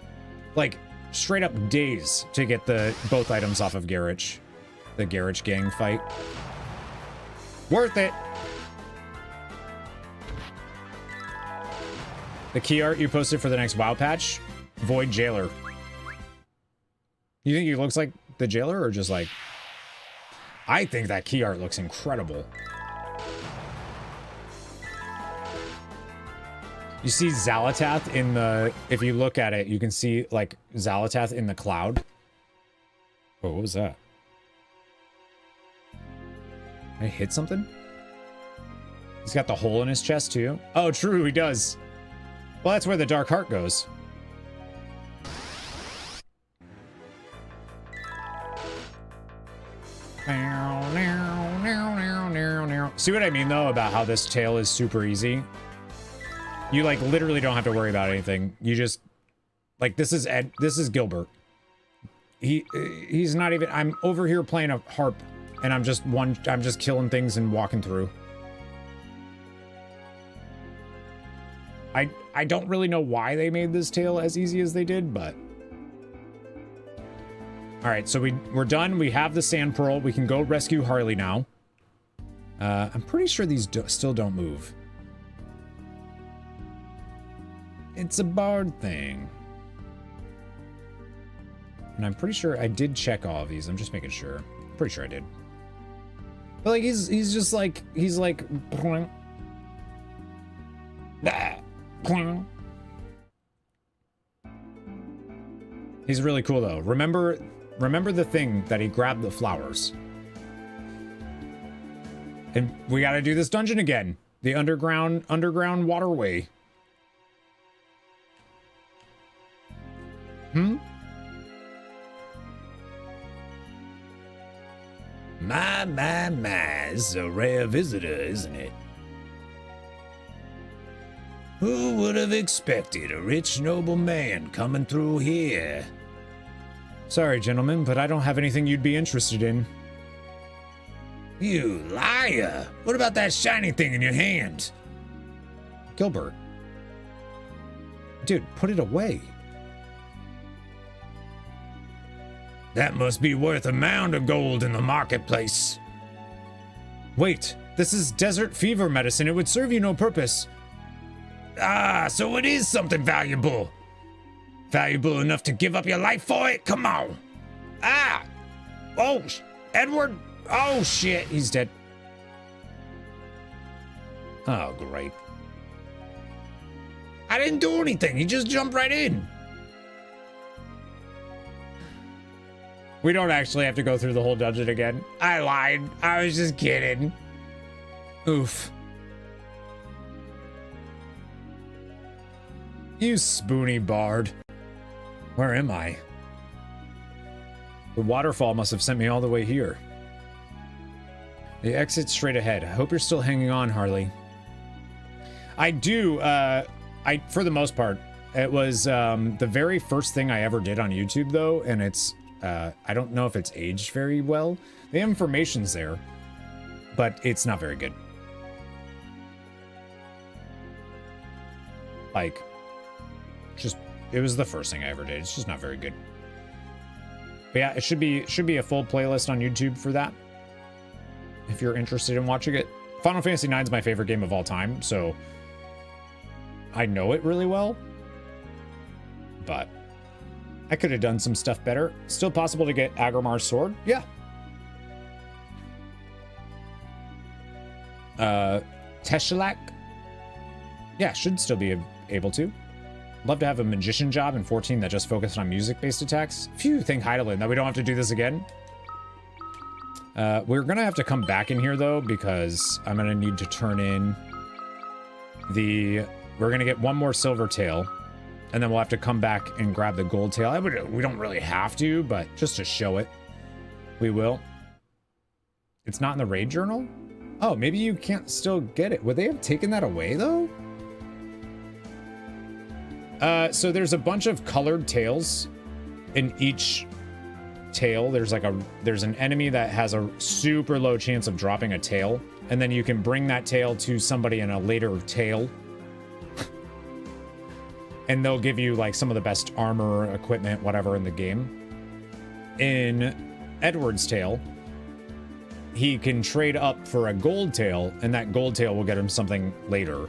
like straight up days to get both items off of Garich, the Garich gang fight. Worth it. The key art you posted for the next WoW patch, Void Jailer. You think he looks like the jailer, or just like? I think that key art looks incredible. You see Xalatath in the, if you look at it, you can see like Xalatath in the cloud. Oh, what was that? Did I hit something? He's got the hole in his chest too. Oh, true, he does. Well, that's where the Dark Heart goes. See what I mean though about how this tail is super easy? You like literally don't have to worry about anything. You just like this is Gilbert. He's not even. I'm over here playing a harp, and I'm just killing things and walking through. I don't really know why they made this tail as easy as they did, but all right. So we're done. We have the sand pearl. We can go rescue Harley now. I'm pretty sure these still don't move. It's a bard thing. And I'm pretty sure I did check all of these. I'm just making sure. Pretty sure I did. But like he's just like he's like he's really cool though. Remember the thing that he grabbed the flowers. And we got to do this dungeon again. The underground waterway. My, this is a rare visitor, isn't it? Who would have expected a rich, noble man coming through here? Sorry, gentlemen, but I don't have anything you'd be interested in. You liar! What about that shiny thing in your hand? Gilbert. Dude, put it away. That must be worth a mound of gold in the marketplace. Wait, this is desert fever medicine. It would serve you no purpose. Ah, so it is something valuable. Valuable enough to give up your life for it? Come on. Ah! Oh, Edward. Oh, shit. He's dead. Oh, great. I didn't do anything. He just jumped right in. We don't actually have to go through the whole dungeon again. I lied. I was just kidding. Oof. You spoony bard. Where am I? The waterfall must have sent me all the way here. The exit's straight ahead. I hope you're still hanging on, Harley. I do, for the most part. It was the very first thing I ever did on YouTube, though, and it's, I don't know if it's aged very well. The information's there, but it's not very good. Like, just, it was the first thing I ever did. It's just not very good. But yeah, it should be a full playlist on YouTube for that, if you're interested in watching it. Final Fantasy IX is my favorite game of all time, so I know it really well, but I could have done some stuff better. Still possible to get Agramar's sword? Yeah. Teshalak? Yeah, should still be able to. Love to have a magician job in 14 that just focused on music-based attacks. Phew, thank Heidelin that we don't have to do this again. We're gonna have to come back in here though, because I'm gonna need to turn in the... We're gonna get one more silver tail, and then we'll have to come back and grab the gold tail. We don't really have to, but just to show it, we will. It's not in the raid journal? Oh, maybe you can't still get it. Would they have taken that away though? So there's a bunch of colored tails. In each tail, there's an enemy that has a super low chance of dropping a tail, and then you can bring that tail to somebody in a later tail. And they'll give you like some of the best armor, equipment, whatever in the game. In Edward's tail, he can trade up for a gold tail, and that gold tail will get him something later.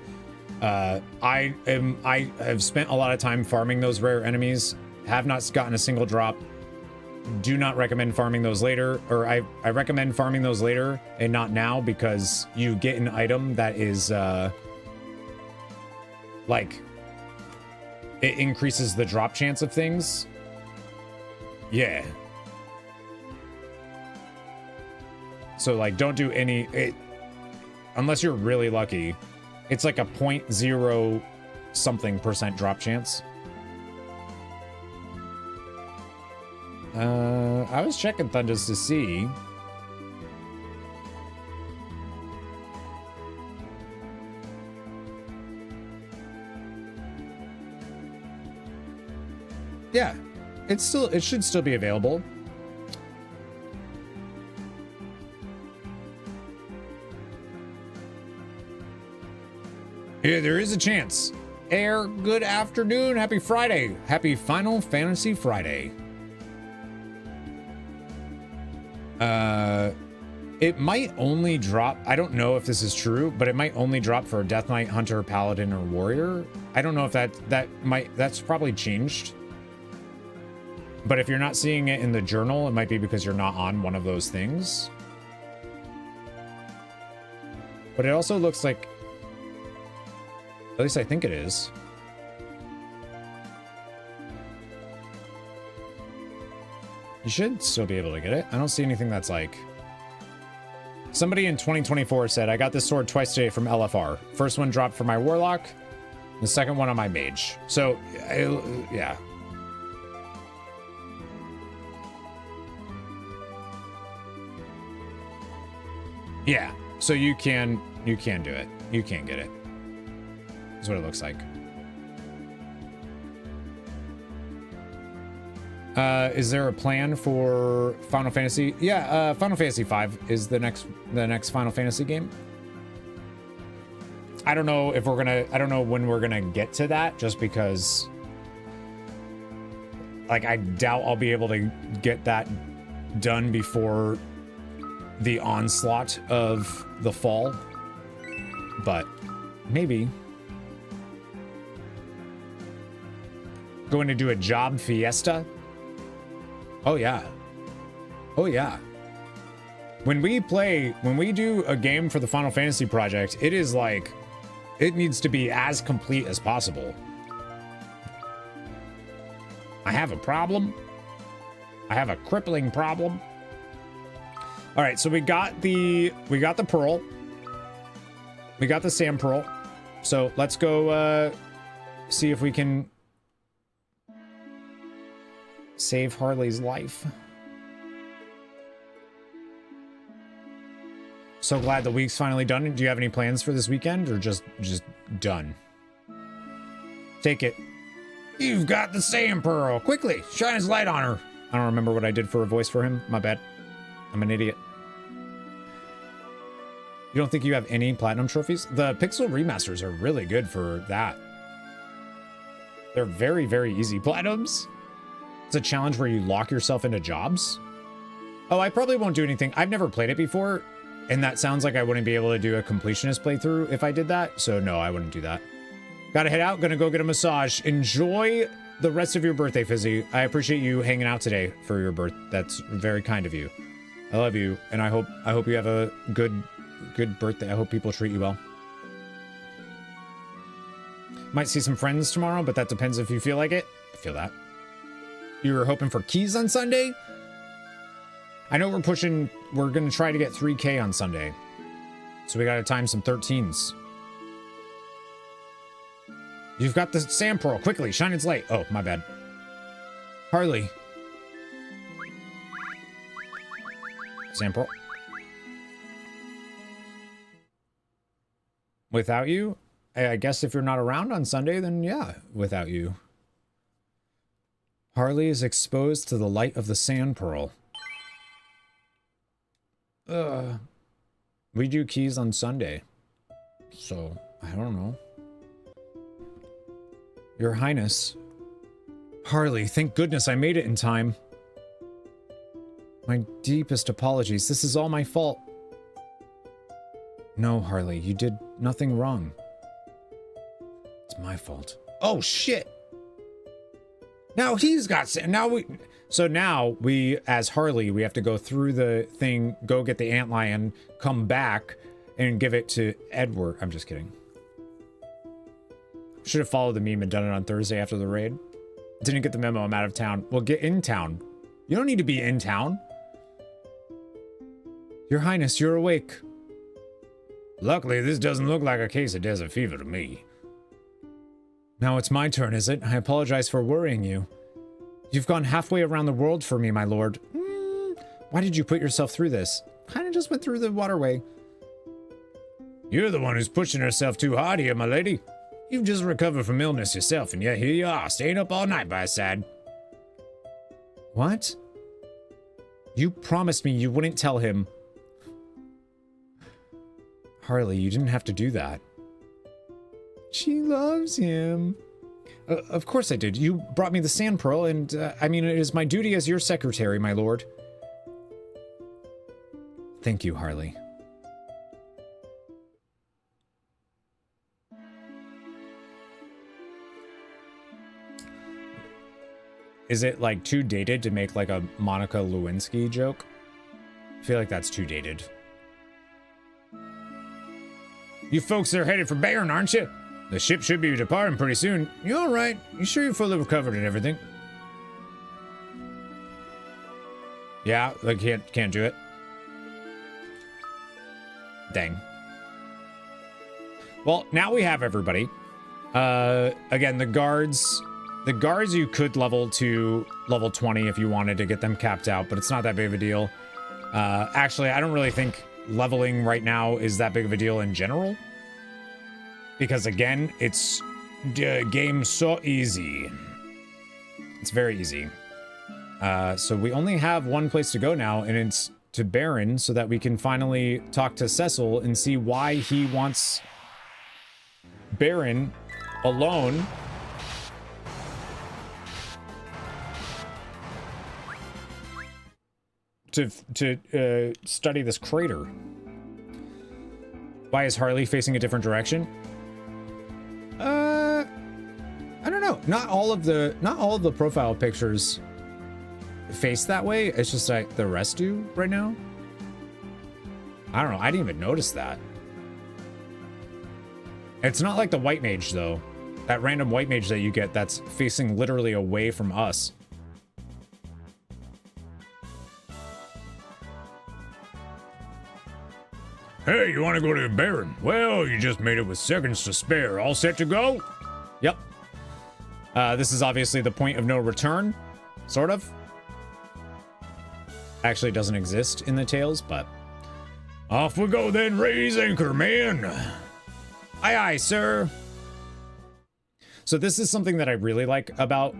I have spent a lot of time farming those rare enemies, have not gotten a single drop. Do not recommend farming those later, or I recommend farming those later and not now, because you get an item that is like it increases the drop chance of things. Yeah. So like don't do any unless you're really lucky. It's like a 0.0 something % drop chance. I was checking Thunders to see. Yeah, it should still be available. Yeah, there is a chance. Air, good afternoon. Happy Friday. Happy Final Fantasy Friday. It might only drop. I don't know if this is true, but it might only drop for a Death Knight, Hunter, Paladin, or Warrior. I don't know if that's probably changed. But if you're not seeing it in the journal, it might be because you're not on one of those things. But it also looks like, at least I think it is. You should still be able to get it. I don't see anything that's like... Somebody in 2024 said, I got this sword twice today from LFR. First one dropped for my Warlock, the second one on my Mage. So, yeah. Yeah, so you can do it. You can get it. That's what it looks like. Is there a plan for Final Fantasy? Yeah, Final Fantasy V is the next Final Fantasy game. I don't know if I don't know when we're gonna get to that, just because like I doubt I'll be able to get that done before the onslaught of the fall, but maybe. Going to do a job fiesta? Oh yeah. Oh yeah. When we do a game for the Final Fantasy project, it is like, it needs to be as complete as possible. I have a problem. I have a crippling problem. All right, so we got the pearl. We got the sand pearl. So let's go see if we can save Harley's life. So glad the week's finally done. Do you have any plans for this weekend, or just done? Take it. You've got the sand pearl. Quickly, shine his light on her. I don't remember what I did for a voice for him. My bad. I'm an idiot. You don't think you have any platinum trophies? The pixel remasters are really good for that. They're very, very easy platinums. It's a challenge where you lock yourself into jobs. Oh, I probably won't do anything. I've never played it before, and that sounds like I wouldn't be able to do a completionist playthrough if I did that. So no, I wouldn't do that. Gotta head out. Gonna go get a massage. Enjoy the rest of your birthday, Fizzy. I appreciate you hanging out today for your birth. That's very kind of you. I love you, and I hope you have a good birthday. I hope people treat you well. Might see some friends tomorrow, but that depends if you feel like it. I feel that. You were hoping for keys on Sunday? I know we're going to try to get 3K on Sunday. So we got to time some 13s. You've got the sand pearl. Quickly, shine its light. Oh, my bad. Harley. Sand pearl. Without you? I guess if you're not around on Sunday, then yeah, without you. Harley is exposed to the light of the sand pearl. We do keys on Sunday. So, I don't know. Your Highness. Harley, thank goodness I made it in time. My deepest apologies. This is all my fault. No, Harley, you did nothing wrong. It's my fault. Oh, shit! Now he's got... So now we, as Harley, we have to go through the thing, go get the antlion, come back, and give it to Edward. I'm just kidding. Should have followed the meme and done it on Thursday after the raid. Didn't get the memo, I'm out of town. Well, get in town. You don't need to be in town. Your Highness, you're awake. Luckily, this doesn't look like a case of desert fever to me. Now it's my turn, is it? I apologize for worrying you. You've gone halfway around the world for me, my lord. Why did you put yourself through this? Kinda just went through the waterway. You're the one who's pushing herself too hard here, my lady. You've just recovered from illness yourself, and yet here you are, staying up all night by his side. What? You promised me you wouldn't tell him. Harley, you didn't have to do that. She loves him. Of course I did. You brought me the sand pearl, and, I mean, it is my duty as your secretary, my lord. Thank you, Harley. Is it, like, too dated to make, like, a Monica Lewinsky joke? I feel like that's too dated. You folks are headed for Baron, aren't you? The ship should be departing pretty soon. You all right? You sure you're fully recovered and everything? Yeah, like, can't do it. Dang. Well, now we have everybody. Again, the guards you could level to level 20 if you wanted to get them capped out, but it's not that big of a deal. Actually, I don't really think leveling right now is that big of a deal in general. Because again, it's the game so easy. It's very easy. So we only have one place to go now, and it's to Baron, so that we can finally talk to Cecil and see why he wants Baron alone. To study this crater. Why is Harley facing a different direction? I don't know. Not all of the profile pictures face that way. It's just like the rest do right now. I don't know. I didn't even notice that. It's not like the white mage though. That random white mage that you get that's facing literally away from us. Hey, you want to go to the Baron? Well, you just made it with seconds to spare. All set to go? Yep. This is obviously the point of no return. Sort of. Actually, it doesn't exist in the tales, but... Off we go then, raise anchor, man! Aye, aye, sir! So this is something that I really like about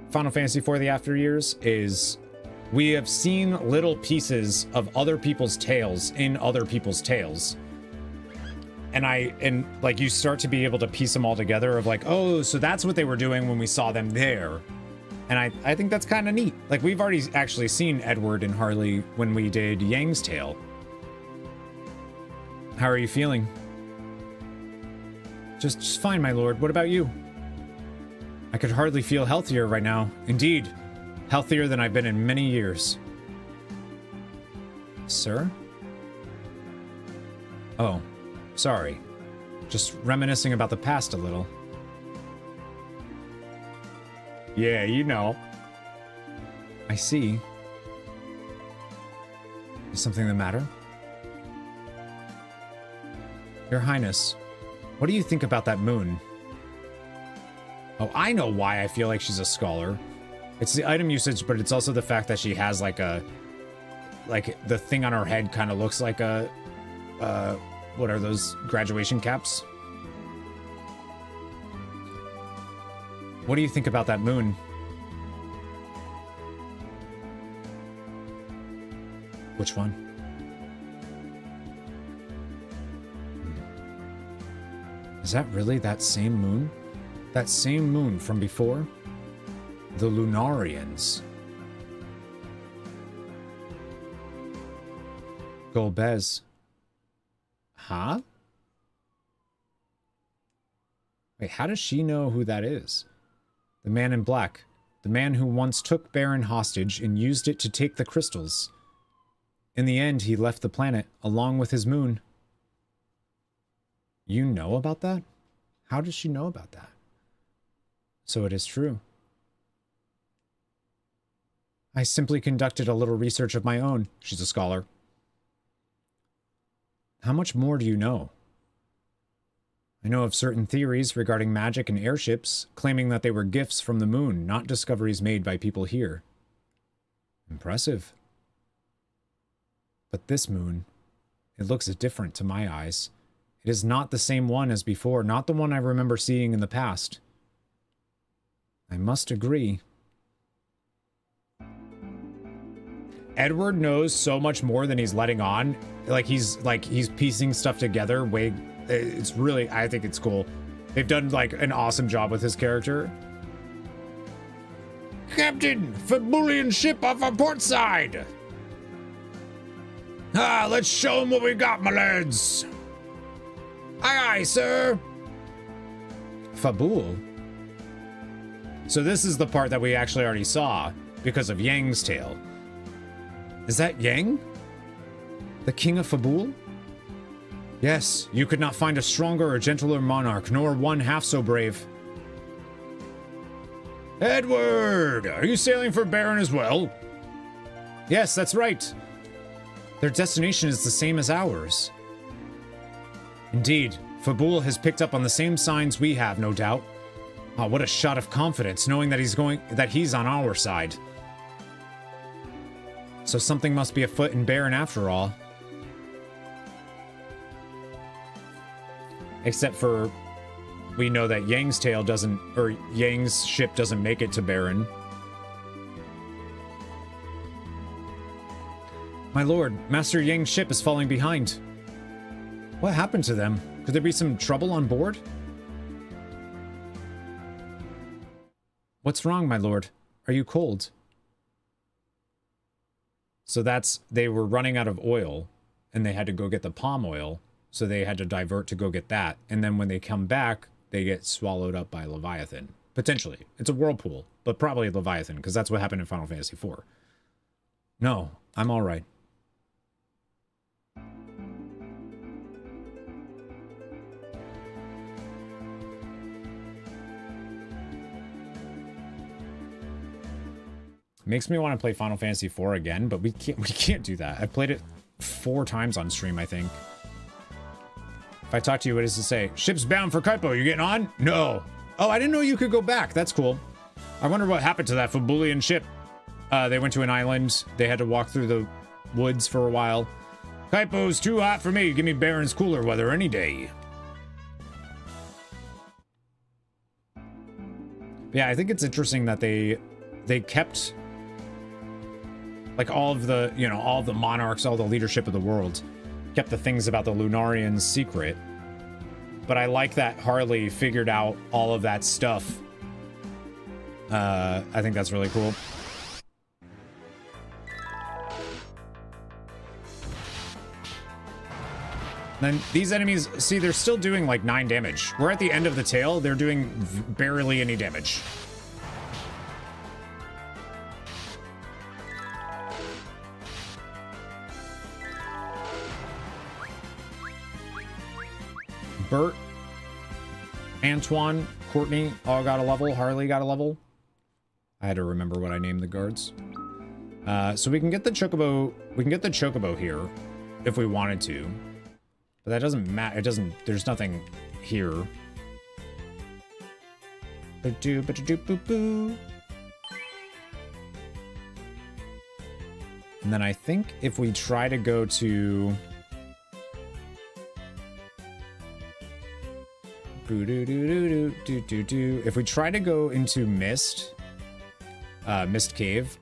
Final Fantasy IV: The After Years, is... we have seen little pieces of other people's tales in other people's tales. And like you start to be able to piece them all together of like, oh, so that's what they were doing when we saw them there. And I think that's kind of neat. Like we've already actually seen Edward and Harley when we did Yang's tale. How are you feeling? Just fine, my lord. What about you? I could hardly feel healthier right now. Indeed. Healthier than I've been in many years. Sir? Oh, sorry. Just reminiscing about the past a little. Yeah, you know. I see. Is something the matter? Your Highness, what do you think about that moon? Oh, I know why I feel like she's a scholar. It's the item usage, but it's also the fact that she has like a... Like, the thing on her head kind of looks like a... what are those graduation caps? What do you think about that moon? Which one? Is that really that same moon? That same moon from before? The Lunarians. Golbez. Huh? Wait, how does she know who that is? The man in black. The man who once took Baron hostage and used it to take the crystals. In the end, he left the planet, along with his moon. You know about that? How does she know about that? So it is true. I simply conducted a little research of my own. She's a scholar. How much more do you know? I know of certain theories regarding magic and airships, claiming that they were gifts from the moon, not discoveries made by people here. Impressive. But this moon, it looks different to my eyes. It is not the same one as before, not the one I remember seeing in the past. I must agree. Edward knows so much more than he's letting on. He's piecing stuff together way... It's really... I think it's cool. They've done, like, an awesome job with his character. Captain! Fabulian ship off our port side! Ah, let's show them what we got, my lads! Aye, aye, sir! Fabul? So this is the part that we actually already saw, because of Yang's tale. Is that Yang? The king of Fabul? Yes, you could not find a stronger or gentler monarch, nor one half so brave. Edward! Are you sailing for Baron as well? Yes, that's right. Their destination is the same as ours. Indeed, Fabul has picked up on the same signs we have, no doubt. Ah, what a shot of confidence, knowing that he's on our side. So something must be afoot in Baron after all. Except for, we know that Yang's tail doesn't, or Yang's ship doesn't make it to Baron. My lord, Master Yang's ship is falling behind. What happened to them? Could there be some trouble on board? What's wrong, my lord? Are you cold? So they were running out of oil, and they had to go get the palm oil, so they had to divert to go get that, and then when they come back, they get swallowed up by Leviathan. Potentially. It's a whirlpool, but probably Leviathan, because that's what happened in Final Fantasy IV. No, I'm alright. Makes me want to play Final Fantasy IV again, but we can't do that. I played it 4 times on stream, I think. If I talk to you, what does it say? Ship's bound for Kaipo. You getting on? No. Oh, I didn't know you could go back. That's cool. I wonder what happened to that Fabulian ship. They went to an island. They had to walk through the woods for a while. Kaipo's too hot for me. Give me Baron's cooler weather any day. Yeah, I think it's interesting that they kept... like all of the, all of the monarchs, all the leadership of the world, kept the things about the Lunarians secret. But I like that Harley figured out all of that stuff. I think that's really cool. Then these enemies, see, they're still doing like 9 damage. We're at the end of the tail, they're doing barely any damage. Bert, Antoine, Courtney all got a level. Harley got a level. I had to remember what I named the guards. So we can get the chocobo. We can get the chocobo here if we wanted to, but that doesn't matter. It doesn't. There's nothing here. Ba-doo, ba-doo, boo-boo. And then I think if we try to go to if we try to go into Mist Cave,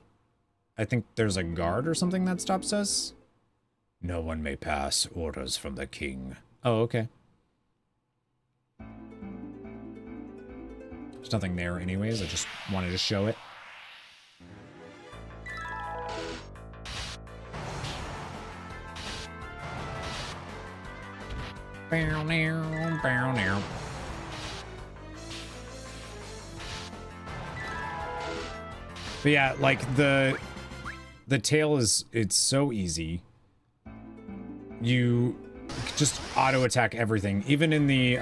I think there's a guard or something that stops us. No one may pass. Orders from the king. Oh, okay. There's nothing there anyways. I just wanted to show it. Bow now, bow now. But yeah, like the tail is, it's so easy. You just auto attack everything. Even in the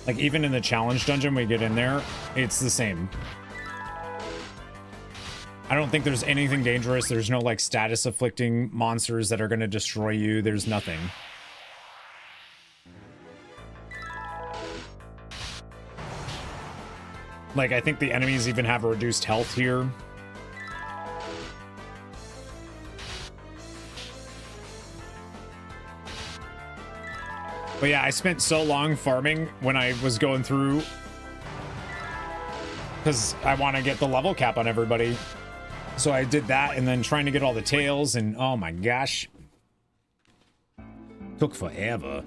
like even in the challenge dungeon we get in there, it's the same. I don't think there's anything dangerous. There's no like status afflicting monsters that are going to destroy you. There's nothing. Like, I think the enemies even have a reduced health here. But yeah, I spent so long farming when I was going through, because I want to get the level cap on everybody. So I did that, and then trying to get all the tails, and oh my gosh. Took forever.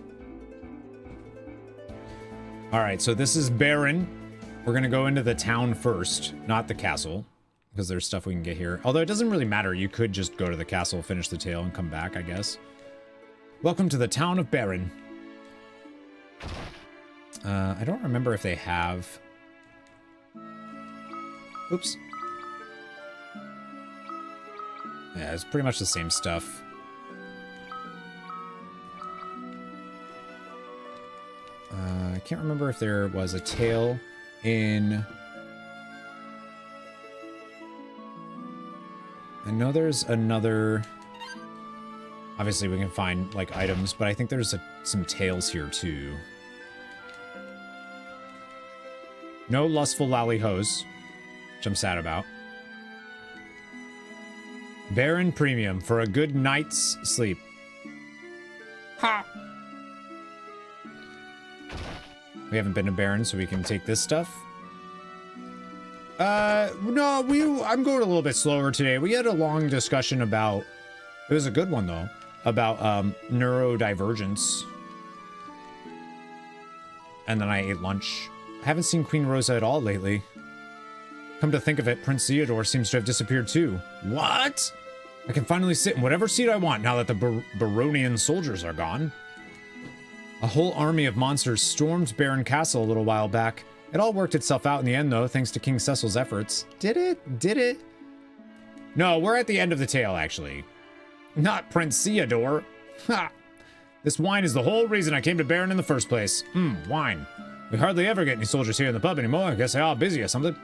Alright, so this is Baron. We're gonna go into the town first, not the castle, because there's stuff we can get here. Although it doesn't really matter. You could just go to the castle, finish the tail, and come back, I guess. Welcome to the town of Baron. I don't remember if they have... Oops. Yeah, it's pretty much the same stuff. I can't remember if there was a tail in... I know there's another... Obviously we can find, like, items, but I think there's some tails here, too. No lustful lally-hos, which I'm sad about. Baron Premium for a good night's sleep. Ha! We haven't been to Baron, so we can take this stuff. No, I'm going a little bit slower today. We had a long discussion about... It was a good one, though. About, neurodivergence. And then I ate lunch. I haven't seen Queen Rosa at all lately. Come to think of it, Prince Theodore seems to have disappeared too. What? I can finally sit in whatever seat I want now that the Baronian soldiers are gone. A whole army of monsters stormed Baron Castle a little while back. It all worked itself out in the end, though, thanks to King Cecil's efforts. Did it? Did it? No, we're at the end of the tale, actually. Not Prince Theodore. Ha! This wine is the whole reason I came to Baron in the first place. Wine. We hardly ever get any soldiers here in the pub anymore. I guess they're all busy or something.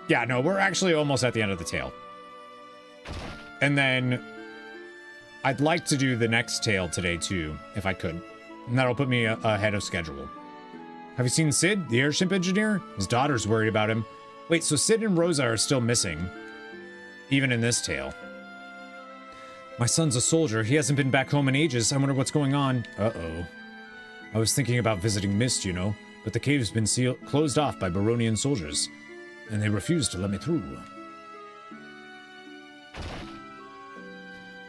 Yeah, no, we're actually almost at the end of the tale. And then I'd like to do the next tale today, too, if I could. And that'll put me ahead of schedule. Have you seen Sid, the airship engineer? His daughter's worried about him. Wait, so Sid and Rosa are still missing, even in this tale. My son's a soldier. He hasn't been back home in ages. I wonder what's going on. Uh-oh. I was thinking about visiting Mist, you know, but the cave's been closed off by Baronian soldiers, and they refused to let me through.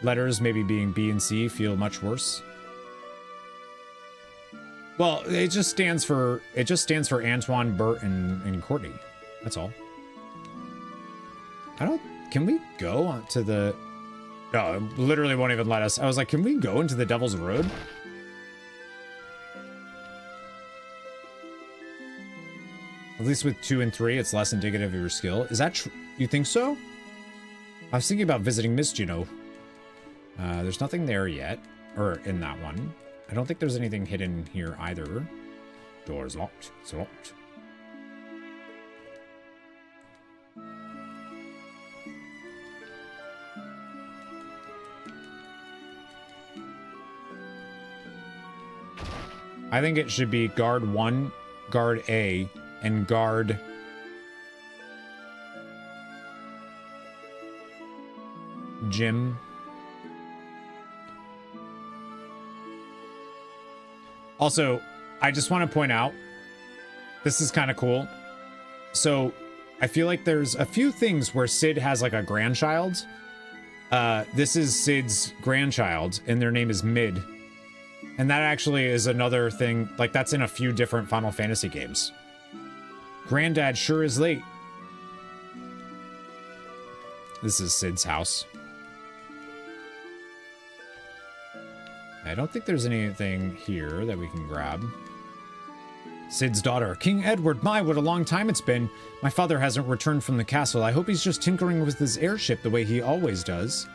Letters maybe being B and C feel much worse. Well, it just stands for Antoine, Bert, and Courtney. That's all. Can we go on to the... No, it literally won't even let us. I was like, can we go into the Devil's Road? At least with 2 and 3, it's less indicative of your skill. Is that true? You think so? I was thinking about visiting Mist, you know. There's nothing there yet. Or in that one. I don't think there's anything hidden here either. Door's locked. It's locked. I think it should be guard 1, guard A, and guard... Jim. Also, I just want to point out, this is kind of cool. So, I feel like there's a few things where Sid has like a grandchild. This is Sid's grandchild, and their name is Mid. And that actually is another thing, like that's in a few different Final Fantasy games. Granddad sure is late. This is Sid's house. I don't think there's anything here that we can grab. Sid's daughter. King Edward, my, what a long time it's been. My father hasn't returned from the castle. I hope he's just tinkering with his airship the way he always does.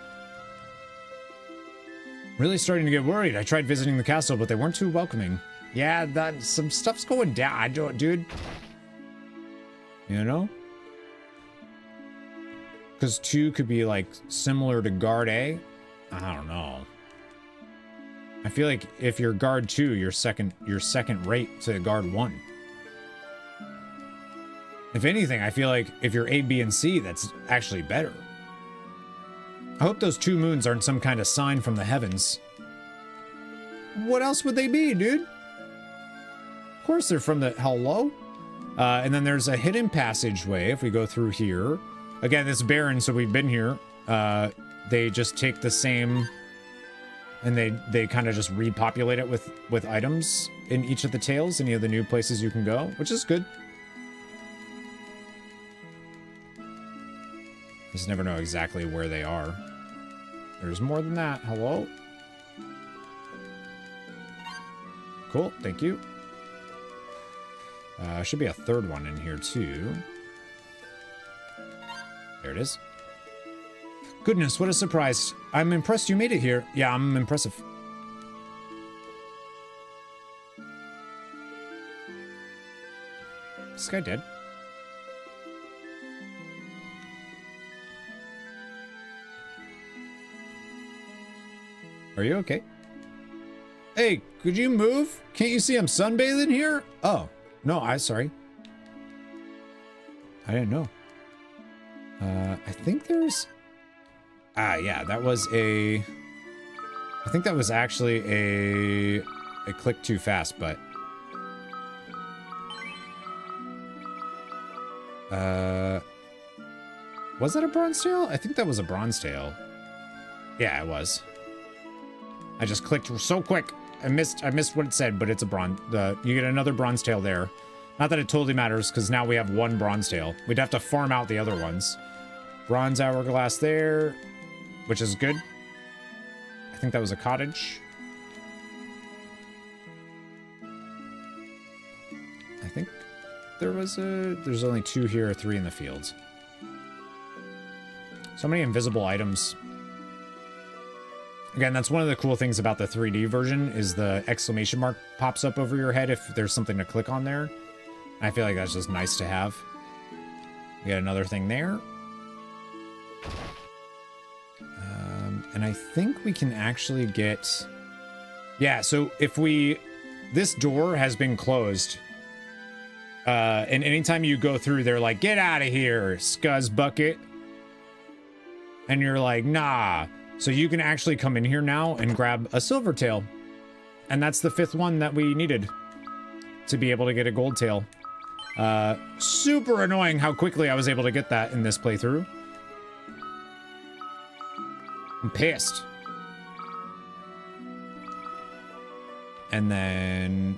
Really starting to get worried. I tried visiting the castle, but they weren't too welcoming. Yeah, some stuff's going down, dude. You know? Because 2 could be, like, similar to guard A. I don't know. I feel like if you're guard 2, you're second rate to guard 1. If anything, I feel like if you're A, B, and C, that's actually better. I hope those 2 moons aren't some kind of sign from the heavens. What else would they be, dude? Of course they're from the... Hello? And then there's a hidden passageway if we go through here. Again, it's barren, so we've been here. They just take the same... And they kind of just repopulate it with items in each of the tails, any of the new places you can go, which is good. Just never know exactly where they are. There's more than that. Hello? Cool, thank you. Should be a third one in here too. There it is. Goodness, what a surprise. I'm impressed you made it here. Yeah, I'm impressive. Is this guy dead? Are you okay? Hey, could you move? Can't you see I'm sunbathing here? Oh, no, sorry. I didn't know. I think there's... yeah, that was a... I think that was actually a click too fast, but... Was that a bronze tail? I think that was a bronze tail. Yeah, it was. I just clicked so quick. I missed what it said, but it's a bronze... you get another bronze tail there. Not that it totally matters, because now we have one bronze tail. We'd have to farm out the other ones. Bronze hourglass there, which is good. I think that was a cottage. I think there was there's only 2 here, 3 in the fields. So many invisible items. Again, that's one of the cool things about the 3D version is the exclamation mark pops up over your head if there's something to click on there. I feel like that's just nice to have. We got another thing there. And I think we can actually get... Yeah, so if we... This door has been closed. And anytime you go through, they're like, get out of here, scuzz bucket. And you're like, nah. So you can actually come in here now and grab a silver tail. And that's the 5th one that we needed to be able to get a gold tail. Super annoying how quickly I was able to get that in this playthrough. I'm pissed. And then...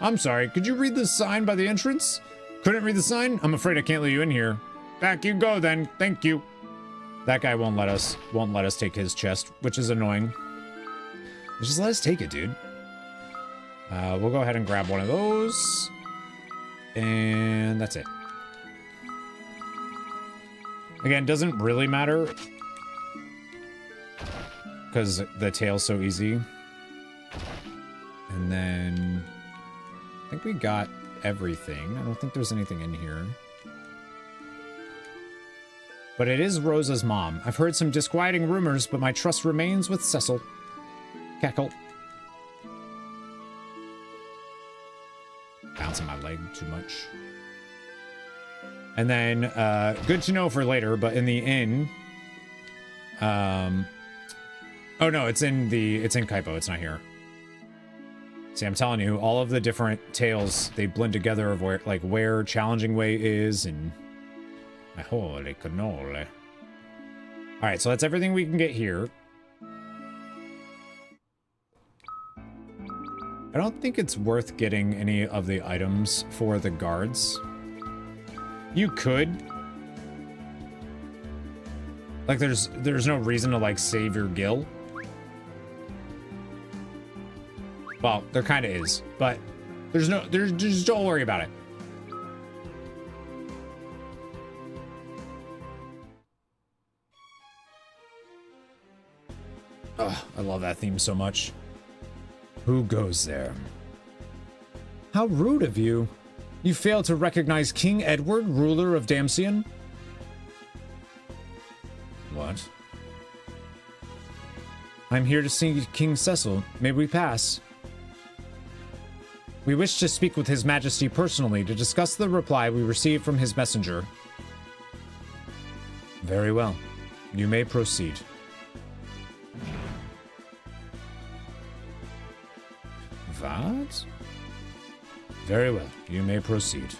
I'm sorry. Could you read the sign by the entrance? Couldn't read the sign? I'm afraid I can't let you in here. Back you go then. Thank you. That guy won't let us take his chest, which is annoying. Just let us take it, dude. We'll go ahead and grab one of those. And that's it. Again, doesn't really matter. Because the tail's so easy. And then... I think we got everything. I don't think there's anything in here. But it is Rosa's mom. I've heard some disquieting rumors, but my trust remains with Cecil. Cackle. bouncing my leg too much. And then, good to know for later, but in the inn, oh no, it's in Kaipo, it's not here. See, I'm telling you, all of the different tales, they blend together of where Challenging Way is, and holy cannoli. Alright, so that's everything we can get here. I don't think it's worth getting any of the items for the guards. You could. Like, there's no reason to, like, save your gil. Well, there kind of is, but just don't worry about it. Oh, I love that theme so much. Who goes there? How rude of you. You failed to recognize King Edward, ruler of Damsian? What? I'm here to see King Cecil. May we pass? We wish to speak with His Majesty personally to discuss the reply we received from his messenger. Very well. You may proceed. What? Very well. You may proceed.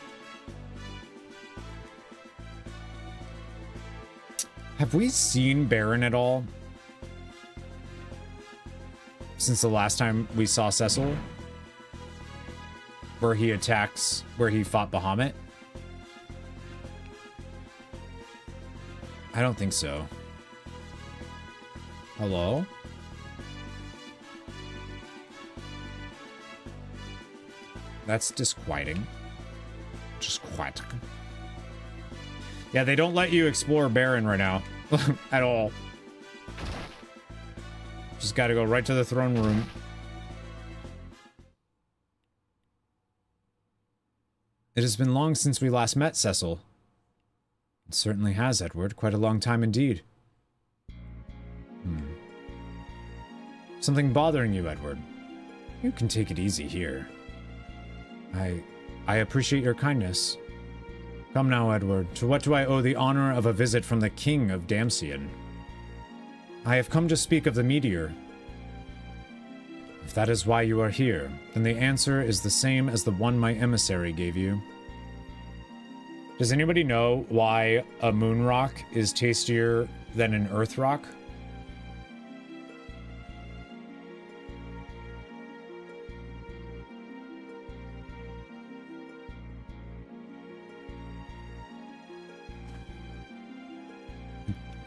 Have we seen Baron at all? Since the last time we saw Cecil? Where he attacks, where he fought Bahamut? I don't think so. Hello? That's disquieting. Just quiet. Yeah, they don't let you explore Baron right now. At all. Just gotta go right to the throne room. It has been long since we last met, Cecil. It certainly has, Edward. Quite a long time indeed. Something bothering you, Edward? You can take it easy here. I appreciate your kindness. Come now, Edward. To what do I owe the honor of a visit from the King of Damsian? I have come to speak of the meteor. If that is why you are here, then the answer is the same as the one my emissary gave you. Does anybody know why a moon rock is tastier than an earth rock?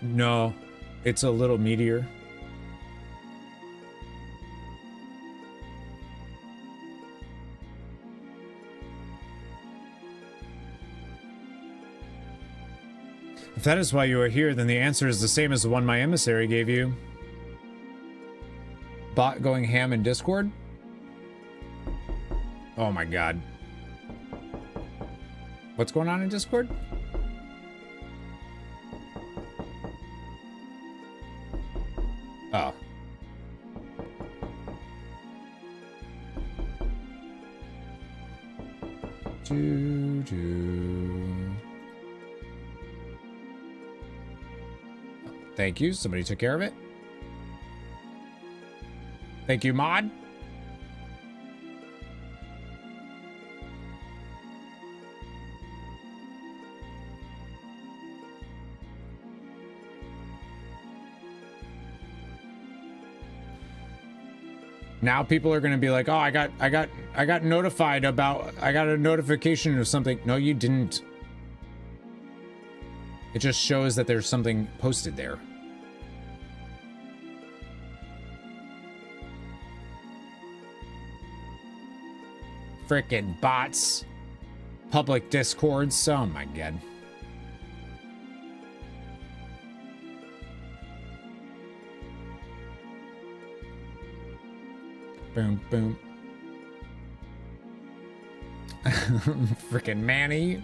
No, it's a little meteor. If that is why you are here, then the answer is the same as the one my emissary gave you. Bot going ham in Discord? Oh my god. What's going on in Discord? Oh. Thank you. Somebody took care of it. Thank you, mod. Now people are going to be like, "Oh, I got notified about I got a notification of something." No, you didn't. It just shows that there's something posted there. Frickin' bots. Public discords. Oh my god. Boom, boom. Frickin' Manny.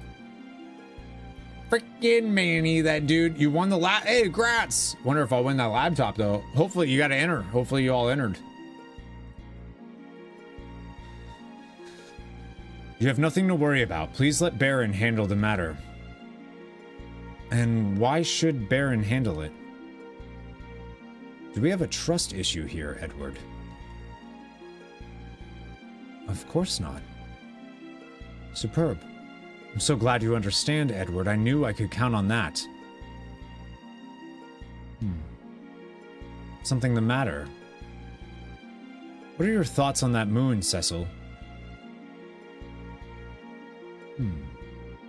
Frickin' Manny, that dude. You won the lap. Hey, congrats. Wonder if I'll win that laptop, though. Hopefully, you got to enter. Hopefully, you all entered. You have nothing to worry about. Please let Baron handle the matter. And why should Baron handle it? Do we have a trust issue here, Edward? Of course not. Superb. I'm so glad you understand, Edward. I knew I could count on that. Something the matter? What are your thoughts on that moon, Cecil?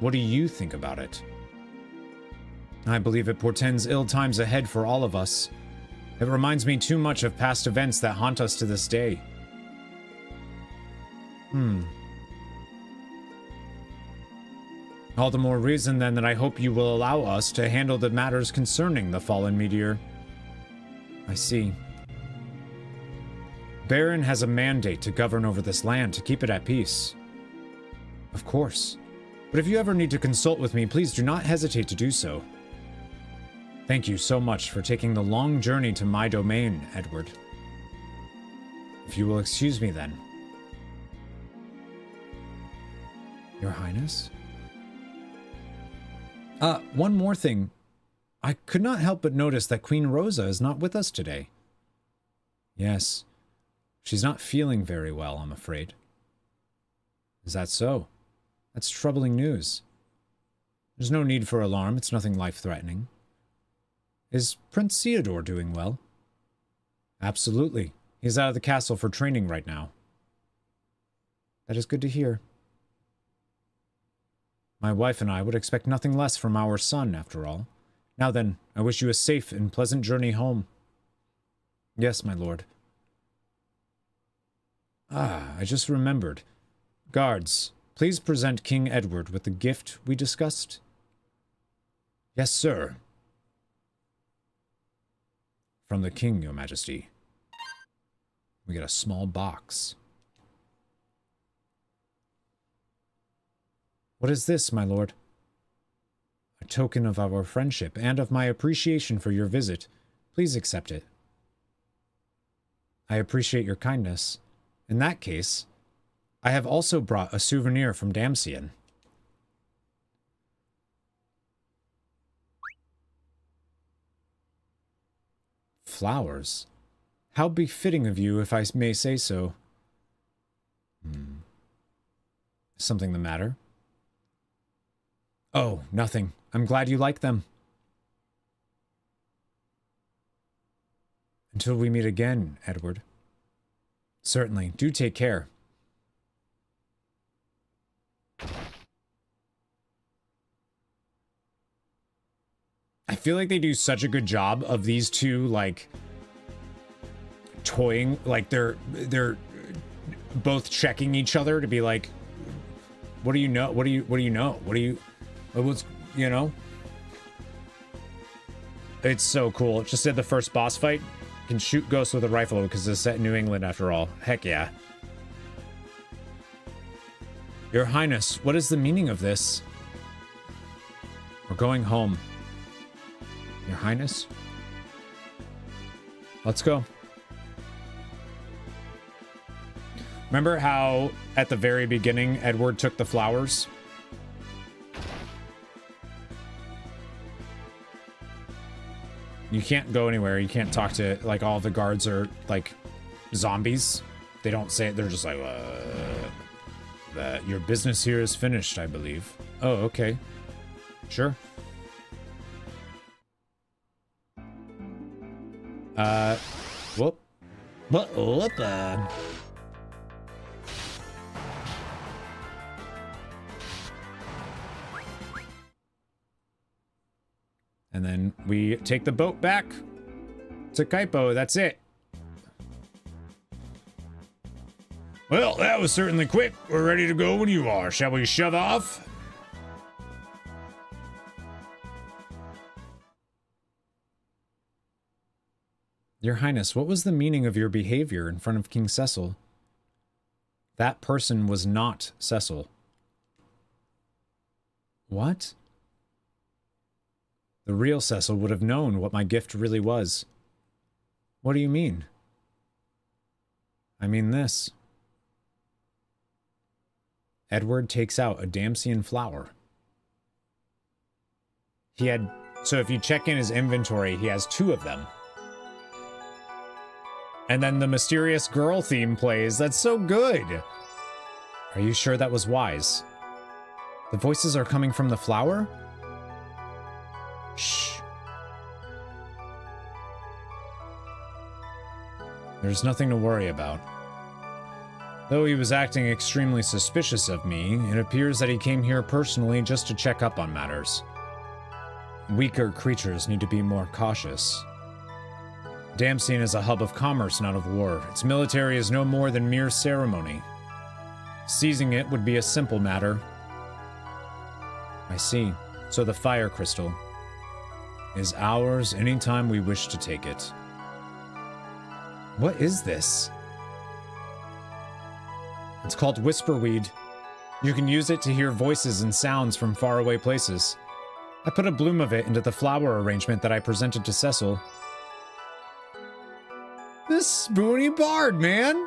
What do you think about it? I believe it portends ill times ahead for all of us. It reminds me too much of past events that haunt us to this day. All the more reason then that I hope you will allow us to handle the matters concerning the fallen meteor. I see. Baron has a mandate to govern over this land, to keep it at peace. Of course. But if you ever need to consult with me, please do not hesitate to do so. Thank you so much for taking the long journey to my domain, Edward. If you will excuse me then. Your Highness? One more thing. I could not help but notice that Queen Rosa is not with us today. Yes. She's not feeling very well, I'm afraid. Is that so? That's troubling news. There's no need for alarm. It's nothing life-threatening. Is Prince Theodore doing well? Absolutely. He's out of the castle for training right now. That is good to hear. My wife and I would expect nothing less from our son, after all. Now then, I wish you a safe and pleasant journey home. Yes, my lord. I just remembered. Guards, please present King Edward with the gift we discussed. Yes, sir. From the king, your majesty. We get a small box. What is this, my lord? A token of our friendship and of my appreciation for your visit. Please accept it. I appreciate your kindness. In that case, I have also brought a souvenir from Damsian. Flowers? How befitting of you, if I may say so. Something the matter? Oh, nothing. I'm glad you like them. Until we meet again, Edward. Certainly. Do take care. I feel like they do such a good job of these two, like, toying, like they're both checking each other to be like, what do you know? What do you know? What's, you know? It's so cool. It just said the first boss fight can shoot ghosts with a rifle because it's set in New England after all. Heck yeah. Your Highness, what is the meaning of this? We're going home. Your Highness? Let's go. Remember how at the very beginning Edward took the flowers? You can't go anywhere. You can't talk to, like, all the guards are, like, zombies. They don't say it. They're just like, your business here is finished, I believe. Oh, okay. Sure. Whoop. Whoop. And then we take the boat back to Kaipo. That's it. Well, that was certainly quick. We're ready to go when you are. Shall we shove off? Your Highness, what was the meaning of your behavior in front of King Cecil? That person was not Cecil. What? The real Cecil would have known what my gift really was. What do you mean? I mean this. Edward takes out a Damsian flower. So if you check in his inventory, he has 2 of them. And then the mysterious girl theme plays. That's so good. Are you sure that was wise? The voices are coming from the flower? Shh. There's nothing to worry about. Though he was acting extremely suspicious of me, it appears that he came here personally just to check up on matters. Weaker creatures need to be more cautious. Damsian is a hub of commerce, not of war. Its military is no more than mere ceremony. Seizing it would be a simple matter. I see. So the fire crystal is ours anytime we wish to take it. What is this? It's called Whisperweed. You can use it to hear voices and sounds from faraway places. I put a bloom of it into the flower arrangement that I presented to Cecil. This spoony bard, man!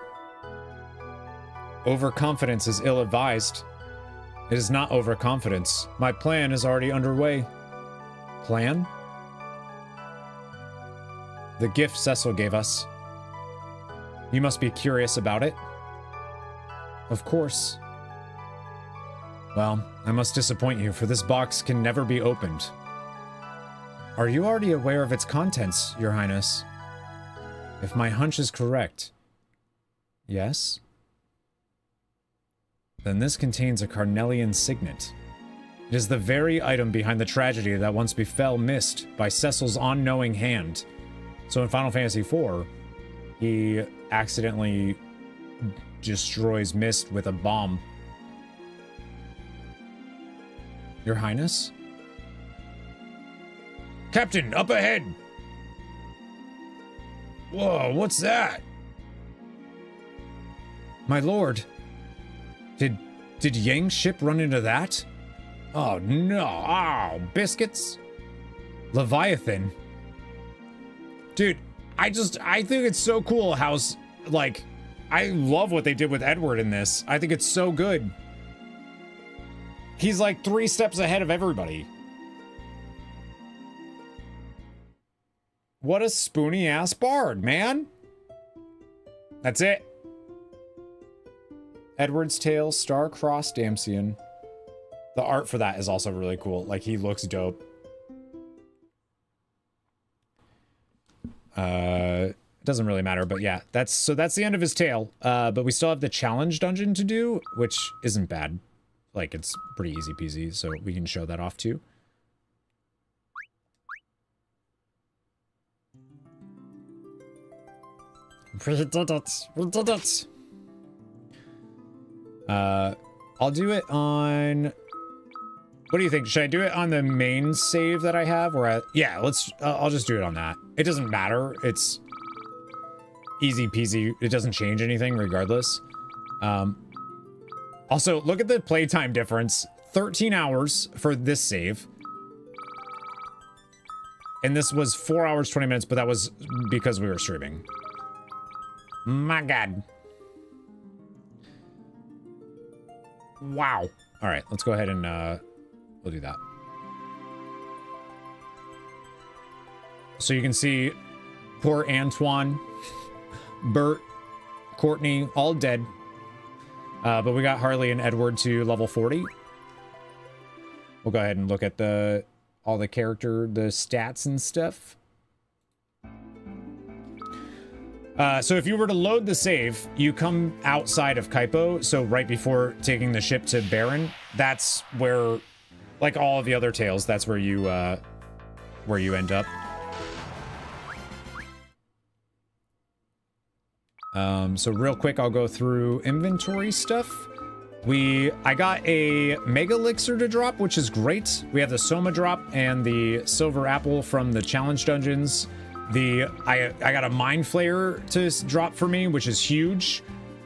Overconfidence is ill-advised. It is not overconfidence. My plan is already underway. Plan? The gift Cecil gave us. You must be curious about it. Of course. Well, I must disappoint you, for this box can never be opened. Are you already aware of its contents, Your Highness? If my hunch is correct. Yes? Then this contains a Carnelian signet. It is the very item behind the tragedy that once befell Mist by Cecil's unknowing hand. So in Final Fantasy IV, he accidentally destroys Mist with a bomb. Your Highness? Captain, up ahead! Whoa, what's that? My lord. Did Yang's ship run into that? Oh no, oh, biscuits. Leviathan. Dude, I think it's so cool how, like, I love what they did with Edward in this. I think it's so good. He's like 3 steps ahead of everybody. What a spoony ass bard, man. That's it. Edward's Tale, Star-Crossed Damsian. The art for that is also really cool. Like, he looks dope. It doesn't really matter, but yeah, that's the end of his tale. But we still have the challenge dungeon to do, which isn't bad. Like, it's pretty easy peasy, so we can show that off too. We did it! We did it! I'll do it on... What do you think? Should I do it on the main save that I have? Or yeah, I'll just do it on that. It doesn't matter. It's easy peasy. It doesn't change anything regardless. Also, look at the playtime difference. 13 hours for this save. And this was 4 hours, 20 minutes, but that was because we were streaming. My God. Wow. All right, let's go ahead and we'll do that. So you can see poor Antoine, Bert, Courtney, all dead. But we got Harley and Edward to level 40. We'll go ahead and look at all the stats and stuff. So if you were to load the save, you come outside of Kaipo, so right before taking the ship to Baron, that's where, like all of the other tales, that's where you end up. So real quick, I'll go through inventory stuff. I got a Mega Elixir to drop, which is great. We have the Soma drop and the Silver Apple from the challenge dungeons. I got a Mind Flayer to drop for me, which is huge.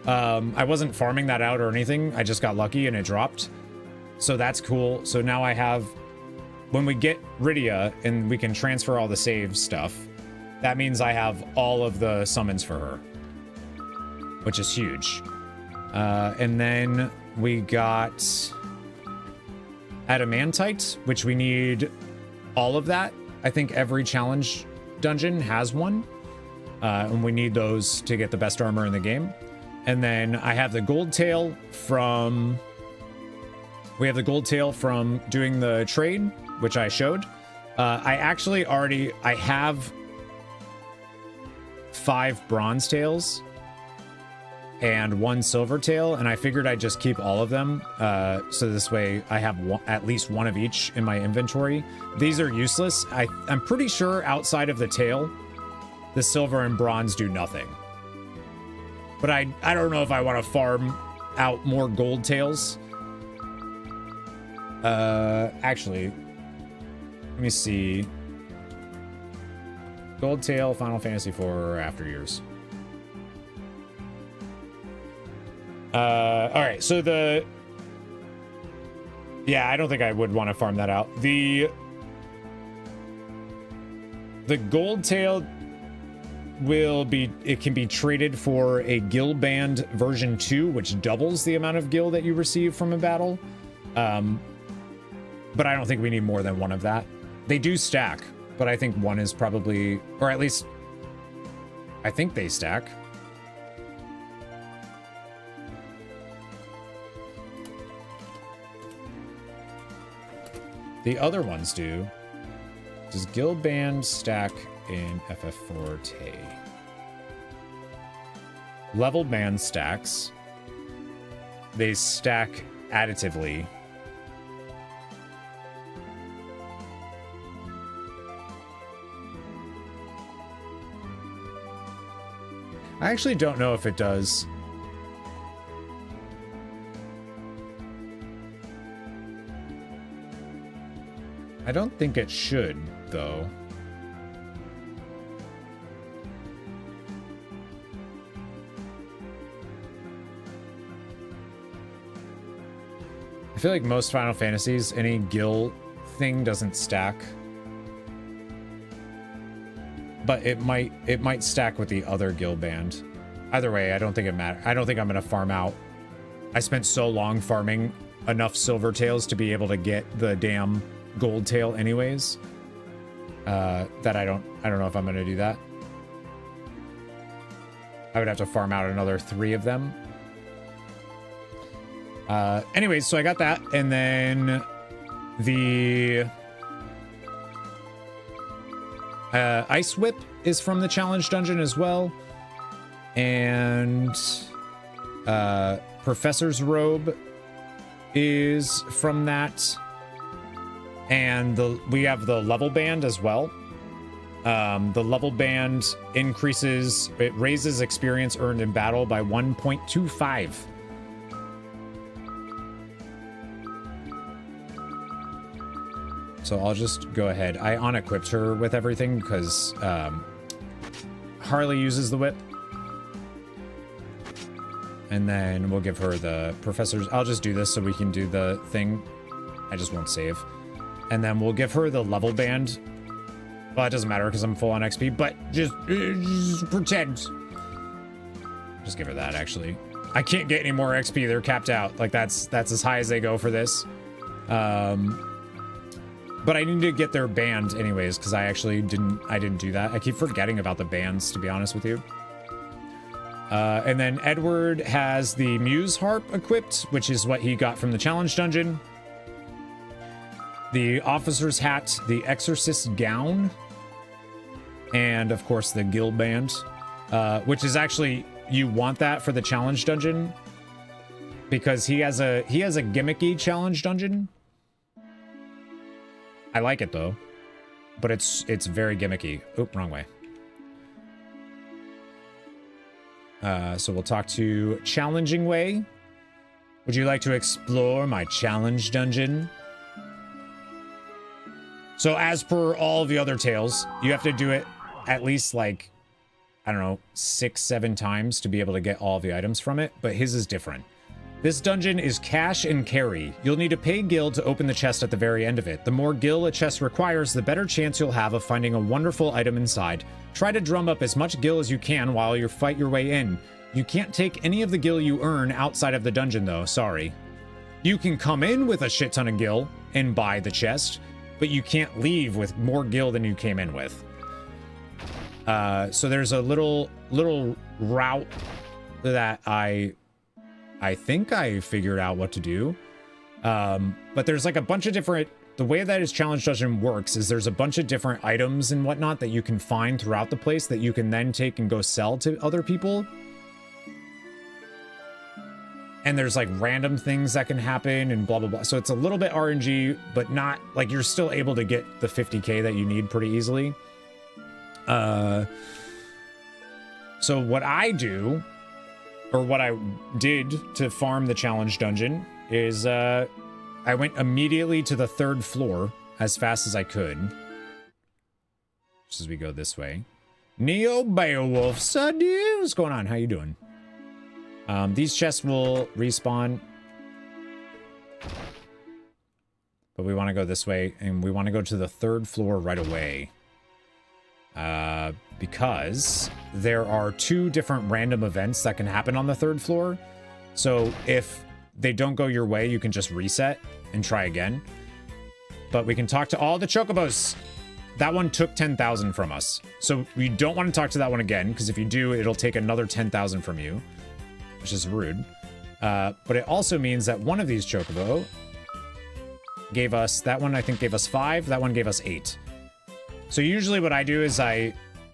I wasn't farming that out or anything. I just got lucky and it dropped. So that's cool. So now I have, when we get Rydia and we can transfer all the save stuff, that means I have all of the summons for her, which is huge. And then we got adamantite, which we need all of that. I think every challenge dungeon has one. And we need those to get the best armor in the game. And then I have the gold tail from... We have the gold tail from doing the trade, which I showed. I actually already... I have 5 bronze tails and 1 silver tail, and I figured I'd just keep all of them. So this way I have at least one of each in my inventory. These are useless. I'm pretty sure outside of the tail, the silver and bronze do nothing. But I don't know if I want to farm out more gold tails. Actually, let me see. Gold tail, Final Fantasy IV, after years. All right, so yeah, I don't think I would want to farm that out. The gold tail it can be traded for a gil band version 2, which doubles the amount of gil that you receive from a battle. But I don't think we need more than 1 of that. They do stack, but I think 1 is probably, or at least I think they stack. The other ones do. Does gil band stack in FF4T? Level band stacks. They stack additively. I actually don't know if it does. I don't think it should, though. I feel like most Final Fantasies, any gil thing doesn't stack. But it might stack with the other gil band. Either way, I don't think it matters. I don't think I'm gonna farm out. I spent so long farming enough silver tails to be able to get the damn gold tail anyways. That I don't know if I'm gonna do that. I would have to farm out another 3 of them. Anyways, so I got that, and then the Ice Whip is from the challenge dungeon as well, and Professor's Robe is from that, and we have the level band as well. The level band it raises experience earned in battle by 1.25. So I'll just go ahead. I unequipped her with everything because Harley uses the whip. And then we'll give her the professor's. I'll just do this so we can do the thing. I just won't save. And then we'll give her the level band. Well, it doesn't matter because I'm full on XP, but just pretend. Just give her that, actually. I can't get any more XP. They're capped out. Like, that's as high as they go for this. But I need to get their band anyways, because I didn't do that. I keep forgetting about the bands, to be honest with you. And then Edward has the Muse Harp equipped, which is what he got from the challenge dungeon. The Officer's Hat, the Exorcist's Gown, and of course the Guild Band, which is actually, you want that for the challenge dungeon because he has a gimmicky challenge dungeon. I like it though, but it's very gimmicky. Oop, wrong way. So we'll talk to Challenging Way. Would you like to explore my challenge dungeon? So as per all the other tales, you have to do it at least like, I don't know, 6-7 times to be able to get all the items from it, but his is different. This dungeon is cash and carry. You'll need to pay gil to open the chest at the very end of it. The more gil a chest requires, the better chance you'll have of finding a wonderful item inside. Try to drum up as much gil as you can while you fight your way in. You can't take any of the gil you earn outside of the dungeon though, sorry. You can come in with a shit ton of gil and buy the chest, but you can't leave with more gil than you came in with. So there's a little route that I think I figured out what to do. But there's like a bunch of different, the way that his challenge dungeon works is there's a bunch of different items and whatnot that you can find throughout the place that you can then take and go sell to other people. And there's like random things that can happen and blah, blah, blah. So it's a little bit RNG, but not like you're still able to get the 50K that you need pretty easily. So what I do, or what I did to farm the challenge dungeon is, I went immediately to the 3rd floor as fast as I could. Just as we go this way. Neo Beowulf, so dude, what's going on? How you doing? These chests will respawn. But we want to go this way, and we want to go to the 3rd floor right away. Because there are 2 different random events that can happen on the 3rd floor. So if they don't go your way, you can just reset and try again. But we can talk to all the chocobos. That one took 10,000 from us. So we don't want to talk to that one again, because if you do, it'll take another 10,000 from you, which is rude. But it also means that one of these chocobo gave us, that one I think gave us 5, that one gave us 8. So usually what I do is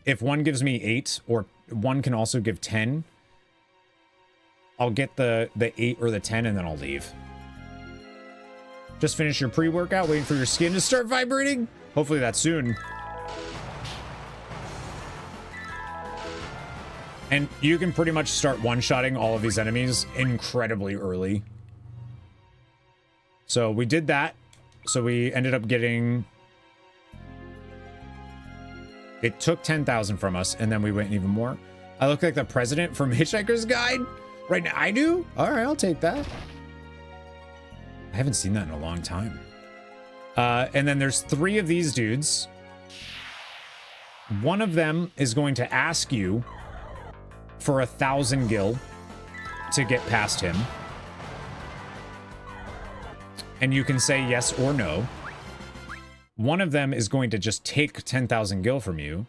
if one gives me 8, or one can also give 10, I'll get the 8 or the 10 and then I'll leave. Just finish your pre-workout, waiting for your skin to start vibrating. Hopefully that's soon. And you can pretty much start one-shotting all of these enemies incredibly early. So we did that. So we ended up getting... It took 10,000 from us, and then we went even more. I look like the president from Hitchhiker's Guide? Right now, I do? All right, I'll take that. I haven't seen that in a long time. And then there's 3 of these dudes. One of them is going to ask you for 1,000 gil to get past him. And you can say yes or no. One of them is going to just take 10,000 gil from you.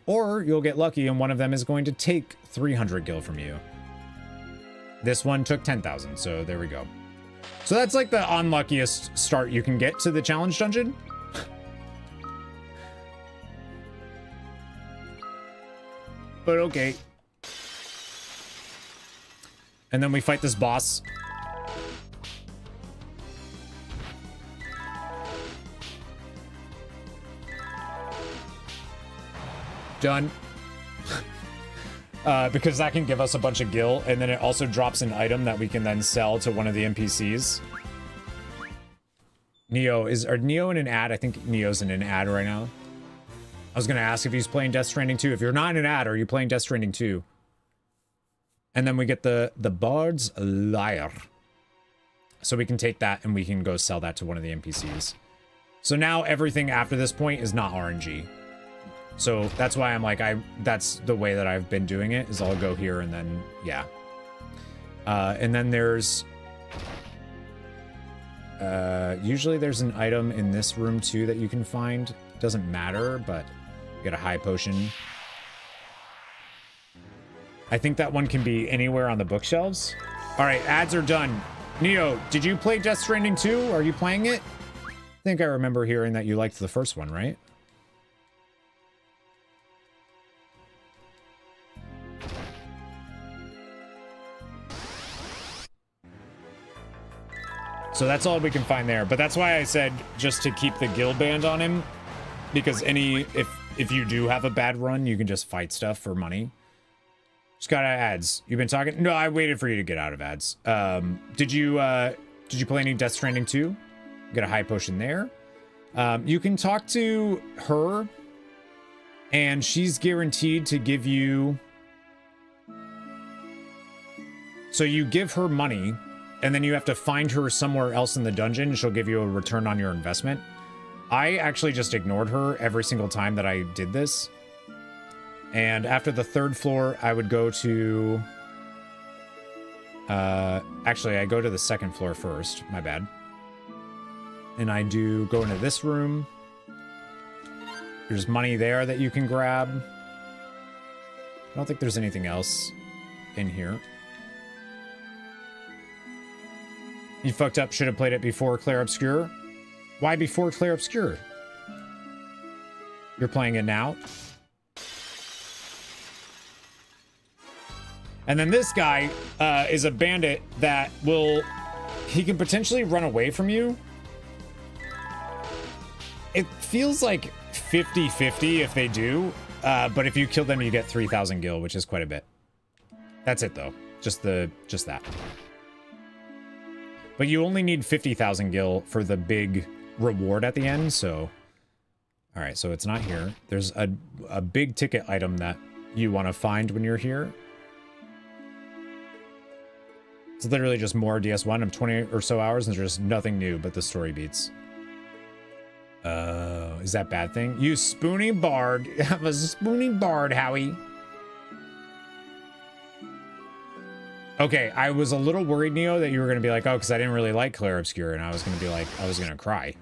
Or you'll get lucky and one of them is going to take 300 gil from you. This one took 10,000, so there we go. So that's like the unluckiest start you can get to the challenge dungeon. But okay. And then we fight this boss. Done. Because that can give us a bunch of gil, and then it also drops an item that we can then sell to one of the NPCs. Are Neo in an ad? I think Neo's in an ad right now. I was gonna ask if he's playing Death Stranding 2. If you're not in an ad, are you playing Death Stranding 2? And then we get the Bard's Lyre. So we can take that and we can go sell that to one of the NPCs. So now everything after this point is not RNG. So that's why I'm like, that's the way that I've been doing it, is I'll go here and then, yeah. And then there's, usually there's an item in this room too that you can find. Doesn't matter, but you get a high potion. I think that one can be anywhere on the bookshelves. All right, ads are done. Neo, did you play Death Stranding 2? Are you playing it? I think I remember hearing that you liked the first one, right? So that's all we can find there. But that's why I said just to keep the guild band on him. Because if you do have a bad run, you can just fight stuff for money. Just got out of ads. You've been talking? No, I waited for you to get out of ads. Did you play any Death Stranding 2? Get a high potion there. You can talk to her. And she's guaranteed to give you... So you give her money... And then you have to find her somewhere else in the dungeon. She'll give you a return on your investment. I actually just ignored her every single time that I did this. And after the 3rd floor, I would go to... Actually, I go to the second floor first. My bad. And I do go into this room. There's money there that you can grab. I don't think there's anything else in here. You fucked up. Should have played it before Clair Obscure. Why before Clair Obscure? You're playing it now? And then this guy is a bandit that will... He can potentially run away from you. It feels like 50-50 if they do. But if you kill them, you get 3,000 gil, which is quite a bit. That's it, though. Just that. But you only need 50,000 gil for the big reward at the end, so... Alright, so it's not here. There's a big ticket item that you want to find when you're here. It's literally just more DS1 of 20 or so hours, and there's just nothing new but the story beats. Is that bad thing? You spoony bard. Have a spoony bard, Howie. Okay, I was a little worried, Neo, that you were going to be like, oh, because I didn't really like Clair Obscure, and I was going to be like, I was going to cry.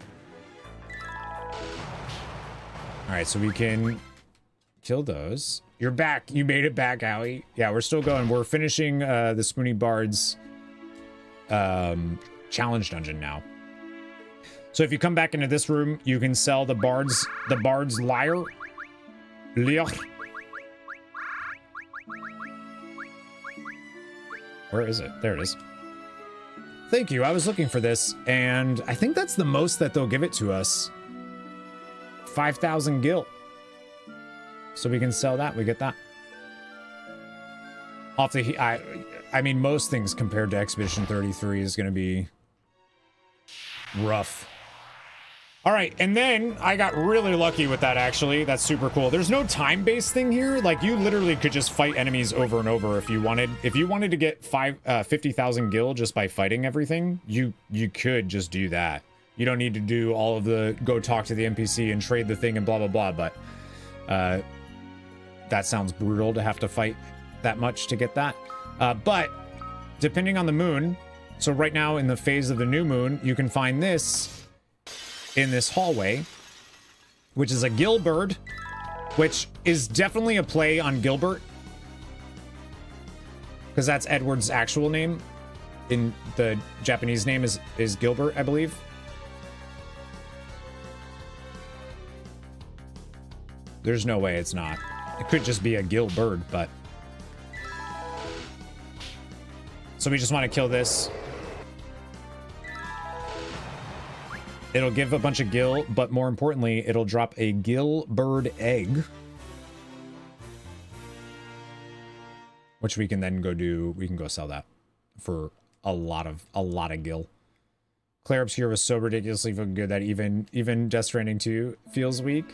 Alright, so we can kill those. You're back. You made it back, Howie. Yeah, we're still going. We're finishing the Spoony Bard's challenge dungeon now. So if you come back into this room, you can sell the Bard's lyre. Where is it? There it is. Thank you. I was looking for this, and I think that's the most that they'll give it to us. 5,000 gil. So we can sell that. We get that. Off the... I mean, most things compared to Expedition 33 is going to be rough. All right, and then I got really lucky with that, actually. That's super cool. There's no time-based thing here. Like, you literally could just fight enemies over and over if you wanted. If you wanted to get 50,000 gil just by fighting everything, you could just do that. You don't need to do all of the go talk to the NPC and trade the thing and blah, blah, blah, but that sounds brutal to have to fight that much to get that. But depending on the moon, so right now in the phase of the new moon, you can find this in this hallway, which is a Gilbert, which is definitely a play on Gilbert, because that's Edward's actual name. In the Japanese name is Gilbert, I believe. There's no way it's not. It could just be a Gilbert, but... So we just want to kill this. It'll give a bunch of gil, but more importantly, it'll drop a Gilbert egg. Which we can then go do... We can go sell that for a lot of gil. Clair Obscure was so ridiculously fucking good that even Death Stranding 2 feels weak.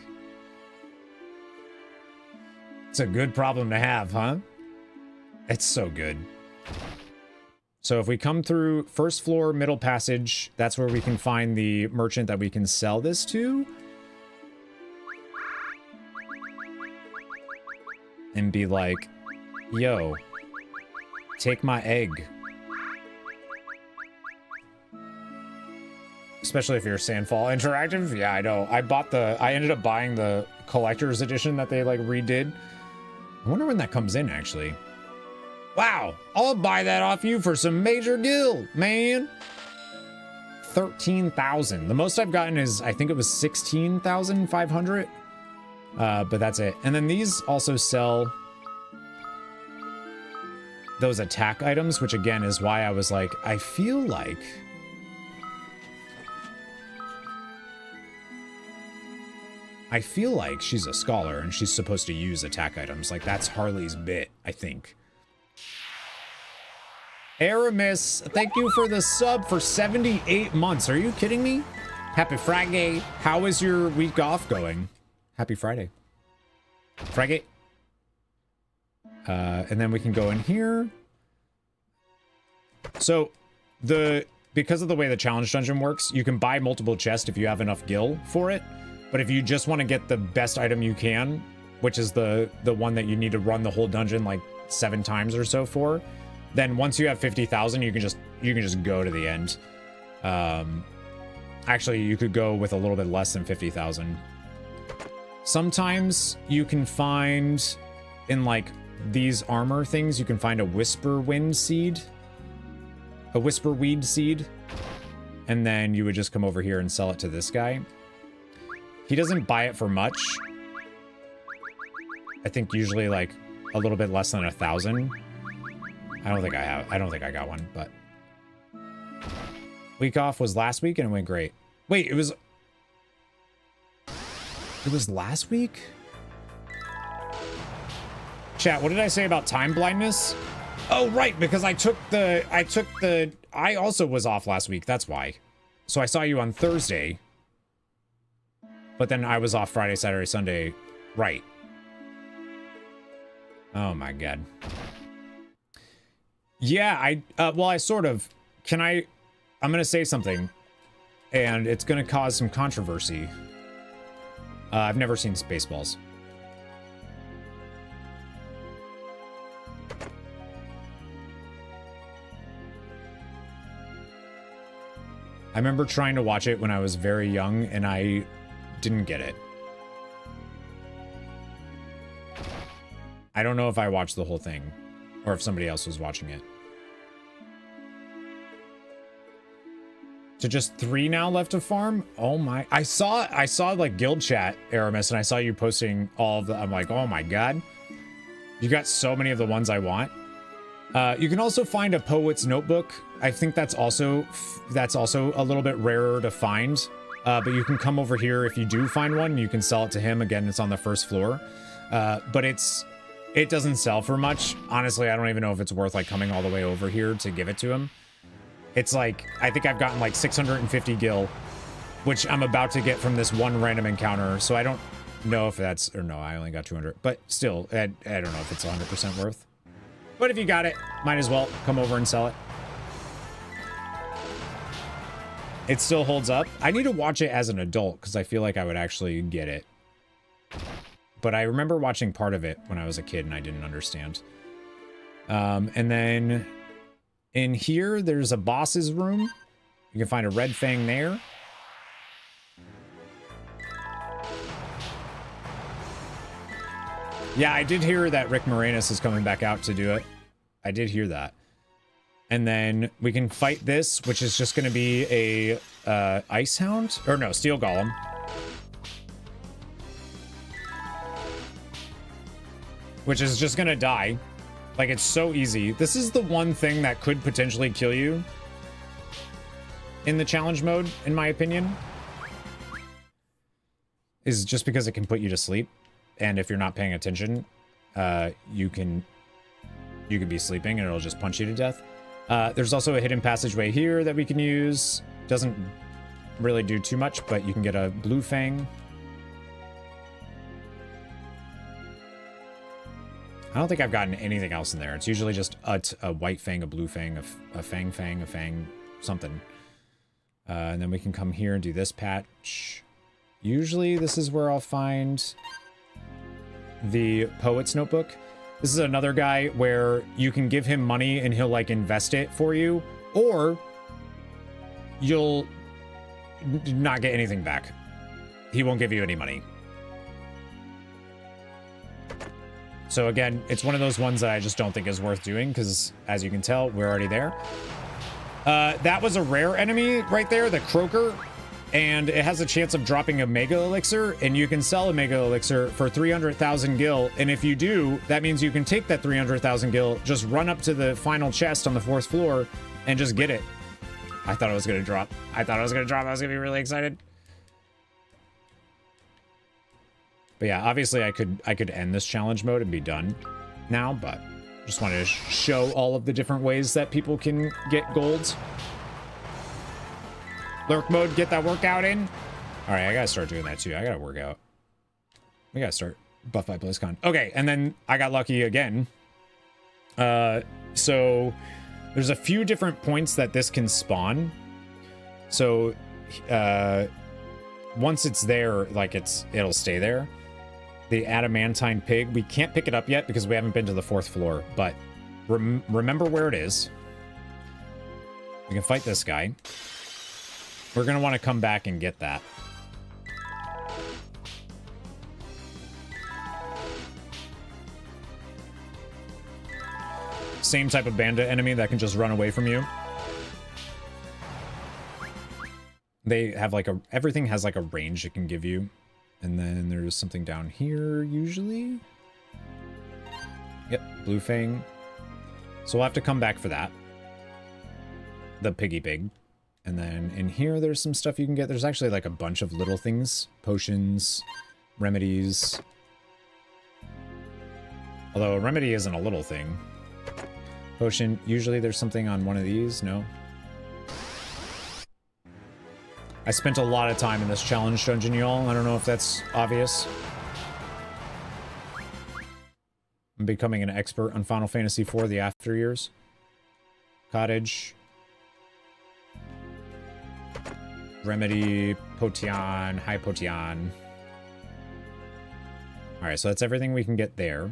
It's a good problem to have, huh? It's so good. So if we come through first floor, middle passage, that's where we can find the merchant that we can sell this to. And be like, yo, take my egg. Especially if you're Sandfall Interactive. Yeah, I know. I ended up buying the collector's edition that they like redid. I wonder when that comes in, actually. Wow, I'll buy that off you for some major gil, man. 13,000. The most I've gotten is, I think it was 16,500. But that's it. And then these also sell those attack items, which again is why I was like, I feel like she's a scholar and she's supposed to use attack items. Like, that's Harley's bit, I think. Aramis, thank you for the sub for 78 months. Are you kidding me? Happy Friday. How is your week off going? Happy Friday. Friday. And then we can go in here. So, because of the way the challenge dungeon works, you can buy multiple chests if you have enough gil for it. But if you just want to get the best item you can, which is the one that you need to run the whole dungeon like 7 times or so for, then once you have 50,000, you can just go to the end. Actually, you could go with a little bit less than 50,000. Sometimes you can find in like these armor things, you can find a whisperweed seed, and then you would just come over here and sell it to this guy. He doesn't buy it for much. I think usually like a little bit less than 1,000. I don't think I got one, but week off was last week and it went great. Wait, it was last week? Chat, what did I say about time blindness? Oh, right, because I also was off last week. That's why. So I saw you on Thursday, but then I was off Friday, Saturday, Sunday. Right. Oh my God. Yeah, well, I sort of, I'm going to say something, and it's going to cause some controversy. I've never seen Spaceballs. I remember trying to watch it when I was very young, and I didn't get it. I don't know if I watched the whole thing, or if somebody else was watching it. So just 3 now left to farm? Oh my, I saw like guild chat, Aramis, and I saw you posting all of the, I'm like, oh my God. You got so many of the ones I want. You can also find a poet's notebook. I think that's also a little bit rarer to find. But you can come over here if you do find one, you can sell it to him. Again, it's on the first floor. But it doesn't sell for much. Honestly, I don't even know if it's worth like coming all the way over here to give it to him. It's like, I think I've gotten like 650 gil, which I'm about to get from this one random encounter. So I don't know if that's, or no, I only got 200, but still, I don't know if it's 100% worth. But if you got it, might as well come over and sell it. It still holds up. I need to watch it as an adult because I feel like I would actually get it. But I remember watching part of it when I was a kid and I didn't understand. And then in here, there's a boss's room. You can find a red fang there. Yeah, I did hear that Rick Moranis is coming back out to do it. I did hear that. And then we can fight this, which is just going to be a ice hound, or no, steel golem. Which is just going to die. Like, it's so easy. This is the one thing that could potentially kill you in the challenge mode, in my opinion. Is just because it can put you to sleep. And if you're not paying attention, you can be sleeping and it'll just punch you to death. There's also a hidden passageway here that we can use. Doesn't really do too much, but you can get a blue fang. I don't think I've gotten anything else in there. It's usually just a white fang, a blue fang, a fang, something. And then we can come here and do this patch. Usually this is where I'll find the poet's notebook. This is another guy where you can give him money and he'll like invest it for you, or you'll not get anything back. He won't give you any money. So again, it's one of those ones that I just don't think is worth doing because, as you can tell, we're already there. That was a rare enemy right there, the croaker. And it has a chance of dropping a mega elixir, and you can sell a mega elixir for 300,000 gil. And if you do, that means you can take that 300,000 gil, just run up to the final chest on the 4th floor, and just get it. I thought it was gonna drop. I was gonna be really excited. But yeah, obviously I could end this challenge mode and be done now, but just wanted to show all of the different ways that people can get golds. Lurk mode, get that workout in. All right, I gotta start doing that too. I gotta work out. We gotta start buff by BlizzCon. Okay, and then I got lucky again. So there's a few different points that this can spawn. So once it's there, like it'll stay there. The adamantine pig, we can't pick it up yet because we haven't been to the 4th floor, but remember where it is. We can fight this guy. We're going to want to come back and get that. Same type of bandit enemy that can just run away from you. They have like everything has like a range it can give you. And then there's something down here usually. Yep, blue fang. So we'll have to come back for that. The piggy pig. And then in here there's some stuff you can get. There's actually like a bunch of little things. Potions, remedies. Although a remedy isn't a little thing. Potion, usually there's something on one of these, no? I spent a lot of time in this challenge dungeon, y'all. I don't know if that's obvious. I'm becoming an expert on Final Fantasy IV, the after years. Cottage. Remedy, Potion, High Potion. Alright, so that's everything we can get there.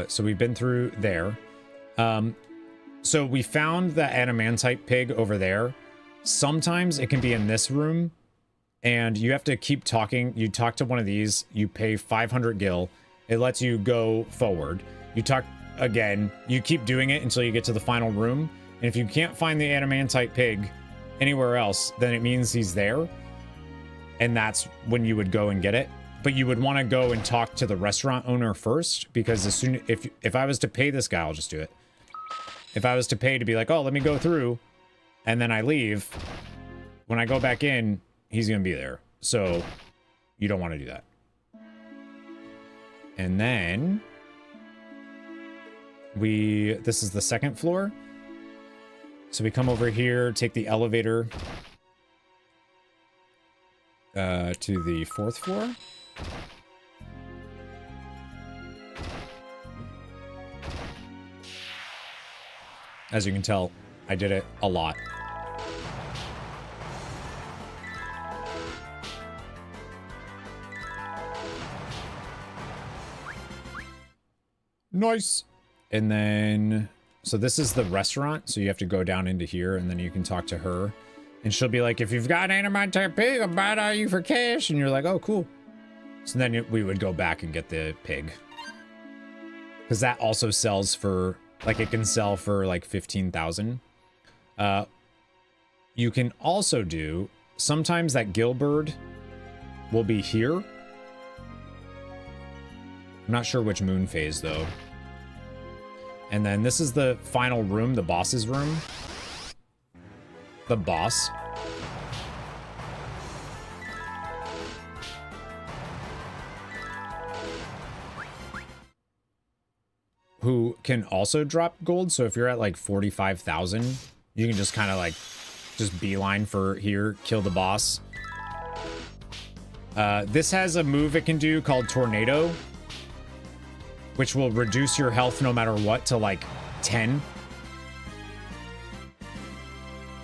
So we've been through there. So we found the adamantite pig over there. Sometimes it can be in this room, and you have to keep talking. You talk to one of these, you pay 500 gil. It lets you go forward. You talk again, you keep doing it until you get to the final room. And if you can't find the adamantite pig anywhere else, then it means he's there. And that's when you would go and get it. But you would want to go and talk to the restaurant owner first, because as soon if I was to pay this guy, I'll just do it. If I was to pay to be like, oh, let me go through, and then I leave, when I go back in, he's gonna be there. So you don't want to do that. And then this is the second floor. So we come over here, take the elevator to the 4th floor. As you can tell, I did it a lot. Nice. And then, so this is the restaurant. So you have to go down into here, and then you can talk to her. And she'll be like, if you've got an adamantite pig, I'll buy it out of you for cash. And you're like, oh, cool. So then we would go back and get the pig. Because that also sells for, like, it can sell for like 15,000. You can also do, sometimes that gillbird will be here. I'm not sure which moon phase though. And then this is the final room, the boss's room. The boss. Who can also drop gold. So if you're at like 45,000, you can just kind of like just beeline for here, kill the boss. This has a move it can do called Tornado, which will reduce your health no matter what to like 10.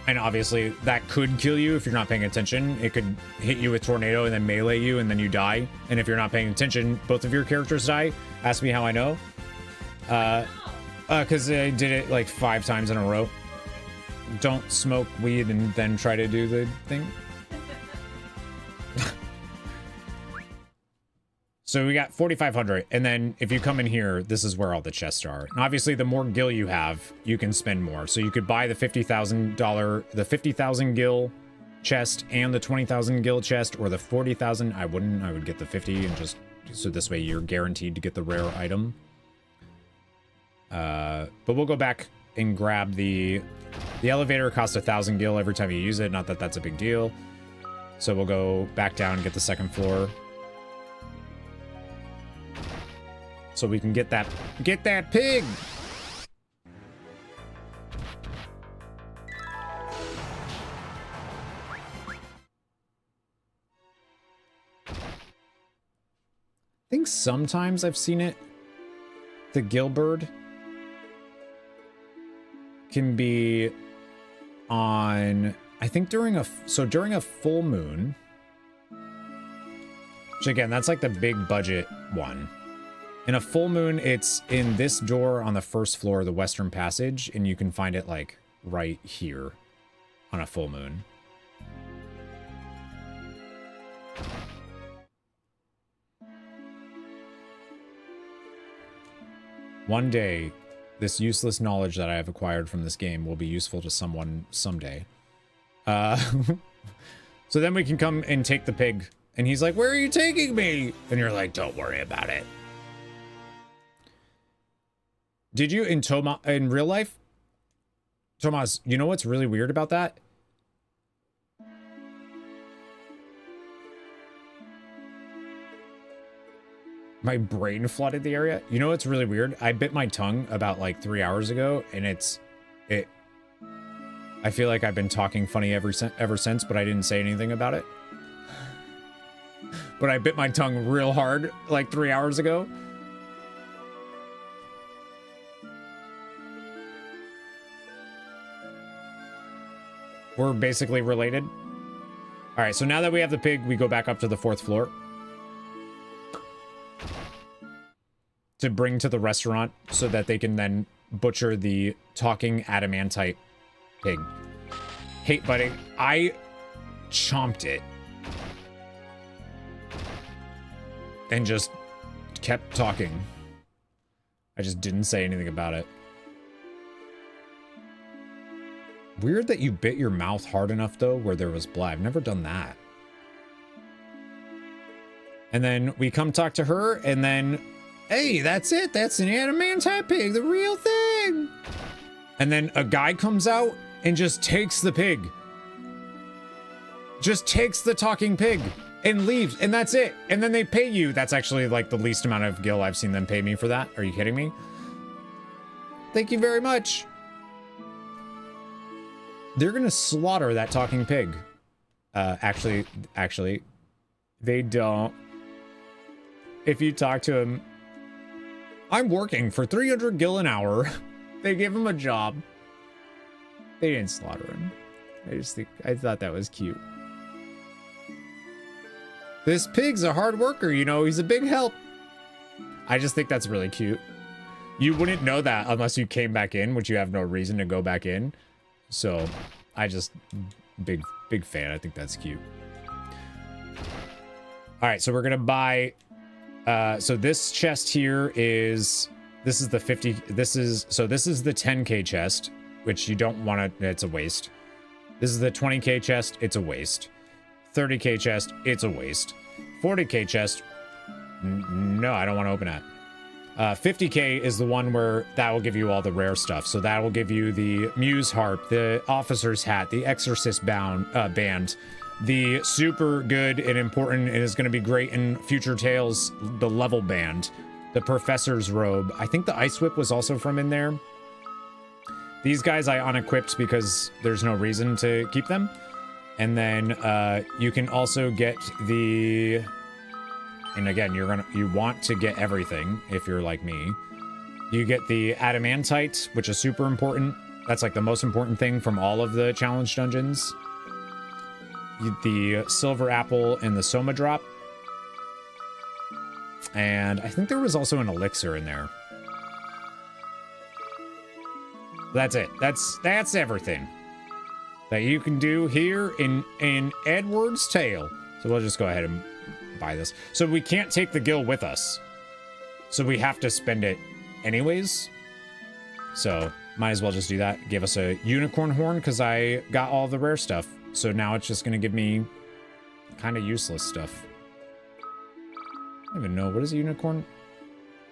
And obviously that could kill you if you're not paying attention. It could hit you with Tornado and then melee you and then you die. And if you're not paying attention, both of your characters die. Ask me how I know. Because I did it like 5 times in a row. Don't smoke weed and then try to do the thing. So we got 4,500, and then if you come in here, this is where all the chests are. And obviously, the more gil you have, you can spend more. So you could buy the the 50,000 gil chest and the 20,000 gil chest, or the 40,000. I wouldn't. I would get the 50 and just so this way you're guaranteed to get the rare item. But we'll go back and grab the elevator. Costs 1,000 gil every time you use it. Not that that's a big deal. So we'll go back down and get the second floor. So we can get that pig. I think sometimes I've seen it. The gillbird can be on, I think during a full moon, which again, that's like the big budget one. In a full moon, it's in this door on the first floor of the western passage, and you can find it, like, right here on a full moon. One day, this useless knowledge that I have acquired from this game will be useful to someone someday. So then we can come and take the pig. And he's like, where are you taking me? And you're like, don't worry about it. Did you in real life? Tomas, you know what's really weird about that? My brain flooded the area. You know what's really weird? I bit my tongue about like 3 hours ago, and I feel like I've been talking funny ever since, but I didn't say anything about it. But I bit my tongue real hard like 3 hours ago. We're basically related. All right, so now that we have the pig, we go back up to the 4th floor to bring to the restaurant so that they can then butcher the talking adamantite pig. Hey, buddy, I chomped it and just kept talking. I just didn't say anything about it. Weird that you bit your mouth hard enough, though, where there was blood. I've never done that. And then we come talk to her, and then, hey, that's it. That's an adamantite pig, the real thing. And then a guy comes out and just takes the pig. Just takes the talking pig and leaves, and that's it. And then they pay you. That's actually like the least amount of gil I've seen them pay me for that. Are you kidding me? Thank you very much. They're gonna slaughter that talking pig. Actually, they don't. If you talk to him, I'm working for 300 gil an hour. They give him a job. They didn't slaughter him. I thought that was cute. This pig's a hard worker, you know, he's a big help. I just think that's really cute. You wouldn't know that unless you came back in, which you have no reason to go back in. So, I just, big fan. I think that's cute. All right, so we're gonna buy, so this chest here is, this is the 50, this is the 10K chest, which you don't want to, it's a waste. This is the 20K chest, it's a waste. 30K chest, it's a waste. 40K chest, no, I don't want to open that. 50K is the one where that will give you all the rare stuff. So that will give you the Muse Harp, the Officer's Hat, the Exorcist Band, the super good and important and is going to be great in future tales, the Level Band, the Professor's Robe. I think the Ice Whip was also from in there. These guys I unequipped because there's no reason to keep them. And then you can also get the... And again, you want to get everything if you're like me. You get the adamantite, which is super important. That's like the most important thing from all of the challenge dungeons. The silver apple and the soma drop. And I think there was also an elixir in there. That's it. That's everything that you can do here in Edward's Tale. So we'll just go ahead and buy this. So we can't take the gil with us. So we have to spend it anyways. So might as well just do that. Give us a unicorn horn because I got all the rare stuff. So now it's just going to give me kind of useless stuff. I don't even know. What is a unicorn?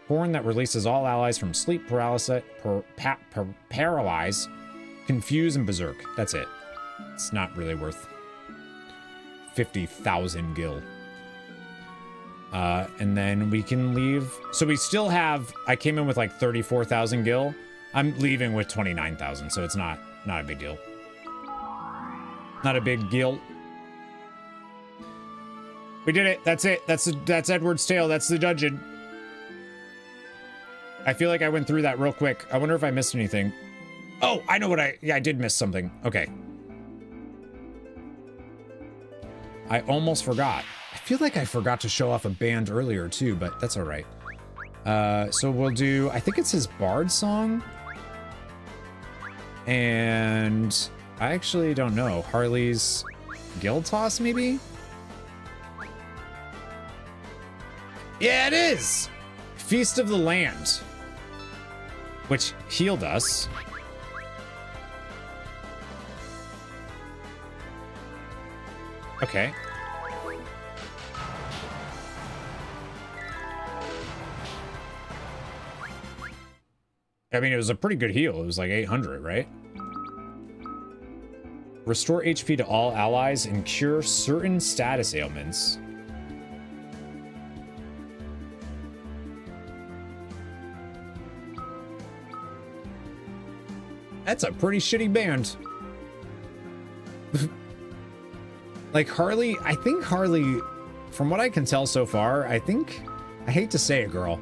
Horn that releases all allies from sleep, paralysis, paralyze, confuse, and berserk. That's it. It's not really worth 50,000 gil. And then we can leave. So we still have, I came in with like 34,000 gil. I'm leaving with 29,000, so it's not a big deal. Not a big deal. We did it. That's it. That's Edward's Tale. That's the dungeon. I feel like I went through that real quick. I wonder if I missed anything. Oh, I know what yeah, I did miss something. Okay. I almost forgot. I feel like I forgot to show off a band earlier too, but that's all right. So we'll do, I think it's his Bard song. And I actually don't know. Harley's Guild Toss, maybe? Yeah, it is! Feast of the Land. Which healed us. Okay. I mean, it was a pretty good heal. It was like 800, right? Restore HP to all allies and cure certain status ailments. That's a pretty shitty band. Like Harley, I think Harley, from what I can tell so far, I hate to say it, girl,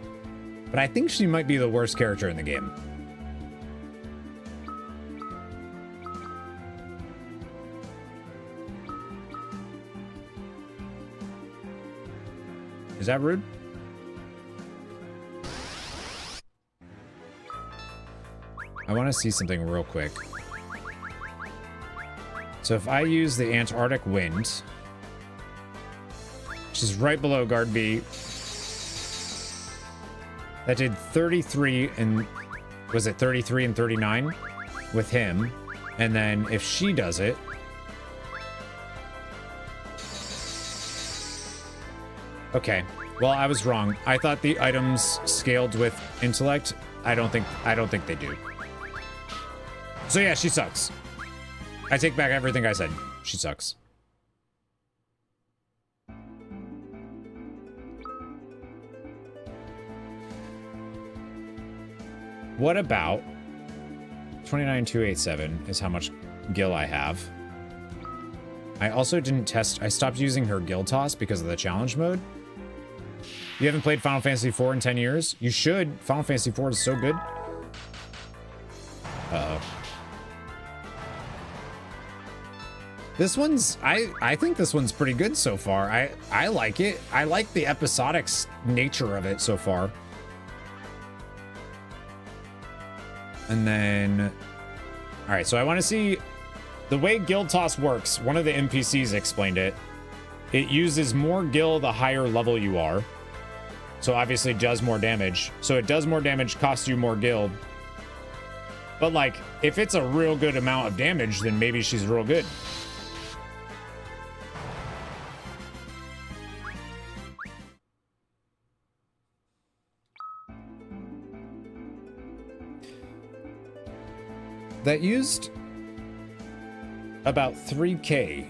but I think she might be the worst character in the game. Is that rude? I want to see something real quick. So if I use the Antarctic Wind, which is right below Guard B, that did 33 and, was it 33 and 39 with him? And then if she does it, okay, well, I was wrong. I thought the items scaled with intellect. I don't think they do. So yeah, she sucks. I take back everything I said. She sucks. What about 29,287 is how much gil I have. I also didn't test. I stopped using her guild toss because of the challenge mode. You haven't played Final Fantasy IV in 10 years? You should. Final Fantasy IV is so good. Uh-oh. This one's, I think this one's pretty good so far. I like it. I like the episodic nature of it so far. And then, all right, so I want to see the way Guild Toss works. One of the NPCs explained it. It uses more gil the higher level you are. So obviously it does more damage. So it does more damage, costs you more gil. But like, if it's a real good amount of damage, then maybe she's real good. That used about 3K.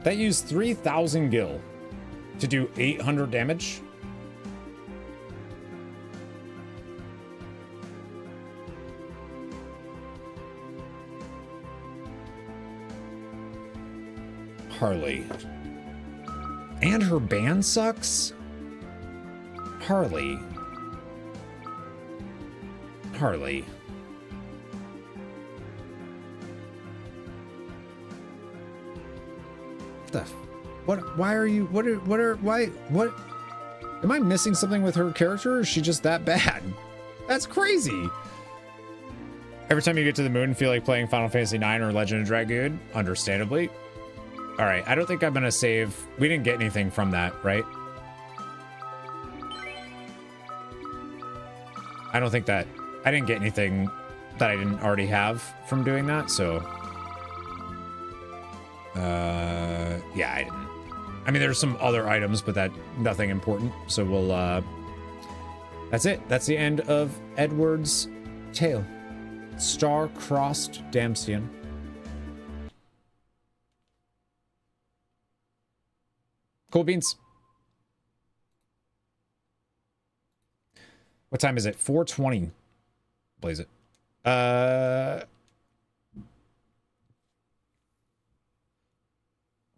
That used 3,000 gil to do 800 damage. Harley. And her band sucks? Harley. Harley. Why are you, why, am I missing something with her character, or is she just that bad? That's crazy. Every time you get to the moon and feel like playing Final Fantasy IX or Legend of Dragoon, understandably. All right, I don't think I'm gonna save. We didn't get anything from that, right? I don't think that, I didn't get anything that I didn't already have from doing that, so. Yeah, I didn't. I mean, there's some other items, but that, nothing important. So we'll, that's it. That's the end of Edward's tale. Star-crossed Damsion. Cool beans. What time is it? 4:20. Blaze it.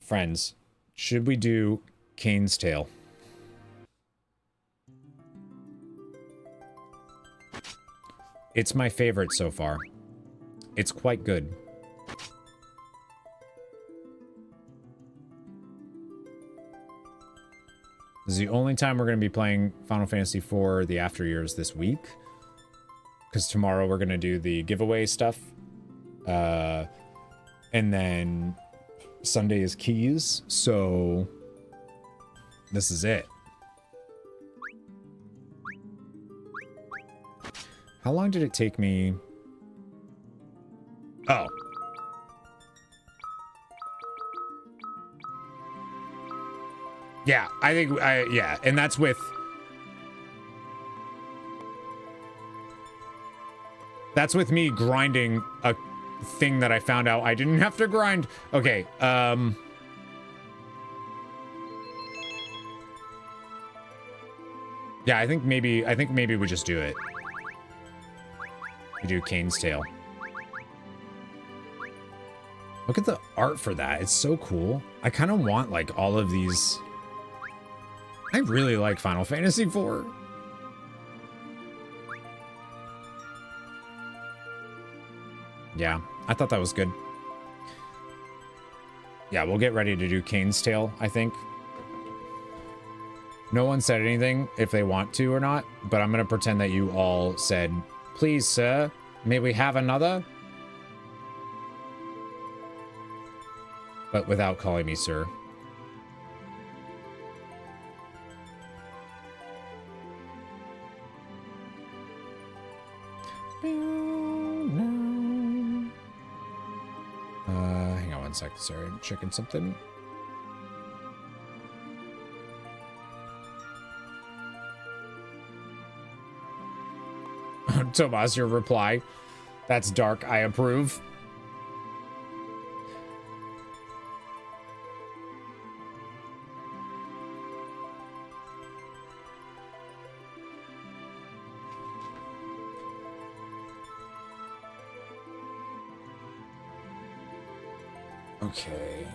Friends, should we do Kane's Tale? It's my favorite so far. It's quite good. This is the only time we're going to be playing Final Fantasy IV, the After Years this week. Because tomorrow we're going to do the giveaway stuff. And then Sunday is keys. So this is it. How long did it take me? Oh. Yeah, I think, yeah, and that's with... That's with me grinding a thing that I found out I didn't have to grind. Okay, yeah, I think maybe we just do it. We do Kane's Tale. Look at the art for that. It's so cool. I kind of want, like, all of these... I really like Final Fantasy IV. Yeah, I thought that was good. Yeah, we'll get ready to do Kane's Tale, I think. No one said anything if they want to or not, but I'm going to pretend that you all said, "Please, sir, may we have another?" But without calling me sir. Hang on one sec. Sorry, I'm checking something. Tomas, your reply. That's dark. I approve. Okay.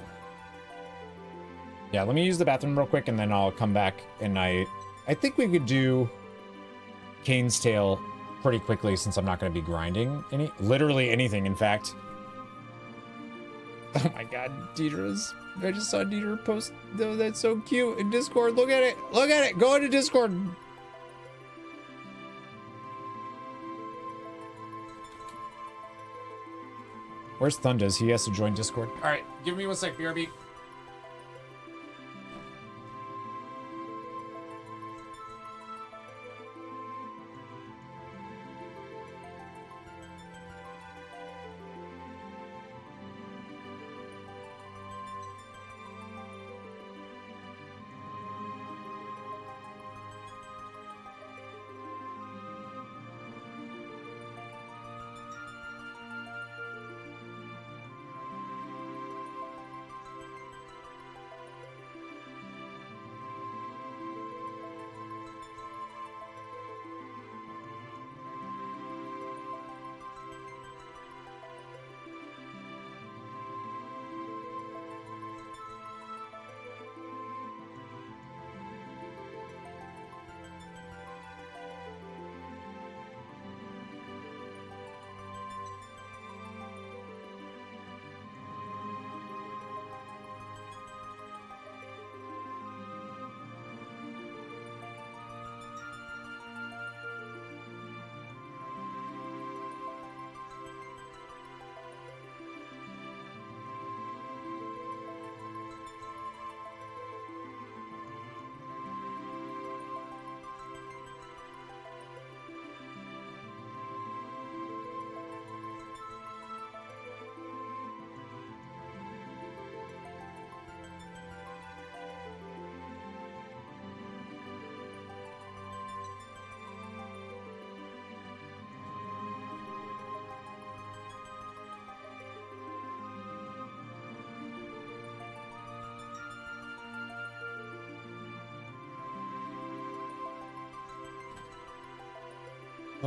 Yeah, let me use the bathroom real quick and then I'll come back and I think we could do Kane's Tale pretty quickly since I'm not going to be grinding literally anything, in fact. Oh my god, Deidre's. I just saw Deidre post. Oh, that's so cute in Discord. Look at it. Look at it. Go into Discord. Where's Thundas? He has to join Discord. All right, give me one sec, BRB.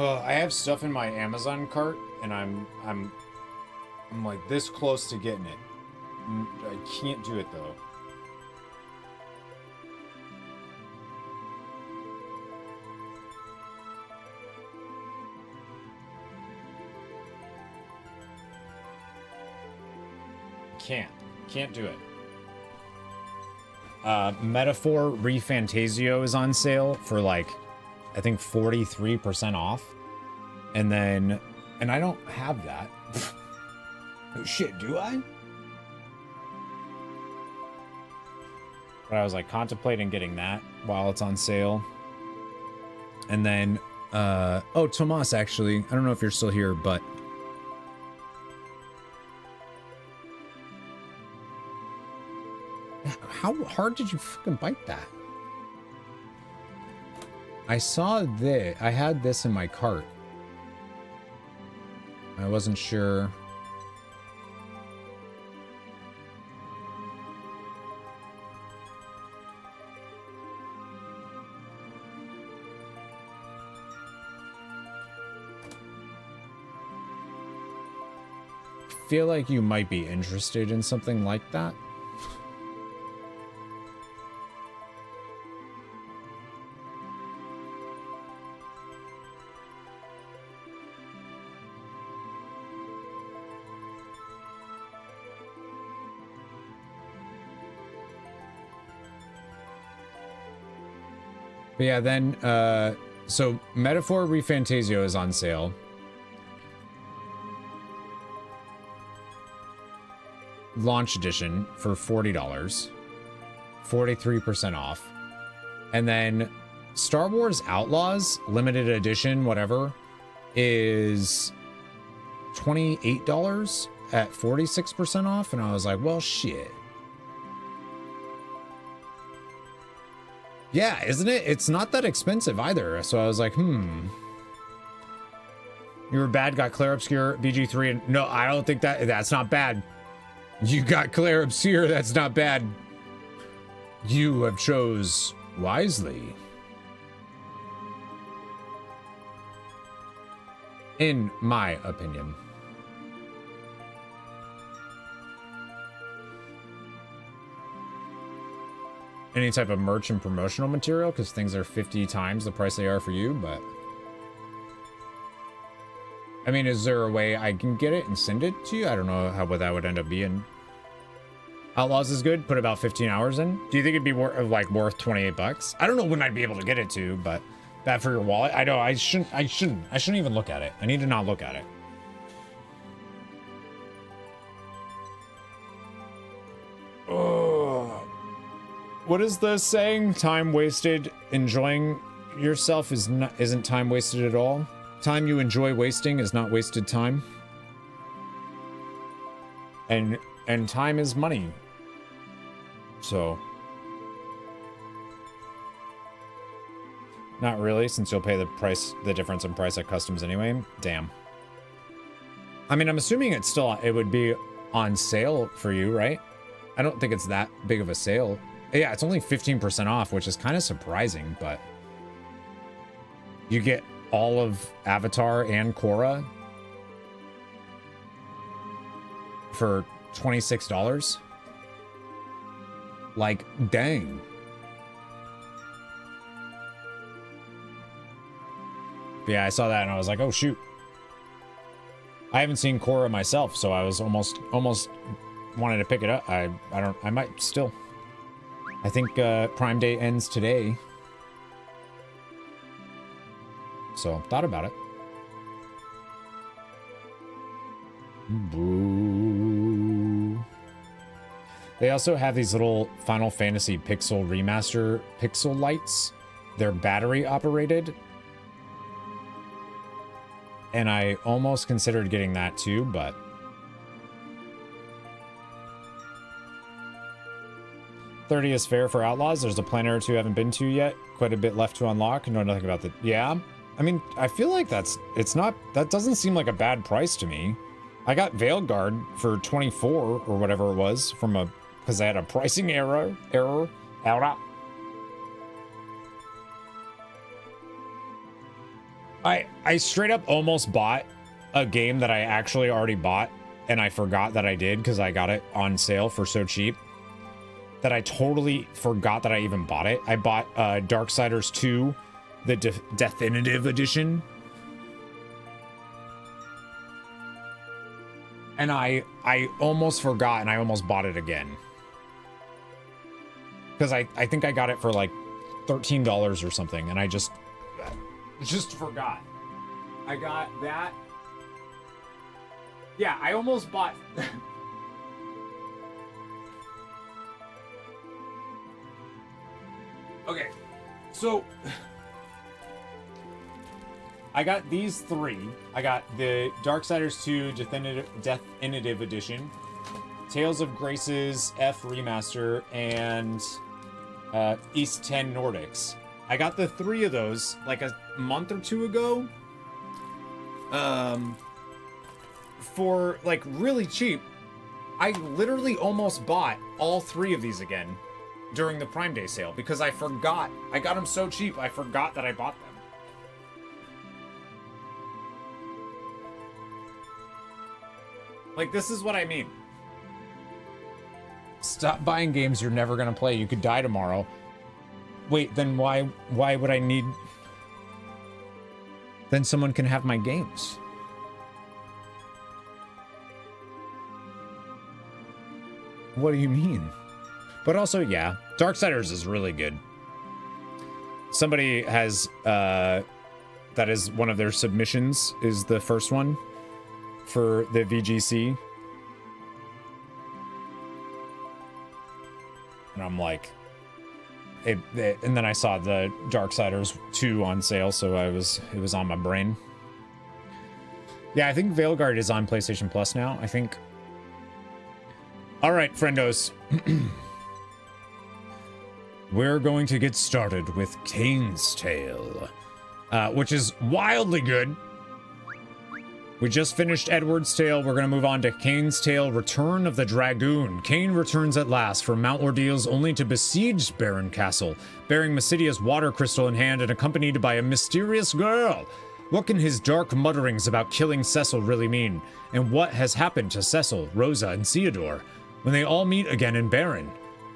I have stuff in my Amazon cart, and I'm like this close to getting it. I can't do it though. Can't do it. Metaphor Refantasio is on sale for like, I think 43% off. And then, and I don't have that. Oh, shit, do I? But I was like contemplating getting that while it's on sale. And then, oh, Tomas, actually, I don't know if you're still here, but how hard did you fucking bite that? I saw this. I had this in my cart. I wasn't sure. Feel like you might be interested in something like that. But yeah, then, so Metaphor Refantasio is on sale. Launch edition for $40. 43% off. And then Star Wars Outlaws, limited edition, whatever, is $28 at 46% off. And I was like, well, shit. Yeah, isn't it? It's not that expensive either. So I was like, You were bad, got Claire Obscure, BG3, and no, I don't think that's not bad. You got Claire Obscure, that's not bad. You have chose wisely. In my opinion. Any type of merch and promotional material, because things are 50 times the price they are for you, but I mean, is there a way I can get it and send it to you? I don't know what that would end up being. Outlaws is good. Put about 15 hours in. Do you think it'd be worth 28 bucks? I don't know when I'd be able to get it to, but bad for your wallet. I know I shouldn't even look at it. I need to not look at it. What is the saying? Time wasted enjoying yourself isn't time wasted at all. Time you enjoy wasting is not wasted time. And time is money. So not really, since you'll pay the difference in price at customs anyway. Damn. I mean, I'm assuming it would be on sale for you, right? I don't think it's that big of a sale. Yeah, it's only 15% off, which is kind of surprising, but you get all of Avatar and Korra for $26. Like, dang. But yeah, I saw that and I was like, oh shoot. I haven't seen Korra myself, so I was almost wanted to pick it up. I might still. I think Prime Day ends today. So, thought about it. Boo. They also have these little Final Fantasy Pixel Remaster pixel lights. They're battery operated. And I almost considered getting that too, but 30 is fair for Outlaws. There's a planet or two I haven't been to yet. Quite a bit left to unlock. Know nothing about the... Yeah. I mean, I feel like that doesn't seem like a bad price to me. I got Veilguard for 24 or whatever it was because I had a pricing error. I straight up almost bought a game that I actually already bought and I forgot that I did because I got it on sale for so cheap that I totally forgot that I even bought it. I bought Darksiders 2, the definitive edition. And I almost forgot and I almost bought it again. Because I think I got it for like $13 or something, and I just forgot. I got that. Yeah, I almost bought... Okay, so... I got these three. I got the Darksiders 2 Definitive Edition, Tales of Graces F Remaster, and East 10 Nordics. I got the three of those like a month or two ago. For like really cheap. I literally almost bought all three of these again during the Prime Day sale because I forgot. I got them so cheap, I forgot that I bought them. Like, this is what I mean. Stop buying games you're never gonna play. You could die tomorrow. Wait, then why would I need... Then someone can have my games. What do you mean? But also, yeah, Darksiders is really good. Somebody has, that is one of their submissions, is the first one for the VGC. And I'm like, and then I saw the Darksiders 2 on sale, so it was on my brain. Yeah, I think Veilguard is on PlayStation Plus now, I think. All right, friendos. We're going to get started with Kane's Tale, which is wildly good. We just finished Edward's Tale. We're going to move on to Kane's Tale, Return of the Dragoon. Kane returns at last from Mount Ordeals only to besiege Baron Castle, bearing Mysidia's water crystal in hand and accompanied by a mysterious girl. What can his dark mutterings about killing Cecil really mean? And what has happened to Cecil, Rosa, and Theodore? When they all meet again in Baron,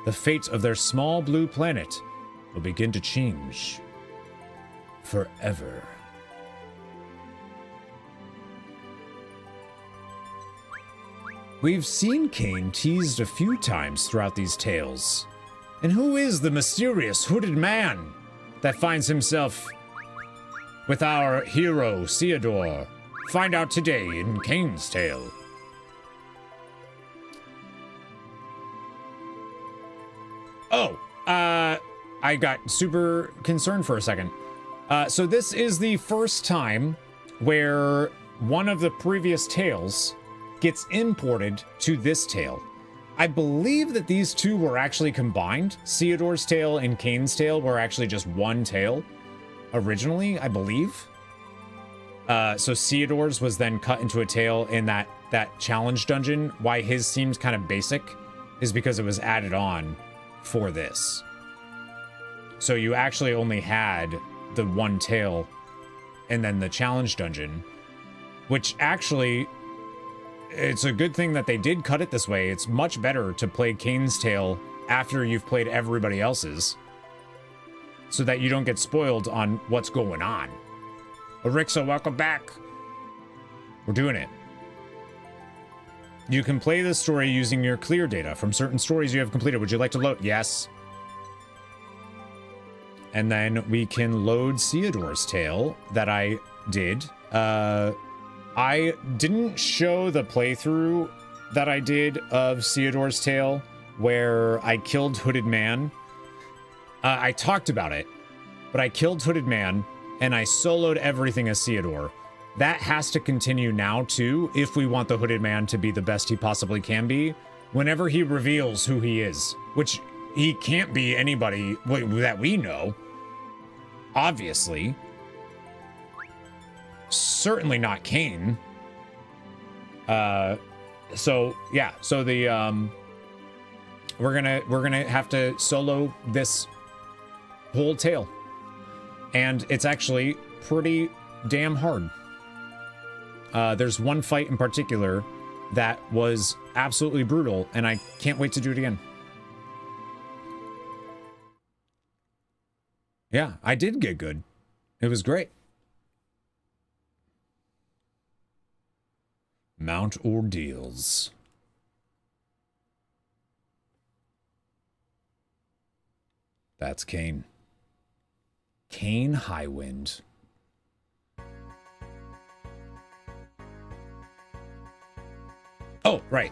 the fate of their small blue planet will begin to change forever. We've seen Kane teased a few times throughout these tales. And who is the mysterious hooded man that finds himself with our hero, Theodore? Find out today in Kane's Tale. Oh, I got super concerned for a second. So this is the first time where one of the previous tales gets imported to this tale. I believe that these two were actually combined. Theodore's Tale and Kane's Tale were actually just one tale originally, I believe. So Theodore's was then cut into a tale in that challenge dungeon. Why his seems kind of basic is because it was added on for this. So you actually only had the one tale and then the challenge dungeon, which actually, it's a good thing that they did cut it this way. It's much better to play Kane's Tale after you've played everybody else's, so that you don't get spoiled on what's going on. Arixa, welcome back. We're doing it. You can play this story using your clear data from certain stories you have completed. Would you like to load? Yes. And then we can load Theodore's Tale that I did. I didn't show the playthrough that I did of Theodore's Tale where I killed Hooded Man. I talked about it, but I killed Hooded Man and I soloed everything as Theodore. That has to continue now too, if we want the Hooded Man to be the best he possibly can be, whenever he reveals who he is, which he can't be anybody that we know, obviously. Certainly not Kane. So yeah, so the we're gonna have to solo this whole tale, and it's actually pretty damn hard. There's one fight in particular that was absolutely brutal, and I can't wait to do it again. Yeah, I did get good. It was great. Mount Ordeals. That's Kane. Kane Highwind. Oh, right.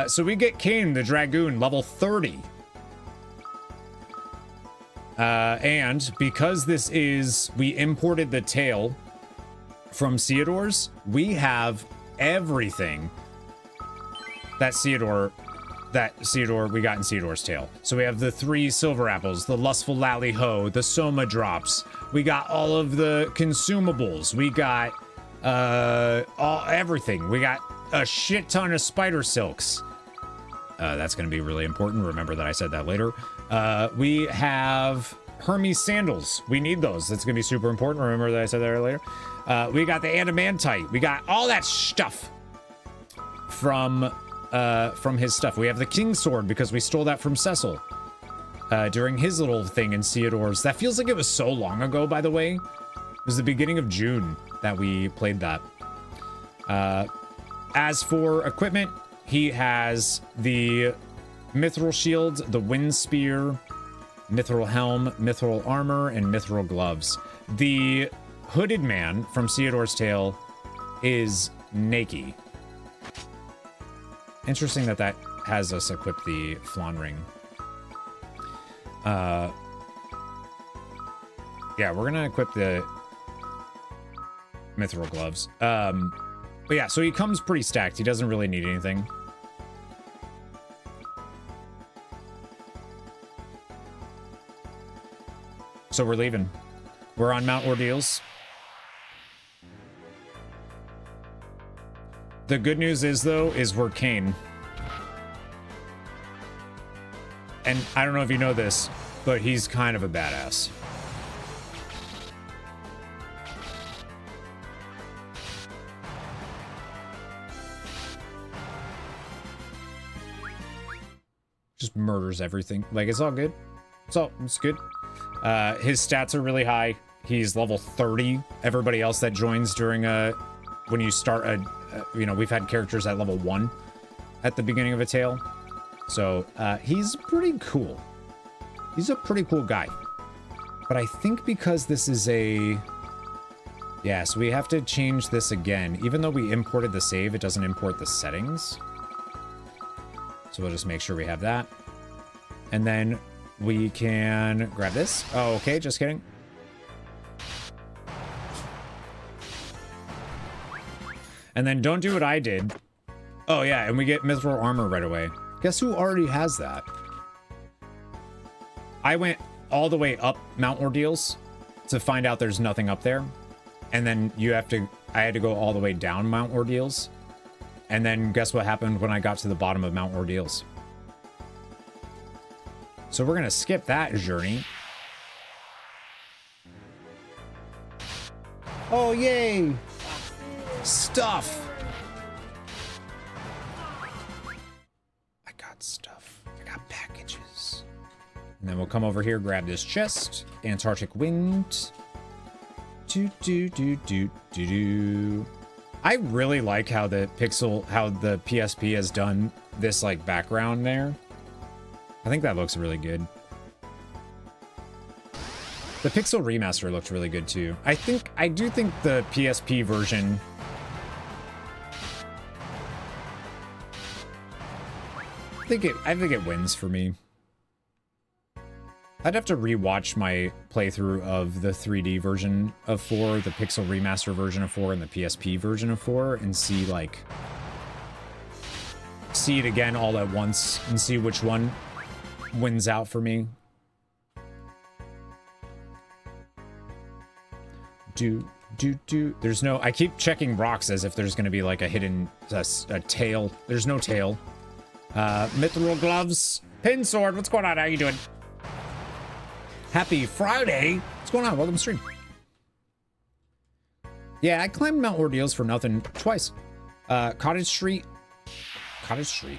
So we get Kane the Dragoon, level 30. And because this is... We imported the tail from Theodore's, we have everything that Theodore we got in Theodore's tail. So we have the 3 silver apples, the lustful lally ho, the soma drops. We got all of the consumables. We got everything. We got a shit ton of spider silks. That's going to be really important. Remember that I said that later. We have Hermes sandals. We need those. That's going to be super important. Remember that I said that earlier. We got the adamantite. We got all that stuff from his stuff. We have the King's Sword because we stole that from Cecil during his little thing in Theodore's. That feels like it was so long ago, by the way. It was the beginning of June that we played that. As for equipment, he has the Mithril Shield, the Wind Spear, Mithril Helm, Mithril Armor, and Mithril Gloves. The Hooded Man from Theodore's Tale is Naki. Interesting that that has us equip the Flan Ring. Yeah, we're gonna equip the Mithril Gloves. But yeah, so he comes pretty stacked. He doesn't really need anything. So we're leaving. We're on Mount Ordeals. The good news is, though, is we're Kane. And I don't know if you know this, but he's kind of a badass. Just murders everything. Like, it's all good. It's good. His stats are really high. He's level 30. Everybody else that joins during when you start you know, we've had characters at level 1 at the beginning of a tale. So, he's pretty cool. He's a pretty cool guy. But I think because this is yeah, so we have to change this again. Even though we imported the save, it doesn't import the settings. So we'll just make sure we have that. And then we can grab this. Oh, okay, just kidding. And then don't do what I did. Oh yeah, and we get Mithril Armor right away. Guess who already has that? I went all the way up Mount Ordeals to find out there's nothing up there. And then I had to go all the way down Mount Ordeals. And then guess what happened when I got to the bottom of Mount Ordeals? So we're gonna skip that journey. Oh, yay! Stuff! I got stuff. I got packages. And then we'll come over here, grab this chest. Antarctic Wind. I really like how the PSP has done this, like, background there. I think that looks really good. The Pixel Remaster looked really good, too. I do think the PSP version... I think it wins for me. I'd have to rewatch my playthrough of the 3D version of 4, the Pixel Remaster version of 4, and the PSP version of 4, and see, like... see it again all at once, and see which one wins out for me. There's no... I keep checking rocks as if there's gonna be, like, a hidden... a tail. There's no tail. Mithril Gloves. Pin Sword, what's going on? How you doing? Happy Friday! What's going on? Welcome to the stream. Yeah, I climbed Mount Ordeals for nothing twice. Cottage Street. Cottage Street.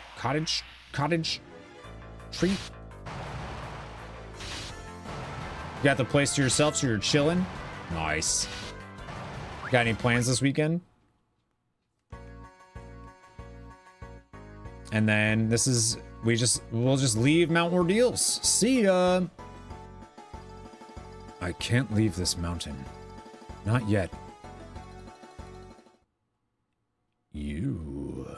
You got the place to yourself, so you're chilling. Nice. Got any plans this weekend? And then this is we'll just leave Mount Ordeals. See ya. I can't leave this mountain. Not yet. You.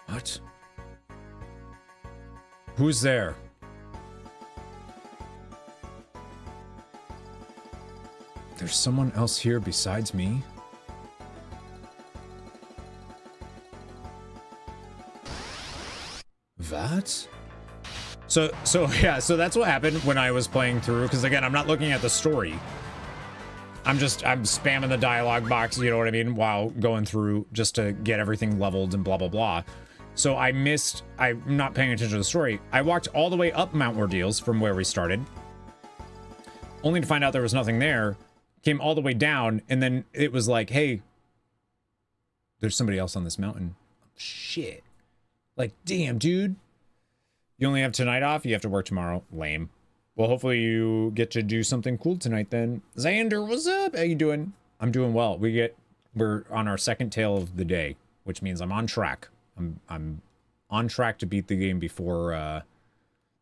What? Who's there? There's someone else here besides me? That? So yeah, so that's what happened when I was playing through, because again, I'm not looking at the story. I'm spamming the dialogue box, you know what I mean, while going through just to get everything leveled and blah, blah, blah. So I'm not paying attention to the story. I walked all the way up Mount Ordeals from where we started, only to find out there was nothing there, came all the way down, and then it was like, hey, there's somebody else on this mountain. Shit. Like, damn, dude. You only have tonight off? You have to work tomorrow? Lame. Well, hopefully you get to do something cool tonight then. Xander, what's up? How you doing? I'm doing well. We're on our second tale of the day, which means I'm on track. I'm on track to beat the game before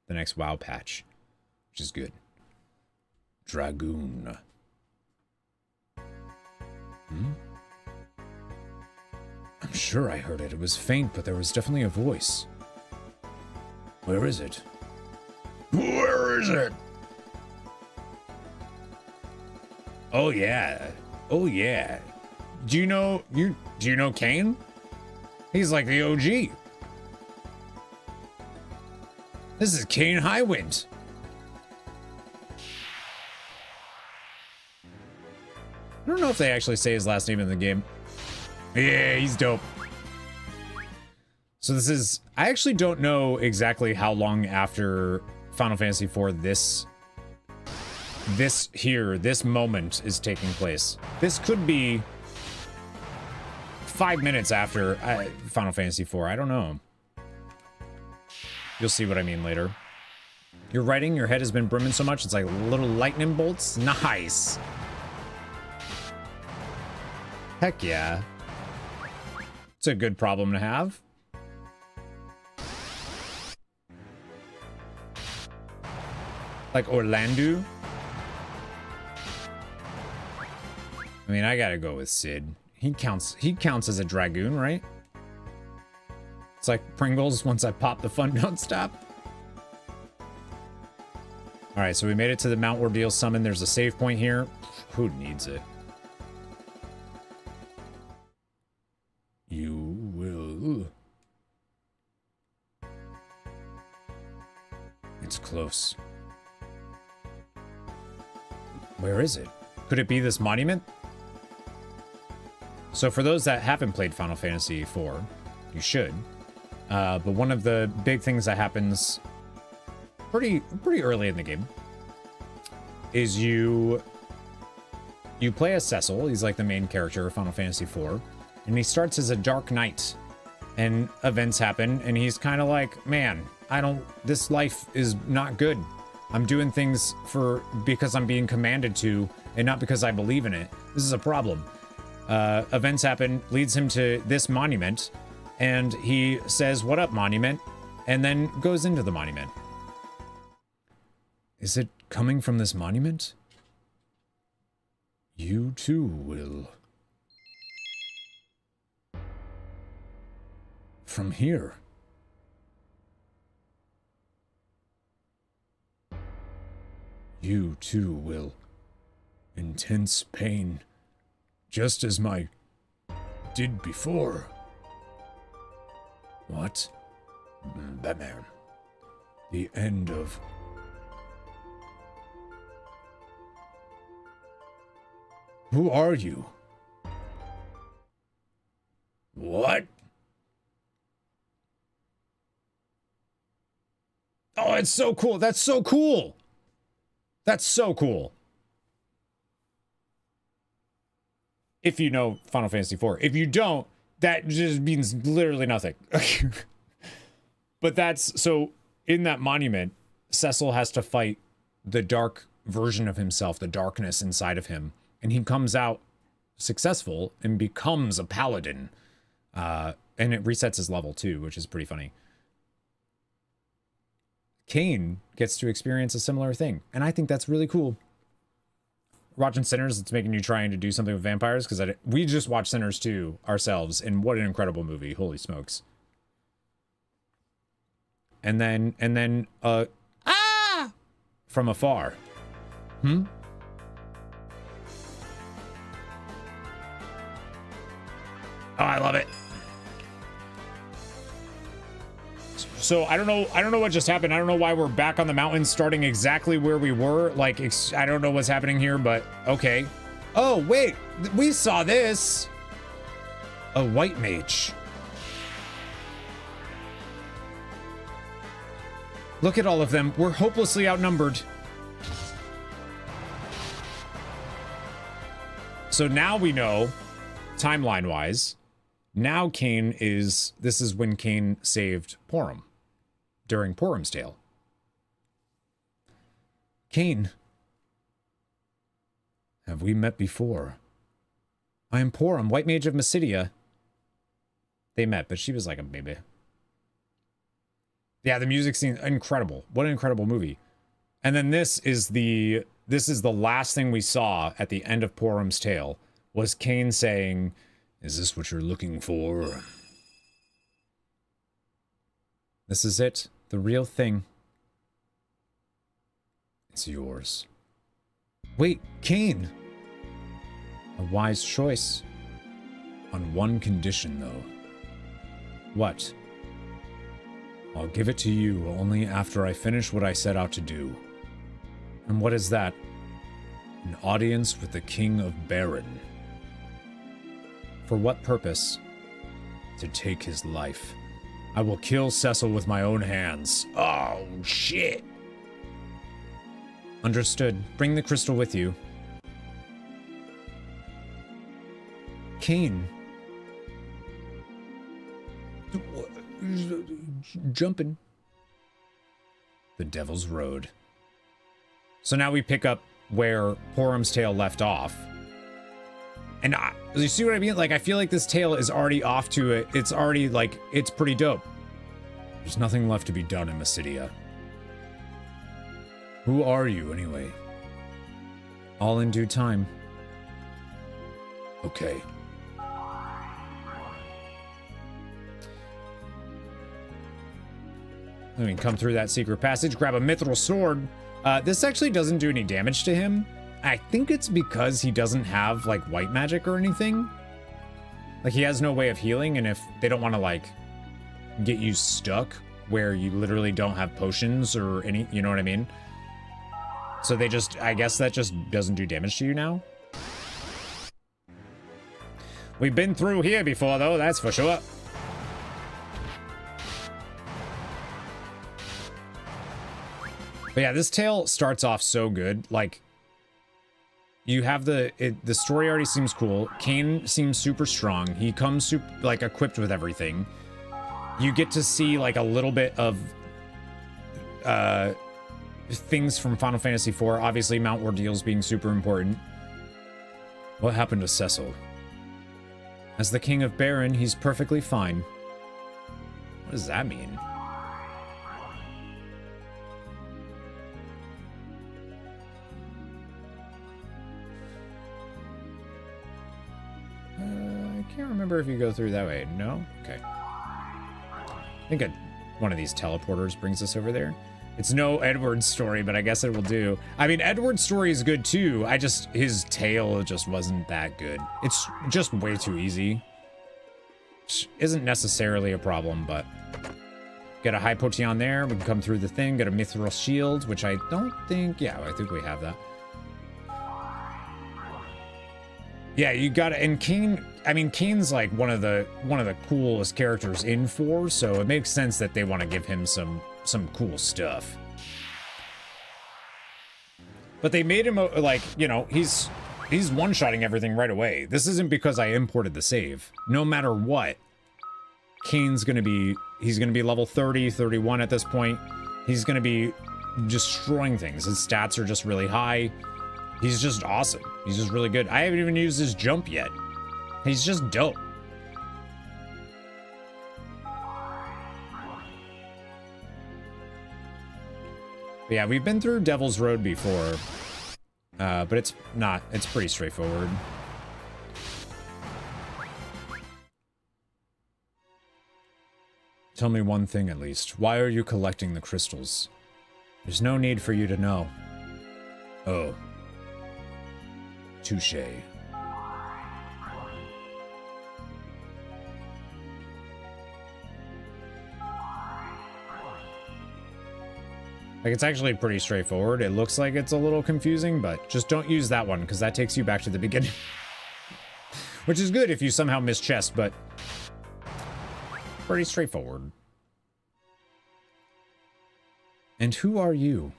the next WoW patch, which is good. Dragoon. I'm sure I heard it. It was faint, but there was definitely a voice. Where is it? Where is it? Oh yeah. Oh yeah. Do you know Kane? He's like the OG. This is Kane Highwind. I don't know if they actually say his last name in the game. Yeah, he's dope. So I actually don't know exactly how long after Final Fantasy IV this moment is taking place. This could be 5 minutes after Final Fantasy IV. I don't know. You'll see what I mean later. You're writing, your head has been brimming so much, it's like little lightning bolts. Nice. Heck yeah. It's a good problem to have. Like Orlando. I mean, I gotta go with Sid. He counts as a dragoon, right? It's like Pringles, once I pop the fun don't stop. Alright, so we made it to the Mount Ordeal summon. There's a save point here. Who needs it? You will. It's close. Where is it? Could it be this monument? So for those that haven't played Final Fantasy IV, you should. But one of the big things that happens pretty early in the game is you play as Cecil. He's like the main character of Final Fantasy IV. And he starts as a Dark Knight. And events happen, and he's kind of like, man, this life is not good. I'm doing things because I'm being commanded to, and not because I believe in it. This is a problem. Events happen, leads him to this monument, and he says, what up, monument? And then goes into the monument. Is it coming from this monument? You too will. From here. You too will. Intense pain. Just as my did before. What? Batman. The end of... Who are you? What? Oh, it's so cool. That's so cool. That's so cool. If you know Final Fantasy IV. If you don't, that just means literally nothing. But so in that monument, Cecil has to fight the dark version of himself, the darkness inside of him. And he comes out successful and becomes a paladin. And And it resets his level too, which is pretty funny. Kane gets to experience a similar thing, and I think that's really cool. Watching Sinners, it's making you trying to do something with vampires, because we just watched Sinners 2 ourselves, and what an incredible movie. Holy smokes. And then, from afar. Oh, I love it. So I don't know what just happened. I don't know why we're back on the mountain starting exactly where we were. Like, I don't know what's happening here, but okay. Oh, wait, we saw this. A white mage. Look at all of them. We're hopelessly outnumbered. So now we know, timeline-wise, now this is when Kane saved Porum during Porum's Tale. Kane, have we met before? I am Porum, White Mage of Mysidia. They met, but she was like a baby. Yeah, the music scene, incredible. What an incredible movie. And then this is the last thing we saw at the end of Porum's Tale, was Kane saying, "Is this what you're looking for?" This is it. The real thing. It's yours. Wait, Kane! A wise choice. On one condition, though. What? I'll give it to you only after I finish what I set out to do. And what is that? An audience with the King of Baron. For what purpose? To take his life. I will kill Cecil with my own hands. Oh, shit. Understood. Bring the crystal with you. Kane. Jumping. The Devil's Road. So now we pick up where Porum's Tale left off. And you see what I mean? Like, I feel like this tale is already off to it. It's already, like, it's pretty dope. There's nothing left to be done in Mysidia. Who are you, anyway? All in due time. Okay. I mean, come through that secret passage, grab a mithril sword. This actually doesn't do any damage to him. I think it's because he doesn't have, like, white magic or anything. Like, he has no way of healing, and if they don't want to, like, get you stuck where you literally don't have potions or any, you know what I mean? So they just, I guess that just doesn't do damage to you now. We've been through here before, though, that's for sure. But yeah, this tale starts off so good. Like, you have the story already seems cool. Kane seems super strong. He comes like equipped with everything. You get to see like a little bit of things from Final Fantasy IV. Obviously, Mount Ordeals being super important. What happened to Cecil? As the King of Baron, he's perfectly fine. What does that mean? I can't remember if you go through that way. No? Okay. I think one of these teleporters brings us over there. It's no Edward's story, but I guess it will do. I mean, Edward's story is good too. His tale just wasn't that good. It's just way too easy. Which isn't necessarily a problem, but... Get a high potion there. We can come through the thing. Get a mithril shield, which I don't think... Yeah, I think we have that. Yeah, you got to... And Kane... I mean, Kane's like one of the coolest characters in 4, so it makes sense that they want to give him some cool stuff. But they made him, like, you know, he's one-shotting everything right away. This isn't because I imported the save. No matter what, Kane's gonna be... He's gonna be level 30, 31 at this point. He's gonna be destroying things. His stats are just really high. He's just awesome. He's just really good. I haven't even used his jump yet. He's just dope. But yeah, we've been through Devil's Road before. But it's pretty straightforward. Tell me one thing at least. Why are you collecting the crystals? There's no need for you to know. Oh. Touché. Like, it's actually pretty straightforward. It looks like it's a little confusing, but just don't use that one, because that takes you back to the beginning. Which is good if you somehow miss chest, but pretty straightforward. And who are you?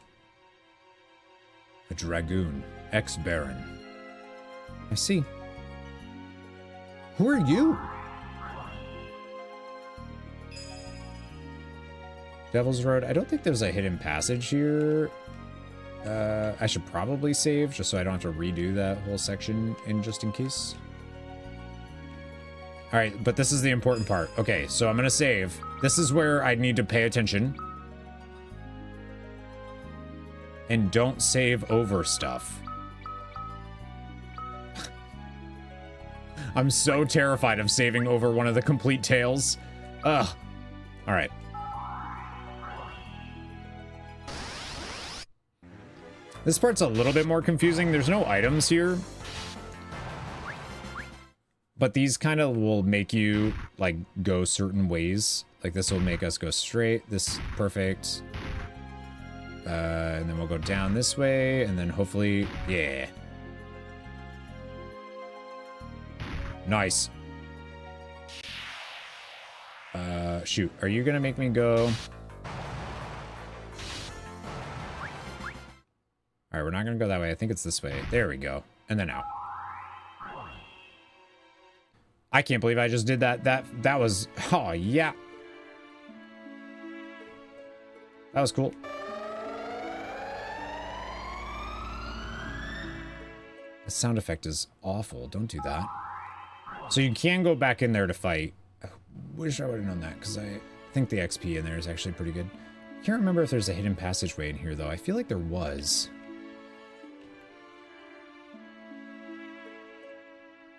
A dragoon, ex-baron. I see. Who are you? Devil's Road. I don't think there's a hidden passage here. I should probably save just so I don't have to redo that whole section just in case. All right, but this is the important part. Okay, so I'm gonna save. This is where I need to pay attention. And don't save over stuff. I'm so terrified of saving over one of the complete tales. Ugh. All right. This part's a little bit more confusing. There's no items here. But these kind of will make you, like, go certain ways. Like, this will make us go straight. This, perfect. And then we'll go down this way, and then hopefully, yeah. Nice. Shoot. Are you gonna make me go? Alright, we're not gonna go that way. I think it's this way. There we go. And then out. I can't believe I just did that. That was... Oh, yeah. That was cool. The sound effect is awful. Don't do that. So you can go back in there to fight. I wish I would have known that, because I think the XP in there is actually pretty good. I can't remember if there's a hidden passageway in here, though. I feel like there was.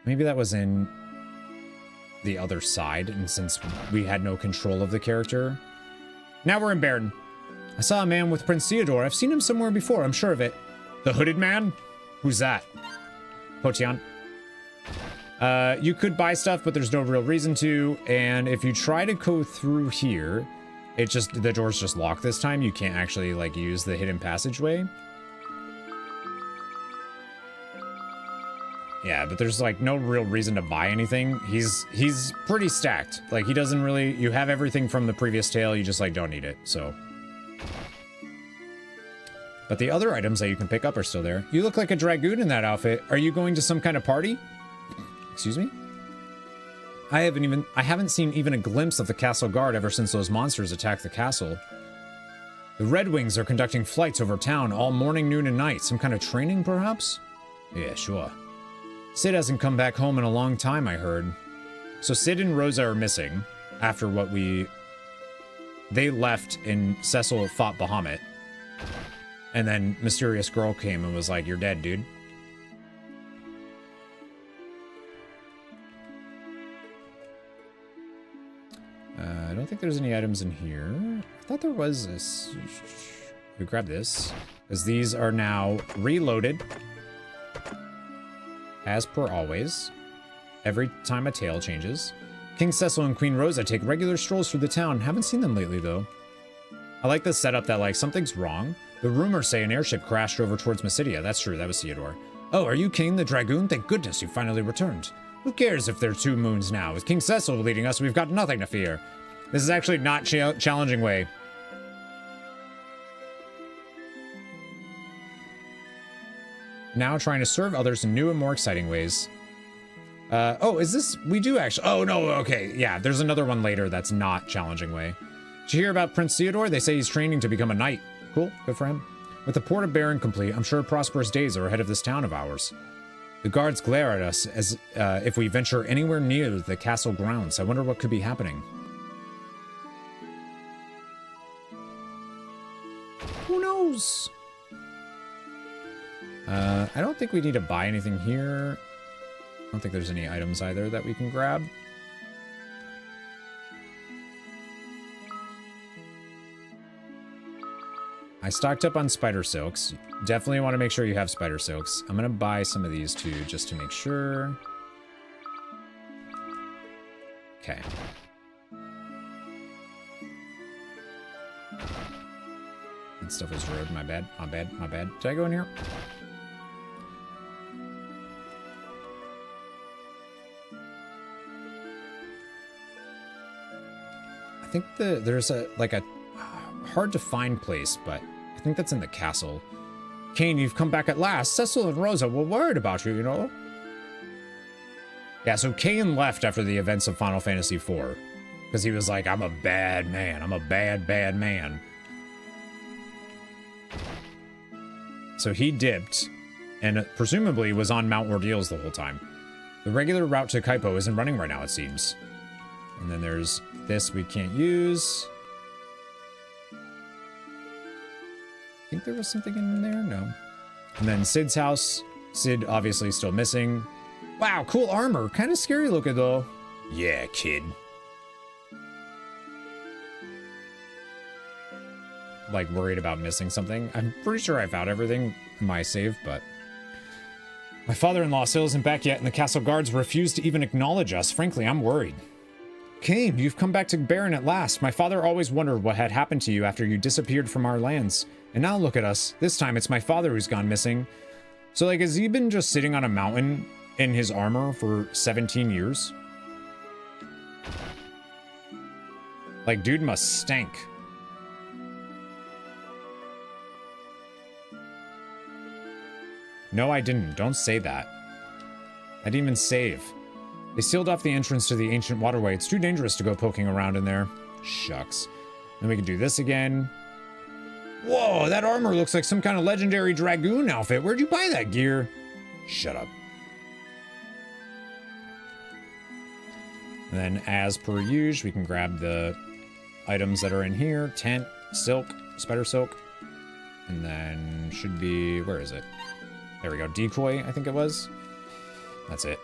Maybe that was in the other side, and since we had no control of the character. Now we're in Baron. I saw a man with Prince Theodore. I've seen him somewhere before, I'm sure of it. The hooded man? Who's that? Potian. You could buy stuff, but there's no real reason to, and if you try to go through here, the door's just locked this time. You can't actually, like, use the hidden passageway. Yeah, but there's, like, no real reason to buy anything. He's pretty stacked. Like, he doesn't really... You have everything from the previous tale, you just, like, don't need it, so... But the other items that you can pick up are still there. You look like a dragoon in that outfit. Are you going to some kind of party? Excuse me? I haven't seen even a glimpse of the castle guard ever since those monsters attacked the castle. The Red Wings are conducting flights over town all morning, noon, and night. Some kind of training, perhaps? Yeah, sure. Sid hasn't come back home in a long time, I heard. So Sid and Rosa are missing after what they left and Cecil fought Bahamut. And then Mysterious Girl came and was like, you're dead, dude. I don't think there's any items in here. I thought there was this. We grab this, because these are now reloaded. As per always. Every time a tale changes. King Cecil and Queen Rosa take regular strolls through the town. Haven't seen them lately, though. I like the setup that, like, something's wrong. The rumors say an airship crashed over towards Mysidia. That's true, that was Theodore. Oh, are you King the Dragoon? Thank goodness you finally returned. Who cares if there are 2 moons now? With King Cecil leading us, we've got nothing to fear. This is actually not challenging way. Now trying to serve others in new and more exciting ways. Oh, is this... We do actually... Oh, no, okay. Yeah, there's another one later that's not challenging way. Did you hear about Prince Theodore? They say he's training to become a knight. Cool, good for him. With the port of Baron complete, I'm sure prosperous days are ahead of this town of ours. The guards glare at us as if we venture anywhere near the castle grounds. I wonder what could be happening. Oh no! goes. I don't think we need to buy anything here. I don't think there's any items either that we can grab. I stocked up on spider silks. Definitely want to make sure you have spider silks. I'm going to buy some of these too, just to make sure. Okay. That stuff is road. My bad. My bad. My bad. Did I go in here? I think there's a hard to find place, but I think that's in the castle. Kane, you've come back at last. Cecil and Rosa were worried about you, you know? Yeah, so Kane left after the events of Final Fantasy IV. Because he was like, I'm a bad man. I'm a bad, bad man. So he dipped, and presumably was on Mount Ordeals the whole time. The regular route to Kaipo isn't running right now, it seems. And then there's this we can't use. I think there was something in there? No. And then Sid's house. Sid obviously still missing. Wow, cool armor. Kind of scary looking though. Yeah, kid. Like worried about missing something. I'm pretty sure I found everything in my save, but my father-in-law still isn't back yet, and the castle guards refuse to even acknowledge us. Frankly, I'm worried. Kane, you've come back to Baron at last. My father always wondered what had happened to you after you disappeared from our lands. And now look at us. This time it's my father who's gone missing. So like, has he been just sitting on a mountain in his armor for 17 years? Like, dude must stink. No, I didn't. Don't say that. I didn't even save. They sealed off the entrance to the ancient waterway. It's too dangerous to go poking around in there. Shucks. Then we can do this again. Whoa, that armor looks like some kind of legendary dragoon outfit. Where'd you buy that gear? Shut up. And then, as per usual, we can grab the items that are in here. Tent, silk, spider silk. And then should be... where is it? There we go. Decoy, I think it was. That's it.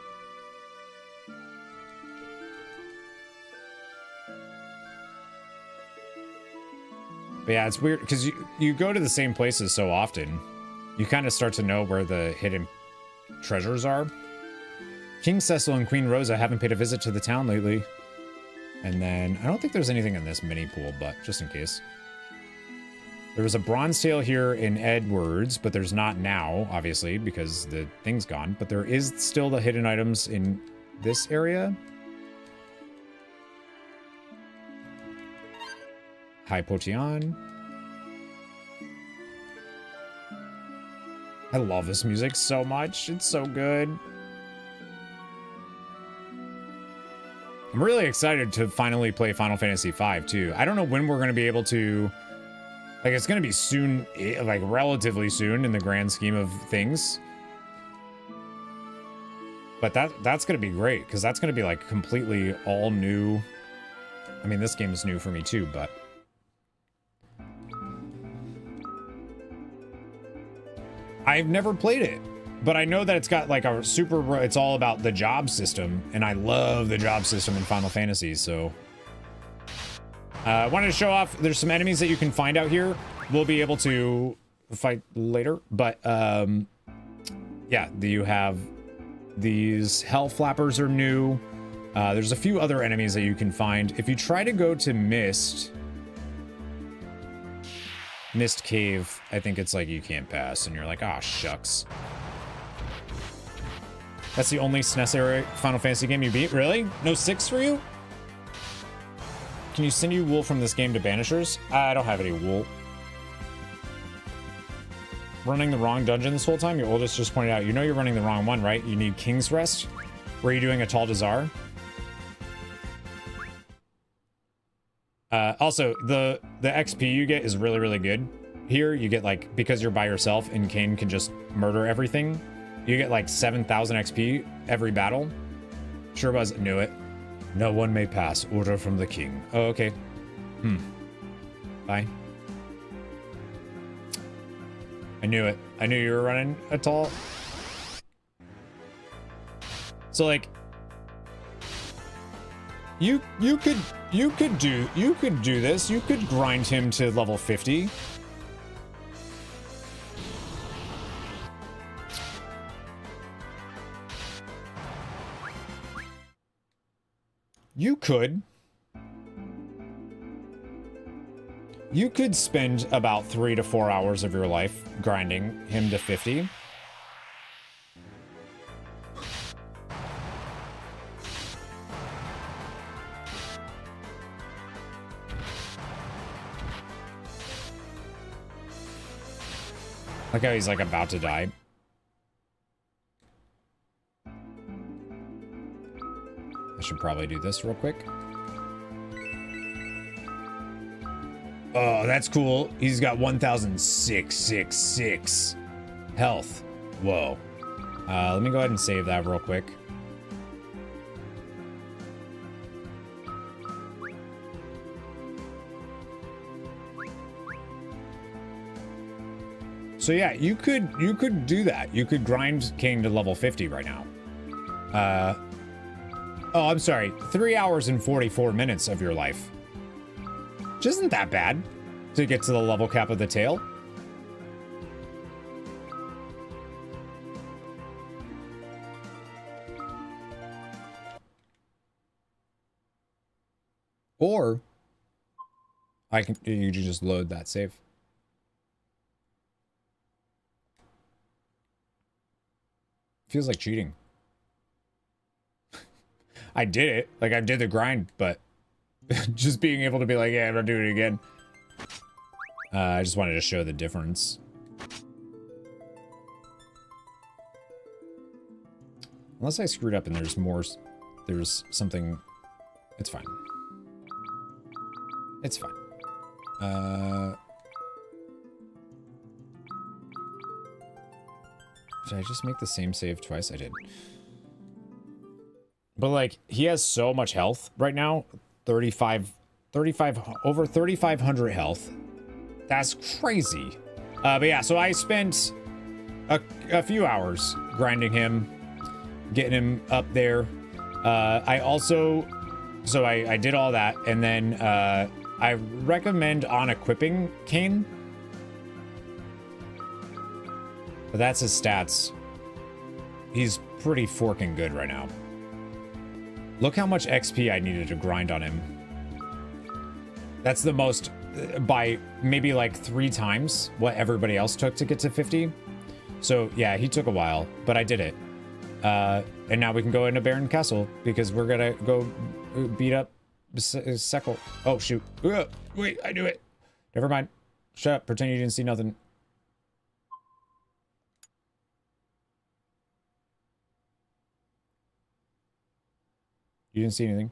But yeah, it's weird because you go to the same places so often. You kind of start to know where the hidden treasures are. King Cecil and Queen Rosa haven't paid a visit to the town lately. And then, I don't think there's anything in this mini pool, but just in case. There was a bronze tail here in Edwards, but there's not now, obviously, because the thing's gone. But there is still the hidden items in this area. High Potion. I love this music so much. It's so good. I'm really excited to finally play Final Fantasy V, too. I don't know when we're going to be able to... like, it's going to be soon, like, relatively soon in the grand scheme of things. But that's going to be great, because that's going to be, like, completely all new. I mean, this game is new for me, too, but... I've never played it, but I know that it's got like a super, it's all about the job system, and I love the job system in Final Fantasy, so. I wanted to show off, there's some enemies that you can find out here. We'll be able to fight later, but yeah, you have these Hell Flappers are new. There's a few other enemies that you can find. If you try to go to Mist Cave, I think it's like you can't pass, and you're like, ah, shucks. That's the only SNES era Final Fantasy game you beat? Really? No 6 for you? Can you send you wool from this game to Banishers? I don't have any wool. Running the wrong dungeon this whole time? Your oldest just pointed out. You know you're running the wrong one, right? You need King's Rest? Were you doing a Tal Dazar? Also, the XP you get is really, really good. Here, you get, like, because you're by yourself and Kane can just murder everything, you get, like, 7,000 XP every battle. Sure was. Knew it. No one may pass. Order from the king. Oh, okay. Bye. I knew it. I knew you were running a tall. So like, you could do this. You could grind him to level 50. You could. You could spend about 3 to 4 hours of your life grinding him to 50. Like how he's like about to die. I should probably do this real quick. Oh, that's cool. He's got 1,666 health. Whoa. Let me go ahead and save that real quick. So yeah, you could do that. You could grind King to level 50 right now. Oh, I'm sorry. 3 hours and 44 minutes of your life. Which isn't that bad to get to the level cap of the tail. Or you can just load that save. Feels like cheating. I did it. Like, I did the grind, but just being able to be like, yeah, I'm not doing it again. I just wanted to show the difference. Unless I screwed up and there's something. It's fine. It's fine. Did I just make the same save twice? I did. But like, he has so much health right now. 35, over 3,500 health. That's crazy. But yeah, so I spent a few hours grinding him, getting him up there. I also, so I did all that, and then I recommend on equipping Kane. But that's his stats. He's pretty forking good right now. Look how much XP I needed to grind on him. That's the most, by maybe like 3 times what everybody else took to get to 50. So yeah, he took a while, but I did it. And now we can go into Baron Castle because we're gonna go beat up Seckle. Oh shoot. Wait, I knew it. Never mind. Shut up, pretend you didn't see nothing. You didn't see anything.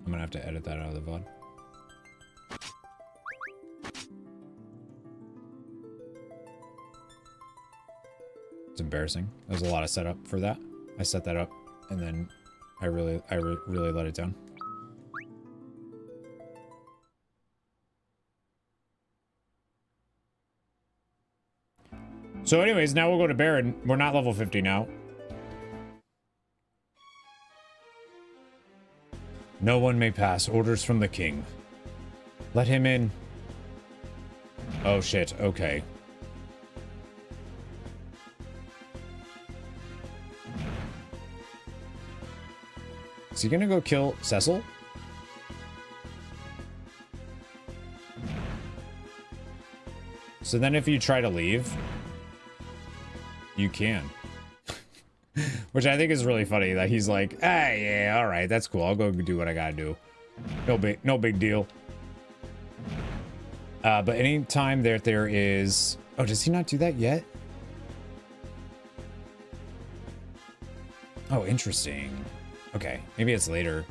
I'm gonna have to edit that out of the VOD. It's embarrassing. There's a lot of setup for that. I set that up, and then I really let it down. So anyways, now we'll go to Baron. We're not level 50 now. No one may pass. Orders from the king. Let him in. Oh shit, okay. Is he gonna go kill Cecil? So then if you try to leave, you can. Which I think is really funny that he's like, ah, yeah, all right, that's cool. I'll go do what I gotta do. No big deal. But anytime there is... Oh, does he not do that yet? Oh, interesting. Okay, maybe it's later.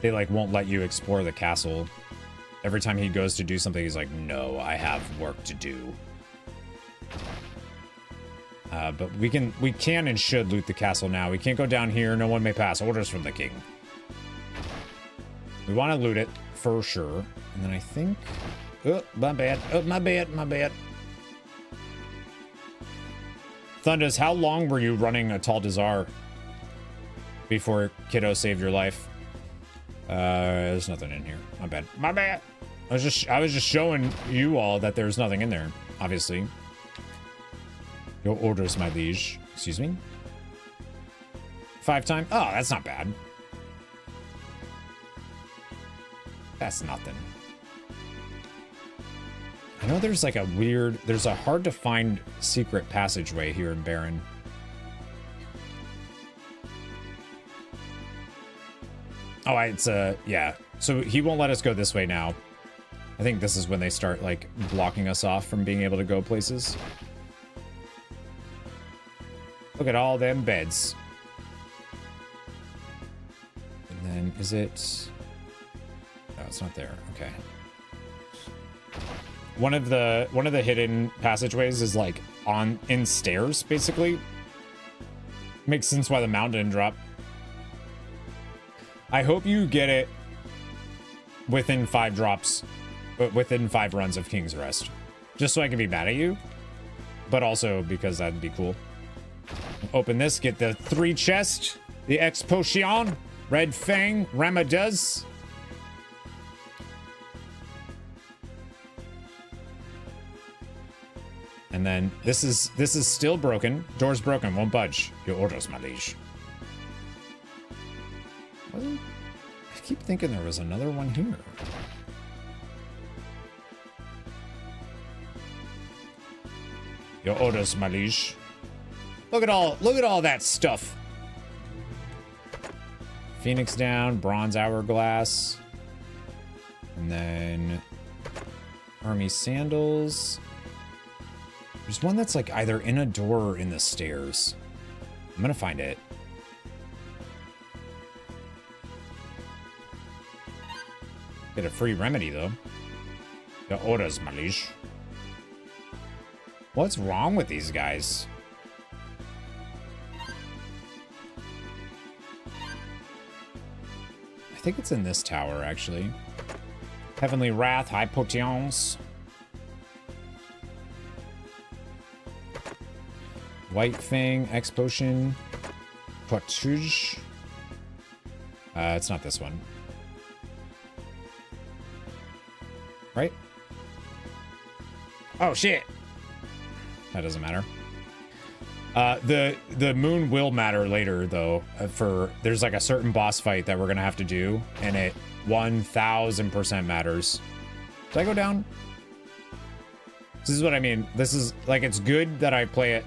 They like won't let you explore the castle. Every time he goes to do something, he's like, no, I have work to do. But we can and should loot the castle now. We can't go down here. No one may pass. Orders from the king. We want to loot it for sure. And then I think... Oh, my bad. Oh, my bad. My bad. Thunders, how long were you running a Tall Desire before Kiddo saved your life? There's nothing in here. My bad. My bad. I was just showing you all that there's nothing in there, obviously. Your orders, my liege. Excuse me? 5 times? Oh, that's not bad. That's nothing. I know there's like a weird... There's a hard to find secret passageway here in Baron. Oh, it's yeah. So he won't let us go this way now. I think this is when they start like blocking us off from being able to go places. Look at all them beds. And then is it... No, it's not there. Okay. One of the hidden passageways is like in stairs, basically. Makes sense why the mountain didn't drop. I hope you get it within 5 drops, but within 5 runs of King's Rest. Just so I can be mad at you, but also because that'd be cool. Open this, get the 3 chests, the X Potion, Red Fang, Ramaduz. And then this is still broken. Door's broken, won't budge. Your orders, my liege. I keep thinking there was another one here. Your orders, my liege. Look at all that stuff. Phoenix down, bronze hourglass. And then army sandals. There's one that's like either in a door or in the stairs. I'm gonna find it. Get a free remedy though. The orders, my liege. What's wrong with these guys? I think it's in this tower, actually. Heavenly Wrath, High Potions. White Fang, X Potion, Potuge. It's not this one. Right? Oh, shit. That doesn't matter. The moon will matter later, though. There's like a certain boss fight that we're gonna have to do, and it 1000% matters. Did I go down? This is what I mean. This is like, it's good that I play it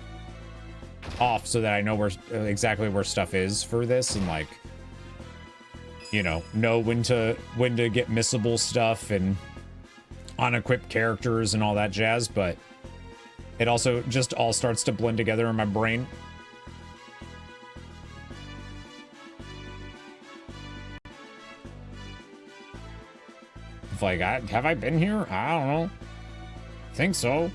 off so that I know where exactly where stuff is for this, and like, you know when to get missable stuff and unequipped characters and all that jazz, but it also just all starts to blend together in my brain. It's like, have I been here? I don't know. I think so.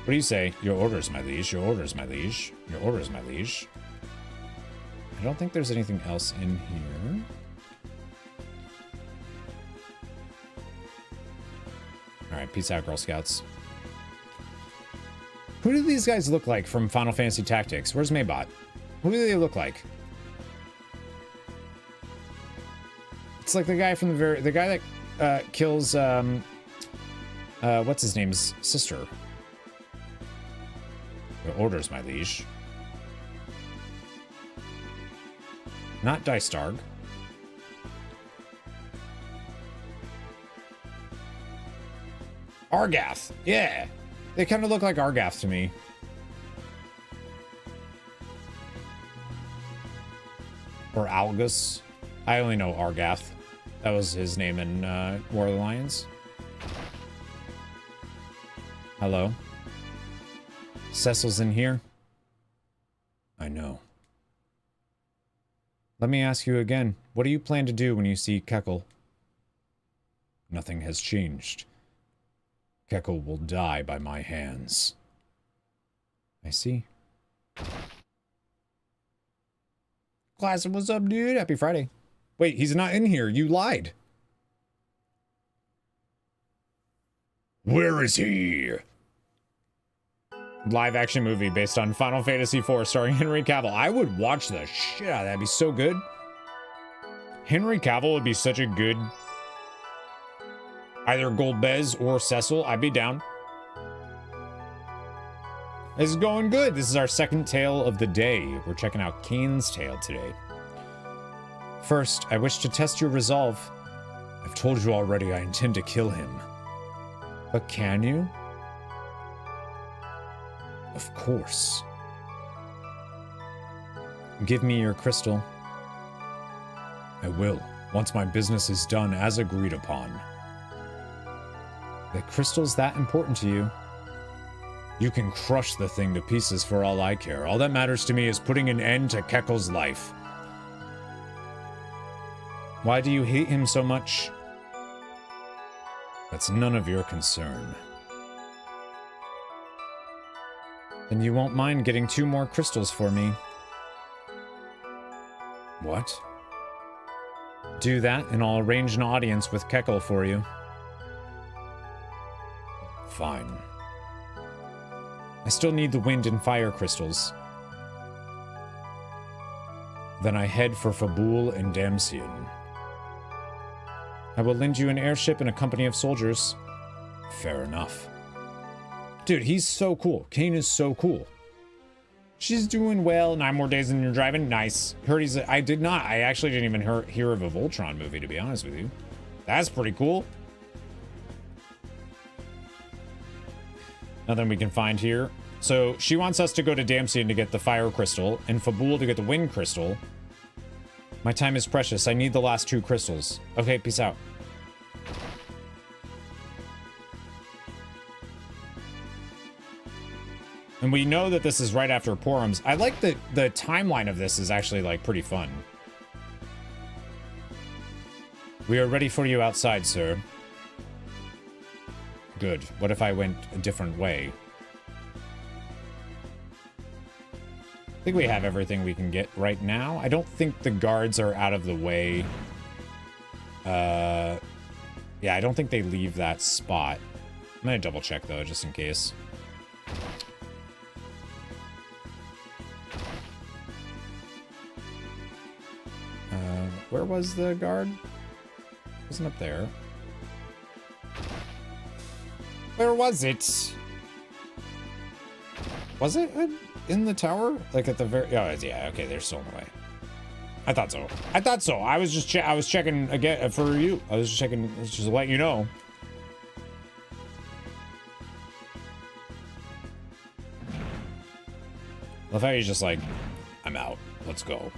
What do you say? Your orders, my liege. Your orders, my liege. Your orders, my liege. I don't think there's anything else in here. All right, peace out, Girl Scouts. Who do these guys look like from Final Fantasy Tactics? Where's Maybot? Who do they look like? It's like the guy from the guy that kills what's his name's sister. Your orders, my liege. Not Dystarg. Argath. Yeah. They kind of look like Argath to me. Or Algus. I only know Argath. That was his name in War of the Lions. Hello. Cecil's in here? I know. Let me ask you again. What do you plan to do when you see Kekel? Nothing has changed. Kekel will die by my hands. I see. Classic, what's up, dude? Happy Friday. Wait, he's not in here. You lied. Where is he? Live action movie based on Final Fantasy IV starring Henry Cavill. I would watch the shit out of that. That'd be so good. Henry Cavill would be such a good either Golbez or Cecil. I'd be down. This is going good. This is our second tale of the day. We're checking out Kane's tale today. First, I wish to test your resolve. I've told you already I intend to kill him. But can you? Of course. Give me your crystal. I will, once my business is done as agreed upon. The crystal's that important to you? You can crush the thing to pieces for all I care. All that matters to me is putting an end to Kekel's life. Why do you hate him so much? That's none of your concern. Then you won't mind getting 2 more crystals for me. What? Do that, and I'll arrange an audience with Kekel for you. Fine. I still need the wind and fire crystals. Then I head for Fabul and Damsian. I will lend you an airship and a company of soldiers. Fair enough. Dude, he's so cool. Kane is so cool. She's doing well. 9 more days and you're driving. Nice. Heard he's I actually didn't even hear of a Voltron movie, to be honest with you. That's pretty cool. Nothing we can find here. So she wants us to go to Damsian to get the fire crystal and Fabul to get the wind crystal. My time is precious. I need the last 2 crystals. Okay, peace out. And we know that this is right after Porums. I like that the timeline of this is actually like pretty fun. We are ready for you outside, sir. Good. What if I went a different way? I think we have everything we can get right now. I don't think the guards are out of the way. Yeah, I don't think they leave that spot. I'm gonna double check though, just in case. Where was the guard? Wasn't up there. Where was it? Was it in the tower? Like at the very... Oh, yeah, okay, they're still in the way. I thought so. I thought so. I was just I was checking again for you. I was just checking, just to let you know. Love how he's just like, I'm out. Let's go.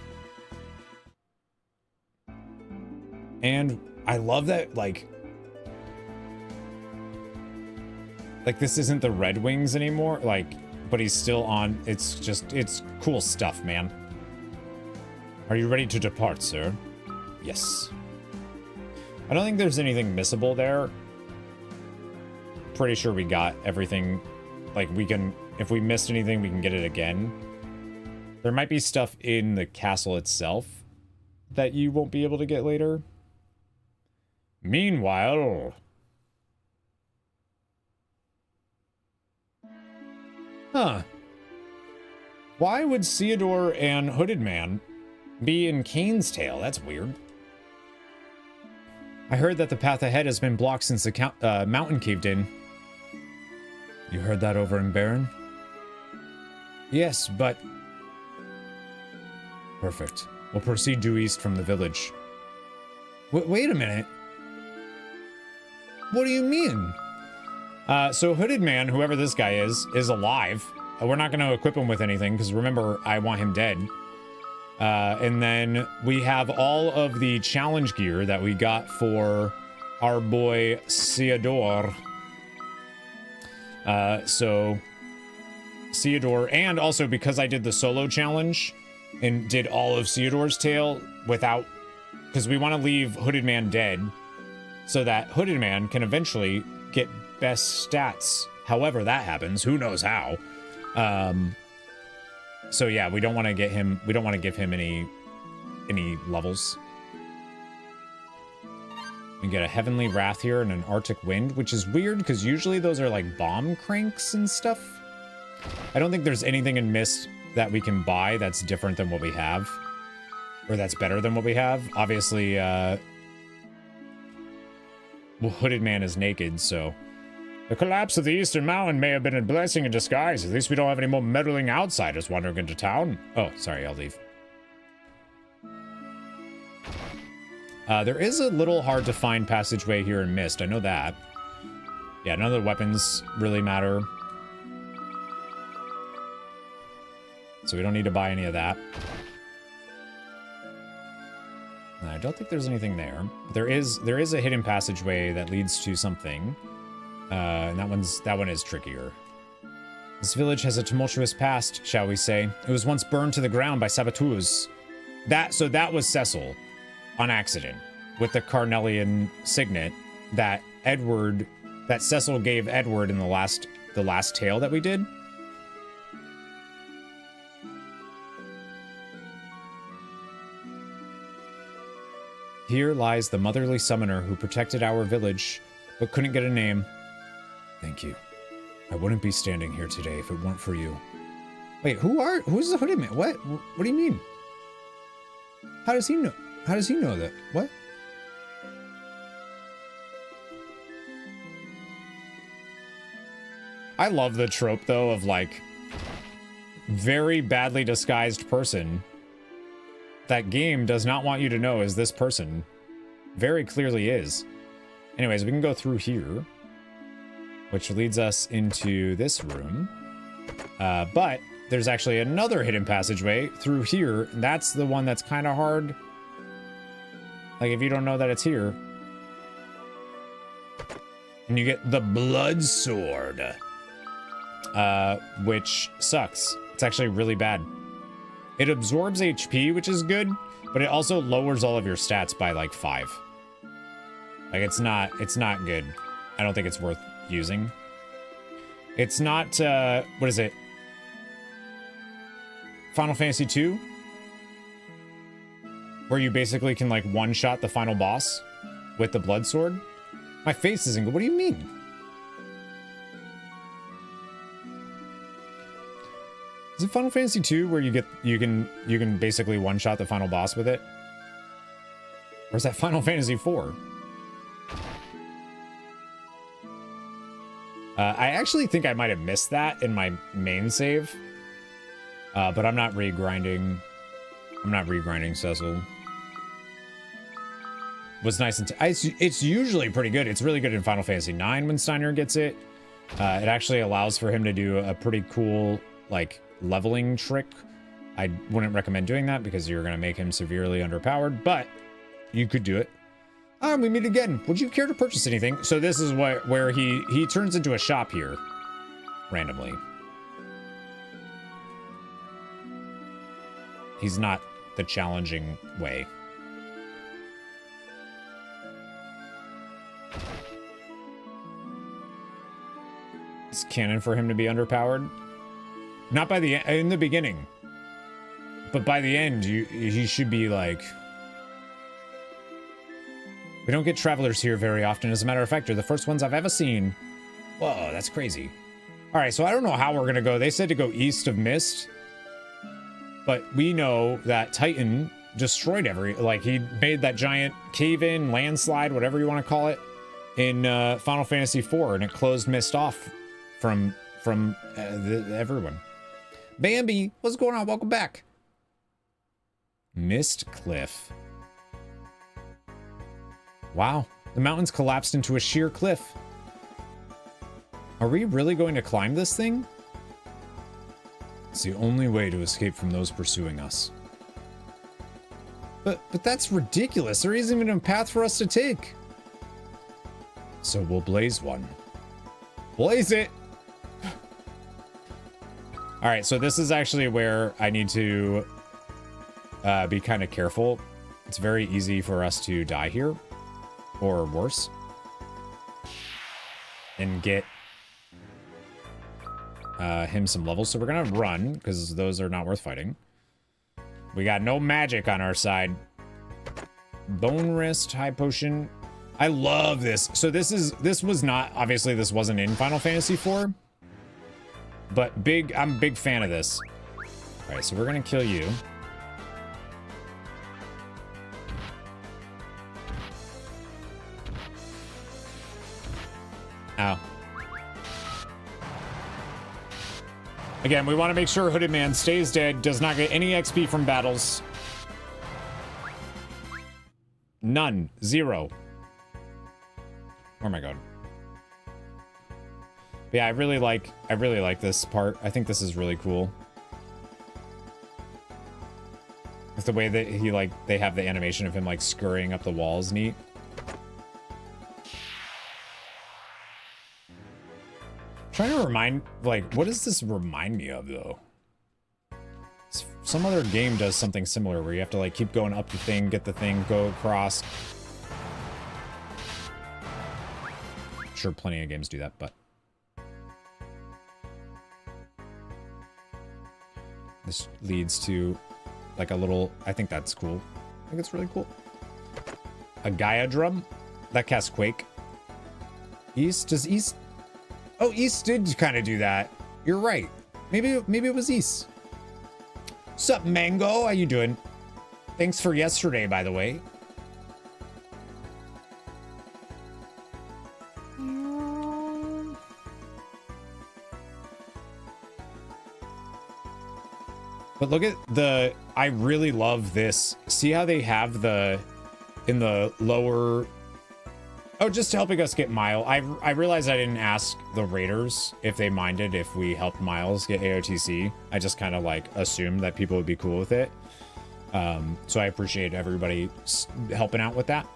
And I love that, like this isn't the Red Wings anymore, like, but he's still on. It's just, it's cool stuff, man. Are you ready to depart, sir? Yes. I don't think there's anything missable there. Pretty sure we got everything. Like, we can, if we missed anything, we can get it again. There might be stuff in the castle itself that you won't be able to get later. Meanwhile... Huh. Why would Theodore and Hooded Man be in Kane's tale? That's weird. I heard that the path ahead has been blocked since the mountain caved in. You heard that over in Baron? Yes, but... Perfect. We'll proceed due east from the village. Wait a minute. What do you mean? So Hooded Man, whoever this guy is alive. We're not going to equip him with anything, because remember, I want him dead. And then we have all of the challenge gear that we got for our boy Theodore. So Theodore, and also because I did the solo challenge and did all of Theodore's tale without, because we want to leave Hooded Man dead so that Hooded Man can eventually get best stats. However that happens, who knows how. So yeah, we don't want to get him, we don't want to give him any levels. You get a Heavenly Wrath here and an Arctic Wind, which is weird because usually those are like bomb cranks and stuff. I don't think there's anything in Mist that we can buy that's different than what we have. Or that's better than what we have. Obviously, well, Hooded Man is naked, so... The collapse of the Eastern Mountain may have been a blessing in disguise. At least we don't have any more meddling outsiders wandering into town. Oh, sorry, I'll leave. There is a little hard to find passageway here in Mist. I know that. Yeah, none of the weapons really matter. So we don't need to buy any of that. I don't think there's anything there. There is a hidden passageway that leads to something. And that one is trickier. This village has a tumultuous past, shall we say. It was once burned to the ground by saboteurs. So that was Cecil on accident with the Carnelian signet that Cecil gave Edward in the last tale that we did. Here lies the motherly summoner who protected our village, but couldn't get a name. Thank you. I wouldn't be standing here today if it weren't for you. Wait, who's the Hooded Man? What do you mean? How does he know? How does he know that? What? I love the trope, though, of, like, very badly disguised person that game does not want you to know is this person. Very clearly is. Anyways, we can go through here, which leads us into this room. But there's actually another hidden passageway through here. And that's the one that's kind of hard. Like, if you don't know that it's here. And you get the Blood Sword. Which sucks. It's actually really bad. It absorbs HP, which is good, but it also lowers all of your stats by like 5. Like, it's not good. I don't think it's worth using. It's not, what is it? Final Fantasy 2? Where you basically can, like, one-shot the final boss with the Blood Sword? My face isn't good. What do you mean? Is it Final Fantasy 2 where you can basically one-shot the final boss with it? Or is that Final Fantasy 4? I actually think I might have missed that in my main save. But I'm not regrinding. I'm not regrinding Cecil. Was nice and it's usually pretty good. It's really good in Final Fantasy 9 when Steiner gets it. It actually allows for him to do a pretty cool, like, leveling trick. I wouldn't recommend doing that because you're going to make him severely underpowered, but you could do it. We meet again. Would you care to purchase anything? So this is where he turns into a shop here randomly. He's not the challenging way. It's canon for him to be underpowered. Not by the in the beginning, but by the end, he should be like. We don't get travelers here very often. As a matter of fact, you're the first ones I've ever seen. Whoa, that's crazy. All right, so I don't know how we're gonna go. They said to go east of Mist, but we know that Titan destroyed he made that giant cave-in, landslide, whatever you want to call it, in Final Fantasy IV, and it closed Mist off from everyone. Bambi, what's going on? Welcome back. Mist Cliff. Wow, the mountains collapsed into a sheer cliff. Are we really going to climb this thing? It's the only way to escape from those pursuing us. But that's ridiculous. There isn't even a path for us to take. So we'll blaze one. Blaze it! All right, so this is actually where I need to be kind of careful. It's very easy for us to die here, or worse, and get him some levels. So we're gonna run, because those are not worth fighting. We got no magic on our side. Bone Wrist, High Potion. I love this. So this was not, obviously this wasn't in Final Fantasy IV, but I'm a big fan of this. All right, so we're gonna kill you. Ow. Again, we want to make sure Hooded Man stays dead, does not get any XP from battles. None. 0. Where am I going? But yeah, I really like this part. I think this is really cool. It's the way that he they have the animation of him scurrying up the walls neat. Trying to remind, what does this remind me of though? Some other game does something similar where you have to keep going up the thing, get the thing, go across. Sure, plenty of games do that, but this leads to a little, I think that's cool. I think it's really cool. A Gaia drum that casts Quake. Does East? Oh, East did kind of do that. You're right. Maybe it was East. Sup, Mango? How you doing? Thanks for yesterday, by the way. But look at I really love this. See how they have in the lower... Oh, just helping us get Mile. I realized I didn't ask the raiders if they minded if we helped Miles get AOTC. I just kind of assumed that people would be cool with it. So I appreciate everybody helping out with that.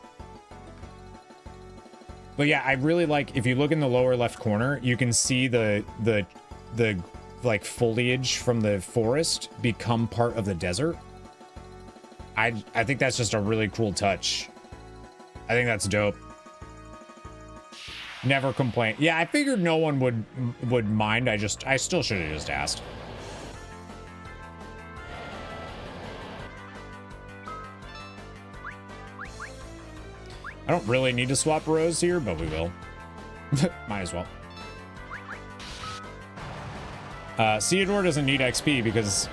But yeah, I really if you look in the lower left corner, you can see the foliage from the forest become part of the desert. I think that's just a really cool touch. I think that's dope. Never complain. Yeah, I figured no one would mind. I still should have just asked. I don't really need to swap rows here, but we will. Might as well. Theodore doesn't need XP because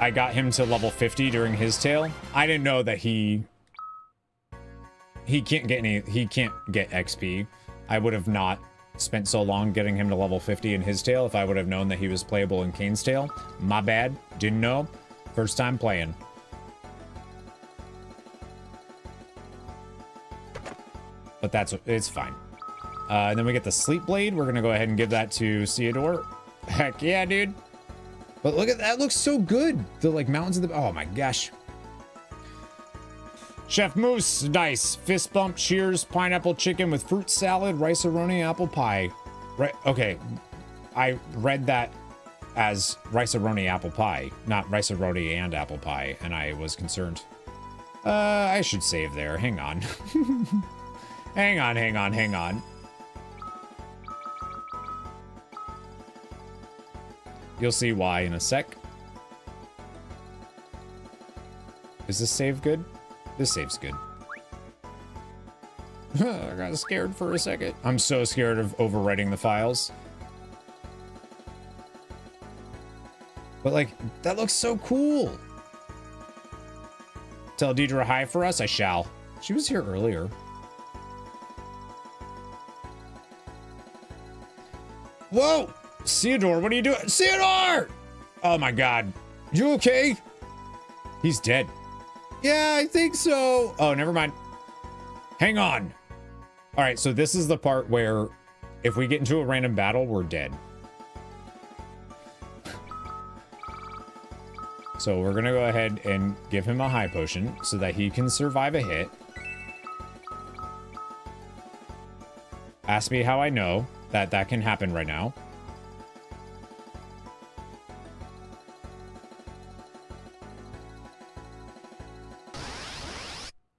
I got him to level 50 during his tail. I didn't know that he can't get XP. I would have not spent so long getting him to level 50 in his tail if I would have known that he was playable in Kane's tail. My bad. Didn't know. First time playing. But it's fine. And then we get the Sleep Blade. We're going to go ahead and give that to Theodore. Heck yeah, dude. But look at that. Looks so good. The mountains of the... Oh my gosh. Chef Moose, nice. Fist bump, cheers, pineapple chicken with fruit salad, rice-a-roni, apple pie. Right, okay. I read that as rice-a-roni apple pie, not rice-a-roni and apple pie, and I was concerned. I should save there. Hang on. hang on. You'll see why in a sec. Is this save good? This save's good. I got scared for a second. I'm so scared of overwriting the files. But that looks so cool. Tell Deidre hi for us? I shall. She was here earlier. Whoa! Theodore, what are you doing? Theodore! Oh my god. You okay? He's dead. Yeah, I think so. Oh, never mind. Hang on. All right, so this is the part where if we get into a random battle, we're dead. So we're going to go ahead and give him a high potion so that he can survive a hit. Ask me how I know that that can happen right now.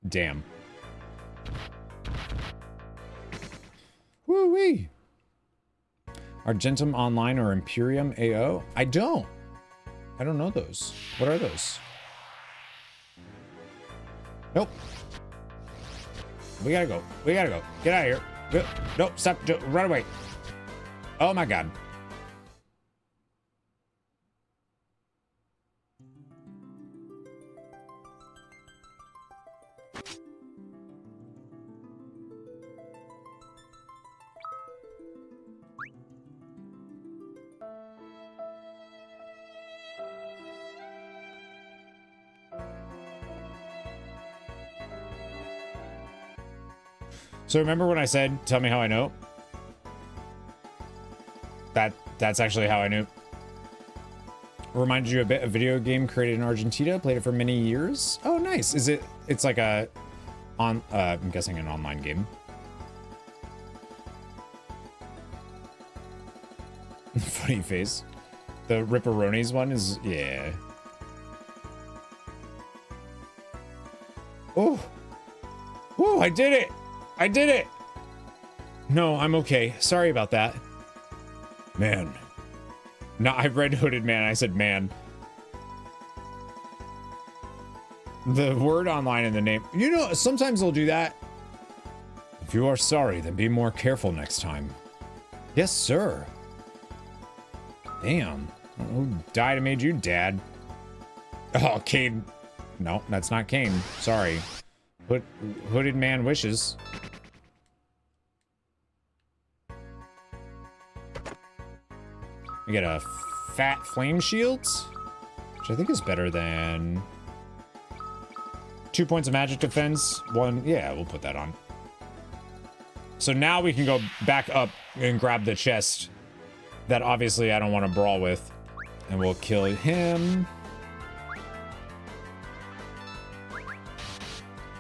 Damn. Woo-wee. Argentum Online or Imperium AO? I don't know those. What are those? Nope. We gotta go. We gotta go. Get out of here. No, stop. Run away. Oh my god. So remember when I said, tell me how I know? That's actually how I knew. Reminded you a bit of a video game created in Argentina, played it for many years. Oh, nice. It's like I'm guessing an online game. Funny face. The Ripperonis one is, yeah. Oh. Whoa, I did it. I did it! No, I'm okay. Sorry about that. Man. No, I read Hooded Man. I said man. The word online in the name. You know, sometimes they'll do that. If you are sorry, then be more careful next time. Yes, sir. Damn. Who died and made you dad? Oh, Kane. No, that's not Kane. Sorry. Hooded Man wishes. We get a fat flame shield, which I think is better than 2 points of magic defense. 1, yeah, we'll put that on. So now we can go back up and grab the chest that obviously I don't want to brawl with, and we'll kill him.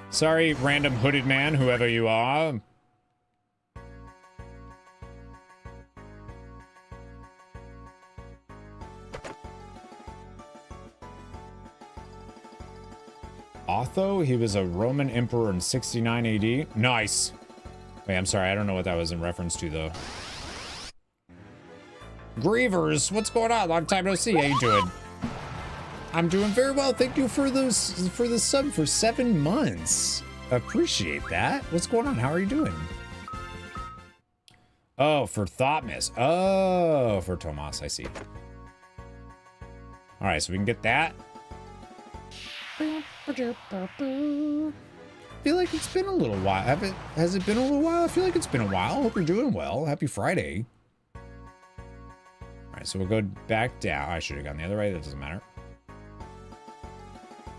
Sorry, random hooded man, whoever you are. Otho, he was a Roman emperor in 69 AD. Nice. Wait, I'm sorry, I don't know what that was in reference to, though. Grievers, what's going on? Long time no see. How you doing? I'm doing very well. Thank you for the sub for 7 months. Appreciate that. What's going on? How are you doing? Oh, for Thoughtmas. Oh, for Tomas. I see. All right, so we can get that. I feel like it's been a little while. Has it been a little while? I feel like it's been a while. Hope you're doing well. Happy Friday. All right, so we'll go back down. I should have gone the other way. That doesn't matter.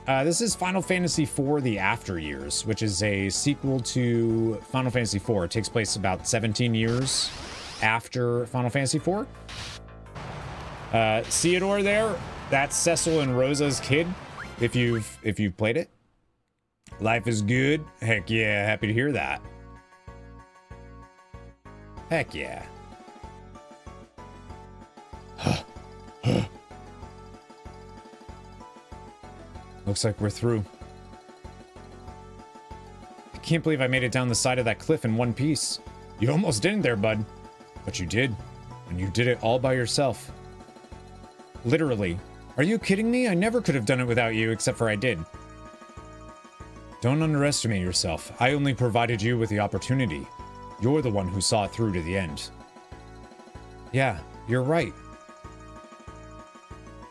This is Final Fantasy IV: The After Years, which is a sequel to Final Fantasy IV. It takes place about 17 years after Final Fantasy IV. Theodore there, that's Cecil and Rosa's kid. If you've played it. Life is good. Heck yeah, happy to hear that. Heck yeah. Looks like we're through. I can't believe I made it down the side of that cliff in one piece. You almost didn't there, bud. But you did. And you did it all by yourself. Literally. Are you kidding me? I never could have done it without you, except for I did. Don't underestimate yourself. I only provided you with the opportunity. You're the one who saw it through to the end. Yeah, you're right.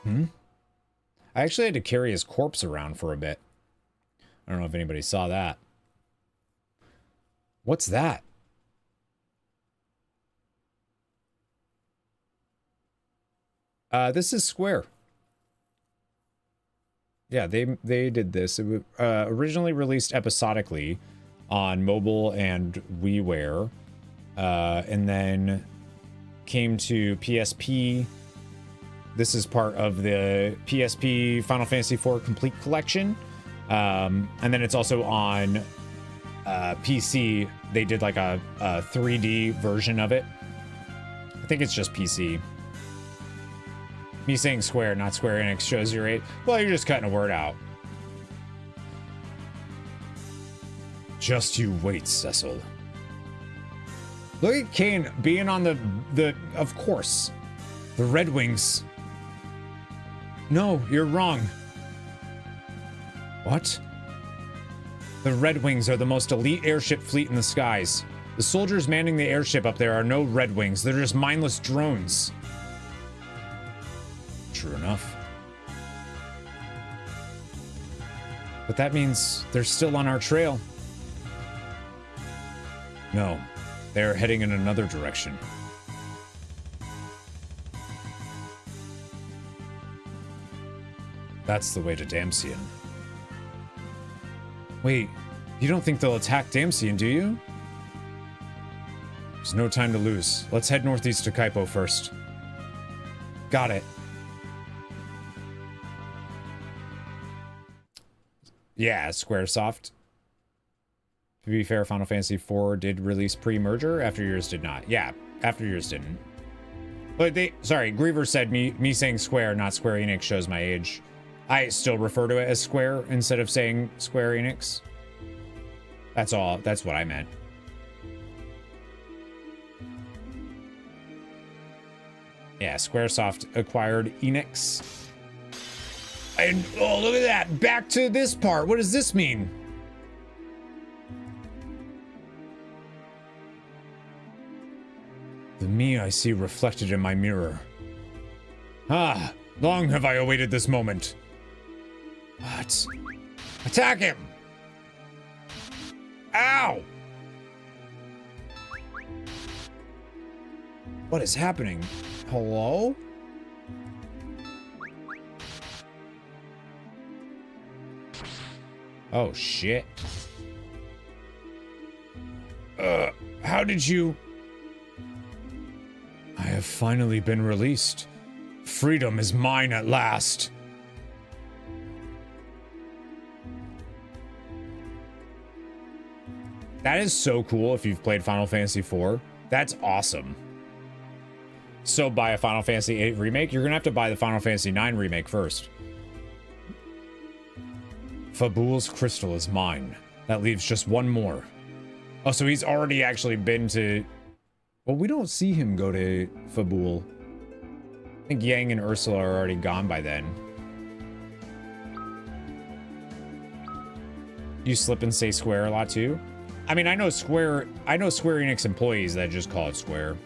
I actually had to carry his corpse around for a bit. I don't know if anybody saw that. What's that? This is Square. Yeah, they did this. It was originally released episodically on mobile and WiiWare, and then came to PSP. This is part of the PSP Final Fantasy IV Complete Collection, and then it's also on PC. They did like a 3D version of it. I think it's just PC. Me saying Square, not Square Enix, shows your age. Well, you're just cutting a word out. Just you wait, Cecil. Look at Kane being on the of course, the Red Wings. No, you're wrong. What? The Red Wings are the most elite airship fleet in the skies. The soldiers manning the airship up there are no Red Wings. They're just mindless drones. True enough. But that means they're still on our trail. No, they're heading in another direction. That's the way to Damsian. Wait, you don't think they'll attack Damsian, do you? There's no time to lose. Let's head northeast to Kaipo first. Got it. Yeah, Squaresoft. To be fair, Final Fantasy IV did release pre-merger. After Years did not. Yeah, After Years didn't. But sorry, Griever said me saying Square, not Square Enix, shows my age. I still refer to it as Square instead of saying Square Enix. That's all. That's what I meant. Yeah, Squaresoft acquired Enix. And, oh, look at that. Back to this part. What does this mean? The me I see reflected in my mirror. Ah, long have I awaited this moment. What? Attack him! Ow! What is happening? Hello? Oh, shit. How did you... I have finally been released. Freedom is mine at last. That is so cool if you've played Final Fantasy IV. That's awesome. So buy a Final Fantasy VIII remake? You're gonna have to buy the Final Fantasy IX remake first. Fabul's crystal is mine. That leaves just one more. Oh, so he's already actually been to... Well, we don't see him go to Fabul. I think Yang and Ursula are already gone by then. You slip and say Square a lot too? I mean, I know Square Enix employees that just call it Square.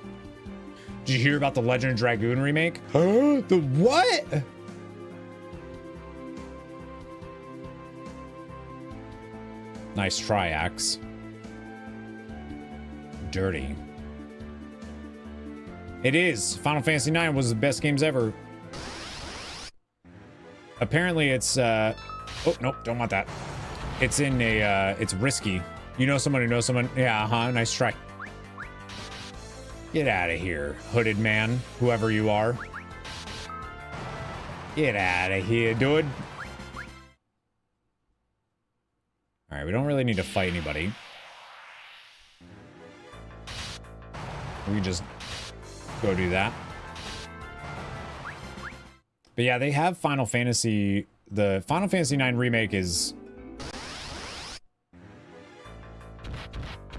Did you hear about the Legend of Dragoon remake? Huh? The what? Nice try, Axe. Dirty. It is. Final Fantasy IX was the best games ever. Apparently it's, oh, nope, don't want that. It's in a, it's risky. You know someone who knows someone? Yeah, nice try. Get out of here, hooded man, whoever you are. Get out of here, dude. Alright, we don't really need to fight anybody. We can just go do that. But yeah, they have Final Fantasy... The Final Fantasy IX remake is...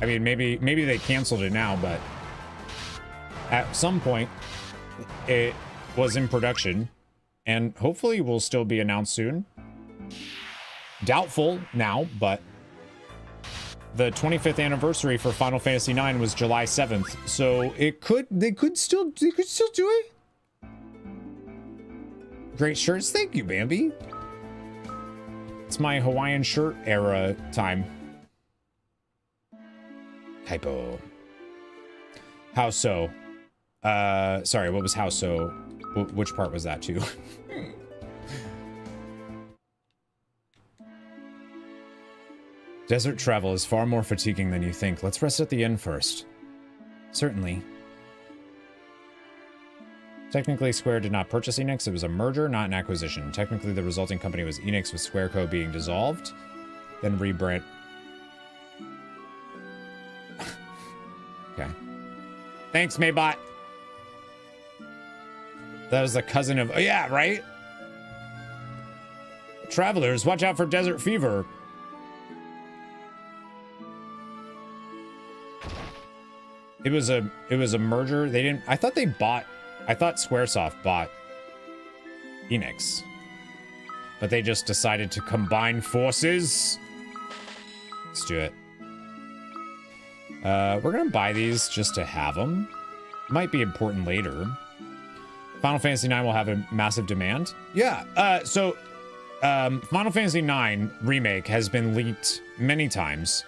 I mean, maybe they canceled it now, but... At some point, it was in production, and hopefully will still be announced soon. Doubtful now, but the 25th anniversary for Final Fantasy IX was July 7th, so they could still do it. Great shirts, thank you, Bambi. It's my Hawaiian shirt era time. Hypo. How so? Sorry, what was how so? Which part was that too? Desert travel is far more fatiguing than you think. Let's rest at the inn first. Certainly. Technically, Square did not purchase Enix. It was a merger, not an acquisition. Technically, the resulting company was Enix, with Square Co. being dissolved, then rebrand. Okay. Thanks, Maybot. That was the cousin of... Oh, yeah, right? Travelers, watch out for desert fever. It was a merger. They didn't... I thought Squaresoft bought Enix. But they just decided to combine forces. Let's do it. We're gonna buy these just to have them. Might be important later. Final Fantasy IX will have a massive demand. Yeah, Final Fantasy IX Remake has been leaked many times.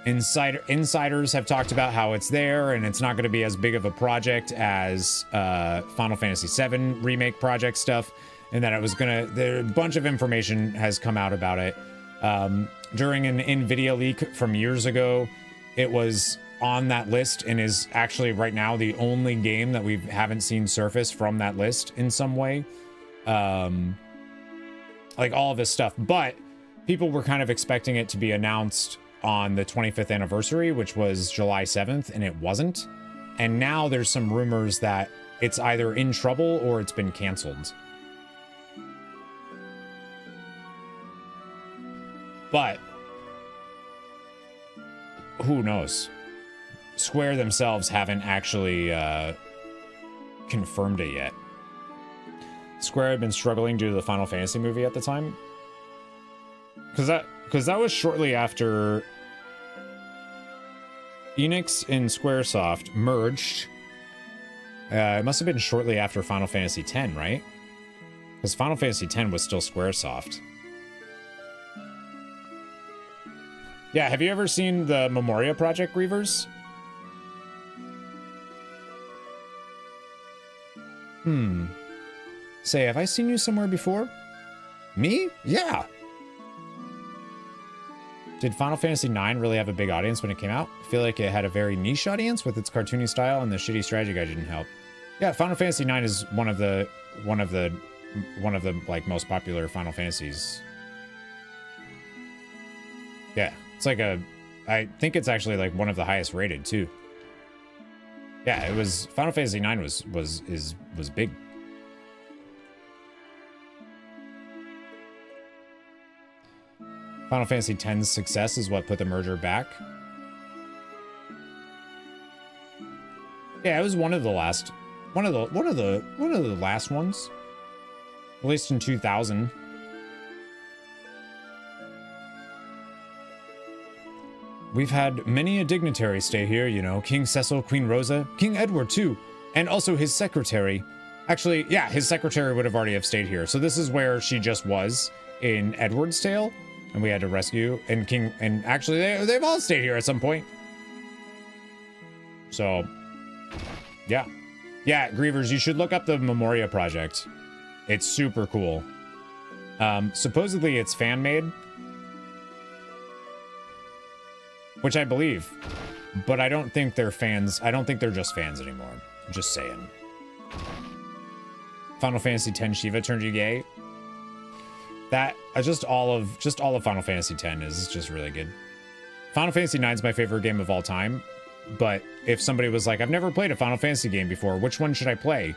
Insiders have talked about how it's there and it's not going to be as big of a project as Final Fantasy VII Remake project stuff, and that it was gonna. A bunch of information has come out about it. During an NVIDIA leak from years ago, it was on that list and is actually right now the only game that we haven't seen surface from that list in some way. Like all of this stuff, but people were kind of expecting it to be announced on the 25th anniversary, which was July 7th, and it wasn't. And now there's some rumors that it's either in trouble or it's been canceled. But who knows? Square themselves haven't actually confirmed it yet. Square had been struggling due to the Final Fantasy movie at the time. Because that was shortly after Enix and Squaresoft merged. It must have been shortly after Final Fantasy X, right? Because Final Fantasy X was still Squaresoft. Yeah, have you ever seen the Memoria Project, Grievers? Say, have I seen you somewhere before? Me? Yeah. Did Final Fantasy IX really have a big audience when it came out? I feel like it had a very niche audience with its cartoony style, and the shitty strategy guide didn't help. Yeah, Final Fantasy IX is one of the like most popular Final Fantasies. Yeah, it's like I think it's actually like one of the highest rated too. Yeah, it was Final Fantasy IX was big. Final Fantasy X's success is what put the merger back. Yeah, it was one of the last ones. Released in 2000. We've had many a dignitary stay here, you know, King Cecil, Queen Rosa, King Edward too, and also his secretary. Actually, yeah, his secretary would have already have stayed here. So this is where she just was in Edward's Tale. And we had to rescue, and actually they've all stayed here at some point. So, yeah. Yeah, Grievers, you should look up the Memoria Project. It's super cool. Supposedly it's fan-made. Which I believe. But I don't think they're fans. I don't think they're just fans anymore. I'm just saying. Final Fantasy X Shiva turned you gay. That just all of Final Fantasy X is just really good. Final Fantasy IX is my favorite game of all time, but if somebody was like, I've never played a Final Fantasy game before, which one should I play?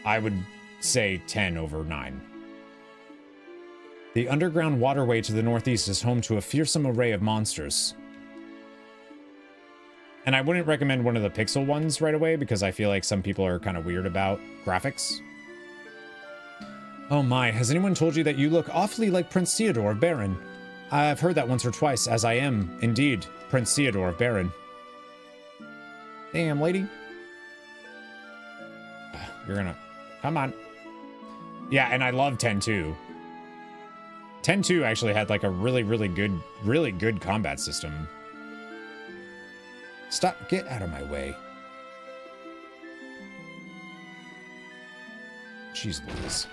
I would say 10 over 9. The underground waterway to the northeast is home to a fearsome array of monsters. And I wouldn't recommend one of the pixel ones right away because I feel like some people are kind of weird about graphics. Oh my, has anyone told you that you look awfully like Prince Theodore of Baron? I've heard that once or twice, as I am, indeed, Prince Theodore of Baron. Damn, lady. You're gonna... Come on. Yeah, and I love 10-2. 10-2 actually had like a really good combat system. Stop, get out of my way. Jeez Louise.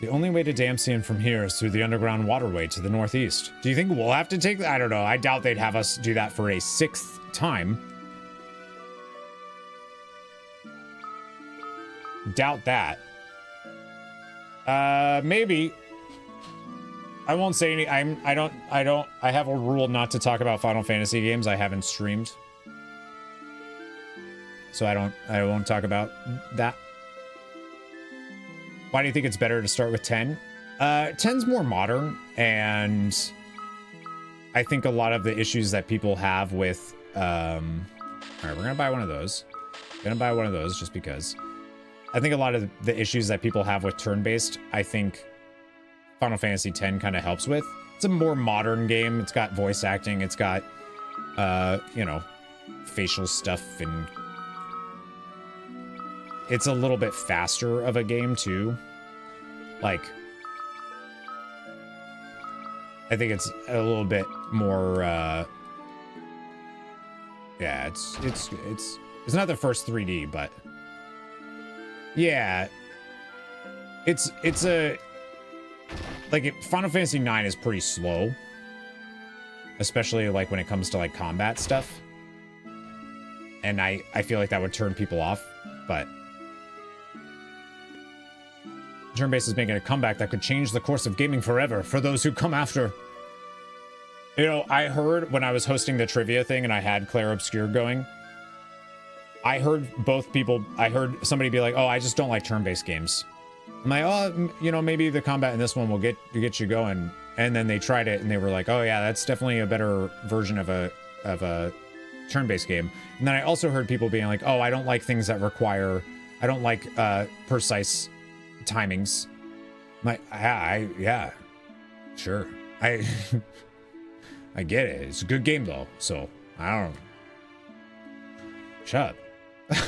The only way to Damsian from here is through the underground waterway to the northeast. Do you think we'll have to take that? I don't know. I doubt they'd have us do that for a 6th time. Doubt that. Maybe. I won't say any. I have a rule not to talk about Final Fantasy games I haven't streamed. So I won't talk about that. Why do you think it's better to start with 10? 10's more modern, and I think a lot of the issues that people have with... Alright, we're gonna buy one of those. Gonna buy one of those just because. I think a lot of the issues that people have with turn-based, I think Final Fantasy X kind of helps with. It's a more modern game. It's got voice acting. It's got, you know, facial stuff, and it's a little bit faster of a game too. Like, I think it's a little bit more, yeah, it's not the first 3D, but yeah, it's a, like, Final Fantasy IX is pretty slow, especially like when it comes to like combat stuff, and I feel like that would turn people off. But turn-based is making a comeback that could change the course of gaming forever for those who come after. You know, I heard when I was hosting the trivia thing and I had Claire Obscure going, I heard both people, I heard somebody be like, oh, I just don't like turn-based games. I'm like, oh, you know, maybe the combat in this one will get you going. And then they tried it and they were like, oh yeah, that's definitely a better version of a turn-based game. And then I also heard people being like, oh, I don't like things that require, I don't like precise timings. I'm like, yeah, sure. I get it. It's a good game though, so I don't. Shut up.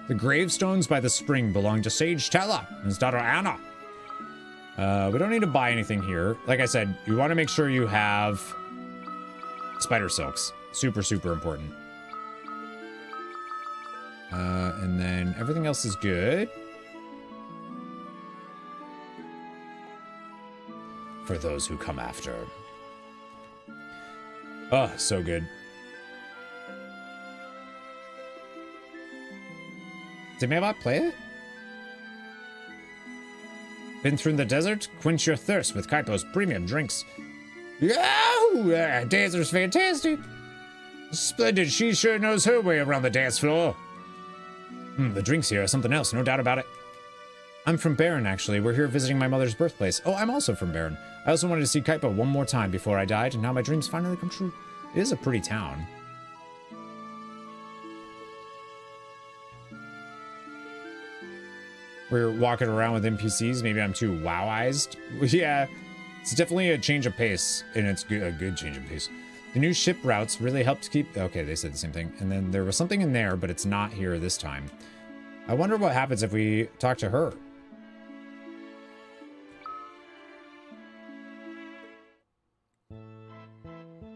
The gravestones by the spring belong to Sage Tella and his daughter Anna. We don't need to buy anything here. Like I said, you want to make sure you have spider silks. Super, super important. And then everything else is good. For those who come after. Oh, so good. Did maybe I play it? Been through the desert? Quench your thirst with Kaipo's premium drinks. Yeah, dancer's fantastic. Splendid, she sure knows her way around the dance floor. The drinks here are something else, no doubt about it. I'm from Barron, actually. We're here visiting my mother's birthplace. Oh, I'm also from Barron. I also wanted to see Kaipo one more time before I died, and now my dreams finally come true. It is a pretty town. We're walking around with NPCs. Maybe I'm too wow-ized. Yeah, it's definitely a change of pace, and it's a good change of pace. The new ship routes really helped keep... Okay, they said the same thing. And then there was something in there, but it's not here this time. I wonder what happens if we talk to her.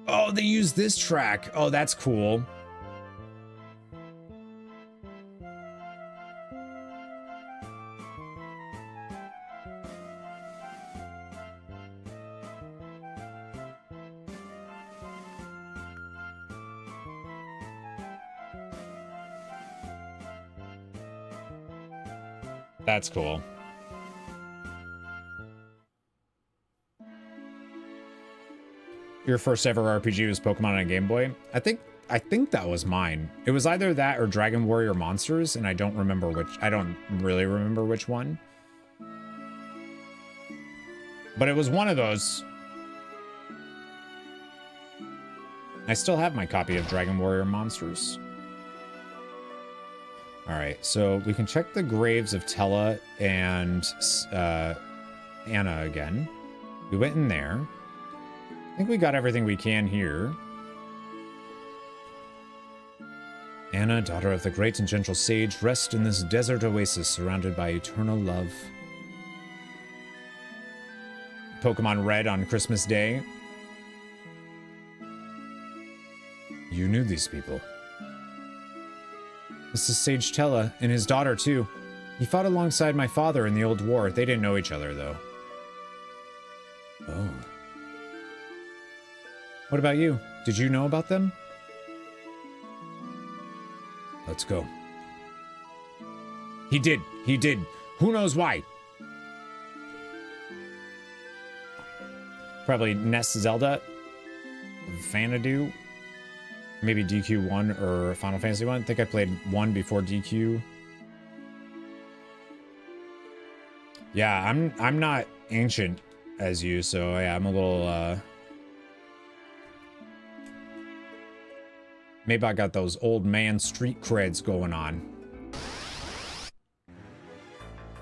Oh, they use this track. Oh, that's cool. That's cool. Your first ever RPG was Pokemon on a Game Boy? I think that was mine. It was either that or Dragon Warrior Monsters, and I don't remember which. I don't really remember which one. But it was one of those. I still have my copy of Dragon Warrior Monsters. Alright, so we can check the graves of Tella and Anna again. We went in there. I think we got everything we can here. Anna, daughter of the great and gentle sage, rest in this desert oasis surrounded by eternal love. Pokemon Red on Christmas Day. You knew these people. This is Sage Tella, and his daughter, too. He fought alongside my father in the old war. They didn't know each other, though. Oh. What about you? Did you know about them? Let's go. He did. He did. Who knows why? Probably Nest Zelda. Vanadu. Maybe DQ1 or Final Fantasy 1. I think I played 1 before DQ. Yeah, I'm not ancient as you, so yeah, I'm a little maybe I got those old man street creds going on.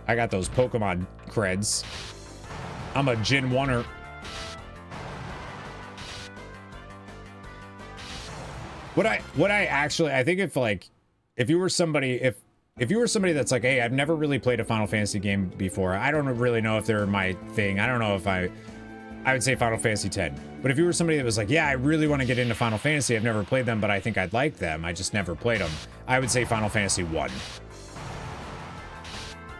I got those Pokemon creds. I'm a Jin oneer. What I actually, I think if you were somebody, if you were somebody that's like, hey, I've never really played a Final Fantasy game before. I don't really know if they're my thing. I don't know if I would say Final Fantasy X. But if you were somebody that was like, yeah, I really want to get into Final Fantasy. I've never played them, but I think I'd like them. I just never played them. I would say Final Fantasy 1.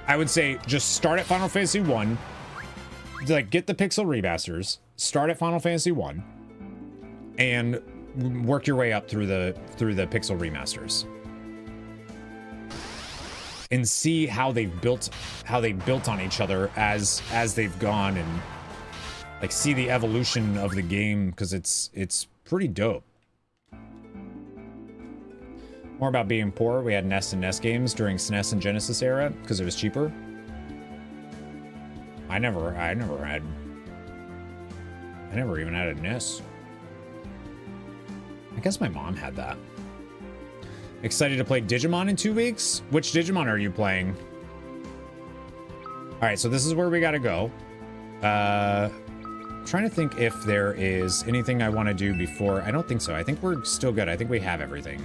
I would say just start at Final Fantasy 1. Like, get the pixel remasters. Start at Final Fantasy 1. And work your way up through the pixel remasters. And see how they built on each other as they've gone, and like see the evolution of the game, because it's pretty dope. More about being poor. We had NES and NES games during SNES and Genesis era because it was cheaper. I never even had a NES. I guess my mom had that. Excited to play Digimon in 2 weeks? Which Digimon are you playing? All right, so this is where we gotta go. Trying to think if there is anything I want to do before. I don't think so. I think we're still good. I think we have everything.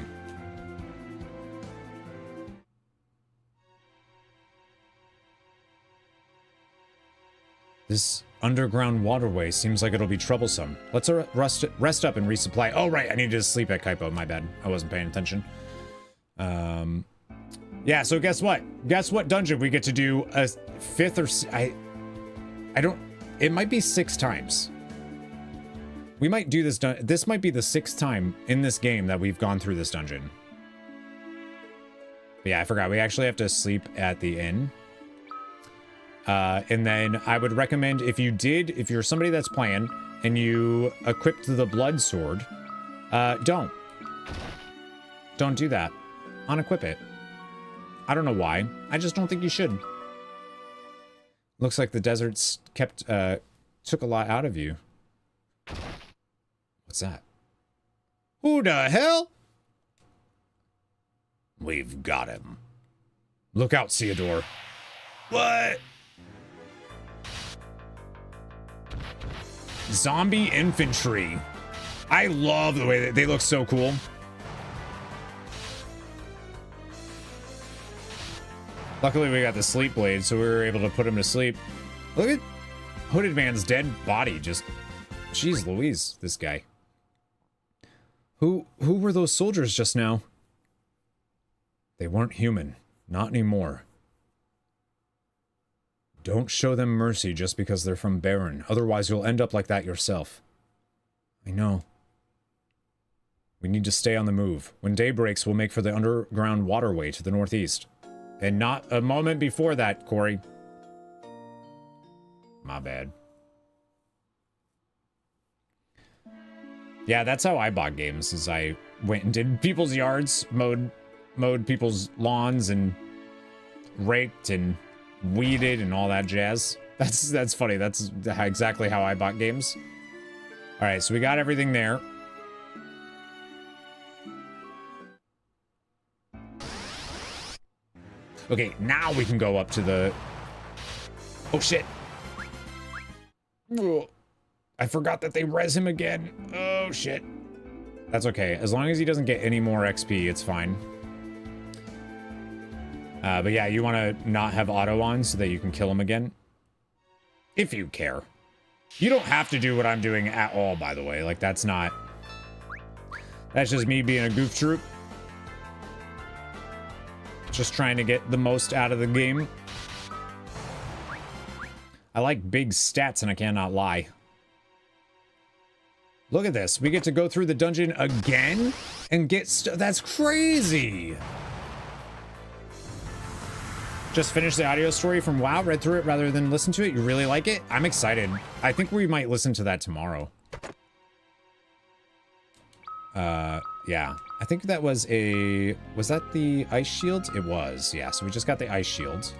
This underground waterway seems like it'll be troublesome. Let's rest up and resupply. Oh, right. I needed to sleep at Kaipo. My bad. I wasn't paying attention. Yeah, so guess what? Guess what dungeon we get to do a fifth or... I don't... It might be 6 times. We might do this... This might be the 6th time in this game that we've gone through this dungeon. But yeah, I forgot. We actually have to sleep at the inn. And then I would recommend if you're somebody that's playing and you equipped the blood sword, don't do that. Unequip it. I don't know why. I just don't think you should. Looks like the desert's took a lot out of you. What's that? Who the hell? We've got him. Look out, Theodore. What? Zombie infantry. I love the way they look so cool. Luckily, we got the sleep blade, so we were able to put him to sleep. Look at Hooded Man's dead body. Just, jeez Louise, this guy. Who were those soldiers just now? They weren't human. Not anymore. Don't show them mercy just because they're from Baron. Otherwise, you'll end up like that yourself. I know. We need to stay on the move. When day breaks, we'll make for the underground waterway to the northeast. And not a moment before that, Corey. My bad. Yeah, that's how I bought games, is I went and did people's yards, mowed people's lawns, and raked and weeded and all that jazz. That's funny. That's exactly how I bought games. All right, so we got everything there. Okay, now we can go up to the... Oh, shit. Oh, I forgot that they res him again. Oh, shit. That's okay. As long as he doesn't get any more XP, it's fine. But yeah, you want to not have auto on so that you can kill him again. If you care. You don't have to do what I'm doing at all, by the way. Like, that's not... That's just me being a goof troop. Just trying to get the most out of the game. I like big stats, and I cannot lie. Look at this. We get to go through the dungeon again and get that's crazy. Just finished the audio story from WoW, read through it rather than listen to it. You really like it? I'm excited. I think we might listen to that tomorrow. Yeah. I think that was a... Was that the ice shield? It was, yeah. So we just got the ice shield.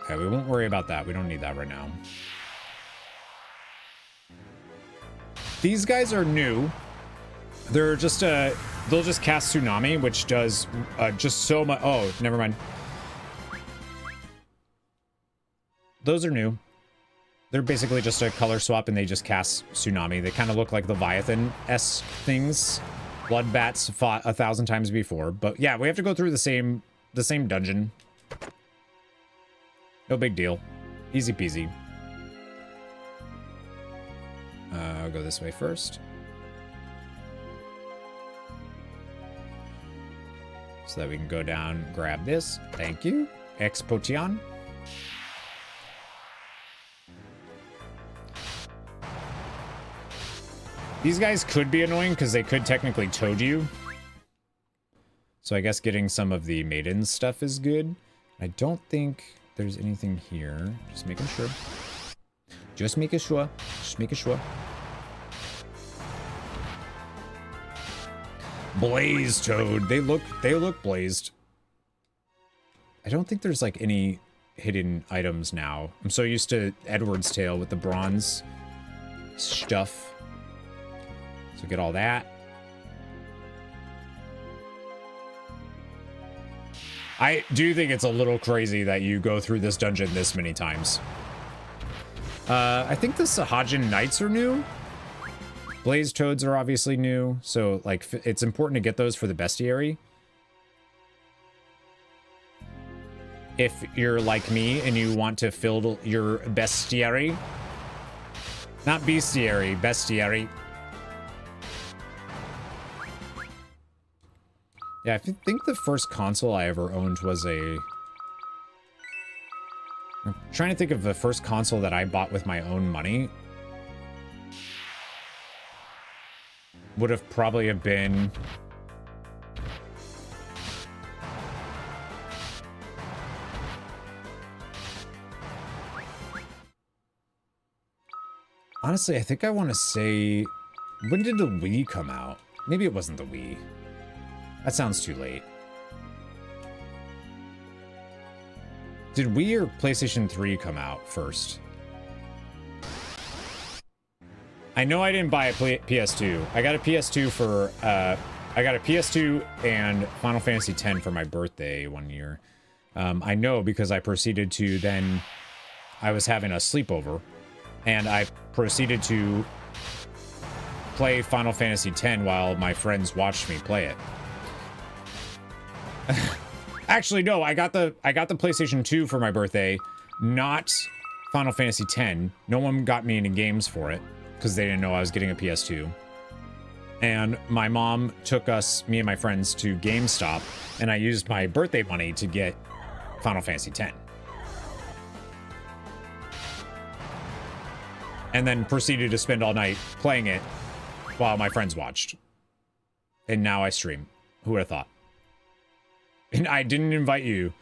Okay, we won't worry about that. We don't need that right now. These guys are new. They're just they'll just cast Tsunami, which does just so much. Oh, never mind. Those are new. They're basically just a color swap, and they just cast Tsunami. They kind of look like Leviathan-esque things. Bloodbats fought 1,000 times before, but yeah, we have to go through the same dungeon. No big deal. Easy peasy. I'll go this way first. So that we can go down, grab this. Thank you. Expotion. These guys could be annoying because they could technically toad you. So I guess getting some of the maiden stuff is good. I don't think there's anything here. Just making sure. Just making sure. Just making sure. Blaze toad. They look blazed. I don't think there's like any hidden items now. I'm so used to Edward's Tail with the bronze stuff. So get all that. I do think it's a little crazy that you go through this dungeon this many times. I think the Sahajin Knights are new. Blaze Toads are obviously new. So, like, it's important to get those for the bestiary. If you're like me and you want to fill your bestiary. Not bestiary, bestiary. Yeah, I think the first console I ever owned was a... I'm trying to think of the first console that I bought with my own money. Would have probably have been... Honestly, I think I want to say... When did the Wii come out? Maybe it wasn't the Wii. That sounds too late. Did Wii or PlayStation 3 come out first? I know I didn't buy a PS2. I got a PS2 for, I got a PS2 and Final Fantasy X for my birthday one year. I know because I proceeded to then, I was having a sleepover, and I proceeded to play Final Fantasy X while my friends watched me play it. Actually, no, I got the PlayStation 2 for my birthday, not Final Fantasy X. No one got me any games for it because they didn't know I was getting a PS2. And my mom took us, me and my friends, to GameStop, and I used my birthday money to get Final Fantasy X. And then proceeded to spend all night playing it while my friends watched. And now I stream. Who would have thought? And I didn't invite you.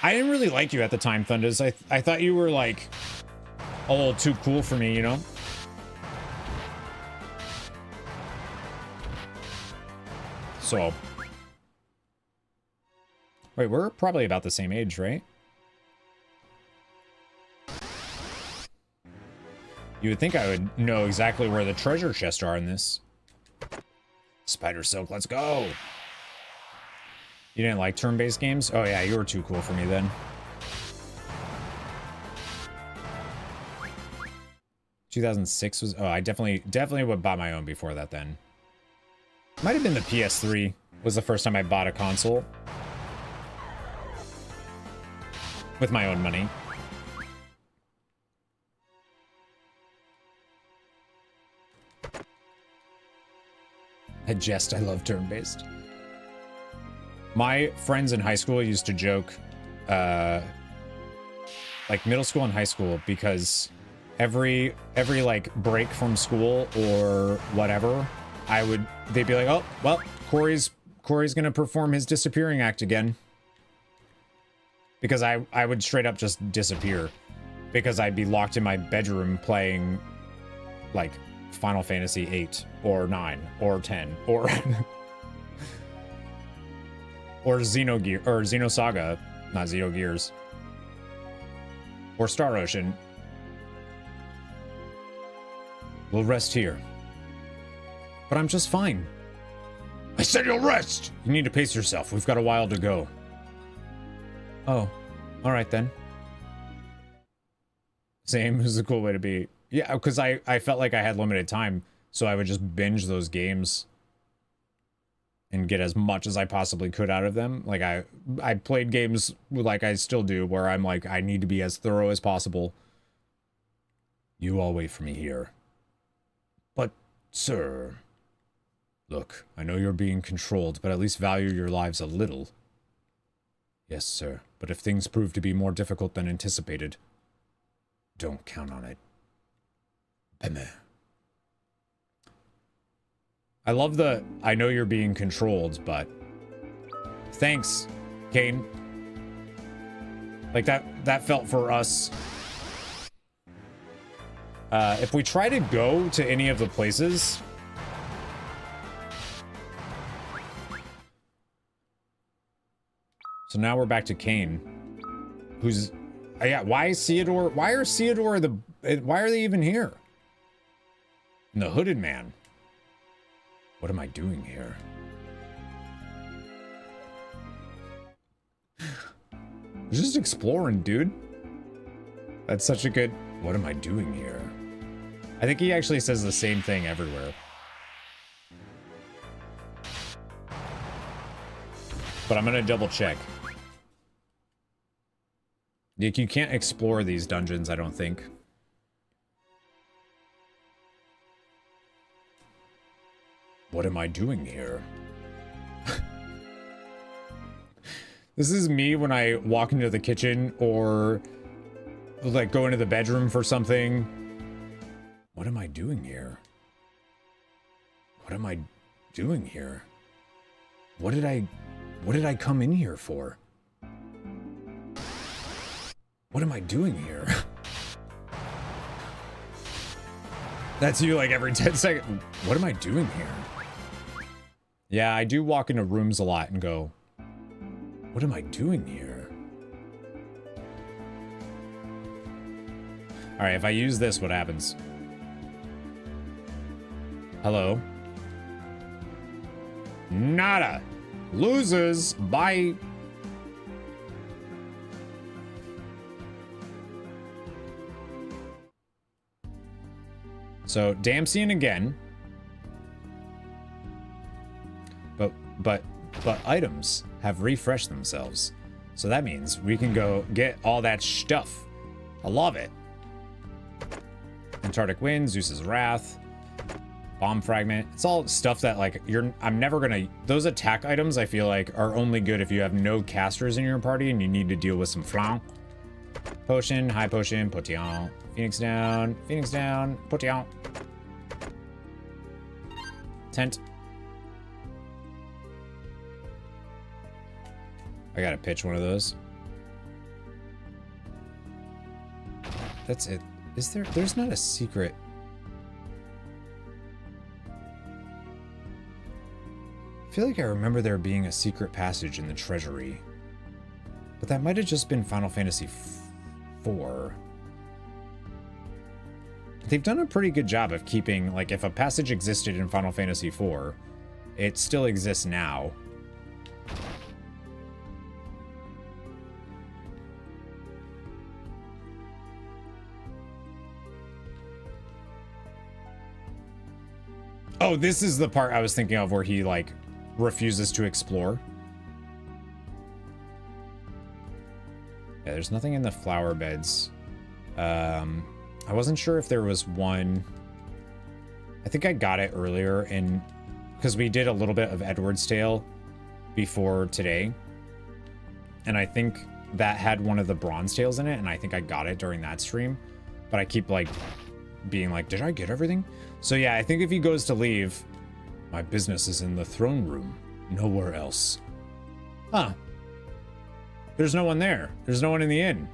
I didn't really like you at the time, Thunders. I thought you were, like, a little too cool for me, you know? So. Wait, we're probably about the same age, right? You would think I would know exactly where the treasure chests are in this. Spider Silk, let's go! You didn't like turn-based games? Oh yeah, you were too cool for me then. 2006 was... Oh, I definitely would buy my own before that then. Might have been the PS3 was the first time I bought a console. With my own money. I love turn-based. My friends in high school used to joke, like middle school and high school, because every like break from school or whatever, they'd be like, oh, well, Corey's gonna perform his disappearing act again. Because I would straight up just disappear. Because I'd be locked in my bedroom playing, like, Final Fantasy 8 or 9 or 10 or... or Xenosaga, not Xenogears. Or Star Ocean. We'll rest here. But I'm just fine. I said you'll rest! You need to pace yourself. We've got a while to go. Oh, all right then. Same is a cool way to be. Yeah, because I felt like I had limited time, so I would just binge those games and get as much as I possibly could out of them. Like I played games like I still do, where I'm like, I need to be as thorough as possible. You all wait for me here. But, sir... Look, I know you're being controlled, but at least value your lives a little. Yes, sir, but if things prove to be more difficult than anticipated, don't count on it. Beme. I love the, I know you're being controlled, but... Thanks, Kane. Like, that felt for us. If we try to go to any of the places... So now we're back to Kane, who's, yeah, why is Theodore, why are they even here? And the Hooded Man. What am I doing here? Just exploring, dude. That's such a good, what am I doing here? I think he actually says the same thing everywhere. But I'm gonna double check. Like, you can't explore these dungeons, I don't think. What am I doing here? This is me when I walk into the kitchen or like go into the bedroom for something. What am I doing here? What am I doing here? What did I come in here for? What am I doing here? That's you like every 10 seconds. What am I doing here? Yeah, I do walk into rooms a lot and go, what am I doing here? All right, if I use this, what happens? Hello? Nada. Loses. Bye. So, Damsian again. But items have refreshed themselves. So that means we can go get all that stuff. I love it. Antarctic Wind, Zeus's Wrath, Bomb Fragment. It's all stuff that, like, I'm never gonna... Those attack items, I feel like, are only good if you have no casters in your party and you need to deal with some flanc. Potion, High Potion, Potion. Phoenix down, Potion. Tent. I gotta pitch one of those. That's it. Is there... There's not a secret... I feel like I remember there being a secret passage in the treasury. But that might have just been Final Fantasy IV. They've done a pretty good job of keeping, like, if a passage existed in Final Fantasy IV, it still exists now. Oh, this is the part I was thinking of where he, like, refuses to explore. Yeah, there's nothing in the flower beds. I wasn't sure if there was one. I think I got it earlier, and because we did a little bit of Edward's Tale before today, and I think that had one of the bronze tails in it, and I think I got it during that stream, but I keep, like, being like, did I get everything? So yeah, I think if he goes to leave, my business is in the throne room, nowhere else. Huh. There's no one there. There's no one in the inn.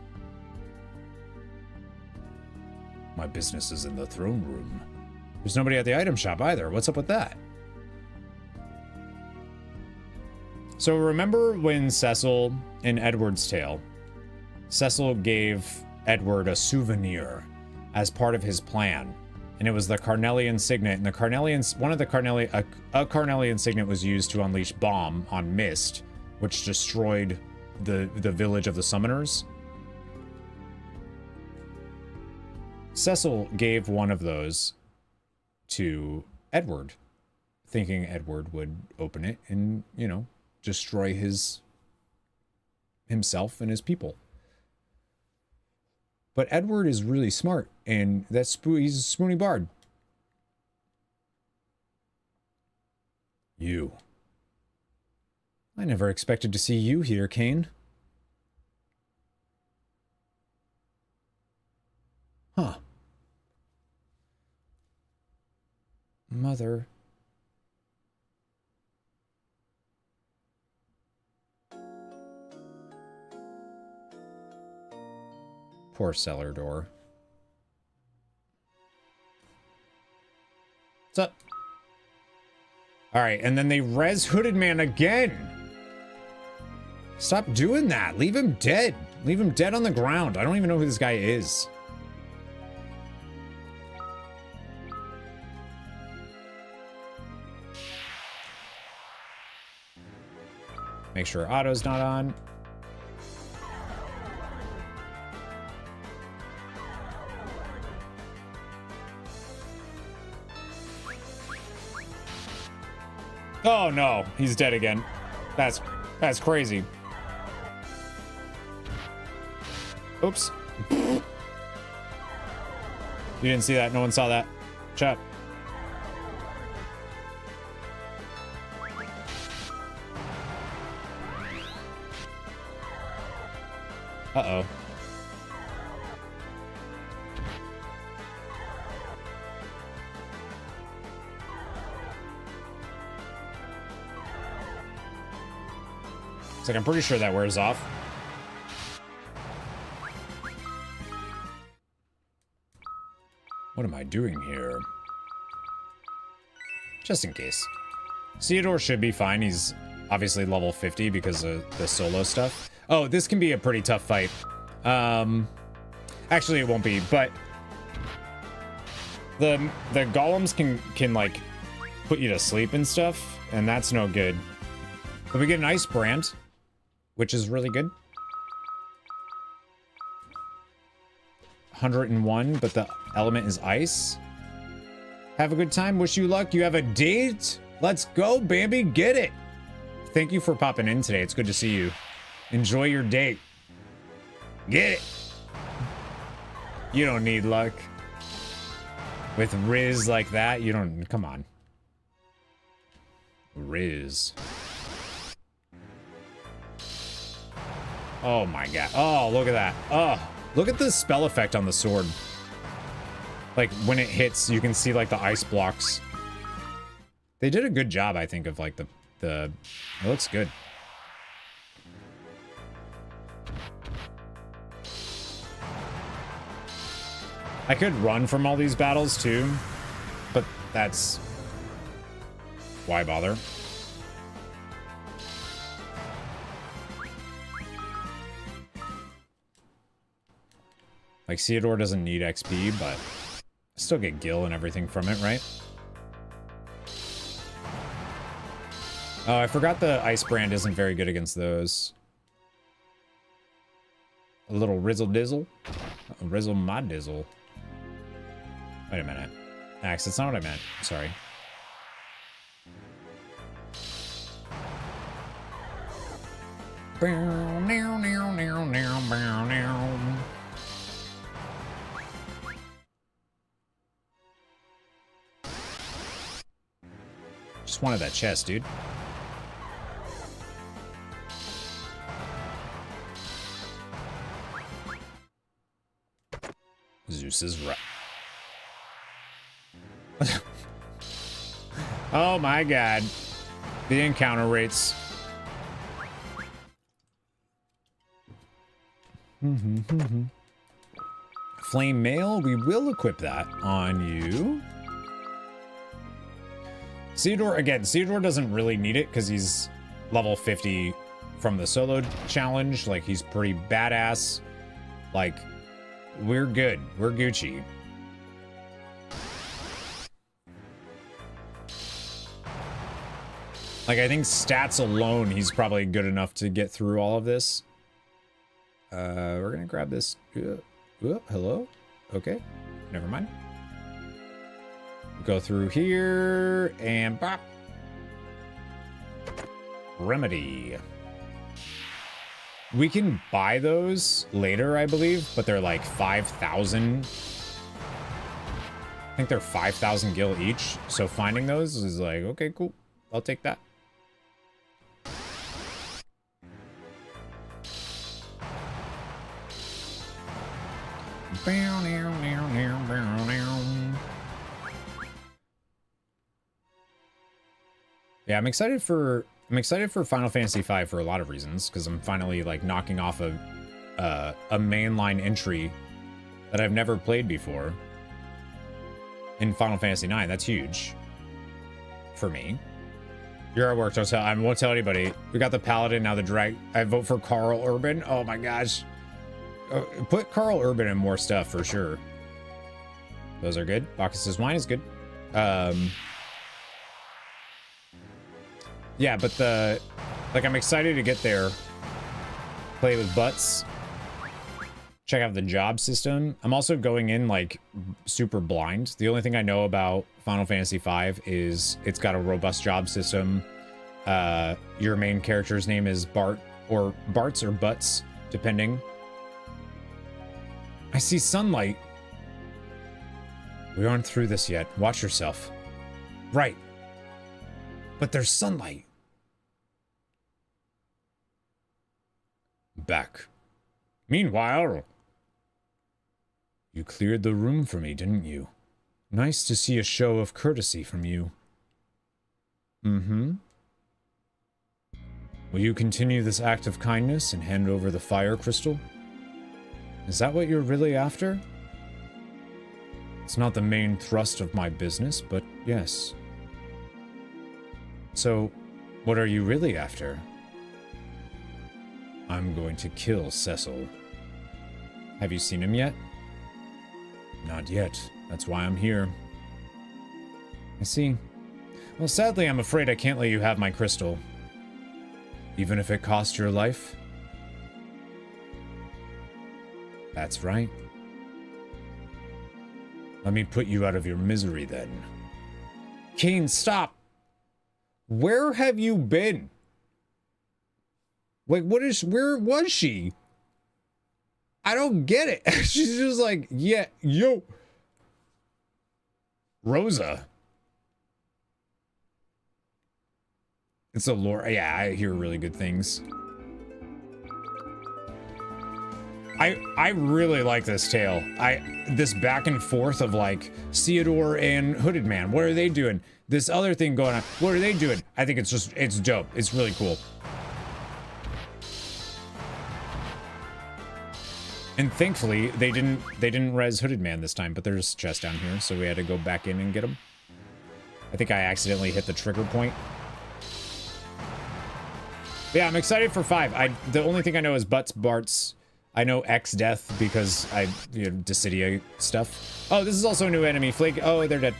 My business is in the throne room. There's nobody at the item shop either. What's up with that? So remember when Cecil, in Edward's Tale, Cecil gave Edward a souvenir as part of his plan. And it was the Carnelian Signet. And the Carnelian, one of the Carnelian, a Carnelian Signet was used to unleash Bomb on Mist, which destroyed the village of the Summoners. Cecil gave one of those to Edward, thinking Edward would open it and, you know, destroy himself and his people. But Edward is really smart, and he's a spoony bard. You. I never expected to see you here, Cain. Huh. Mother. Poor cellar door. What's up? Alright, and then they res Hooded Man again! Stop doing that! Leave him dead! Leave him dead on the ground. I don't even know who this guy is. Make sure auto's not on. Oh no, he's dead again. That's crazy. Oops. You didn't see that. No one saw that. Shut up. Uh-oh. It's like, I'm pretty sure that wears off. What am I doing here? Just in case. Theodore should be fine. He's obviously level 50 because of the solo stuff. Oh, this can be a pretty tough fight. Actually, it won't be, but the golems can like put you to sleep and stuff, and that's no good. But we get an ice brand, which is really good. 101, but the element is ice. Have a good time. Wish you luck. You have a date? Let's go, Bambi. Get it. Thank you for popping in today. It's good to see you. Enjoy your date. Get it. You don't need luck. With Riz like that, you don't... Come on. Riz. Oh my god. Oh, look at that. Oh, look at the spell effect on the sword. Like, when it hits, you can see, like, the ice blocks. They did a good job, I think, of, like, the... It looks good. I could run from all these battles, too. But that's... Why bother? Like, Theodore doesn't need XP, but I still get Gil and everything from it, right? Oh, I forgot the Ice Brand isn't very good against those. A little Rizzle Dizzle. Rizzle my Dizzle. Wait a minute. Axe, that's not what I meant. Sorry. Just wanted that chest, dude. Zeus is right. Oh my god. The encounter rates. Flame mail, we will equip that on you. Theodore, again, Theodore doesn't really need it because he's level 50 from the solo challenge. Like, he's pretty badass. Like, we're good. We're Gucci. Like, I think stats alone, he's probably good enough to get through all of this. We're gonna grab this. Hello? Okay, never mind. Go through here, and bop. Remedy. We can buy those later, I believe, but they're like 5,000. I think they're 5,000 gil each, so finding those is like, okay, cool. I'll take that. Yeah, I'm excited for Final Fantasy V for a lot of reasons, because I'm finally like knocking off a mainline entry that I've never played before in Final Fantasy IX. That's huge for me. You're at work, so I won't tell anybody. We got the Paladin, now the Drag. I vote for Carl Urban. Oh my gosh. Put Carl Urban in more stuff for sure. Those are good. Bacchus's Wine is good. Yeah, but I'm excited to get there. Play with butts. Check out the job system. I'm also going in like super blind. The only thing I know about Final Fantasy V is it's got a robust job system. Your main character's name is Bart, or Bart's or Butts, depending. I see sunlight. We aren't through this yet. Watch yourself. Right. But there's sunlight. Back. Meanwhile, you cleared the room for me, didn't you? Nice to see a show of courtesy from you. Mm-hmm. Will you continue this act of kindness and hand over the fire crystal? Is that what you're really after? It's not the main thrust of my business, but yes. So, what are you really after? I'm going to kill Cecil. Have you seen him yet? Not yet. That's why I'm here. I see. Well, sadly, I'm afraid I can't let you have my crystal. Even if it costs your life? That's right. Let me put you out of your misery, then. Kane, stop! Where have you been? Like, where was she? I don't get it. She's just like, yeah, yo. Rosa. It's a lore. Yeah, I hear really good things. I really like this tale. This back and forth of like Theodore and Hooded Man. What are they doing? This other thing going on. What are they doing? I think it's dope. It's really cool. And thankfully, they didn't res Hooded Man this time, but there's chests down here, so we had to go back in and get them. I think I accidentally hit the trigger point. But yeah, I'm excited for 5. The only thing I know is Butts, Bart's. I know X Death because Dissidia stuff. Oh, this is also a new enemy. Flake. Oh, they're dead.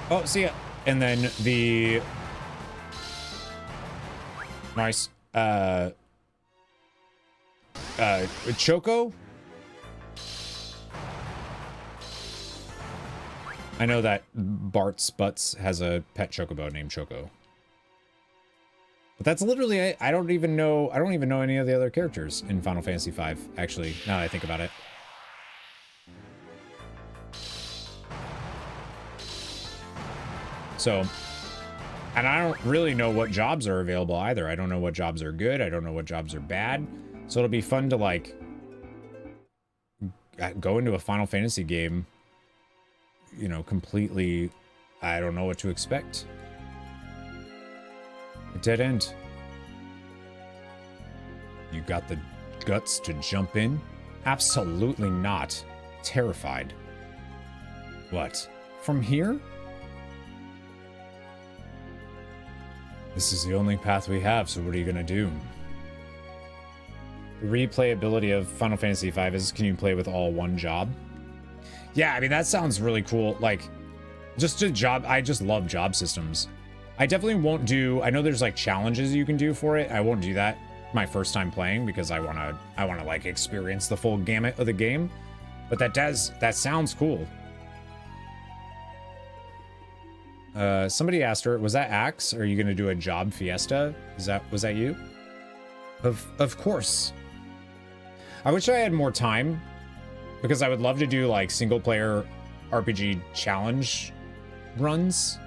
Oh, see ya. And then the nice Choco. I know that Bart's Butts has a pet chocobo named Choco. But that's literally, I don't even know any of the other characters in Final Fantasy V, actually, now that I think about it. So, and I don't really know what jobs are available either. I don't know what jobs are good. I don't know what jobs are bad. So it'll be fun to like go into a Final Fantasy game, you know, completely, I don't know what to expect. A dead end. You got the guts to jump in? Absolutely not. Terrified. What? From here? This is the only path we have, so what are you gonna do? The replayability of Final Fantasy V is, can you play with all one job? Yeah, I mean, that sounds really cool. Like, just a job. I just love job systems. I definitely won't do, I know there's like challenges you can do for it. I won't do that my first time playing because I want to like experience the full gamut of the game. But that sounds cool. Somebody asked her, was that Axe? Are you going to do a job fiesta? Was that you? Of course. I wish I had more time because I would love to do like single player RPG challenge runs.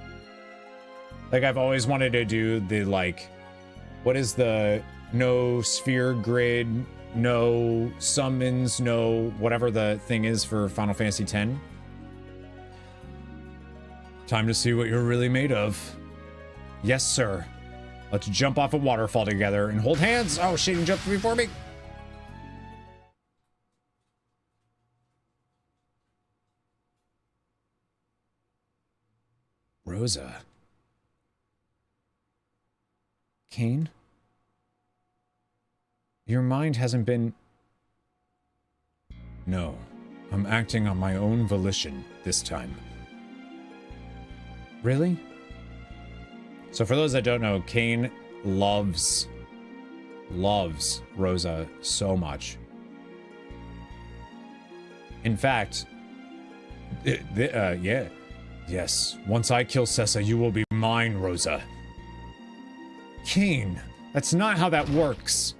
Like I've always wanted to do the like, what is the no sphere grid, no summons, no whatever the thing is for Final Fantasy X. Time to see what you're really made of. Yes, sir. Let's jump off a waterfall together and hold hands. Oh, shit, you jumped before me. Rosa. Kane? Your mind hasn't been... No, I'm acting on my own volition this time. Really? So for those that don't know, Kane loves Rosa so much. In fact, yeah. Yes, once I kill Sessa, you will be mine, Rosa. Kane, that's not how that works.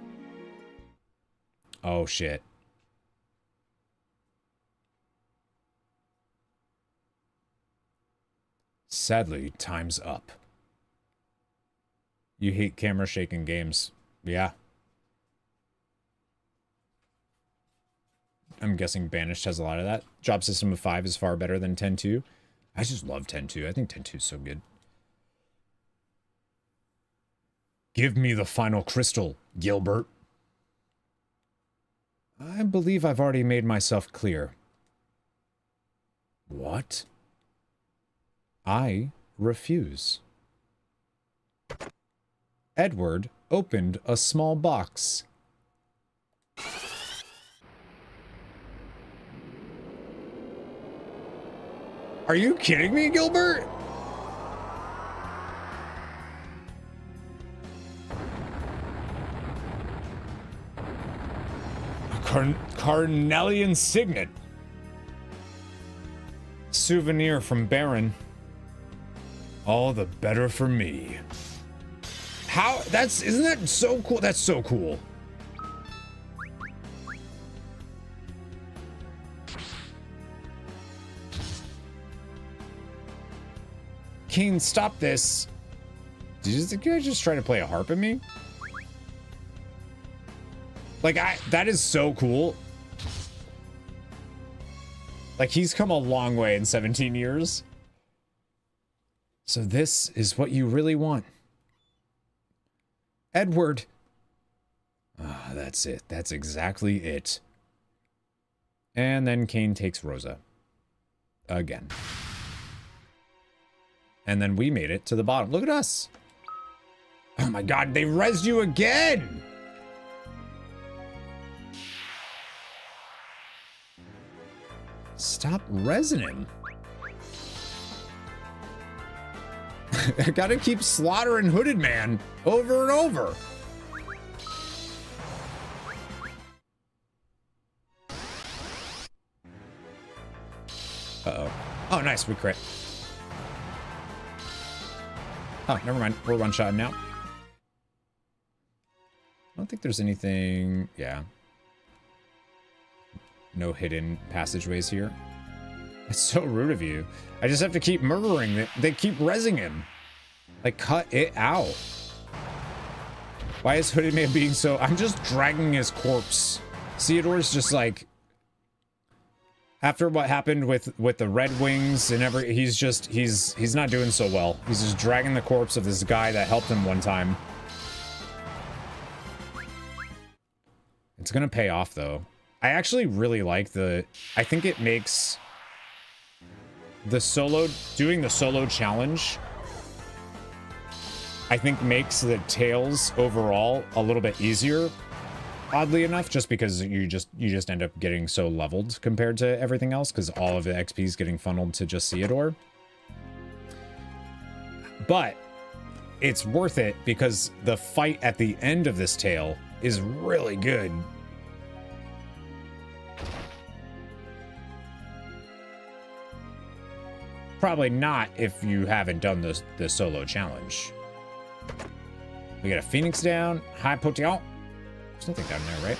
Oh, shit. Sadly, time's up. You hate camera shaking games. Yeah. I'm guessing Banished has a lot of that. Job system of 5 is far better than 10-2. I just love 10-2. I think 10-2 is so good. Give me the final crystal, Gilbert. I believe I've already made myself clear. What? I refuse. Edward opened a small box. Are you kidding me, Gilbert? A Carnelian signet. Souvenir from Baron. All the better for me. How? Isn't that so cool? That's so cool. Kane, stop this. Did you guys just try to play a harp at me? Like, that is so cool. Like, he's come a long way in 17 years. So this is what you really want. Edward. Ah, that's it. That's exactly it. And then Kane takes Rosa. Again. And then we made it to the bottom. Look at us. Oh my god, they rezzed you again! Stop rezzing him. I gotta keep slaughtering Hooded Man over and over. Uh-oh. Oh, nice, we crit. Oh, never mind. We're one-shot now. I don't think there's anything... Yeah. No hidden passageways here. It's so rude of you. I just have to keep murdering it. They keep rezzing him. Like, cut it out. Why is Hooded Man being so... I'm just dragging his corpse. Theodore's just like... After what happened with the Red Wings and he's not doing so well. He's just dragging the corpse of this guy that helped him one time. It's gonna pay off though. I actually really like I think it makes doing the solo challenge, I think makes the Tales overall a little bit easier oddly enough, just because you just end up getting so leveled compared to everything else, because all of the XP is getting funneled to just Theodore. But it's worth it because the fight at the end of this tale is really good. Probably not if you haven't done the solo challenge. We got a Phoenix down. High Potion. There's nothing down there, right?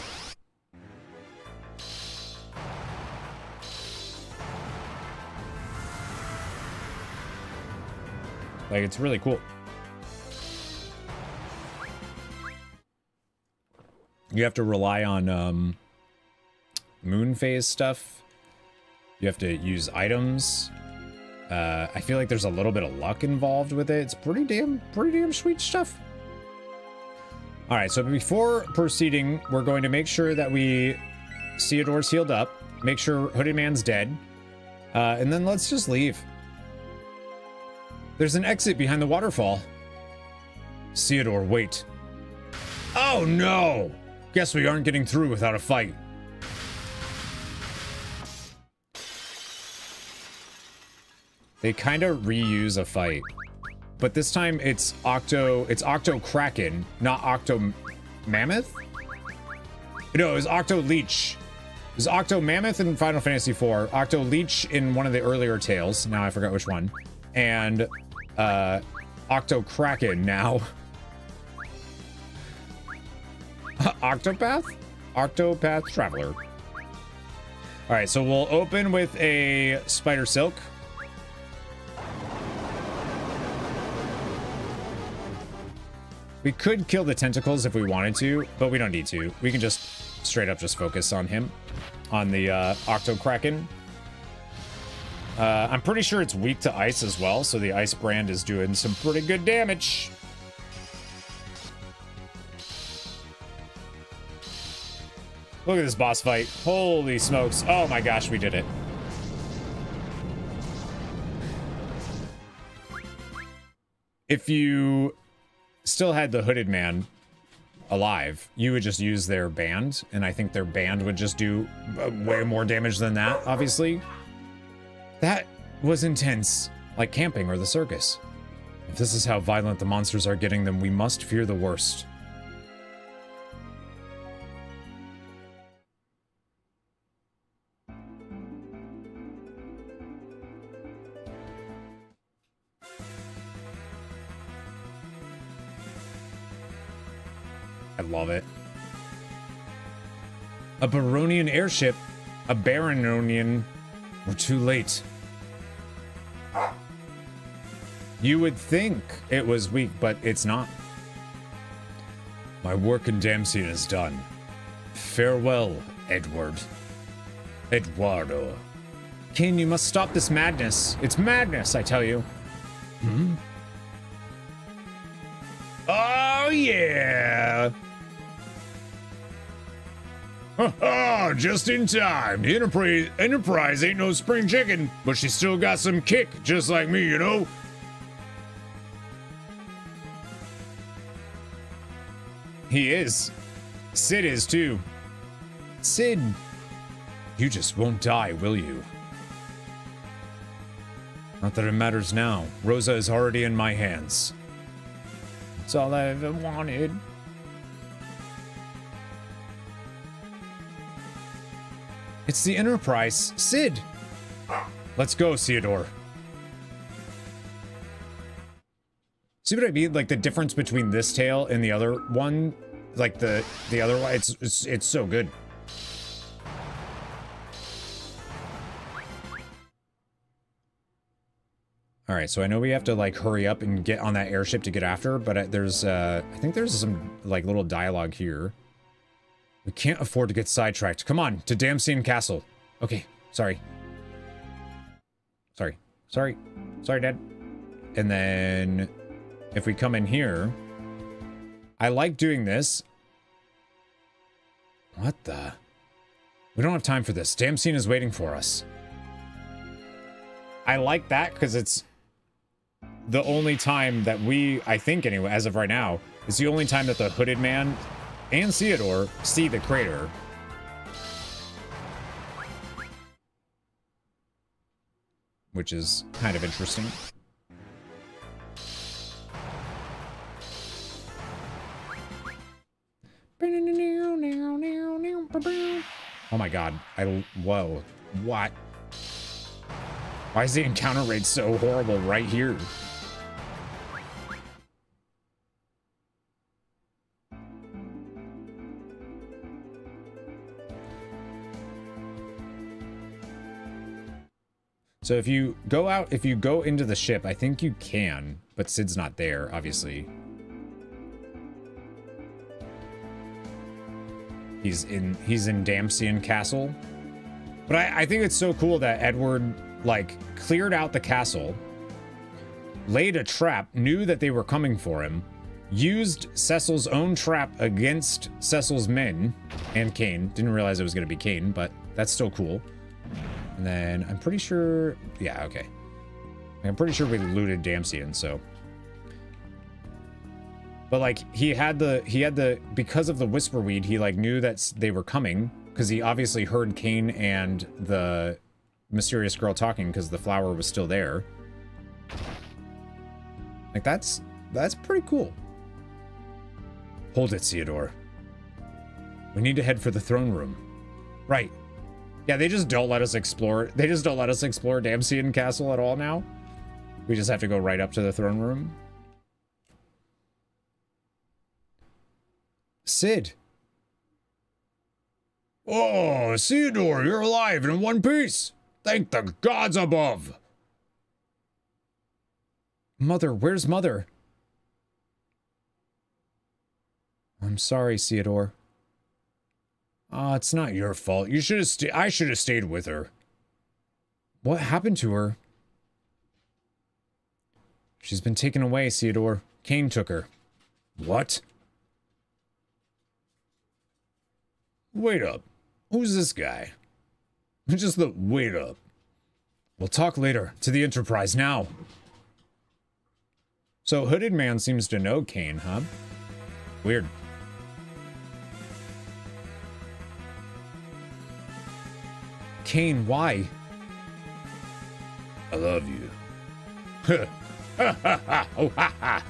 Like, it's really cool. You have to rely on moon phase stuff. You have to use items. I feel like there's a little bit of luck involved with it. It's pretty damn sweet stuff. All right, so before proceeding, we're going to make sure that Theodore's healed up, make sure Hooded Man's dead, and then let's just leave. There's an exit behind the waterfall. Theodore, wait. Oh no! Guess we aren't getting through without a fight. They kind of reuse a fight, but this time it's Octo Kraken, not Octo Mammoth. No, it was Octo Leech. It was Octo Mammoth in Final Fantasy IV, Octo Leech in one of the earlier tales. Now I forgot which one, and Octo Kraken now. Octopath Traveler. All right, so we'll open with a Spider Silk. We could kill the tentacles if we wanted to, but we don't need to. We can just straight up just focus on him, on the Octo Kraken. I'm pretty sure it's weak to ice as well, so the ice brand is doing some pretty good damage. Look at this boss fight. Holy smokes. Oh my gosh, we did it. If you still had the Hooded Man alive, you would just use their band, and I think their band would just do way more damage than that, obviously. That was intense, like camping or the circus. If this is how violent the monsters are getting them, we must fear the worst. I love it. A Baronian airship. A Barononian. We're too late. You would think it was weak, but it's not. My work in Damsien is done. Farewell, Eduardo. King, you must stop this madness. It's madness, I tell you. Hmm? Oh, yeah. Ha just in time. The Enterprise ain't no spring chicken, but she still got some kick, just like me, you know? He is. Sid is too. Sid, you just won't die, will you? Not that it matters now. Rosa is already in my hands. That's all I ever wanted. It's the Enterprise. Sid! Let's go, Theodore. See what I mean? Like the difference between this tale and the other one? Like the other one? It's so good. Alright, so I know we have to like hurry up and get on that airship to get after, but there's I think there's some like little dialogue here. We can't afford to get sidetracked. Come on, to Damsien Castle. Okay, sorry. Sorry, Dad. And then if we come in here, I like doing this. What the? We don't have time for this. Damsien is waiting for us. I like that because it's the only time that I think anyway, as of right now, it's the only time that the Hooded Man and Theodore see the crater. Which is kind of interesting. Oh my god. Whoa. What? Why is the encounter rate so horrible right here? So if you go into the ship, I think you can, but Sid's not there, obviously. He's in Damsian Castle. But I think it's so cool that Edward, like, cleared out the castle, laid a trap, knew that they were coming for him, used Cecil's own trap against Cecil's men, and Kane. Didn't realize it was going to be Kane, but that's still cool. And then I'm pretty sure, yeah, okay. I'm pretty sure we looted Damsian, so. But like he had the because of the Whisperweed, he like knew that they were coming because he obviously heard Kane and the mysterious girl talking because the flower was still there. Like that's pretty cool. Hold it, Theodore. We need to head for the throne room. Right. Yeah, they just don't let us explore. They just don't let us explore Damsian Castle at all now. We just have to go right up to the throne room. Sid. Oh, Theodore, you're alive and in one piece. Thank the gods above. Mother, where's Mother? I'm sorry, Theodore. It's not your fault. You should have I should have stayed with her. What happened to her? She's been taken away, Theodore. Kane took her. What? Wait up. Who's this guy? Just the wait up. We'll talk later. To the Enterprise now. So Hooded Man seems to know Kane, huh? Weird. Kane, why? I love you. I've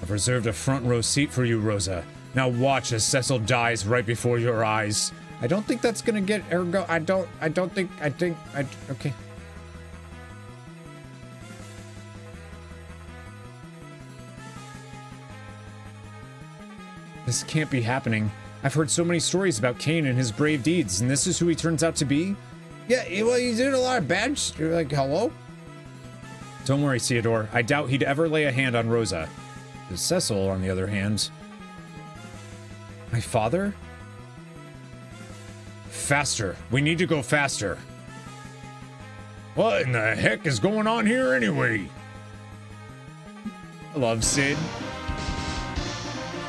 reserved a front row seat for you, Rosa. Now watch as Cecil dies right before your eyes. I don't think that's gonna get ergo. Okay. This can't be happening. I've heard so many stories about Kane and his brave deeds, and this is who he turns out to be? Yeah, well, he did a lot of bad You're like, hello? Don't worry, Theodore. I doubt he'd ever lay a hand on Rosa. Cecil, on the other hand... My father? Faster. We need to go faster. What in the heck is going on here anyway? I love Sid.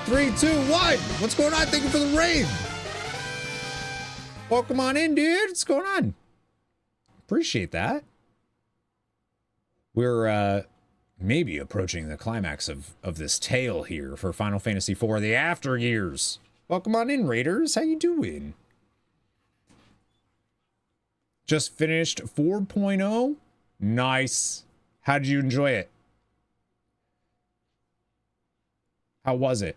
3, 2, 1. What's going on? Thank you for the raid. Welcome on in, dude. What's going on? Appreciate that. We're maybe approaching the climax of this tale here for Final Fantasy IV, the After Years. Welcome on in, Raiders. How you doing? Just finished 4.0. Nice. How did you enjoy it? How was it?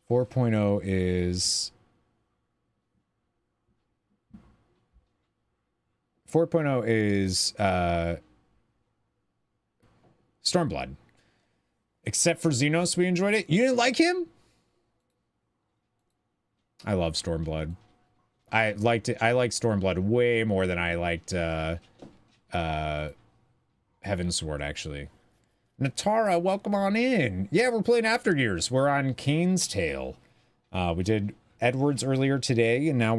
4.0 is... 4.0 is Stormblood. Except for Xenos, we enjoyed it. You didn't like him? I love Stormblood. I liked it. I liked Stormblood way more than I liked Heavensward, actually. Natara, welcome on in. Yeah, we're playing After Years. We're on Kane's Tale. We did Edward's earlier today, and now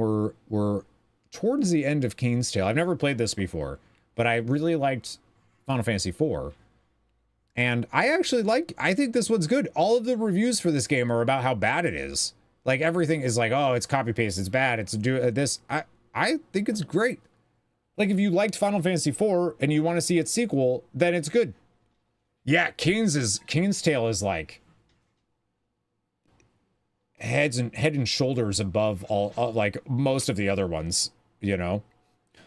we're towards the end of Kane's Tale. I've never played this before, but I really liked Final Fantasy IV. And I think this one's good. All of the reviews for this game are about how bad it is. Like, everything is like, oh, it's copy-paste, it's bad, it's this. I think it's great. Like, if you liked Final Fantasy IV and you want to see its sequel, then it's good. Yeah, Kane's tail is like head and shoulders above all like most of the other ones, you know.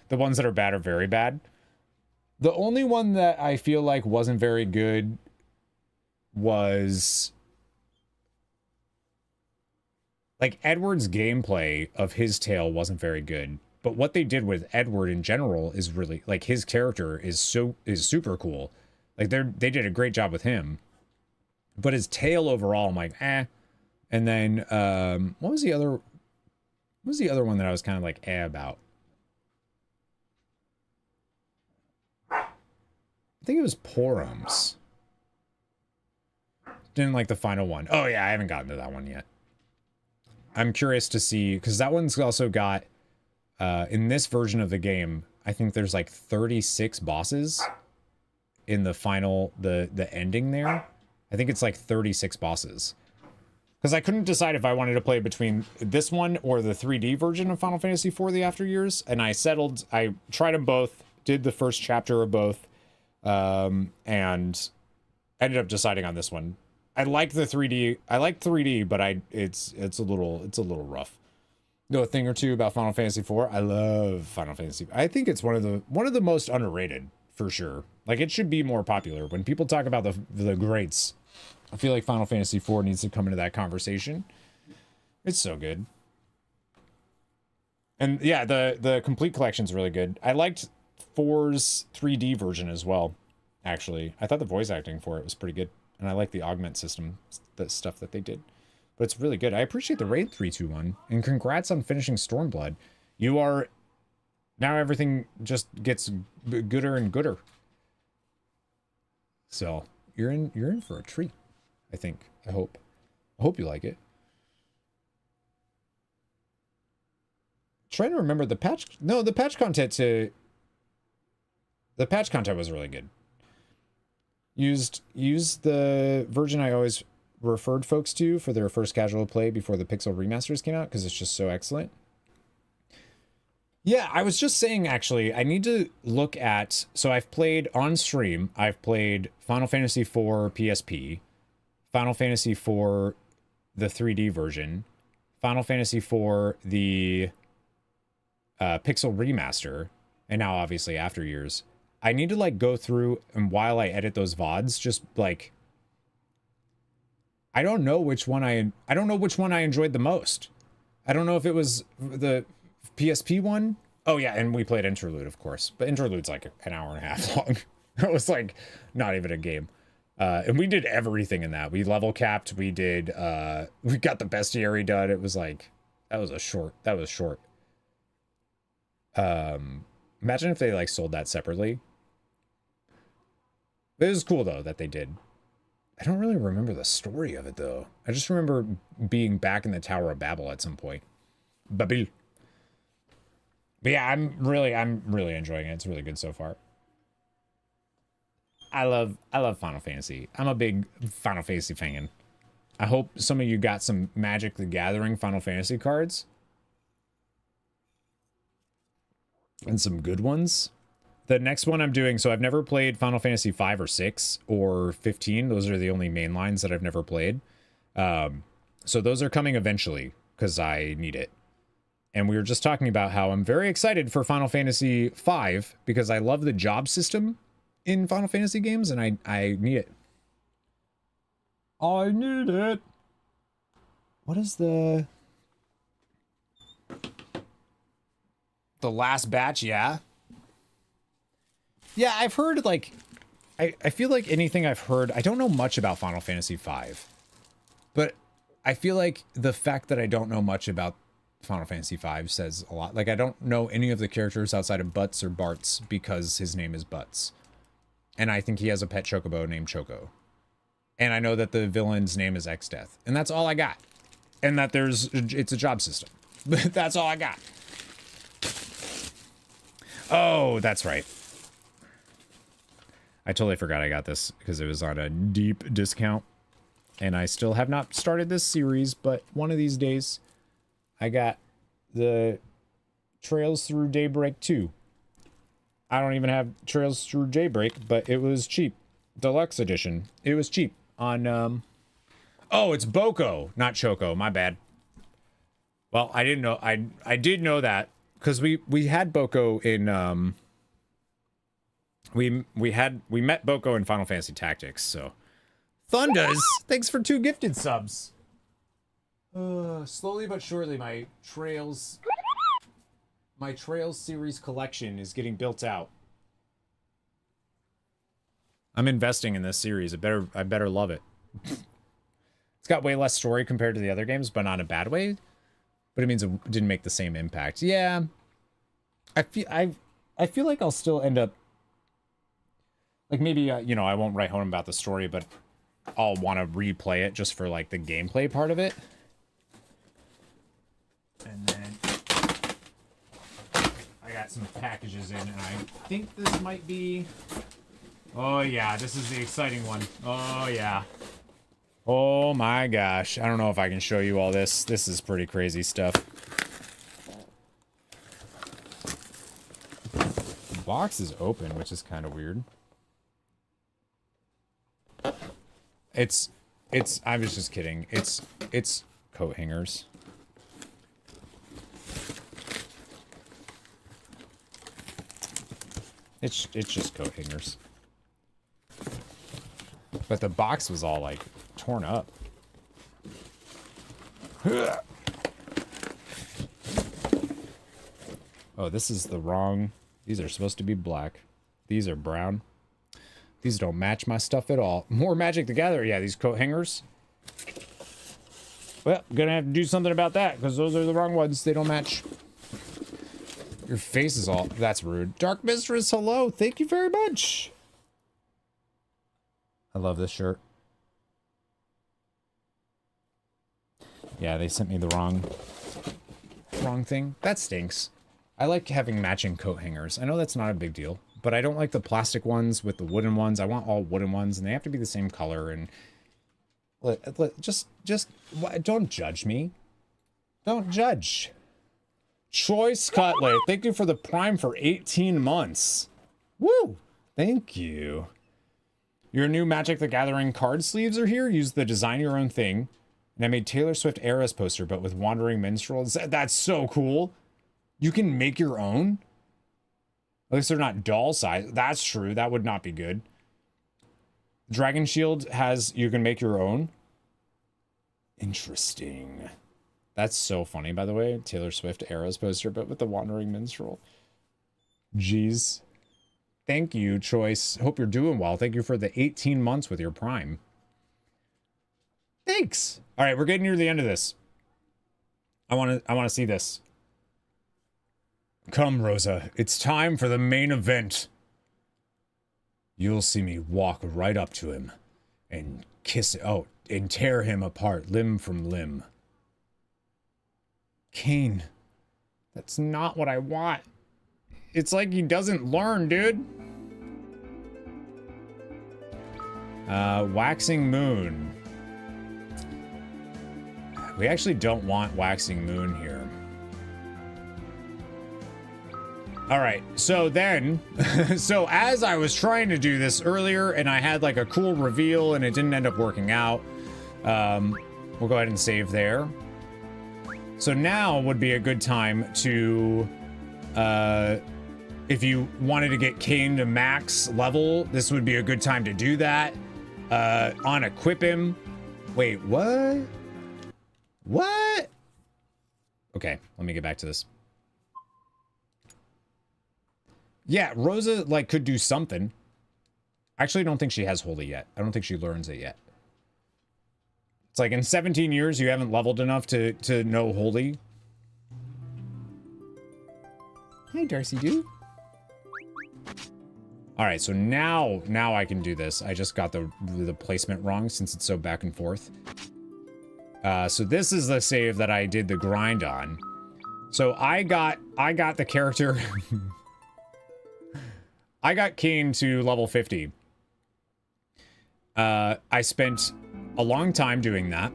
The ones that are bad are very bad. The only one that I feel like wasn't very good was like Edward's gameplay of his tail wasn't very good. But what they did with Edward in general is really like his character is super cool. Like they did a great job with him. But his tail overall, I'm like, eh. And then what was the other one that I was kind of like about? I think it was Porums. Didn't like the final one. Oh yeah, I haven't gotten to that one yet. I'm curious to see, because that one's also got in this version of the game, I think there's like 36 bosses in the final, the ending there. I think it's like 36 bosses. Because I couldn't decide if I wanted to play between this one or the 3D version of Final Fantasy IV: The After Years, and I tried them both, did the first chapter of both, and ended up deciding on this one. I like the 3D. I like 3D, but it's a little rough. Know a thing or two about Final Fantasy IV. I love Final Fantasy. I think it's one of the most underrated for sure. Like it should be more popular. When people talk about the greats, I feel like Final Fantasy IV needs to come into that conversation. It's so good. And yeah, the complete collection's really good. I liked 4's 3D version as well, actually. I thought the voice acting for it was pretty good. And I like the augment system, the stuff that they did. But it's really good. I appreciate the raid 321. And congrats on finishing Stormblood. You are... Now everything just gets gooder and gooder. So, you're in for a treat, I think. I hope you like it. Trying to remember the patch... No, the patch content to... The patch content was really good. Used the version I always referred folks to for their first casual play before the Pixel remasters came out, because it's just so excellent. Yeah, I was just saying, actually, I need to look at... So I've played on stream, I've played Final Fantasy IV PSP, Final Fantasy IV the 3D version, Final Fantasy IV the Pixel remaster, and now obviously After Years. I need to like go through, and while I edit those VODs, just like I don't know which one I enjoyed the most. I don't know if it was the PSP one. Oh yeah, and we played Interlude, of course. But Interlude's like an hour and a half long. It was like not even a game. And we did everything in that. We level capped, we got the bestiary done. It was like that was short. Imagine if they like sold that separately. It was cool though that they did. I don't really remember the story of it though. I just remember being back in the Tower of Babel at some point. Babil. But yeah, I'm really enjoying it. It's really good so far. I love Final Fantasy. I'm a big Final Fantasy fan. I hope some of you got some Magic the Gathering Final Fantasy cards. And some good ones. The next one I'm doing, so I've never played Final Fantasy 5 or 6 or 15. Those are the only main lines that I've never played. So those are coming eventually because I need it. And we were just talking about how I'm very excited for Final Fantasy 5 because I love the job system in Final Fantasy games and I need it. I need it. What is the last batch? Yeah. Yeah, I've heard, like, I feel like anything I've heard, I don't know much about Final Fantasy V, but I feel like the fact that I don't know much about Final Fantasy V says a lot. Like, I don't know any of the characters outside of Butts or Bartz because his name is Butts. And I think he has a pet chocobo named Choco. And I know that the villain's name is X-Death. And that's all I got. And that it's a job system. That's all I got. Oh, that's right. I totally forgot I got this because it was on a deep discount. And I still have not started this series, but one of these days I got the Trails Through Daybreak 2. I don't even have Trails Through Daybreak, but it was cheap. Deluxe edition. It was cheap on oh, it's Boko, not Choco. My bad. Well, I didn't know. I did know that because we had Boko in we met Boko in Final Fantasy Tactics. So Thundas, thanks for 2 gifted subs. Slowly but surely, my Trails series collection is getting built out. I'm investing in this series. I better love it. It's got way less story compared to the other games, but not in a bad way. But it means it didn't make the same impact. Yeah. I feel like I'll still end up like maybe you know, I won't write home about the story, but I'll want to replay it just for like the gameplay part of it. And then I got some packages in, and I think this might be... Oh, yeah, this is the exciting one. Oh, yeah. Oh, my gosh. I don't know if I can show you all this. This is pretty crazy stuff. The box is open, which is kind of weird. I was just kidding. It's coat hangers. It's just coat hangers. But the box was all like torn up. Oh, this is the wrong. These are supposed to be black. These are brown. These don't match my stuff at all. More Magic the Gathering. Yeah, these coat hangers. Well, gonna have to do something about that because those are the wrong ones. They don't match. Your face is all... That's rude. Dark Mistress, hello. Thank you very much. I love this shirt. Yeah, they sent me the wrong thing. That stinks. I like having matching coat hangers. I know that's not a big deal, but I don't like the plastic ones with the wooden ones. I want all wooden ones, and they have to be the same color. And just don't judge me. Don't judge. Choice Cutlet, thank you for the Prime for 18 months. Woo! Thank you. Your new Magic the Gathering card sleeves are here. Use the design your own thing. And I made Taylor Swift Eras poster, but with Wandering Minstrels. That's so cool. You can make your own? At least they're not doll size. That's true. That would not be good. Dragon Shield has, you can make your own. Interesting. That's so funny, by the way. Taylor Swift Eras poster, but with the Wandering Minstrel. Jeez. Thank you, Choice. Hope you're doing well. Thank you for the 18 months with your Prime. Thanks. All right, we're getting near the end of this. I want to see this. Come, Rosa. It's time for the main event. You'll see me walk right up to him and kiss it. Oh, and tear him apart, limb from limb. Kane, that's not what I want. It's like he doesn't learn, dude. Waxing Moon. We actually don't want Waxing Moon here. All right, so then, so as I was trying to do this earlier and I had like a cool reveal and it didn't end up working out, we'll go ahead and save there. So now would be a good time to, if you wanted to get Kane to max level, this would be a good time to do that. Unequip him. Wait, what? What? Okay, let me get back to this. Yeah, Rosa, like, could do something. Actually, I don't think she has Holy yet. I don't think she learns it yet. It's like in 17 years, you haven't leveled enough to know Holy. Hi, Darcy Doo. All right, so now I can do this. I just got the placement wrong since it's so back and forth. So this is the save that I did the grind on. So I got the character. I got Kane to level 50. I spent a long time doing that,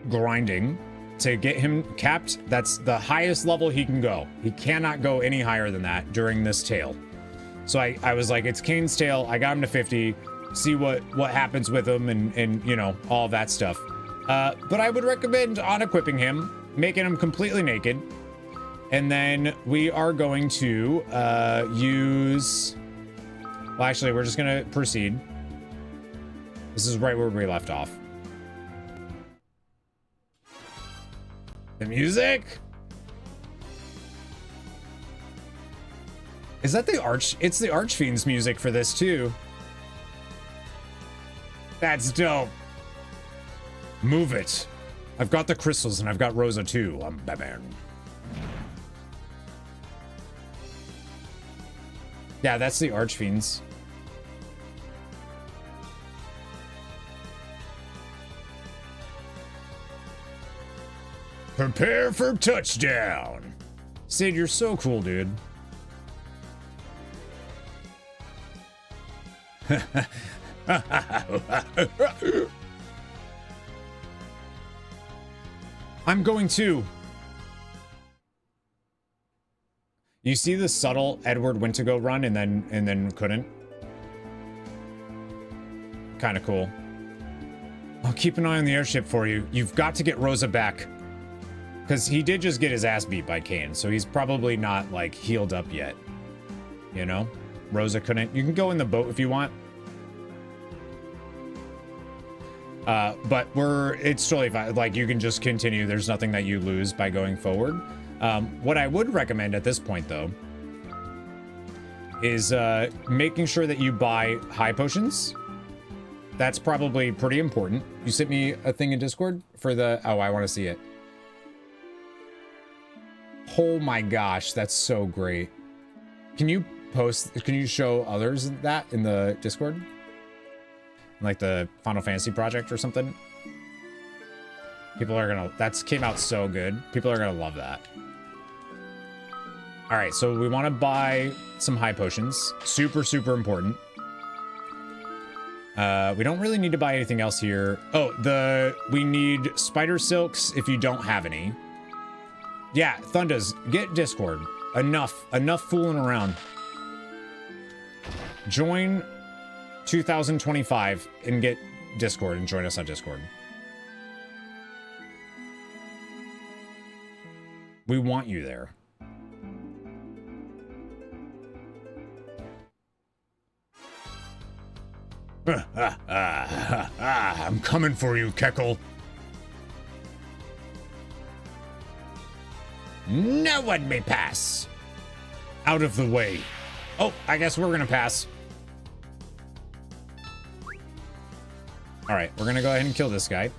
grinding to get him capped. That's the highest level he can go. He cannot go any higher than that during this tale. So I was like, it's Kane's tail. I got him to 50. See what happens with him and you know, all that stuff. But I would recommend unequipping him, making him completely naked. And then we are going to use... Well, actually, we're just going to proceed. This is right where we left off. The music? Is that the Arch? It's the Archfiend's music for this, too. That's dope. Move it. I've got the crystals and I've got Rosa, too. I'm Batman. Yeah, that's the Archfiend's. Prepare for touchdown. Sid, you're so cool, dude. I'm going to. You see the subtle Edward went to go run and then couldn't? Kind of cool. I'll keep an eye on the airship for you. You've got to get Rosa back. Because he did just get his ass beat by Kane, so he's probably not, like, healed up yet. You know? Rosa couldn't. You can go in the boat if you want. But it's totally fine. Like, you can just continue. There's nothing that you lose by going forward. What I would recommend at this point, though, is making sure that you buy high potions. That's probably pretty important. You sent me a thing in Discord for the... Oh, I want to see it. Oh my gosh, that's so great. Can you show others that in the Discord? Like the Final Fantasy project or something? People are gonna... That came out so good. People are gonna love that. Alright, so we want to buy some high potions. Super, super important. We don't really need to buy anything else here. Oh, we need spider silks if you don't have any. Yeah, Thundas, get Discord. Enough fooling around. Join 2025 and get Discord and join us on Discord. We want you there. I'm coming for you, Keckle. No one may pass. Out of the way. Oh, I guess we're gonna pass. All right, we're gonna go ahead and kill this guy.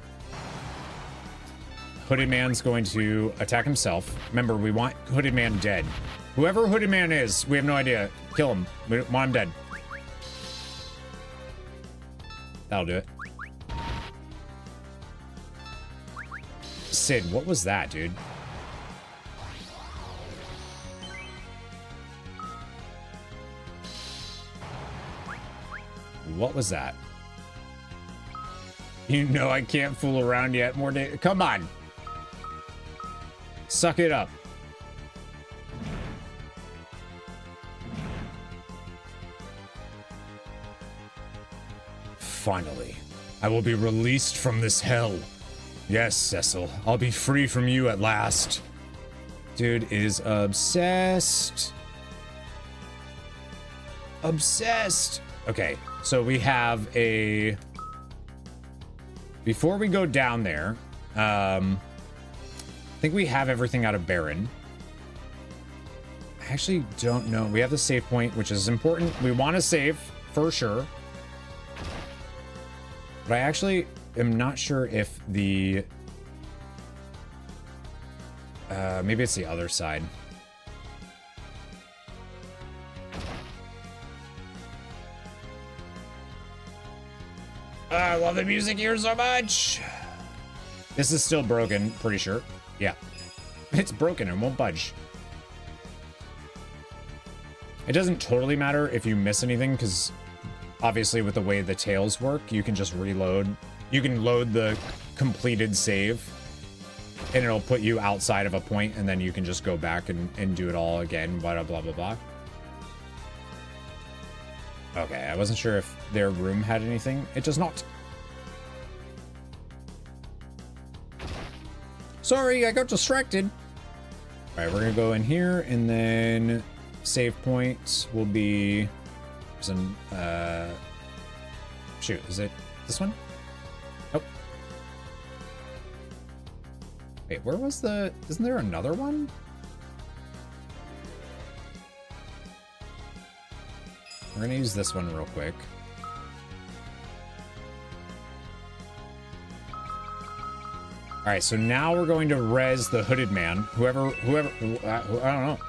Hooded Man's going to attack himself. Remember, we want Hooded Man dead. Whoever Hooded Man is, we have no idea. Kill him. We want him dead. That'll do it. Sid, what was that, dude? What was that? You know I can't fool around yet. More day. Come on. Suck it up. Finally, I will be released from this hell. Yes, Cecil, I'll be free from you at last. Dude is obsessed. Obsessed. Okay, so we have a... Before we go down there, I think we have everything out of Baron. I actually don't know. We have the save point, which is important. We want to save, for sure. But I actually am not sure if the... maybe it's the other side. I love the music here so much. This is still broken, pretty sure. Yeah. It's broken and won't budge. It doesn't totally matter if you miss anything, because obviously with the way the tails work, you can just reload. You can load the completed save, and it'll put you outside of a point, and then you can just go back and do it all again, blah, blah, blah, blah. Okay, I wasn't sure if their room had anything. It does not. Sorry, I got distracted. All right, we're gonna go in here, and then save point will be some. Shoot, is it this one? Nope. Wait, where was the? Isn't there another one? We're gonna use this one real quick. All right, so now we're going to res the hooded man, whoever, I don't know.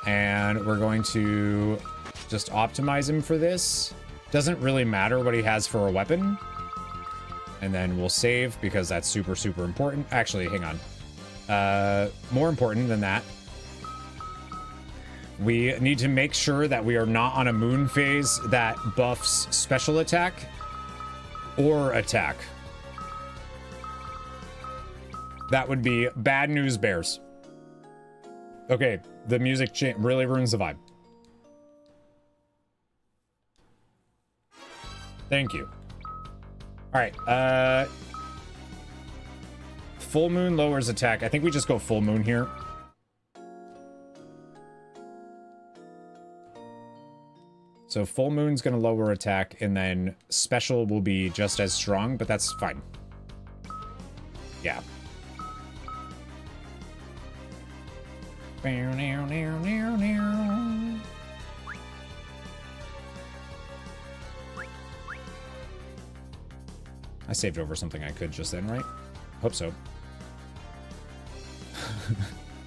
And we're going to just optimize him for this. Doesn't really matter what he has for a weapon. And then we'll save because that's super, super important. Actually, hang on. More important than that. We need to make sure that we are not on a moon phase that buffs special attack or attack. That would be bad news bears. Okay, the music really ruins the vibe. Thank you. All right, full moon lowers attack. I think we just go full moon here. So full moon's gonna lower attack, and then special will be just as strong, but that's fine. Yeah. I saved over something I could just then, right? Hope so.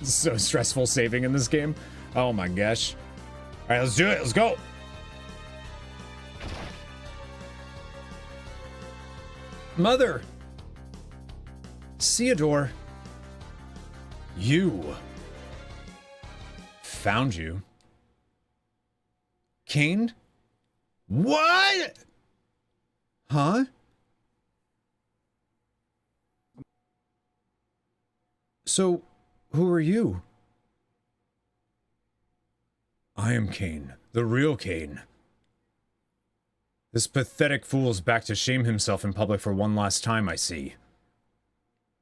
It's so stressful saving in this game. Oh my gosh. All right, let's do it. Let's go. Mother! Theodore! You! Found you. Kane? What? Huh? So, who are you? I am Kane, the real Kane. This pathetic fool's back to shame himself in public for one last time, I see.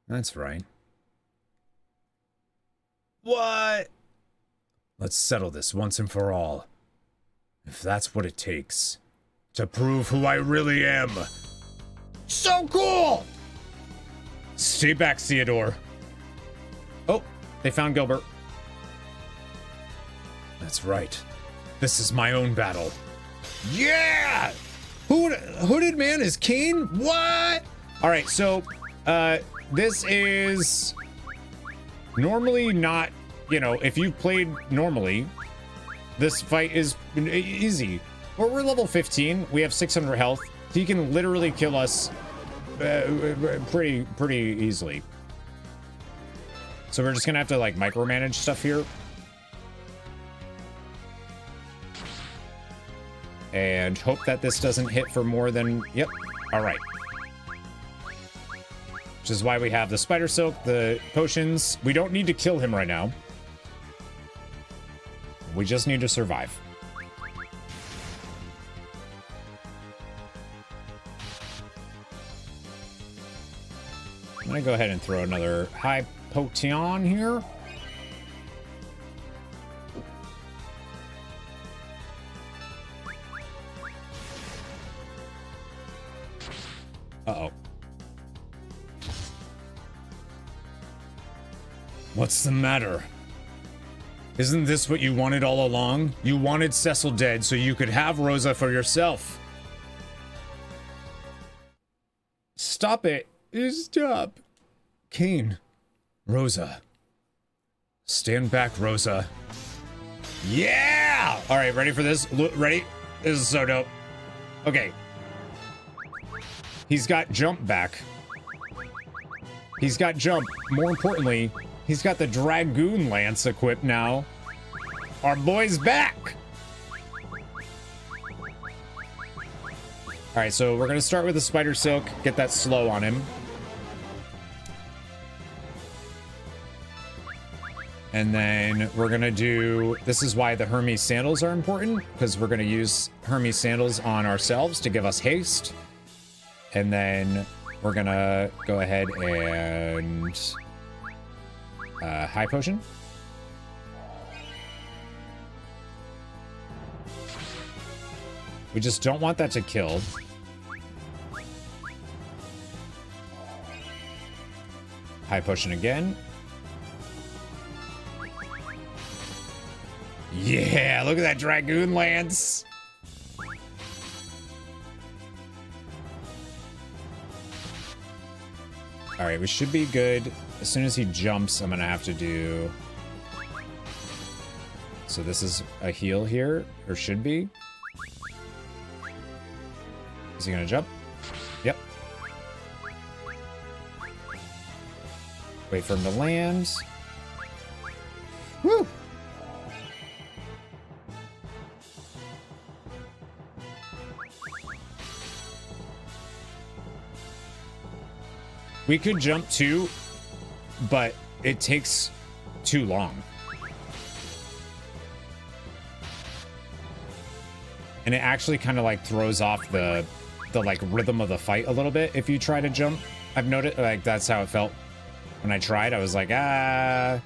That's right. What? Let's settle this once and for all. If that's what it takes. To prove who I really am. So cool! Stay back, Theodore. Oh, they found Gilbert. That's right. This is my own battle. Yeah! Hooded man is Kane? What? All right, so this is normally not, you know, if you've played normally, this fight is easy. We're level 15. We have 600 health. He can literally kill us pretty easily. So we're just gonna have to like micromanage stuff here. And hope that this doesn't hit for more than... Yep. All right. Which is why we have the spider silk, the potions. We don't need to kill him right now. We just need to survive. I'm gonna go ahead and throw another high potion here. Uh-oh. What's the matter? Isn't this what you wanted all along? You wanted Cecil dead so you could have Rosa for yourself. Stop it. Stop. Kane. Rosa. Stand back, Rosa. Yeah! All right, ready for this? Ready? This is so dope. Okay. He's got jump back. He's got jump. More importantly, he's got the Dragoon Lance equipped now. Our boy's back! Alright, so we're gonna start with the Spider Silk, get that slow on him. And then we're gonna do, this is why the Hermes sandals are important, because we're gonna use Hermes sandals on ourselves to give us haste. And then we're gonna go ahead and high potion. We just don't want that to kill. High potion again. Yeah, look at that Dragoon Lance. All right, we should be good. As soon as he jumps, I'm gonna have to do... So this is a heal here, or should be. Is he gonna jump? Yep. Wait for him to land. Woo! We could jump too, but it takes too long. And it actually kind of like throws off the like rhythm of the fight a little bit if you try to jump. I've noticed, like, that's how it felt when I tried. I was like, ah.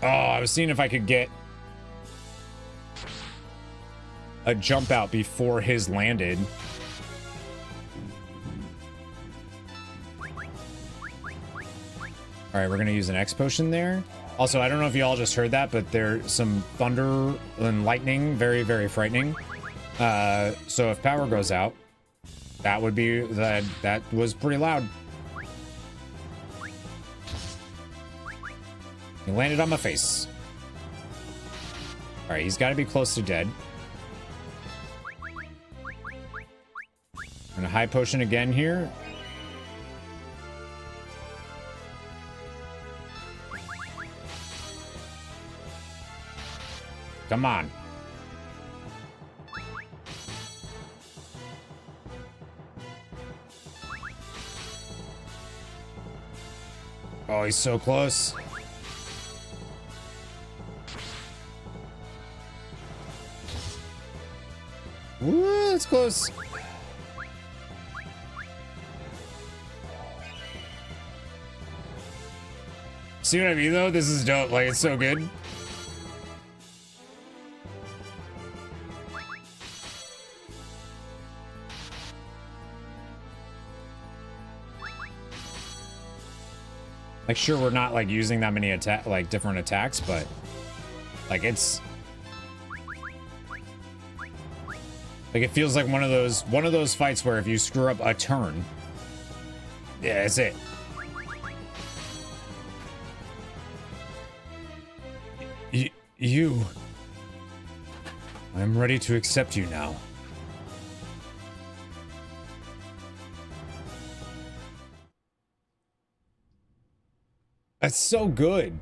Oh, I was seeing if I could get a jump out before his landed. All right, we're gonna use an X potion there. Also, I don't know if you all just heard that, but there's some thunder and lightning, very, very frightening. So if power goes out, that would be that was pretty loud. He landed on my face. All right, he's got to be close to dead. I'm gonna high potion again here. Come on. Oh, he's so close. Woo, it's close. See what I mean, though? This is dope. Like, it's so good. Like, sure, we're not, like, using that many different attacks, but, like, it's... Like, it feels like one of those fights where if you screw up a turn... Yeah, that's it. You... I'm ready to accept you now. That's so good.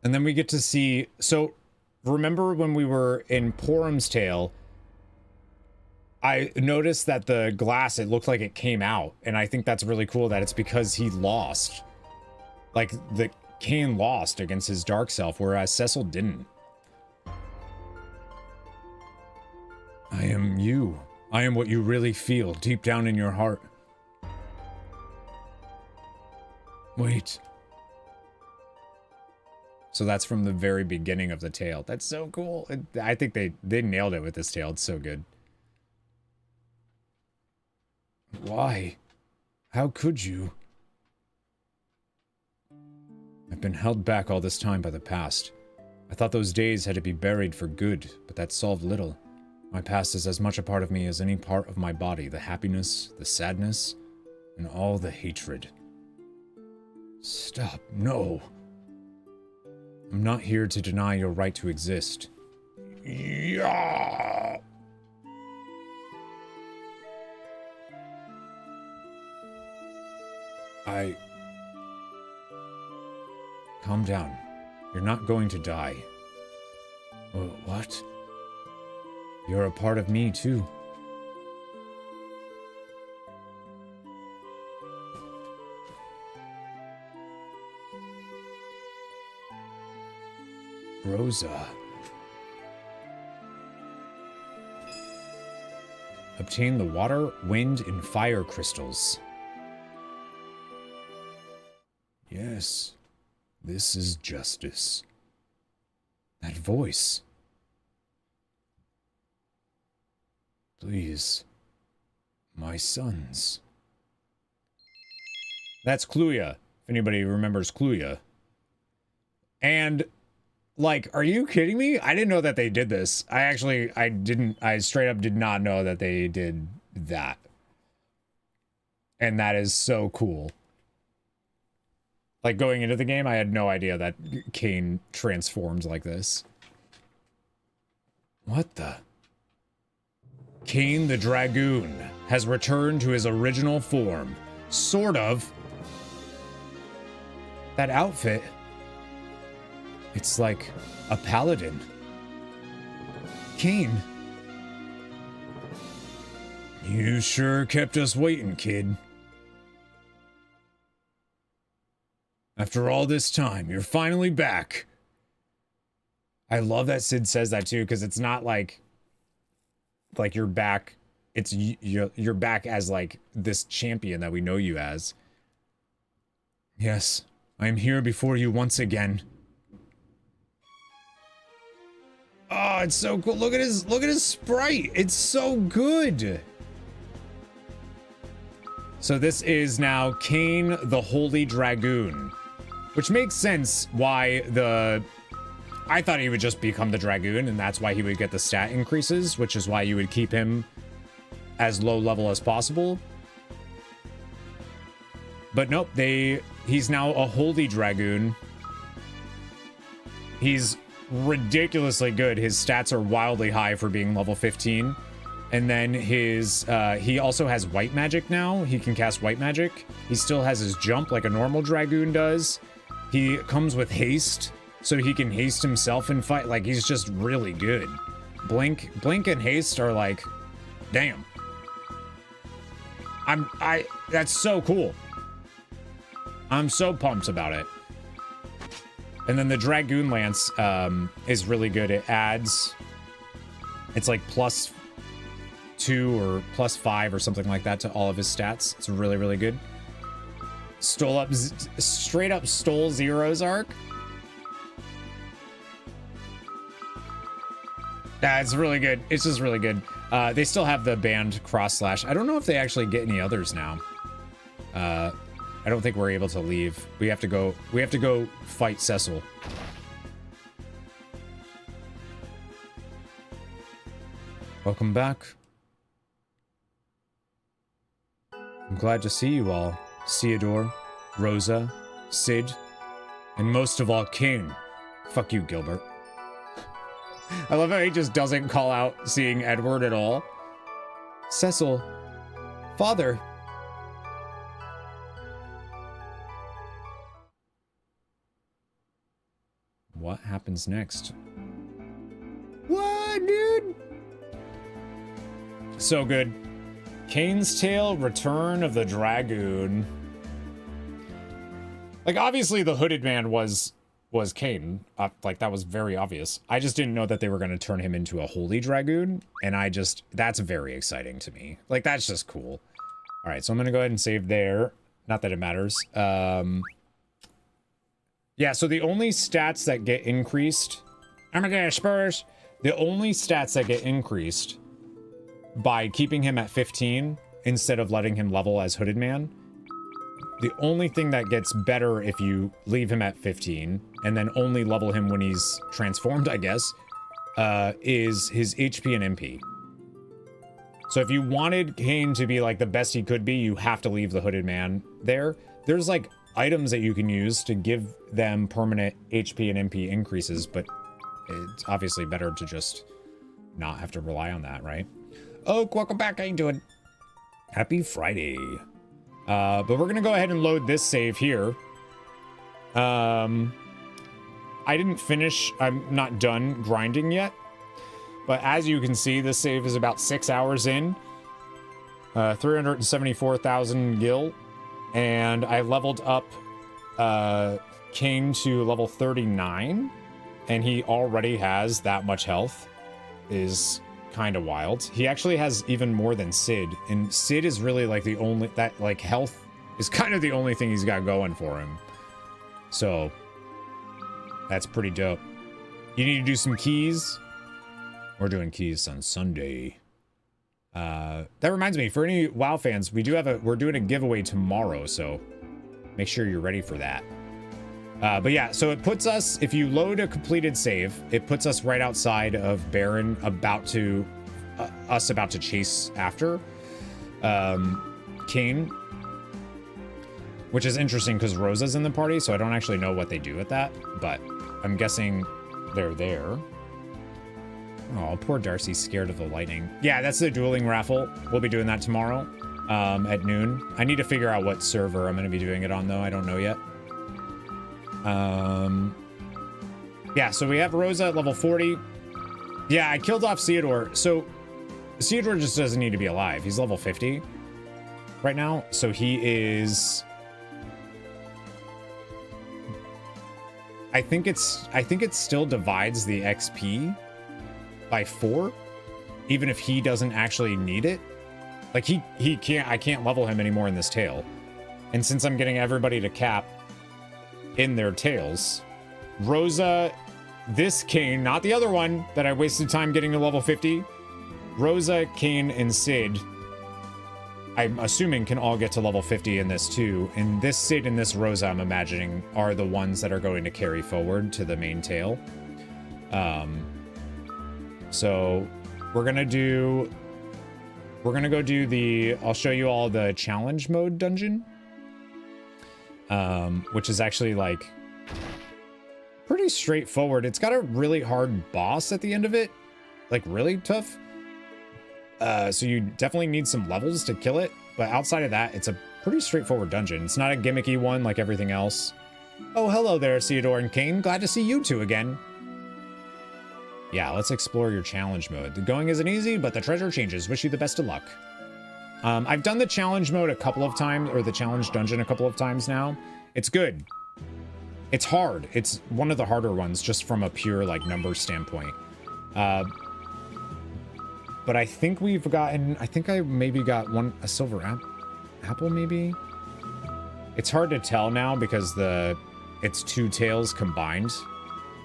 And then we get to see... So, remember when we were in Porum's Tale, I noticed that the glass, it looked like it came out. And I think that's really cool that it's because he lost. Like, the Cain lost against his dark self, whereas Cecil didn't. I am you. I am what you really feel deep down in your heart. Wait. So that's from the very beginning of the tale. That's so cool. I think they nailed it with this tale. It's so good. Why? How could you? I've been held back all this time by the past. I thought those days had to be buried for good, but that solved little. My past is as much a part of me as any part of my body. The happiness, the sadness, and all the hatred. Stop, no. I'm not here to deny your right to exist. Yeah. Calm down. You're not going to die. What? You're a part of me, too. Rosa. Obtain the water, wind, and fire crystals. Yes, this is justice. That voice. Please, my sons. That's Kluya, if anybody remembers Kluya. And, like, are you kidding me? I didn't know that they did this. I straight up did not know that they did that. And that is so cool. Like, going into the game, I had no idea that Cain transformed like this. What the? Cain the Dragoon has returned to his original form. Sort of. That outfit. It's like a paladin. Cain. You sure kept us waiting, kid. After all this time, you're finally back. I love that Sid says that too, because it's not like you're back. It's you're back as like this champion that we know you as. Yes, I am here before you once again. Oh, it's so cool. Look at his sprite. It's so good. So this is now Cain the Holy Dragoon, which makes sense why I thought he would just become the Dragoon, and that's why he would get the stat increases, which is why you would keep him as low level as possible. But nope, he's now a Holy Dragoon. He's ridiculously good. His stats are wildly high for being level 15. And then he also has white magic now. He can cast white magic. He still has his jump like a normal Dragoon does. He comes with haste, so he can haste himself and fight. Like, he's just really good. Blink and haste are like, damn. That's so cool. I'm so pumped about it. And then the Dragoon Lance is really good. It adds, it's like +2 or +5 or something like that to all of his stats. It's really, really good. Straight up stole Zero's arc. Yeah, it's really good. It's just really good. They still have the banned cross slash. I don't know if they actually get any others now. I don't think we're able to leave. We have to go fight Cecil. Welcome back. I'm glad to see you all. Theodore, Rosa, Sid, and most of all, King. Fuck you, Gilbert. I love how he just doesn't call out seeing Edward at all. Cecil. Father. What happens next? What, dude? So good. Cain's Tale, Return of the Dragoon. Like, obviously the hooded man was Cain. Like, that was very obvious. I just didn't know that they were going to turn him into a holy dragoon, and that's very exciting to me. Like, that's just cool. All right, so I'm going to go ahead and save there. Not that it matters. Yeah, so the only stats that get increased... Oh my gosh, Spurs! The only stats that get increased by keeping him at 15 instead of letting him level as Hooded Man, the only thing that gets better if you leave him at 15 and then only level him when he's transformed, I guess, is his HP and MP. So if you wanted Cain to be like the best he could be, you have to leave the Hooded Man there. There's like items that you can use to give them permanent HP and MP increases, but it's obviously better to just not have to rely on that, right? Oh, welcome back. How you doing? Happy Friday. But we're gonna go ahead and load this save here. I didn't finish. I'm not done grinding yet. But as you can see, this save is about 6 hours in. 374,000 gil. And I leveled up Cain to level 39. and he already has that much health is kind of wild. He actually has even more than Sid, and Sid is really like the only that like health is kind of the only thing he's got going for him. So that's pretty dope. You need to do some keys. We're doing keys on Sunday. That reminds me, for any WoW fans, we're doing a giveaway tomorrow, so make sure you're ready for that. But yeah, so it puts us, if you load a completed save, it puts us right outside of Baron, about to chase after Kane, which is interesting because Rosa's in the party, so I don't actually know what they do with that, but I'm guessing they're there. Oh, poor Darcy's scared of the lightning. Yeah, that's the dueling raffle. We'll be doing that tomorrow at noon. I need to figure out what server I'm going to be doing it on, though. I don't know yet. Yeah, so we have Rosa at level 40. Yeah, I killed off Theodore. So Theodore just doesn't need to be alive. He's level 50 right now. So he is... I think it still divides the XP by 4, even if he doesn't actually need it. Like I can't level him anymore in this tail. And since I'm getting everybody to cap in their tails, Rosa, this Kane, not the other one that I wasted time getting to level 50, Rosa, Kane, and Sid, I'm assuming can all get to level 50 in this too. And this Sid and this Rosa, I'm imagining, are the ones that are going to carry forward to the main tail. So we're gonna go do the, I'll show you all the challenge mode dungeon, which is actually like pretty straightforward. It's got a really hard boss at the end of it, like really tough. So you definitely need some levels to kill it, but outside of that, it's a pretty straightforward dungeon. It's not a gimmicky one like everything else. Oh, hello there, Theodore and Kane. Glad to see you two again. Yeah, let's explore your challenge mode. The going isn't easy, but the treasure changes. Wish you the best of luck. I've done the challenge mode a couple of times, or the challenge dungeon a couple of times now. It's good. It's hard. It's one of the harder ones, just from a pure, like, numbers standpoint. But I think we've gotten... I think I maybe got a silver apple, maybe? It's hard to tell now because it's 2 tails combined.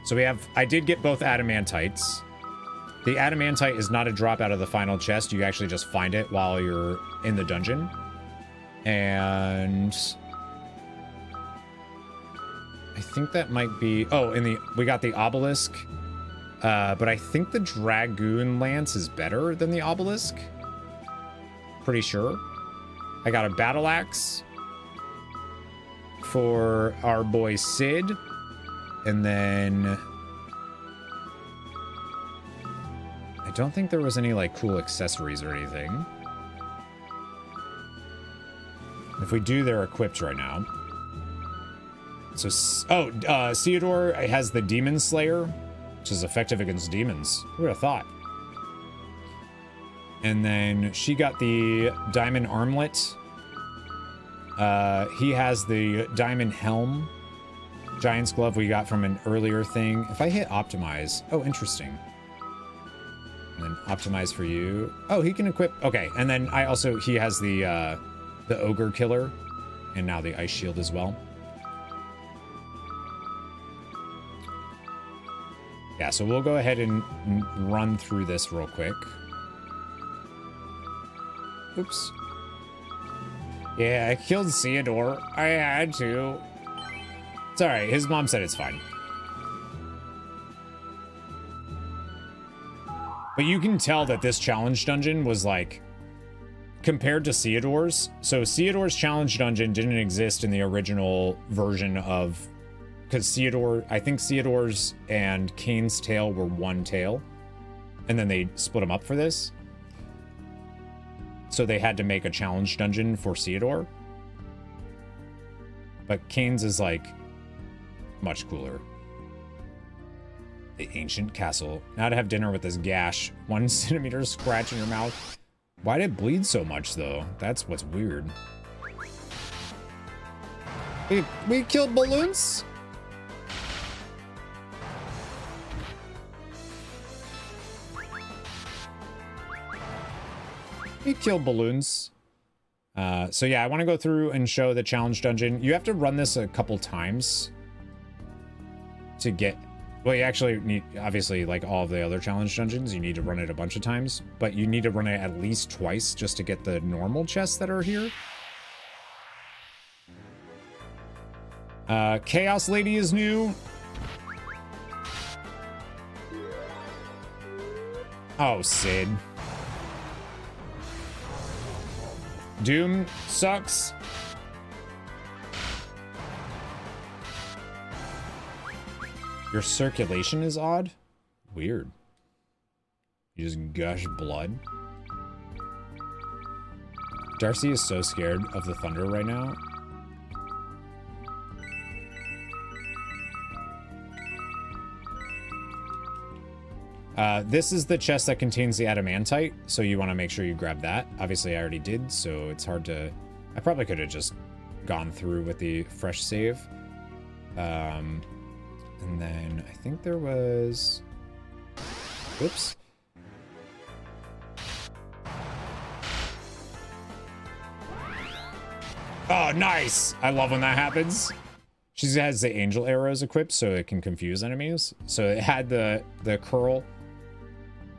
So I did get both adamantites. The adamantite is not a drop out of the final chest. You actually just find it while you're in the dungeon. And I think that might be, we got the obelisk. But I think the Dragoon Lance is better than the obelisk. Pretty sure. I got a battle axe for our boy Sid. And then I don't think there was any like cool accessories or anything. If we do, they're equipped right now. So, Theodore has the Demon Slayer, which is effective against demons. Who would have thought? And then she got the Diamond Armlet. He has the Diamond Helm. Giant's Glove we got from an earlier thing. If I hit optimize, oh, interesting. And then optimize for you. Oh, he can equip. Okay, and then he has the Ogre Killer, and now the Ice Shield as well. Yeah, so we'll go ahead and run through this real quick. Oops. Yeah, I killed Theodore. I had to. It's alright, his mom said it's fine. But you can tell that this challenge dungeon was like, compared to Theodore's. So Theodore's challenge dungeon didn't exist in the original version of, because I think Theodore's and Kane's tail were one tail. And then they split them up for this. So they had to make a challenge dungeon for Theodore. But Kane's is like much cooler. The ancient castle. Now to have dinner with this gash. 1 centimeter scratch in your mouth. Why did it bleed so much though? That's what's weird. We killed balloons? We kill balloons. So yeah, I want to go through and show the challenge dungeon. You have to run this a couple times to get... Well, you actually need, obviously, like all of the other challenge dungeons, you need to run it a bunch of times. But you need to run it at least twice just to get the normal chests that are here. Chaos Lady is new. Oh, Sid. Doom sucks. Your circulation is odd? Weird. You just gush blood. Darcy is so scared of the thunder right now. This is the chest that contains the adamantite, so you want to make sure you grab that. Obviously, I already did, so it's hard to... I probably could have just gone through with the fresh save. And then I think there was... Whoops. Oh, nice! I love when that happens. She has the angel arrows equipped so it can confuse enemies. So it had the curl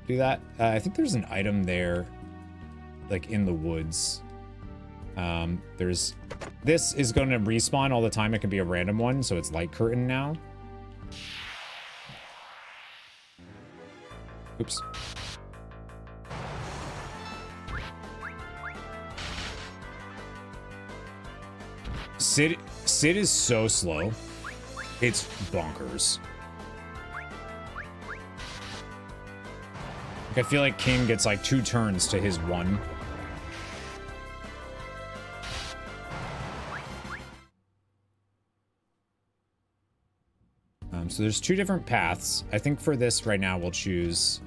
do that. I think there's an item there, like in the woods. This is going to respawn all the time. It can be a random one, so it's light curtain now. Oops. Sid is so slow. It's bonkers. I feel like King gets like 2 turns to his 1. So there's 2 different paths. I think for this right now we'll choose...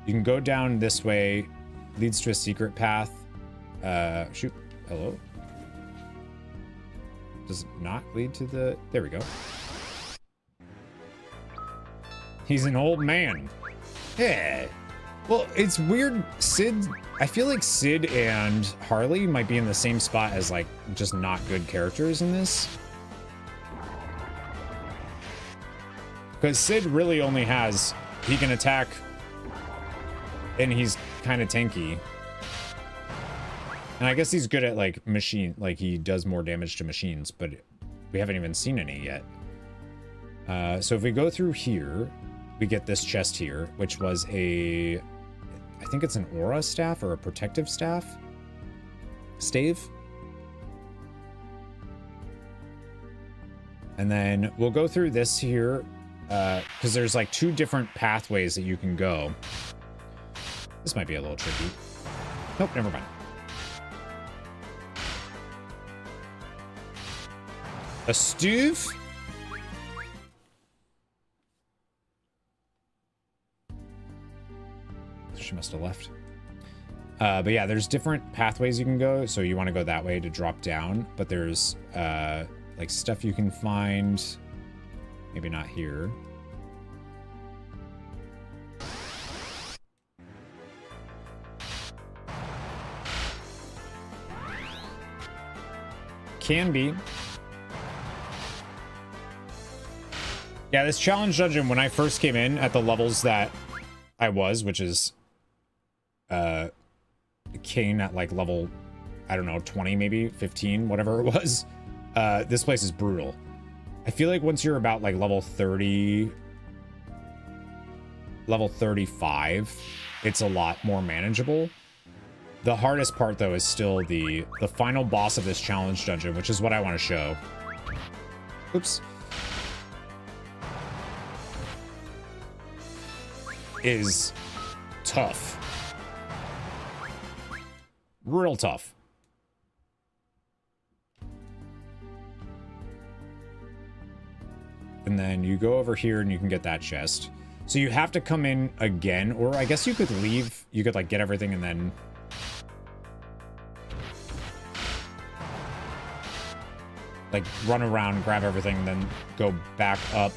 You can go down this way. Leads to a secret path. Shoot. Hello? Does it not lead to the... There we go. He's an old man. Yeah. Well, it's weird. Sid... I feel like Sid and Harley might be in the same spot as, like, just not good characters in this. Because Sid really only has... He can attack... And he's kind of tanky. And I guess he's good at, like, machine... Like, he does more damage to machines, but we haven't even seen any yet. So if we go through here, we get this chest here, which was a... I think it's an aura staff or a protective staff. Stave. And then we'll go through this here, because there's, like, 2 different pathways that you can go. This might be a little tricky. Nope, never mind. A stove? She must have left. But yeah, there's different pathways you can go. So you want to go that way to drop down. But there's like stuff you can find. Maybe not here. Can be. Yeah, this challenge dungeon, when I first came in at the levels that I was, which is Kane at like level, I don't know, 20 maybe, 15, whatever it was. This place is brutal. I feel like once you're about like level 30, level 35, it's a lot more manageable. The hardest part, though, is still the final boss of this challenge dungeon, which is what I want to show. Oops. Is tough. Real tough. And then you go over here and you can get that chest. So you have to come in again, or I guess you could leave. You could, like, get everything and then... like, run around, grab everything, then go back up,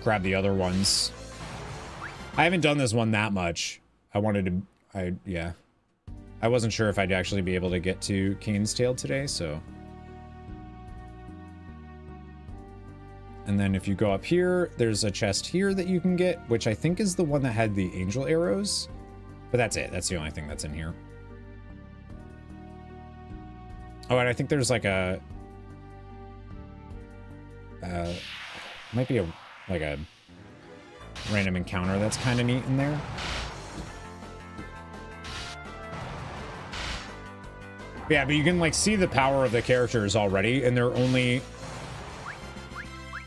grab the other ones. I haven't done this one that much. I wanted to... yeah. I wasn't sure if I'd actually be able to get to Cain's Tail today, so. And then if you go up here, there's a chest here that you can get, which I think is the one that had the angel arrows. But that's it. That's the only thing that's in here. Oh, and I think there's like a... might be a random encounter that's kind of neat in there. Yeah, but you can like see the power of the characters already, and they're only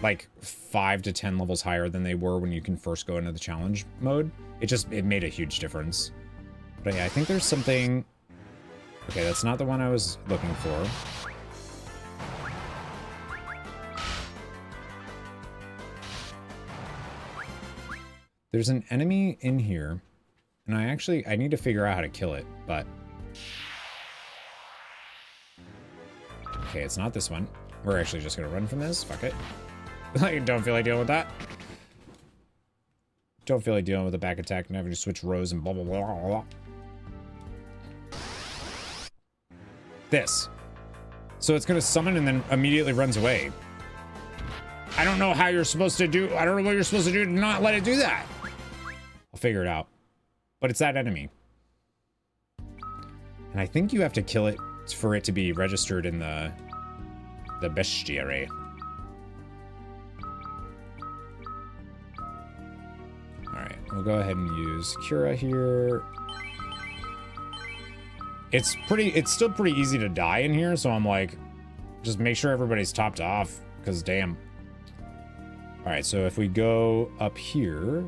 like 5 to 10 levels higher than they were when you can first go into the challenge mode. It made a huge difference. But yeah, I think there's something... Okay, that's not the one I was looking for. There's an enemy in here, and I need to figure out how to kill it, but... Okay, it's not this one. We're actually just gonna run from this. Fuck it. I don't feel like dealing with that. Don't feel like dealing with a back attack and having to switch rows and blah, blah, blah, blah, blah. This. So it's gonna summon and then immediately runs away. I don't know how you're supposed to do... I don't know what you're supposed to do to not let it do that. I'll figure it out. But it's that enemy. And I think you have to kill it for it to be registered in the bestiary. Alright, we'll go ahead and use Cura here. It's still pretty easy to die in here, so I'm like, just make sure everybody's topped off, because damn. Alright, so if we go up here,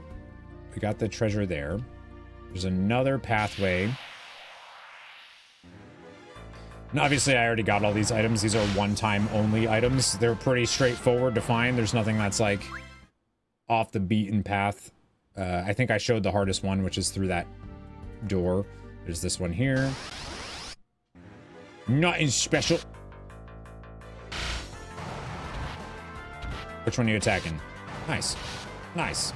we got the treasure there. There's another pathway. And obviously, I already got all these items. These are one-time only items. They're pretty straightforward to find. There's nothing that's like off the beaten path. I think I showed the hardest one, which is through that door. There's this one here. Nothing special. Which one are you attacking? Nice. Nice.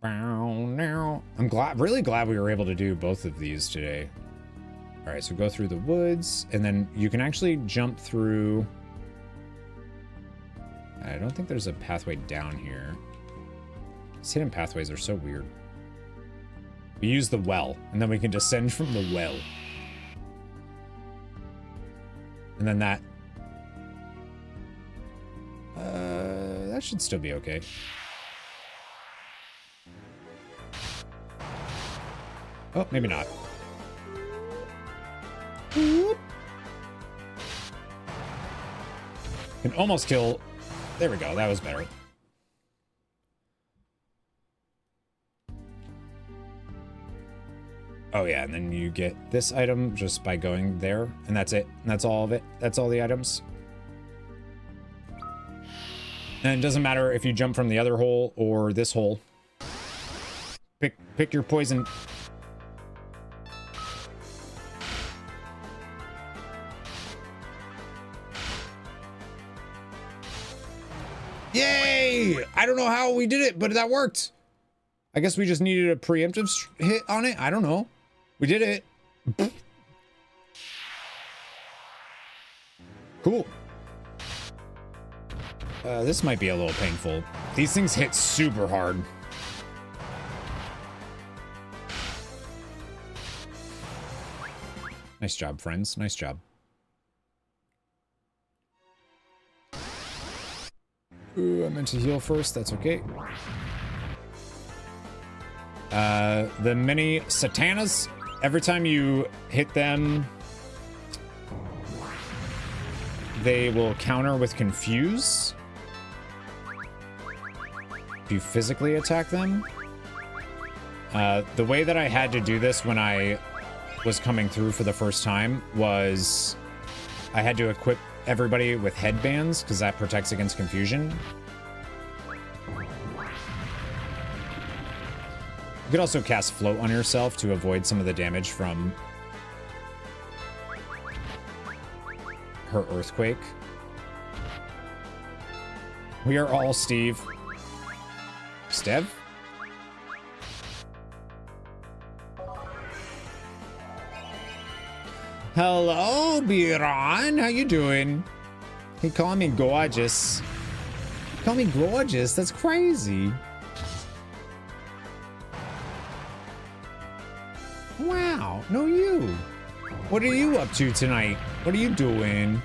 I'm really glad we were able to do both of these today. All right, so go through the woods, and then you can actually jump through. I don't think there's a pathway down here. These hidden pathways are so weird. We use the well, and then we can descend from the well. And then that should still be okay. Oh, maybe not. Can almost kill. There we go. That was better. Oh yeah, and then you get this item just by going there, and that's it. And that's all of it. That's all the items. And it doesn't matter if you jump from the other hole or this hole. Pick your poison. Yay! I don't know how we did it, but that worked. I guess we just needed a preemptive hit on it. I don't know. We did it. Cool. This might be a little painful. These things hit super hard. Nice job, friends. Nice job. Ooh, I meant to heal first. That's okay. The mini satanas, every time you hit them, they will counter with confuse. If you physically attack them. The way that I had to do this when I was coming through for the first time was I had to equip everybody with headbands because that protects against confusion. You could also cast float on yourself to avoid some of the damage from her earthquake. We are all Steve. Stev? Hello, Biron. How you doing? He called me gorgeous. He called me gorgeous. That's crazy. Wow. No, you. What are you up to tonight? What are you doing?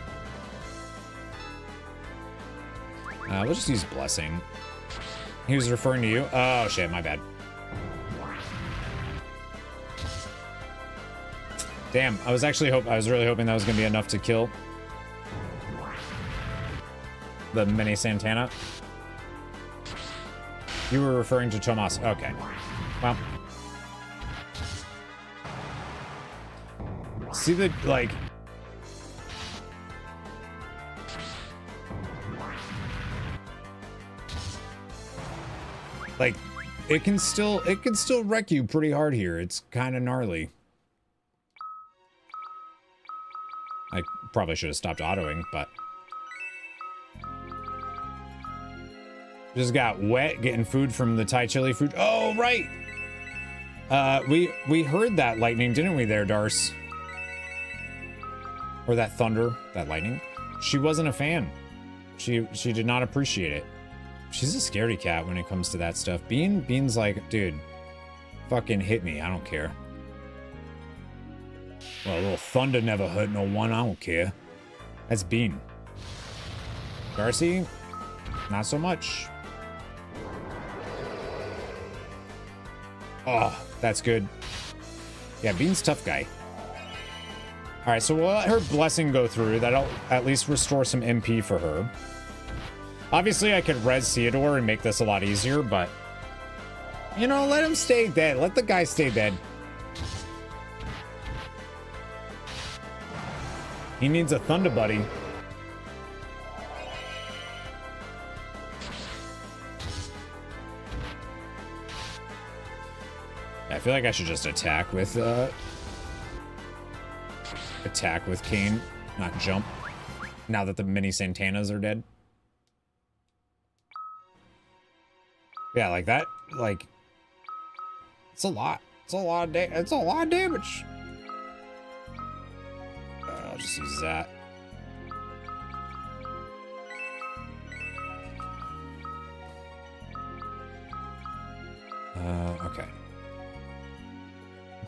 We'll just use blessing. He was referring to you. Oh shit, my bad. Damn, I was really hoping that was gonna be enough to kill the mini Santana. You were referring to Tomas. Okay. Well. See the, like... Like, it can still wreck you pretty hard here. It's kind of gnarly. I probably should have stopped autoing, but... Just got wet getting food from the Thai chili food. Oh, right! We heard that lightning, didn't we there, Darce? Or that thunder, that lightning. She wasn't a fan. She did not appreciate it. She's a scaredy cat when it comes to that stuff. Bean's like, dude, fucking hit me. I don't care. Well, a little thunder never hurt no one. I don't care. That's Bean. Darcy, not so much. Oh, that's good. Yeah, Bean's tough guy. All right, so we'll let her blessing go through. That'll at least restore some MP for her. Obviously, I could res Theodore and make this a lot easier, but... You know, let him stay dead. Let the guy stay dead. He needs a Thunder Buddy. I feel like I should just attack with Kane, not jump. Now that the mini Santanas are dead. Yeah, like that, like, it's a lot. It's a lot of damage. I'll just use that. Okay.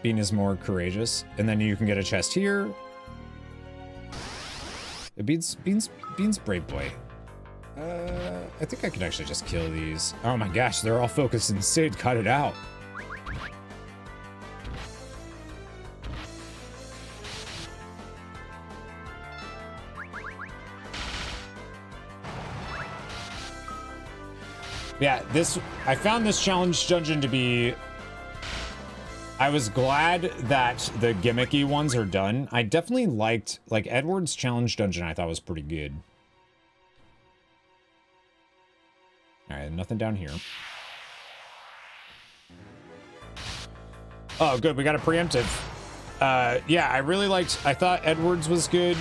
Bean is more courageous, and then you can get a chest here. Bean's brave boy. I think I could actually just kill these. Oh my gosh, they're all focused in Sid. Cut it out. Yeah, I found this challenge dungeon to be... I was glad that the gimmicky ones are done. I definitely liked, like, Edward's challenge dungeon I thought was pretty good. Alright, nothing down here. Oh, good, we got a preemptive. Yeah, I really liked... I thought Edward's was good.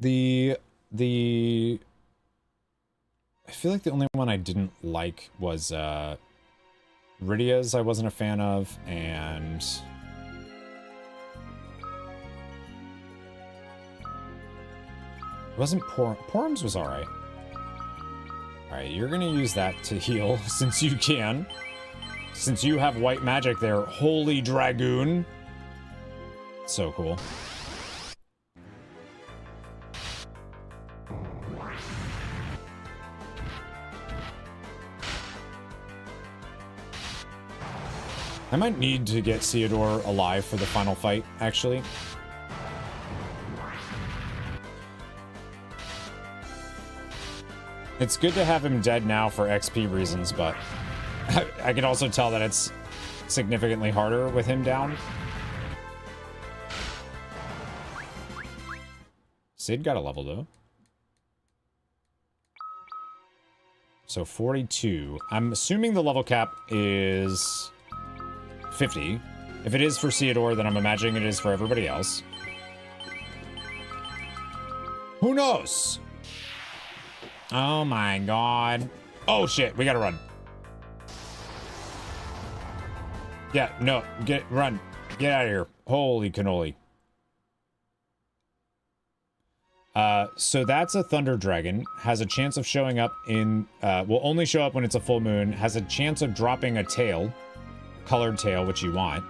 I feel like the only one I didn't like was Rydia's I wasn't a fan of, and it wasn't Porum's was alright. Alright, you're gonna use that to heal since you can. Since you have white magic there, Holy Dragoon. So cool. I might need to get Theodore alive for the final fight, actually. It's good to have him dead now for XP reasons, but I can also tell that it's significantly harder with him down. Sid got a level, though. So 42. I'm assuming the level cap is 50. If it is for Theodore, then I'm imagining it is for everybody else. Who knows? Oh my god. Oh shit, we gotta run. Yeah, no, run. Get out of here. Holy cannoli. So that's a thunder dragon. Has a chance of showing up in, will only show up when it's a full moon. Has a chance of dropping a tail, colored tail, which you want.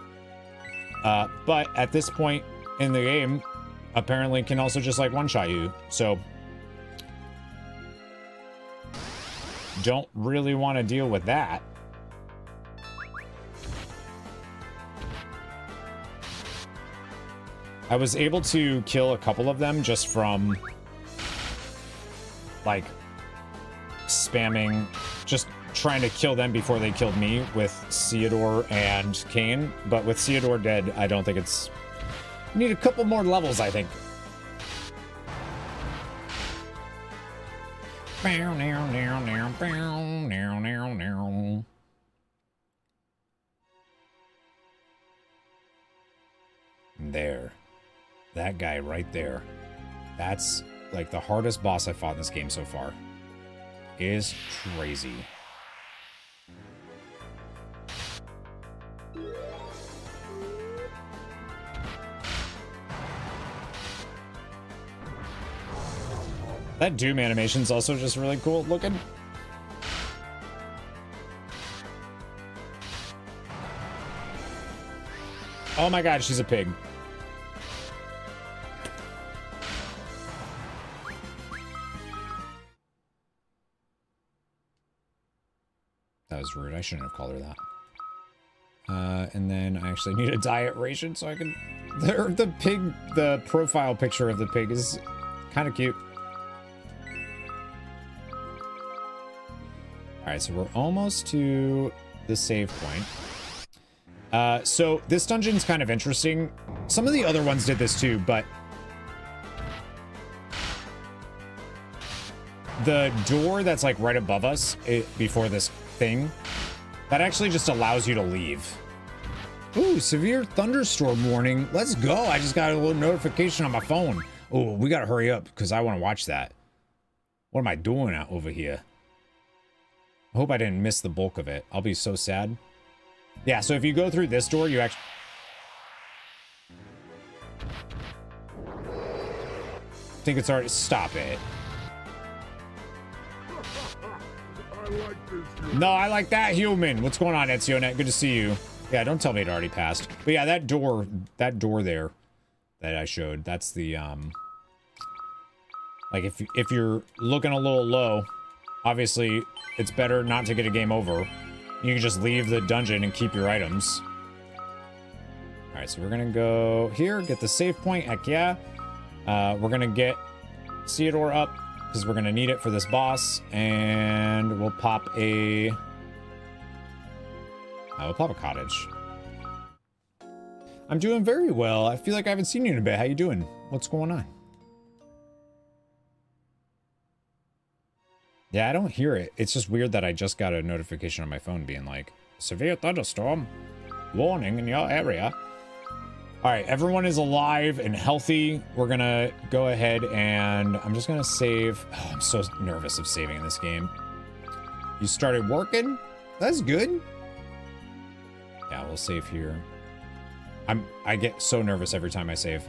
But at this point in the game, apparently can also just like one-shot you. So don't really want to deal with that. I was able to kill a couple of them just from, like, spamming, just trying to kill them before they killed me with Theodore and Kane. But with Theodore dead, I don't think it's... Need a couple more levels, I think. There. That guy right there. That's like the hardest boss I've fought in this game so far. Is crazy. That Doom animation's also just really cool looking. Oh my god, she's a pig. That was rude. I shouldn't have called her that. And then I actually need a diet ration so I can... The pig, the profile picture of the pig is kind of cute. Alright, so we're almost to the save point. So this dungeon's kind of interesting. Some of the other ones did this too, but... The door that's like right above us, before this thing, that actually just allows you to leave. Ooh, severe thunderstorm warning. Let's go. I just got a little notification on my phone. Oh, we gotta hurry up because I want to watch that. What am I doing out over here? I hope I didn't miss the bulk of it. I'll be so sad. Yeah, so if you go through this door, you actually... I think it's already... Stop it. No, I like that human. What's going on, Ezionet? Good to see you. Yeah, don't tell me it already passed. But yeah, that door there that I showed, that's the, like, if you're looking a little low, obviously, it's better not to get a game over. You can just leave the dungeon and keep your items. Alright, so we're gonna go here, get the save point, heck yeah. We're gonna get Theodore up, because we're gonna need it for this boss, and we'll pop a... we'll pop a cottage. I'm doing very well. I feel like I haven't seen you in a bit. How you doing? What's going on? Yeah, I don't hear it. It's just weird that I just got a notification on my phone being like, severe thunderstorm warning in your area. All right, everyone is alive and healthy. We're gonna go ahead and I'm just gonna save. Oh, I'm so nervous of saving in this game. You started working? That's good. Yeah, we'll save here. I get so nervous every time I save.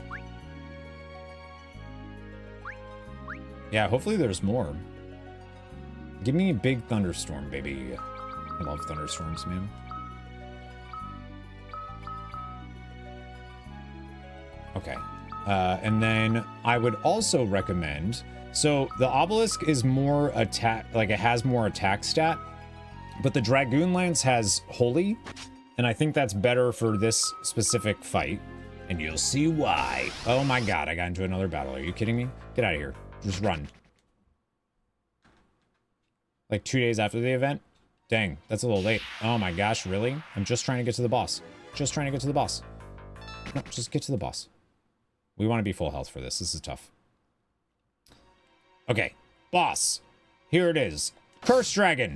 Yeah, hopefully there's more. Give me a big thunderstorm, baby. I love thunderstorms, man. Okay. And then I would also recommend... So the obelisk is more attack... Like, it has more attack stat. But the Dragoon Lance has holy. And I think that's better for this specific fight. And you'll see why. Oh my god, I got into another battle. Are you kidding me? Get out of here. Just run. Like 2 days after the event? Dang, that's a little late. Oh my gosh, really? I'm just trying to get to the boss. Just trying to get to the boss. No, just get to the boss. We want to be full health for this. This is tough. Okay, boss. Here it is. Curse Dragon.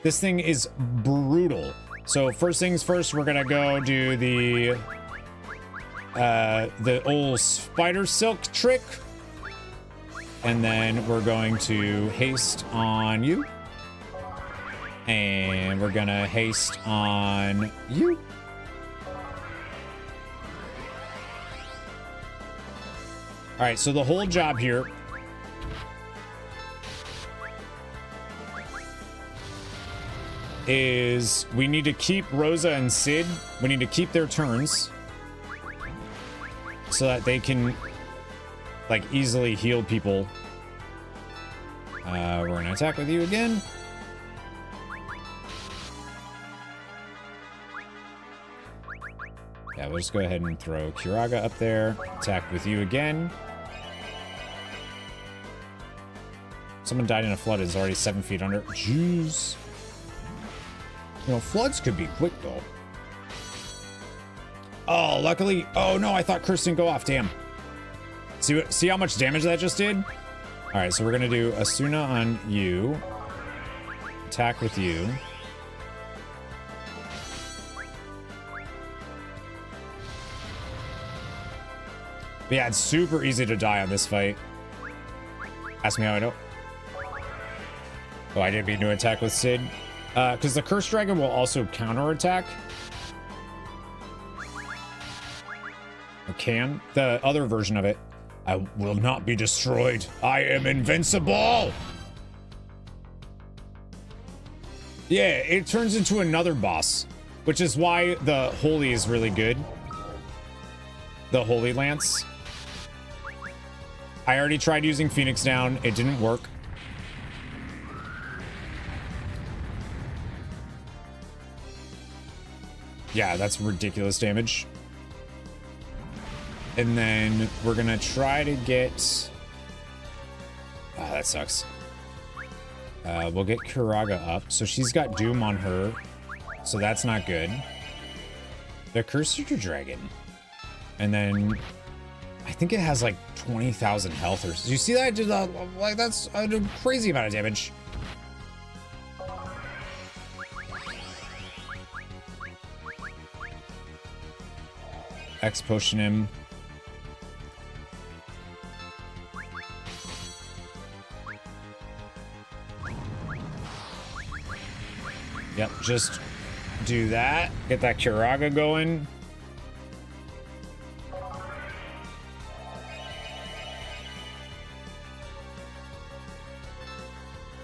This thing is brutal. So first things first, we're gonna go do the old spider silk trick. And then we're going to haste on you. And we're gonna haste on you. All right, so the whole job here is we need to keep Rosa and Sid. We need to keep their turns so that they can like easily heal people. We're gonna attack with you again. Yeah, we'll just go ahead and throw Kiraga up there. Attack with you again. Someone died in a flood is already 7 feet under. Jeez. You know, floods could be quick, though. Oh, luckily. Oh, no, I thought Curse didn't go off. Damn. See how much damage that just did? All right, so we're going to do Asuna on you. Attack with you. But yeah, it's super easy to die on this fight. Ask me how I know. Oh, I didn't mean to attack with Sid. Because the Curse Dragon will also counterattack. Or can. The other version of it. I will not be destroyed. I am invincible! Yeah, it turns into another boss. Which is why the Holy is really good. The Holy Lance. I already tried using Phoenix Down. It didn't work. Yeah, that's ridiculous damage. And then we're gonna try to get... Ah, that sucks. We'll get Kiraga up. So she's got Doom on her. So that's not good. The Cursed Dragon. And then... I think it has like 20,000 health or... Do you see that? I did like that's a crazy amount of damage. X potion him. Yep, just do that. Get that Kiraga going.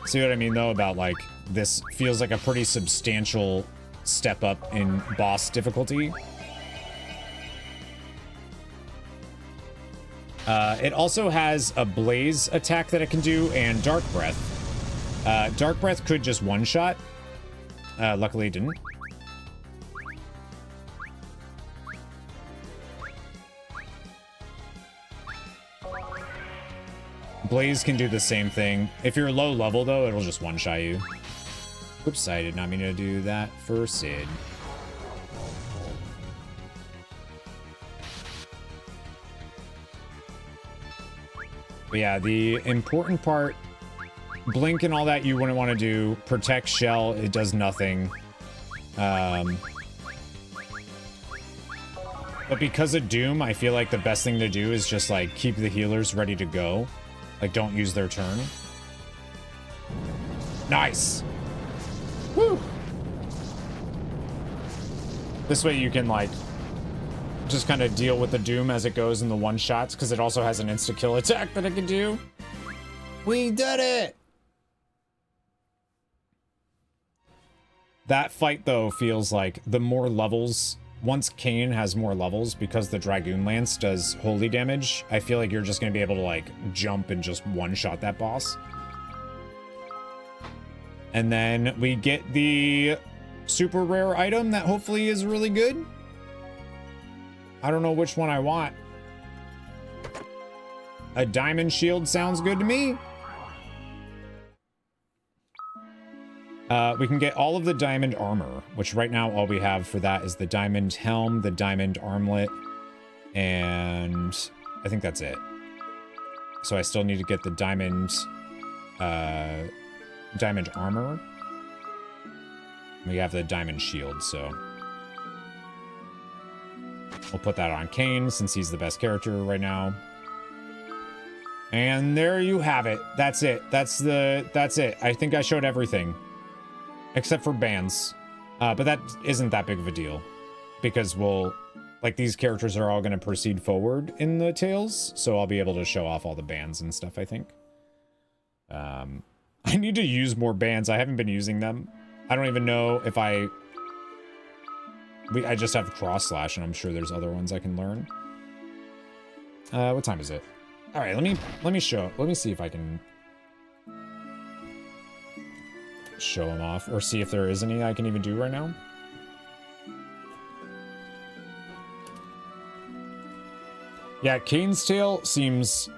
See what I mean, though, about, like, this feels like a pretty substantial step up in boss difficulty. It also has a Blaze attack that it can do, and Dark Breath. Dark Breath could just one-shot. Luckily it didn't. Blaze can do the same thing. If you're low level, though, it'll just one-shot you. Oops, I did not mean to do that for Sid. But yeah, the important part, Blink and all that you wouldn't want to do. Protect Shell, it does nothing. But because of Doom, I feel like the best thing to do is just, like, keep the healers ready to go. Like, don't use their turn. Nice! Woo! This way you can, like, just kind of deal with the Doom as it goes in the one-shots, because it also has an insta-kill attack that it can do. We did it! That fight, though, feels like the more levels... Once Kain has more levels, because the Dragoon Lance does holy damage, I feel like you're just going to be able to, like, jump and just one-shot that boss. And then we get the super rare item that hopefully is really good. I don't know which one I want. A diamond shield sounds good to me. We can get all of the diamond armor, which right now all we have for that is the diamond helm, the diamond armlet, and I think that's it. So I still need to get the diamond, diamond armor. We have the diamond shield, so we'll put that on Kain since he's the best character right now. And there you have it. That's it. That's it. I think I showed everything. except for bands. But that isn't that big of a deal because like these characters are all going to proceed forward in the tales. So I'll be able to show off all the bands and stuff, I think. I need to use more bands. I haven't been using them. I don't even know if I just have cross slash and I'm sure there's other ones I can learn. What time is it? All right, let me see if I can show them off or see if there is any I can even do right now. Yeah, Kane's Tale seems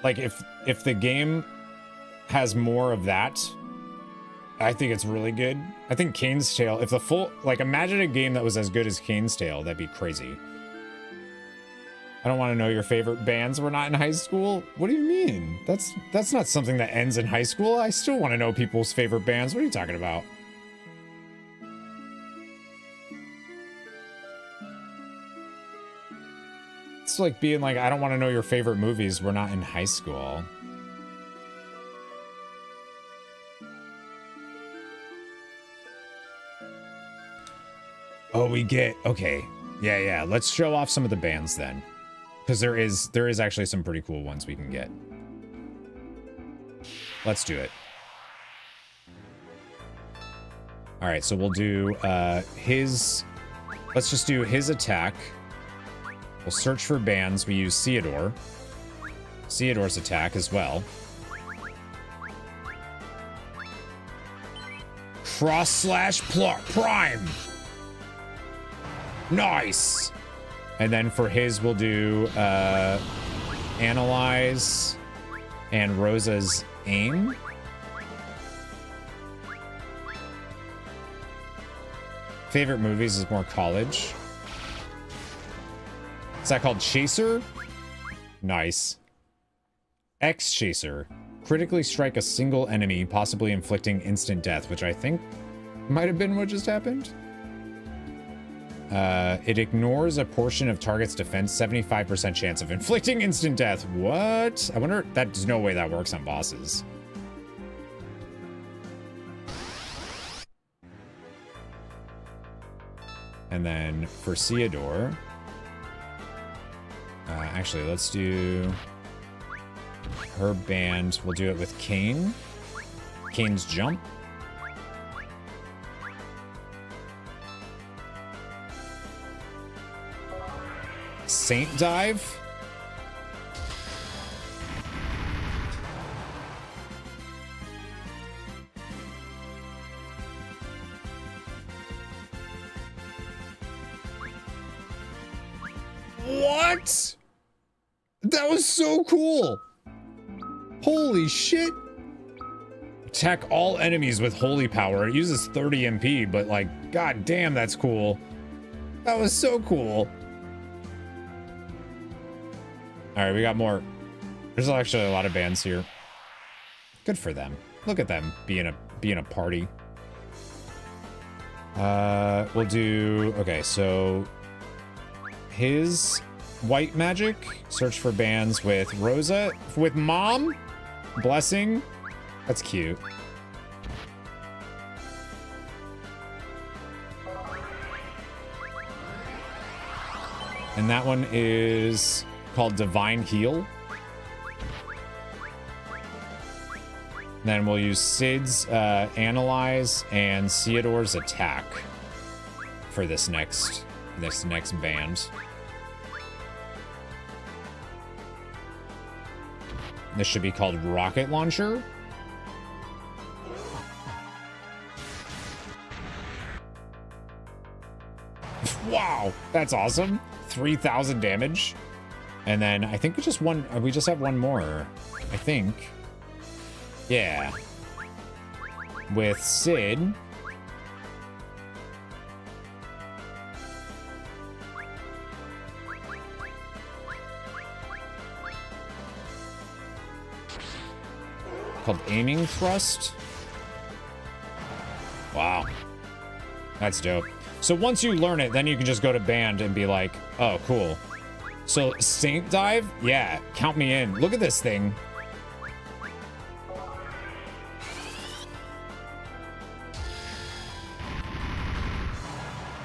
like if the game has more of that, I think it's really good. I think Kane's Tale, if the full, like imagine a game that was as good as Kane's Tale, that'd be crazy. I don't want to know your favorite bands were not in high school. What do you mean? That's not something that ends in high school. I still want to know people's favorite bands. What are you talking about? It's like being like, I don't want to know your favorite movies. We're not in high school. Oh, we get, okay. Yeah. Let's show off some of the bands then. Because there is actually some pretty cool ones we can get. Let's do it. All right, so we'll do let's just do his attack. We'll search for bands. We use Theodore. Theodore's attack as well. Cross slash prime. Nice. And then for his, we'll do analyze and Rosa's aim. Favorite movies is more college. Is that called Chaser? Nice. X Chaser. Critically strike a single enemy, possibly inflicting instant death, which I think might have been what just happened. It ignores a portion of target's defense, 75% chance of inflicting instant death. What? I wonder, there's no way that works on bosses. And then for Theodore, actually, let's do her band. We'll do it with Kane. Kane's jump. Saint dive. What? That was so cool. Holy shit. Attack all enemies with holy power. It uses 30 MP, but like, god damn, that's cool. That was so cool. All right, we got more. There's actually a lot of bands here. Good for them. Look at them being a party. We'll do, okay, so his white magic, search for bands with Rosa, with Mom, Blessing. That's cute. And that one is called Divine Heal. Then we'll use Sid's Analyze and Theodore's Attack for this next band. This should be called Rocket Launcher. Wow, that's awesome. 3,000 damage. And then I think we just have one more, I think. Yeah. With Sid. Called Aiming Thrust. Wow. That's dope. So once you learn it, then you can just go to band and be like, oh, cool. So Saint Dive? Yeah, count me in. Look at this thing.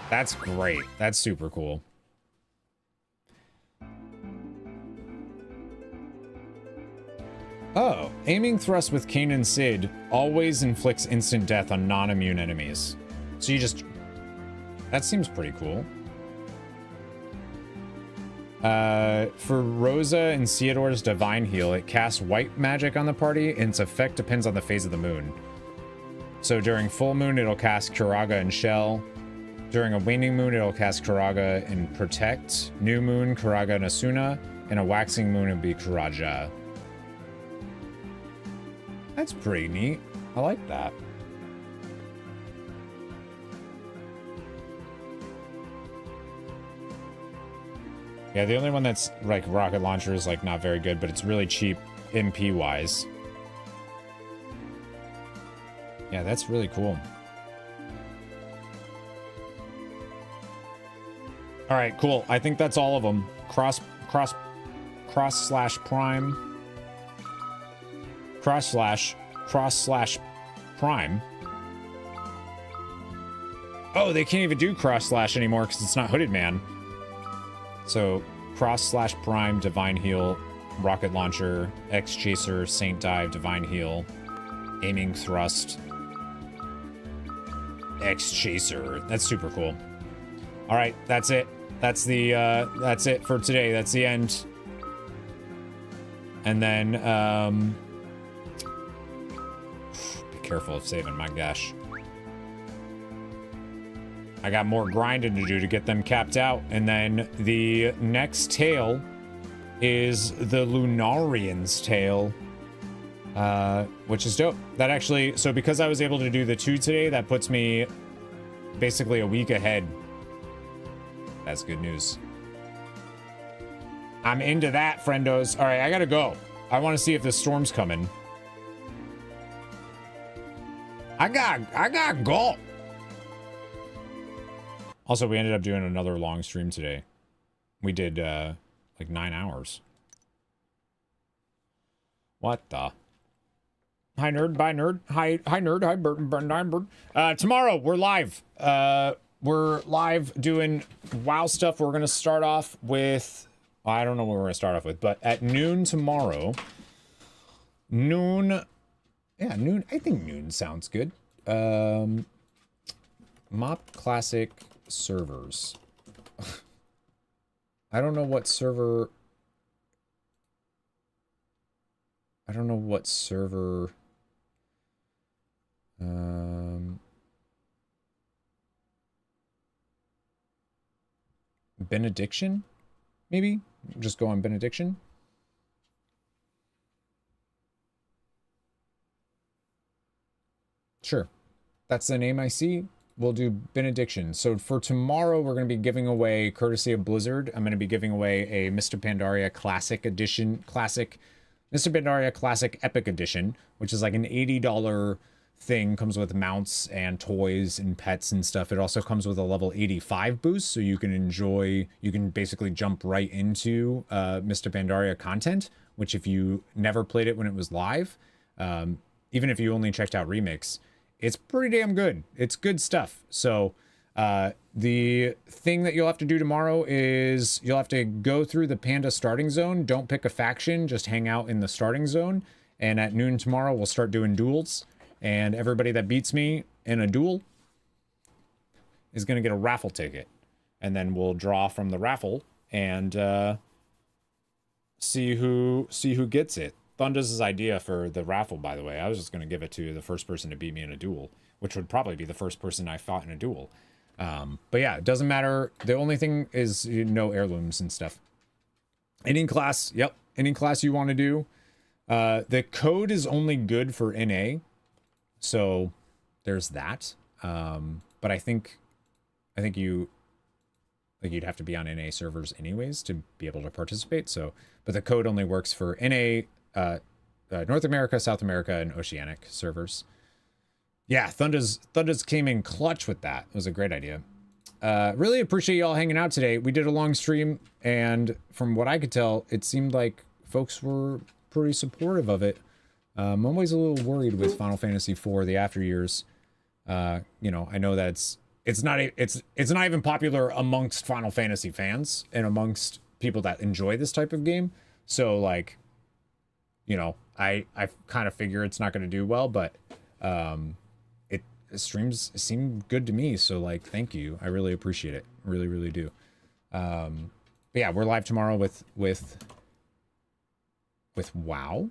That's great. That's super cool. Oh, aiming thrust with Kane and Sid always inflicts instant death on non-immune enemies. So you just... That seems pretty cool. For Rosa and Theodore's Divine Heal, it casts white magic on the party, and its effect depends on the phase of the moon. So during full moon, it'll cast Kiraga and Shell. During a waning moon, it'll cast Kiraga and Protect. New moon, Kiraga and Asuna. And a waxing moon, it'll be Kiraja. That's pretty neat. I like that. Yeah, the only one that's like rocket launcher is like not very good, but it's really cheap MP wise. Yeah, that's really cool. All right, cool. I think that's all of them. Cross slash prime. Cross slash prime. Oh, they can't even do cross slash anymore because it's not Hooded Man. So cross slash prime, Divine Heal, rocket launcher, X Chaser, Saint Dive, Divine Heal, aiming thrust, X Chaser. That's super cool. All right, that's it. That's it for today. That's the end. And then be careful of saving, my gosh. I got more grinding to do to get them capped out. And then the next tale is the Lunarian's tale, which is dope. That actually, so because I was able to do the 2 today, that puts me basically a week ahead. That's good news. I'm into that, friendos. All right, I gotta go. I want to see if the storm's coming. I got go. Also, we ended up doing another long stream today. We did, like 9 hours. What the? Hi, nerd. Bye, nerd. Hi, nerd. Hi, bird. Tomorrow, we're live. We're live doing WoW stuff. We're going to start off with... I don't know what we're going to start off with, but at noon tomorrow... Noon... Yeah, noon. I think noon sounds good. Mop Classic... servers. I don't know what server... I don't know what server... Benediction? Maybe? Just go on Benediction? Sure. That's the name I see. We'll do Benediction. So for tomorrow, we're going to be giving away, courtesy of Blizzard, I'm going to be giving away a Mr. Pandaria Classic Edition, Mr. Pandaria Classic Epic Edition, which is like an $80 thing, comes with mounts and toys and pets and stuff. It also comes with a level 85 boost, so you can basically jump right into Mr. Pandaria content, which if you never played it when it was live, even if you only checked out Remix, it's pretty damn good. It's good stuff. So the thing that you'll have to do tomorrow is you'll have to go through the Panda starting zone. Don't pick a faction, just hang out in the starting zone. And at noon tomorrow, we'll start doing duels. And everybody that beats me in a duel is going to get a raffle ticket. And then we'll draw from the raffle and see who gets it. Thunder's idea for the raffle, by the way. I was just going to give it to the first person to beat me in a duel, which would probably be the first person I fought in a duel. But yeah, it doesn't matter. The only thing is, no heirlooms and stuff. Any class, yep. Any class you want to do. The code is only good for NA. So there's that. But I think you'd have to be on NA servers anyways to be able to participate. So, but the code only works for NA, North America, South America, and Oceanic servers. Yeah, Thunder's came in clutch with that. It was a great idea. Really appreciate y'all hanging out today. We did a long stream, and from what I could tell, it seemed like folks were pretty supportive of it. I'm always a little worried with Final Fantasy IV, the after years. You know, I know that it's not even popular amongst Final Fantasy fans and amongst people that enjoy this type of game. So like, you know, I kind of figure it's not going to do well, but it streams seem good to me. So like, thank you. I really appreciate it. Really, really do. But yeah, we're live tomorrow with WoW,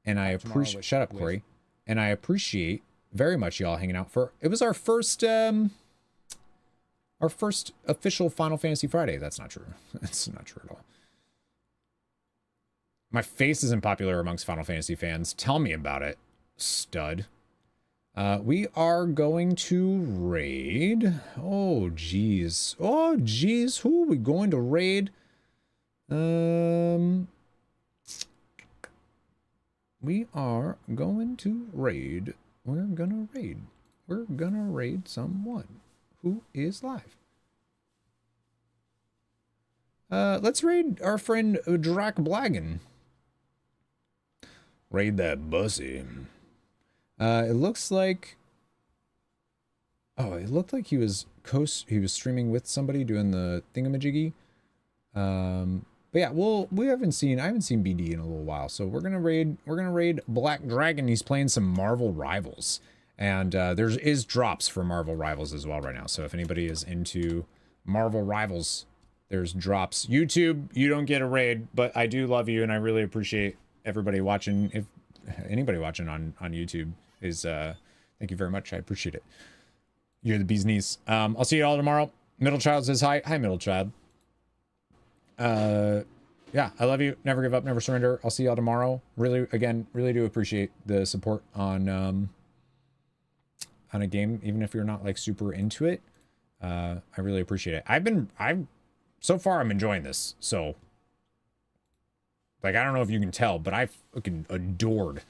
and I appreciate. Shut up, Corey. And I appreciate very much y'all hanging out for. It was our first official Final Fantasy Friday. That's not true. That's not true at all. My face isn't popular amongst Final Fantasy fans. Tell me about it, stud. We are going to raid. Oh, geez. Oh, geez. Who are we going to raid? We are going to raid. We're gonna raid. We're gonna raid someone who is live. Let's raid our friend Drac Blagan. Raid that bussy. It looks like. Oh, it looked like he was streaming with somebody doing the thingamajiggy. But yeah, I haven't seen BD in a little while, so we're gonna raid Black Dragon. He's playing some Marvel Rivals, and there is drops for Marvel Rivals as well right now. So if anybody is into Marvel Rivals, there's drops. YouTube, you don't get a raid, but I do love you, and I really appreciate everybody watching. If anybody watching on YouTube is, thank you very much. I appreciate it. You're the bee's knees. I'll see you all tomorrow. Middle Child says hi. Hi, Middle Child. Yeah, I love you. Never give up, never surrender. I'll see y'all tomorrow. Really, again, really do appreciate the support on a game, even if you're not like super into it. I really appreciate it. So far I'm enjoying this. So like, I don't know if you can tell, but I fucking adored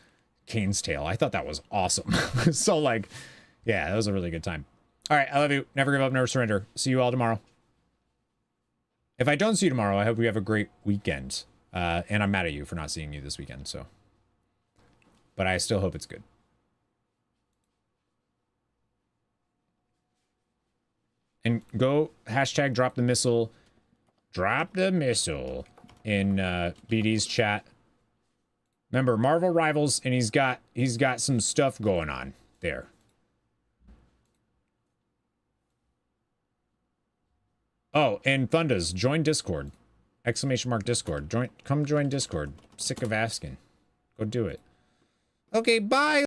Kane's Tale. I thought that was awesome. So like, yeah, that was a really good time. All right, I love you. Never give up, never surrender. See you all tomorrow. If I don't see you tomorrow, I hope you have a great weekend. And I'm mad at you for not seeing you this weekend, so. But I still hope it's good. And go hashtag drop the missile. Drop the missile in BD's chat. Remember, Marvel Rivals, and he's got some stuff going on there. Oh, and Thundas, join Discord. Exclamation mark Discord. Come join Discord. Sick of asking. Go do it. Okay, bye.